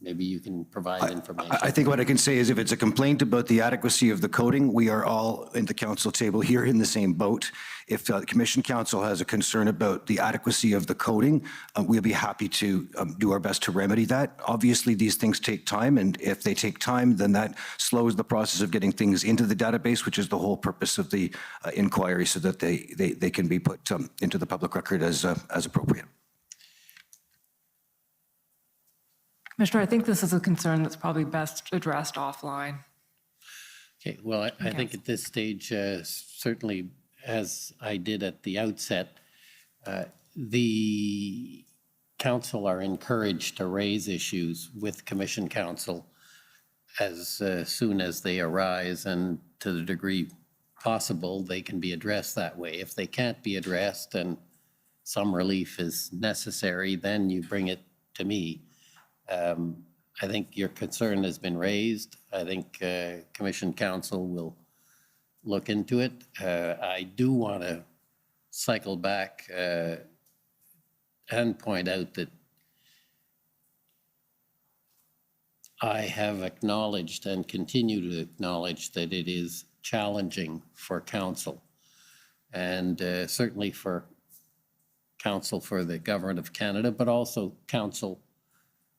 maybe you can provide information. I think what I can say is if it's a complaint about the adequacy of the coding, we are all in the council table here in the same boat. If the Commission Council has a concern about the adequacy of the coding, we'll be happy to do our best to remedy that. Obviously, these things take time, and if they take time, then that slows the process of getting things into the database, which is the whole purpose of the inquiry, so that they can be put into the public record as appropriate. Commissioner, I think this is a concern that's probably best addressed offline. Okay, well, I think at this stage, certainly as I did at the outset, the council are encouraged to raise issues with Commission Council as soon as they arise, and to the degree possible, they can be addressed that way. If they can't be addressed and some relief is necessary, then you bring it to me. I think your concern has been raised. I think Commission Council will look into it. I do want to cycle back and point out that I have acknowledged and continue to acknowledge that it is challenging for council, and certainly for council for the Government of Canada, but also council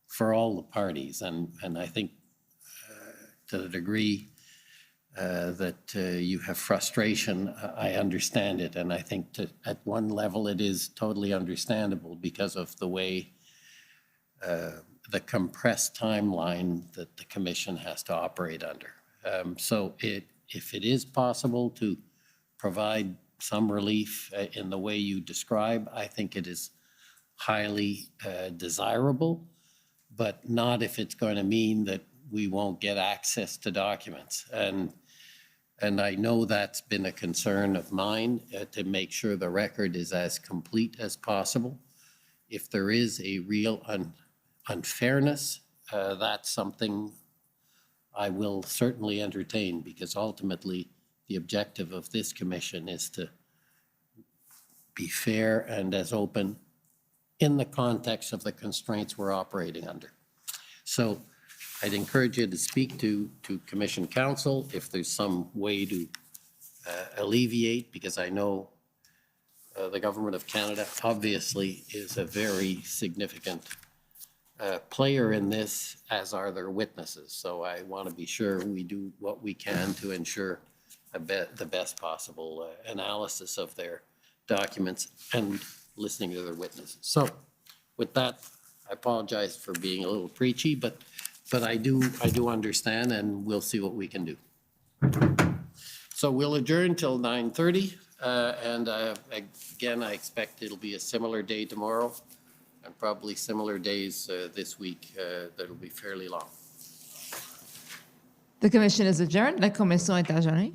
for all the parties. And I think to the degree that you have frustration, I understand it. And I think at one level it is totally understandable because of the way the compressed timeline that the Commission has to operate under. So if it is possible to provide some relief in the way you describe, I think it is highly desirable, but not if it's going to mean that we won't get access to documents. And I know that's been a concern of mine, to make sure the record is as complete as possible. If there is a real unfairness, that's something I will certainly entertain, because ultimately the objective of this commission is to be fair and as open in the context of the constraints we're operating under. So I'd encourage you to speak to Commission Council if there's some way to alleviate, because I know the Government of Canada obviously is a very significant player in this, as are their witnesses. So I want to be sure we do what we can to ensure the best possible analysis of their documents and listening to their witnesses. So with that, I apologize for being a little preachy, but I do understand, and we'll see what we can do. So we'll adjourn till 9:30, and again, I expect it'll be a similar day tomorrow, and probably similar days this week that'll be fairly long. The commission is adjourned. La commission est adjournée.